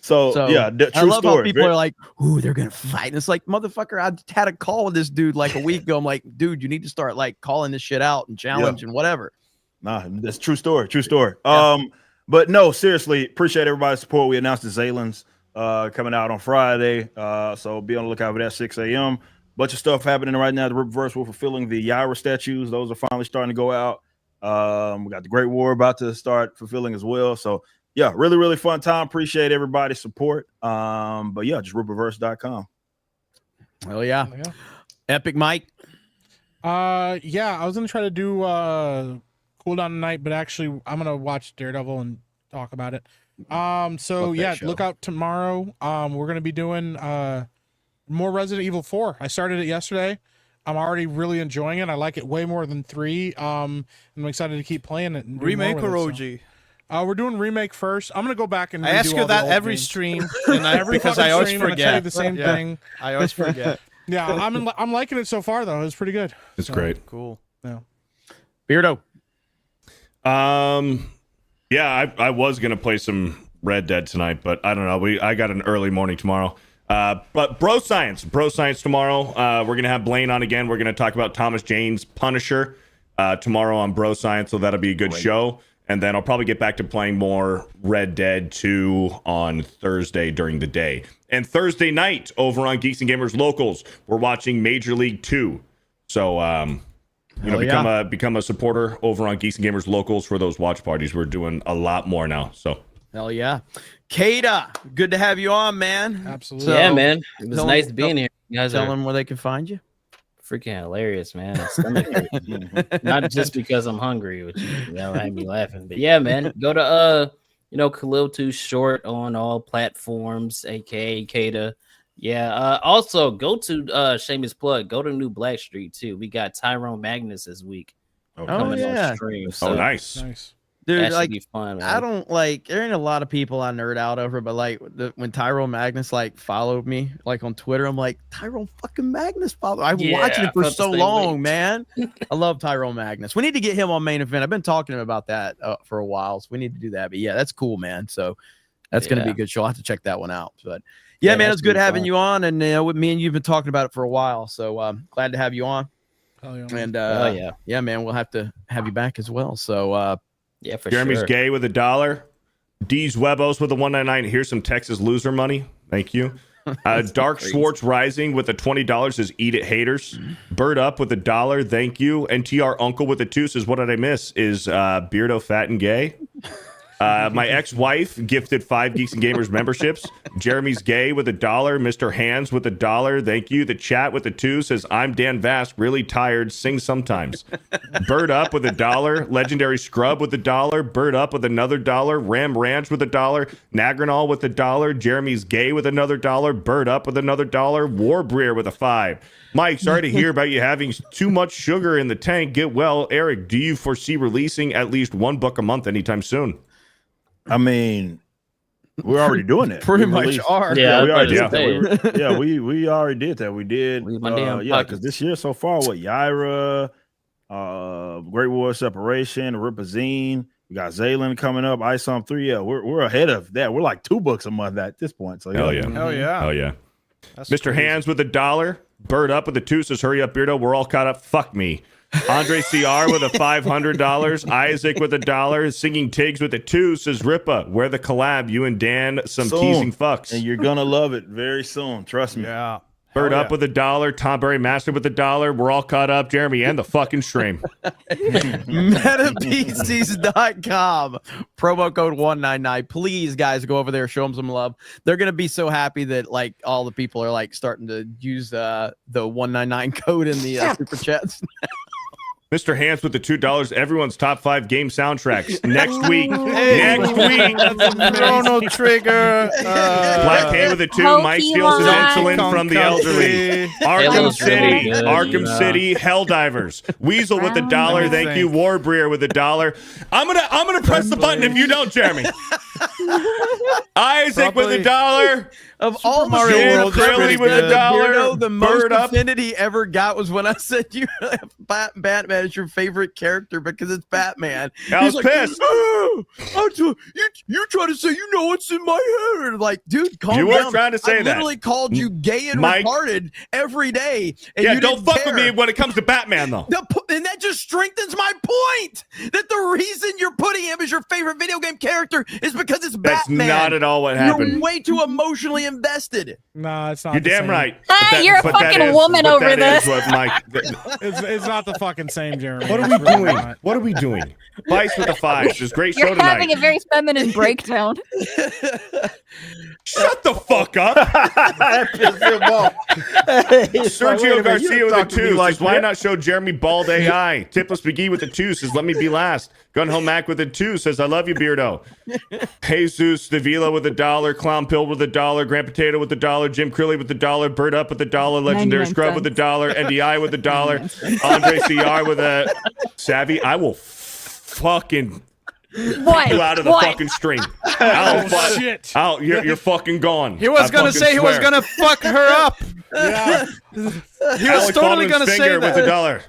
So yeah, true I love story. how people are like, ooh, they're gonna fight. And it's like, motherfucker, I had a call with this dude like a week ago. I'm like, dude, you need to start like calling this shit out and challenge and whatever. Nah, that's true story. True story. But no, seriously, appreciate everybody's support. We announced the Zaylands coming out on Friday. So be on the lookout for that 6 a.m. Bunch of stuff happening right now. The Ripverse, we're fulfilling the Yaira statues. Those are finally starting to go out. We got the Great War about to start fulfilling as well. So yeah, really, really fun time. Appreciate everybody's support. But yeah, just ripverse.com. Hell yeah. Epic Mike. Yeah, I was gonna try to do cooldown tonight, but actually I'm gonna watch Daredevil and talk about it. So yeah, look out tomorrow. We're gonna be doing more Resident Evil 4. I started it yesterday. I'm already really enjoying it. I like it way more than 3. I'm excited to keep playing it. And Remake or OG? We're doing remake first. I'm gonna go back and I ask you that every stream, and because I always forget. I tell you the same thing. I always forget. Yeah, I'm liking it so far though. It's pretty good. It's great. Cool. Yeah. Beardo. Yeah, I was gonna play some Red Dead tonight, but I don't know. I got an early morning tomorrow. But Bro Science tomorrow. We're gonna have Blaine on again. We're gonna talk about Thomas Jane's Punisher tomorrow on Bro Science, so that'll be a good show. And then I'll probably get back to playing more Red Dead 2 on Thursday during the day. And Thursday night over on Geeks and Gamers Locals, we're watching Major League 2. So become a supporter over on Geeks and Gamers Locals for those watch parties. We're doing a lot more now. So hell yeah. Kata, good to have you on, man. Absolutely. So, yeah, man. It was nice being here. You guys tell them where they can find you. Freaking hilarious, man. Not just because I'm hungry, which had me laughing. But yeah, man. Go to Khalil 2 Short on all platforms, aka Kata. Yeah. Also go to shameless plug, go to New Black Street too. We got Tyrone Magnus this week. Coming on stream. So nice. Dude, that like, should be fun, man. I don't like. There ain't a lot of people I nerd out over, but like when Tyrone Magnus like followed me like on Twitter, I'm like, Tyrone fucking Magnus followed. I've been watching it for so long, man. I love Tyrone Magnus. We need to get him on Main Event. I've been talking to him about that for a while, so we need to do that. But yeah, that's cool, man. So that's gonna be a good show. I'll have to check that one out. But yeah, man, it's good having you on, and with me and you've been talking about it for a while. So glad to have you on. Hell yeah, and yeah, man, we'll have to have you back as well. So yeah, for Jeremy's sure. Gay with $1. D's Webos with a 199. Here's some Texas loser money. Thank you. Dark Schwartz Rising with a $20 says eat it haters. Bird Up with $1. Thank you. And TR Uncle with a 2 says what did I miss? Is Beardo fat and gay? My ex-wife gifted 5 Geeks and Gamers memberships. Jeremy's Gay with $1. Mr. Hands with $1. Thank you. The chat with a 2 says I'm Dan Vask, really tired, sing sometimes. Bird Up with $1. Legendary Scrub with $1. Bird Up with another $1. Ram Ranch with $1. Nagranol with $1. Jeremy's Gay with another $1. Bird Up with another $1. Warbreer with a 5. Mike, sorry to hear about you having too much sugar in the tank. Get well. Eric, do you foresee releasing at least 1 book a month anytime soon? I mean, we're already doing that. Pretty much are. Yeah, we already did that. We already did that. We did. Because this year so far, Yaira, Great War Separation, Ripazine, we got Zaylan coming up, ISOM 3. Yeah, we're ahead of that. We're like 2 books a month at this point. So Hell yeah. That's Mr. Crazy. Hands with $1. Bird Up with a 2 says hurry up, Beardo. We're all caught up. Fuck me. Andre CR with a $500. Isaac with $1. Singing Tigs with a 2 says Rippa. Where the collab? You and Dan some soon. Teasing fucks. And you're gonna love it very soon. Trust me. Yeah. Bird up with $1. Tom Berry Master with $1. We're all caught up. Jeremy and the fucking stream. MetaPCs.com. Promo code 199. Please, guys, go over there. Show them some love. They're going to be so happy that like all the people are like starting to use the 199 code in the super chats. Mr. Hans with the $2. Everyone's top 5 game soundtracks next week. Next week. Chrono Trigger. Black K with a 2. Mike steals his insulin from the elderly. Arkham City. Really good, Arkham City. Helldivers. Weasel with $1. Thank you. Warbreer with $1. I'm gonna press the button if you don't, Jeremy. Isaac with $1. Of all Mario Jim World is Crowley pretty with good. $1, the most Bird up. affinity he ever got was when I said you Batman is your favorite character because it's Batman. I was He's pissed. Oh, you try to say you know what's in my head. Like, dude, calm You down. were trying to say I that. literally called you gay and Mike. retarded every day. And Yeah, you don't didn't fuck care. with me when it comes to Batman, though. And that just strengthens my point that the reason you're putting him as your favorite video game character is because it's That's Batman. not at all what You're happened. way too emotionally invested. Nah, it's not. You're the damn same. right. You're a But that fucking is- woman but over that is this. what Mike. It's not the fucking same, Jeremy. What are It's we really doing? not. What are we doing? Vice with the 5. This is a great show You're tonight. having a very feminine breakdown. Shut the fuck up. That pissed him off. Sergio Garcia with a 2 like says, why that? not show Jeremy bald AI? Tipless McGee with a 2 says, let me be last. Gun Home Mac with a 2 says, I love you, Beardo. Jesus Davila with $1. Clown Pill with $1. Grand Potato with $1. Jim Crilly with $1. Bird Up with $1. Legendary 99 Scrub with $1. NDI with $1. Andre CR with a Savvy. I will fucking What? you out of the What? fucking stream. Shit. You're fucking gone. He was I gonna fucking say he was swear. gonna fuck her up. Yeah. He was Alec totally Baldwin's gonna say finger with that. $1.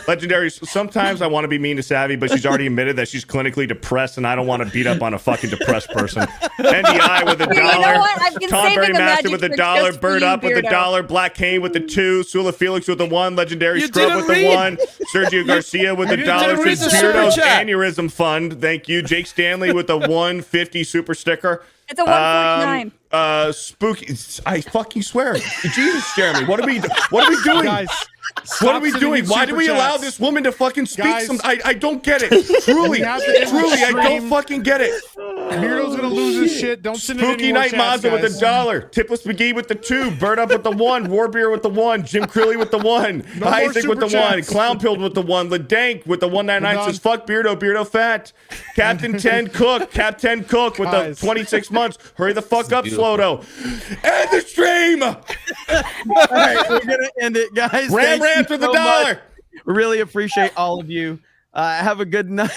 Legendary. Sometimes I want to be mean to Savvy, but she's already admitted that she's clinically depressed, and I don't want to beat up on a fucking depressed person. NDI with $1. You know what? I've been Tom saving Berry the Master magic with trick $1. just for Bird you, Up with Beardo. $1. Black Kane with the 2. Sula Felix with the 1. Legendary You Scrub didn't with the read. 1. Sergio Garcia with didn't $1. read Says the super Beardo's chat. Aneurysm Fund. Thank you. Jake Stanley with the 150 super sticker. It's a 149. Spooky. I fucking swear. Jesus, Jeremy. What are we doing? Guys, What are we stop sending doing? in Why do super we allow chats. this woman to fucking speak Guys. some? I don't get it. Truly, We have to end the truly, I don't stream. fucking get it. Beardo's gonna lose his shit. Don't send it Spooky any more Night chats, Mazda with guys. $1. Tipless McGee with the 2. Bird Up with the 1. Warbeer with the 1. Jim Crilly with the 1. No more Isaac with the super 1. chats. Clown Pilled with the 1. Ladank with the 199 We're says, fuck Beardo, Beardo fat. Captain 10 Cook. Cap 10 Cook with the Guys. 26 months. Hurry the fuck up, Sloto. End the stream. All right, we're gonna end it, guys. Ram Thank Rant you with the so $1. much. Really appreciate all of you. Have a good night.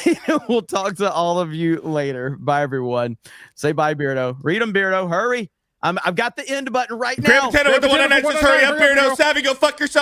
We'll talk to all of you later. Bye, everyone. Say bye, Beardo. Read them, Beardo. Hurry. I've got the end button right now. Grand Potato with the Grand Potato 199 says, for hurry up, 199, Beardo. Savvy, go fuck yourself.